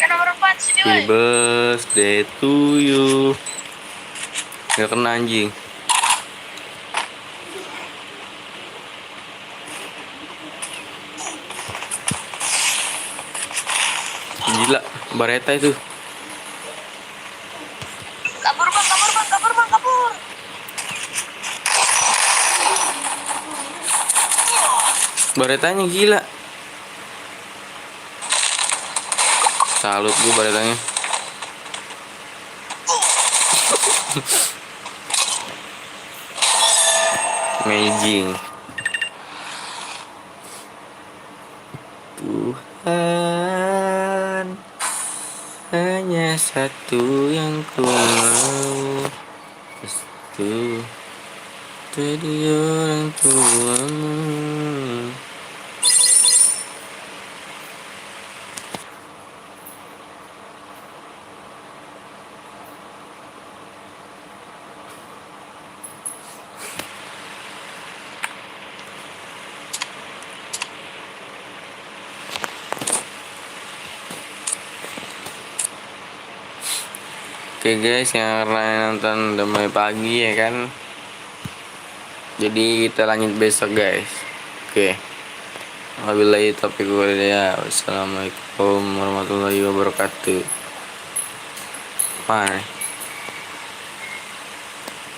Yang nomor 4 sini Happy woi. birthday to you. Nggak kena anjing. Gila, Bareta itu. Kabur bang. Baretanya gila. Salut gue baretanya. Amazing. Tuhan, hanya satu yang ku mau, restu dari orang tuamu. Oke guys, yang karena nonton udah mulai pagi ya kan. Jadi kita lanjut besok guys. Oke. Wabillahi taufiq wal hidayah. Wassalamualaikum warahmatullahi wabarakatuh. Bye.